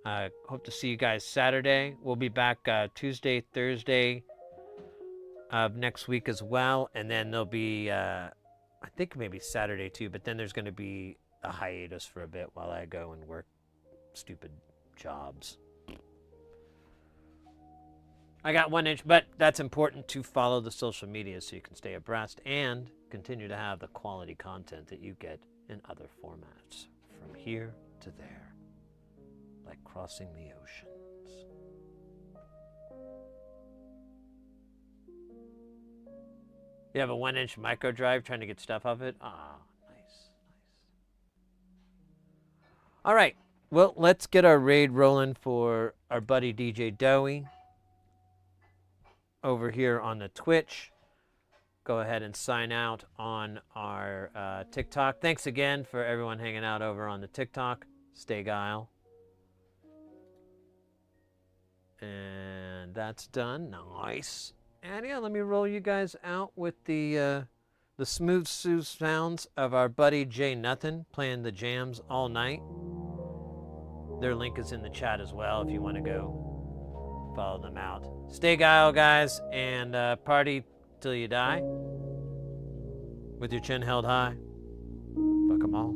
Speaker 1: Hope to see you guys Saturday. We'll be back Tuesday, Thursday of next week as well. And then there'll be, I think maybe Saturday too, but then there's going to be a hiatus for a bit while I go and work stupid jobs. I got 1 inch, but that's important to follow the social media so you can stay abreast and continue to have the quality content that you get in other formats. From here to there, like crossing the oceans. You have a 1 inch micro drive trying to get stuff off it? Ah, nice. All right, well, let's get our raid rolling for our buddy DJ Dowie over here on the Twitch. Go ahead and sign out on our TikTok. Thanks again for everyone hanging out over on the TikTok. Stay guile. And that's done. Nice. And yeah, let me roll you guys out with the smooth sounds of our buddy Jay Nuthin playing the jams all night. Their link is in the chat as well if you want to go follow them out. Stay guile, guys, and party till you die with your chin held high. Fuck 'em all.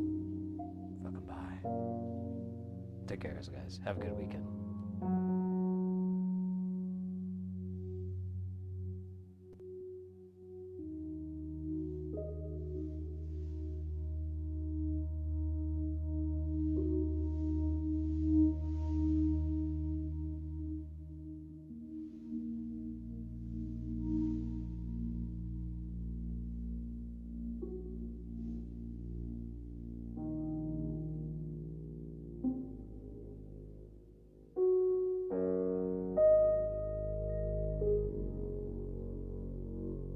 Speaker 1: Fuck 'em bye. Take care, guys. Have a good weekend.